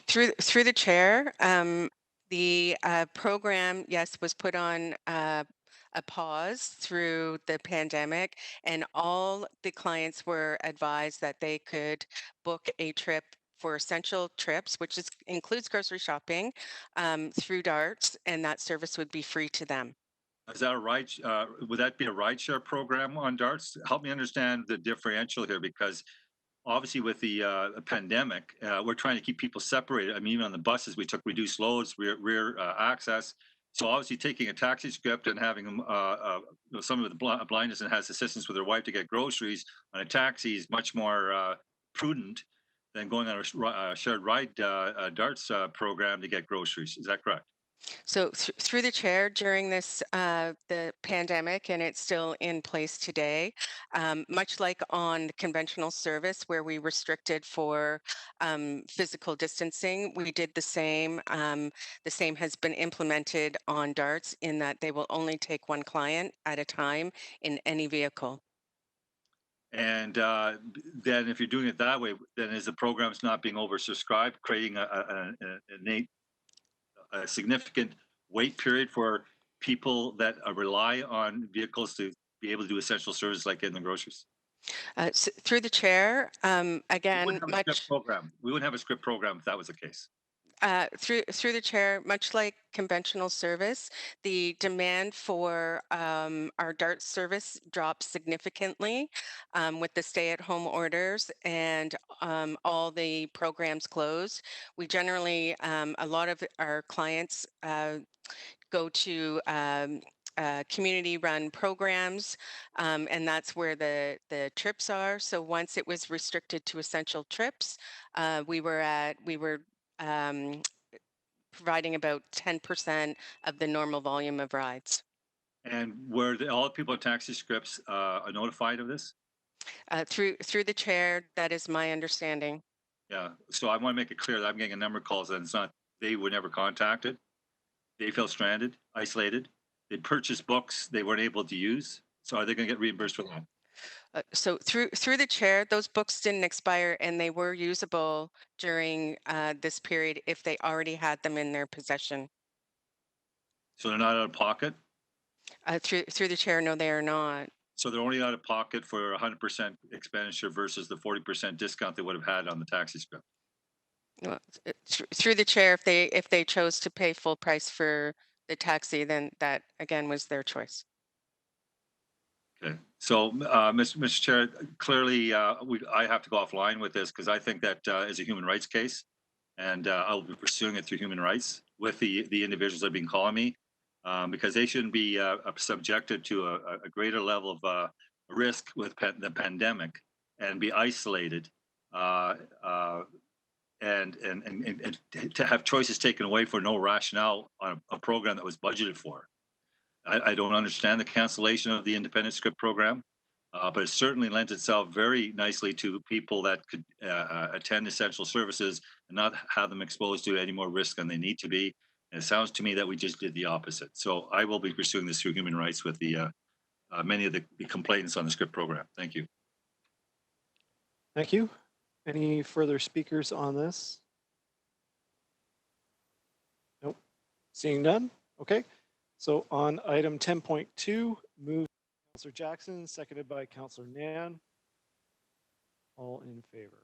Through the chair, the program, yes, was put on a pause through the pandemic, and all the clients were advised that they could book a trip for essential trips, which includes grocery shopping, through DARTS, and that service would be free to them. Is that a ride? Would that be a rideshare program on DARTS? Help me understand the differential here, because obviously with the pandemic, we're trying to keep people separated. I mean, even on the buses, we took reduced loads, rear access. So obviously taking a taxi script and having them, someone with blindness and has assistance with their wife to get groceries on a taxi is much more prudent than going on a shared ride darts program to get groceries. Is that correct? So through the chair, during this the pandemic, and it's still in place today, much like on conventional service where we restricted for physical distancing, we did the same. The same has been implemented on darts in that they will only take one client at a time in any vehicle. And then if you're doing it that way, then is the program's not being oversubscribed, creating a significant wait period for people that rely on vehicles to be able to do essential services like getting the groceries? Through the chair, again, We wouldn't have a script program if that was the case. Through the chair, much like conventional service, the demand for our DART service dropped significantly with the stay-at-home orders and all the programs closed. We generally, a lot of our clients go to community-run programs, and that's where the trips are. So once it was restricted to essential trips, we were providing about 10% of the normal volume of rides. And were all the people at Taxi Scripts notified of this? Through the chair, that is my understanding. Yeah, so I want to make it clear that I'm getting a number of calls and it's not, they were never contacted. They felt stranded, isolated. They purchased books they weren't able to use. So are they going to get reimbursed for that? So through the chair, those books didn't expire and they were usable during this period if they already had them in their possession. So they're not out of pocket? Through the chair, no, they are not. So they're only out of pocket for 100% expenditure versus the 40% discount they would have had on the Taxi Script. Well, through the chair, if they chose to pay full price for the taxi, then that again was their choice. Okay, so Mr. Chair, clearly I have to go offline with this because I think that is a human rights case, and I'll be pursuing it through human rights with the individuals that have been calling me because they shouldn't be subjected to a greater level of risk with the pandemic and be isolated and to have choices taken away for no rationale on a program that was budgeted for. I don't understand the cancellation of the independent script program, but it certainly lends itself very nicely to people that could attend essential services and not have them exposed to any more risk than they need to be. And it sounds to me that we just did the opposite. So I will be pursuing this through human rights with the many of the complainants on the script program. Thank you. Thank you. Any further speakers on this? Nope. Seeing none? Okay. So on item 10.2, moved by Councillor Jackson, seconded by Councillor Nan. All in favor.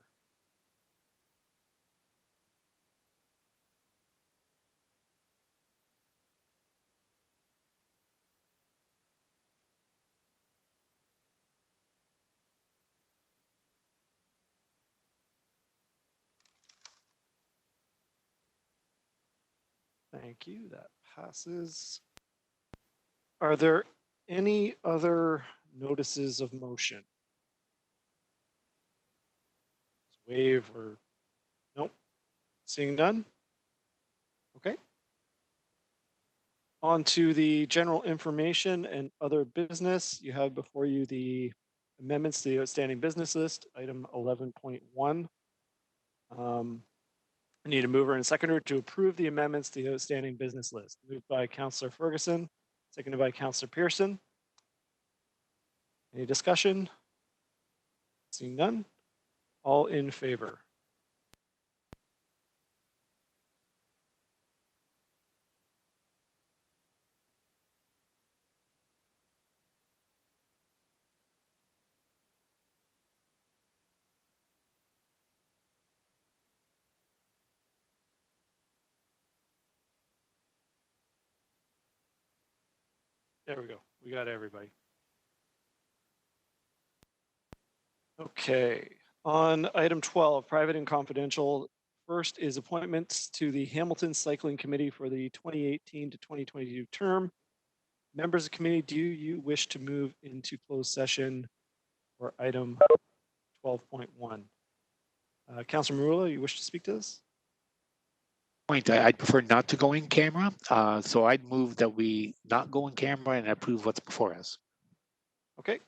Thank you. That passes. Are there any other notices of motion? Wave or nope? Seeing none? Okay. On to the general information and other business. You have before you the amendments to the outstanding business list, item 11.1. I need a mover and a seconder to approve the amendments to the outstanding business list. Moved by Councillor Ferguson, seconded by Councillor Pearson. Any discussion? Seeing none. All in favor. There we go. We got everybody. Okay. On item 12, private and confidential. First is appointments to the Hamilton Cycling Committee for the 2018 to 2022 term. Members of the committee, do you wish to move into closed session for item 12.1? Councillor Marula, you wish to speak to this? Point, I'd prefer not to go in camera. So I'd move that we not go in camera and approve what's before us. Okay.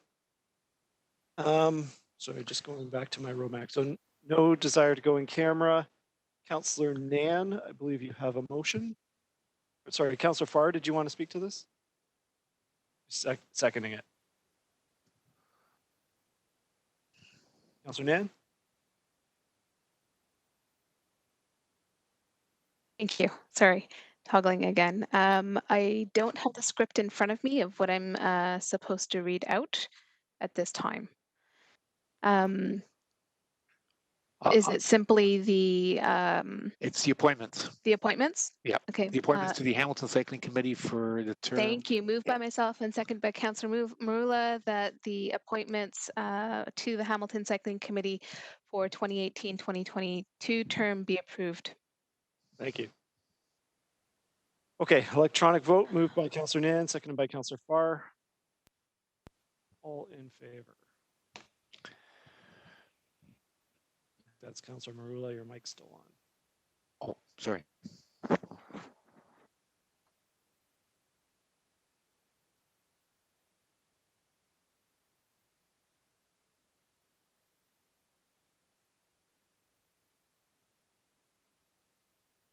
Sorry, just going back to my roadmap. So no desire to go in camera. Councillor Nan, I believe you have a motion. Sorry, Councillor Farr, did you want to speak to this? Seconding it. Councillor Nan? Thank you. Sorry, toggling again. I don't have the script in front of me of what I'm supposed to read out at this time. Is it simply the? It's the appointments. The appointments? Yeah. Okay. The appointments to the Hamilton Cycling Committee for the term. Thank you. Moved by myself and second by Councillor Marula that the appointments to the Hamilton Cycling Committee for 2018-2022 term be approved. Thank you. Okay, electronic vote moved by Councillor Nan, seconded by Councillor Farr. All in favor. That's Councillor Marula, your mic's still on. Oh, sorry.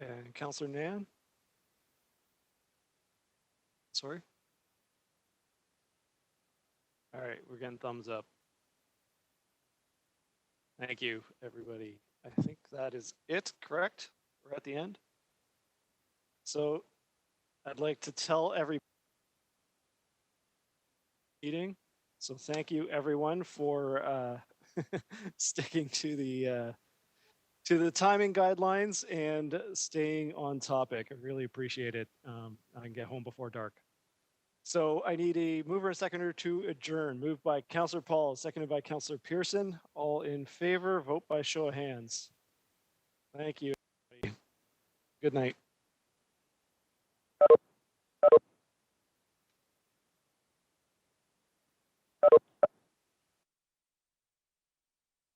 And Councillor Nan? Sorry? All right, we're getting thumbs up. Thank you, everybody. I think that is it, correct? We're at the end. So I'd like to tell every meeting. So thank you, everyone, for sticking to the timing guidelines and staying on topic. I really appreciate it. I can get home before dark. So I need a mover and seconder to adjourn. Moved by Councillor Paul, seconded by Councillor Pearson. All in favor, vote by show of hands. Thank you, everybody. Good night.